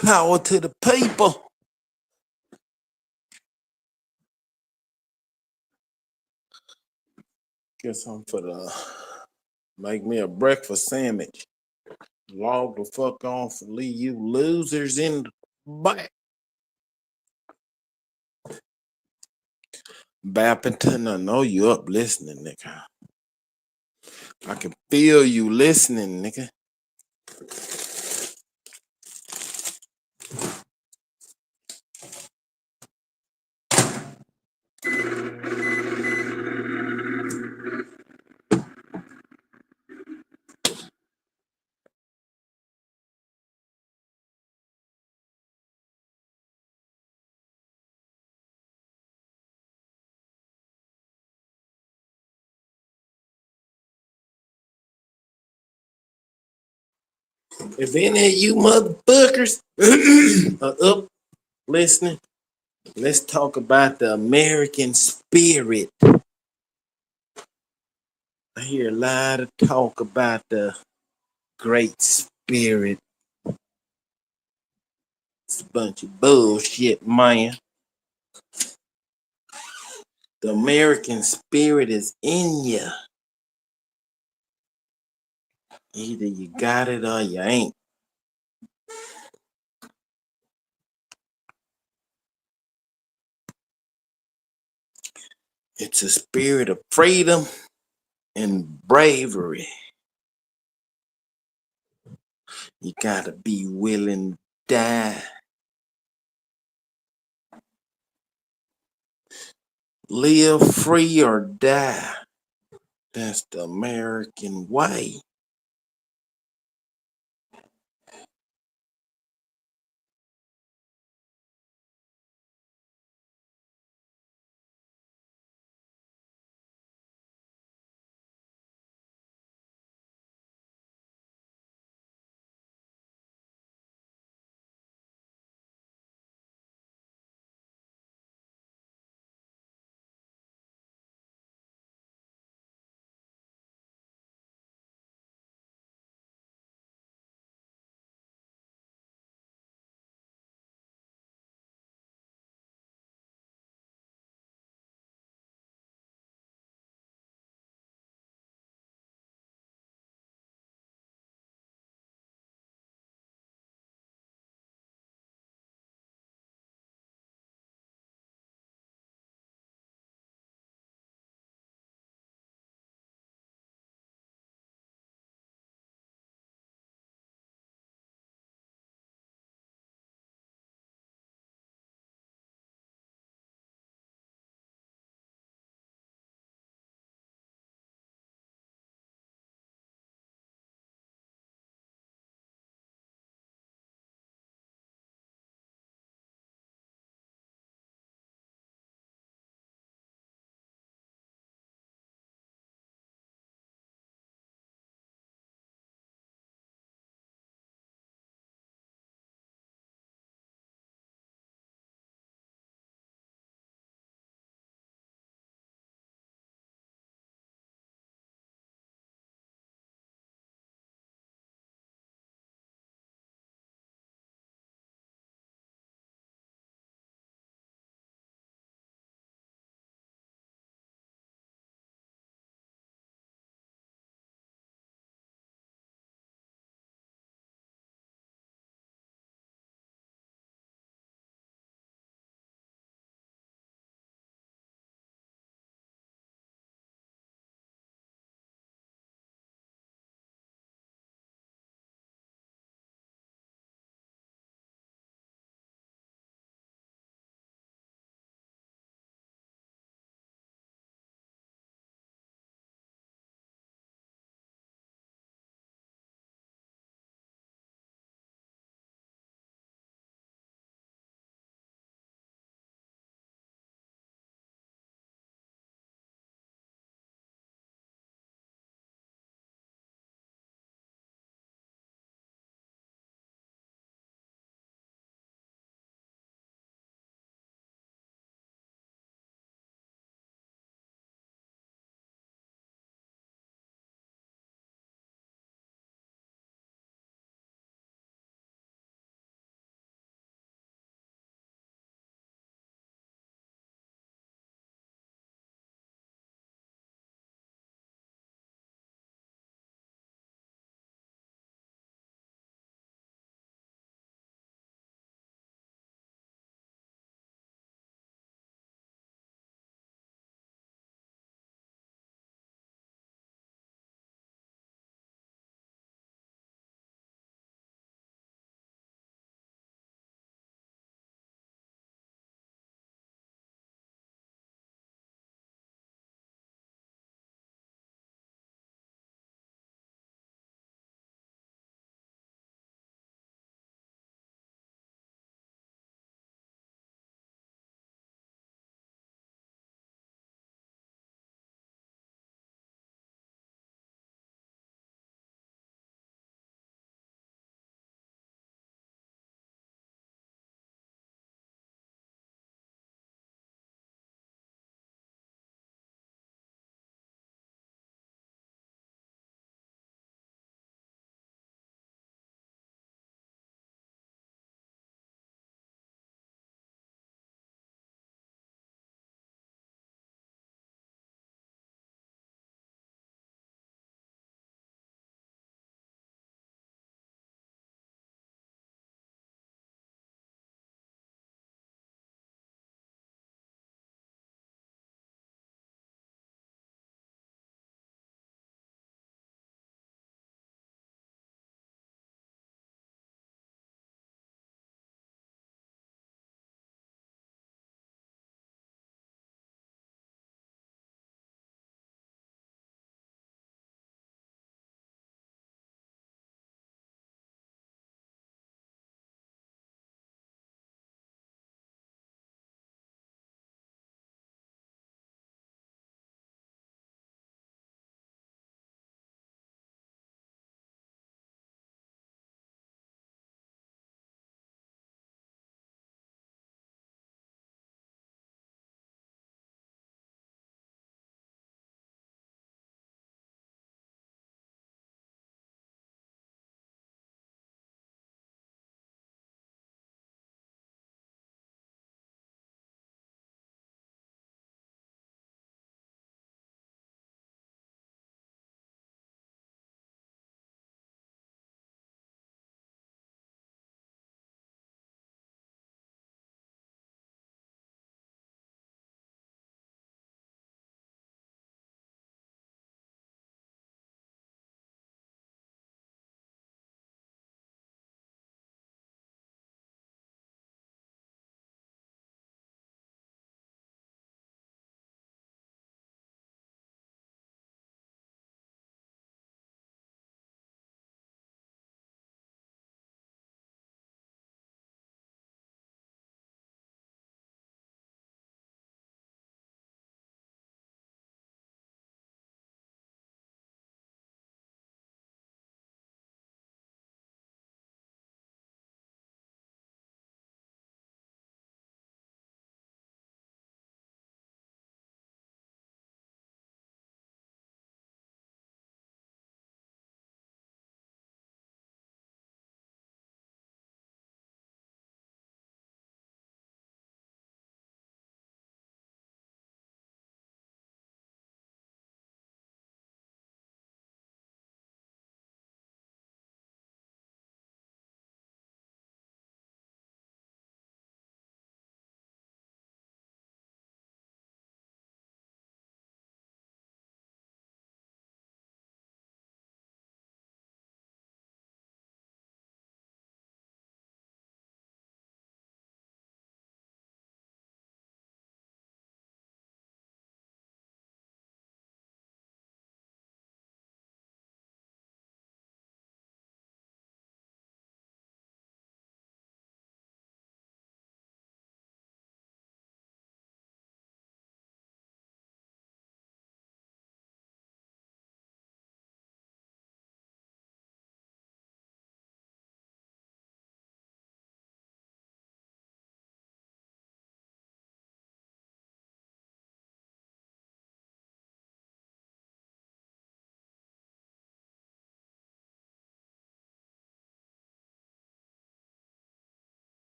O: Power to the people. Guess I'm for the make me a breakfast sandwich. Log the fuck off and leave you losers in the back. Bappington, I know you up listening, nigga. I can feel you listening, nigga. If any of you motherfuckers are up listening, let's talk about the American spirit. I hear a lot of talk about the great spirit. It's a bunch of bullshit, man. The American spirit is in you. Either you got it or you ain't. It's a spirit of freedom and bravery. You gotta be willing to die. Live free or die. That's the American way.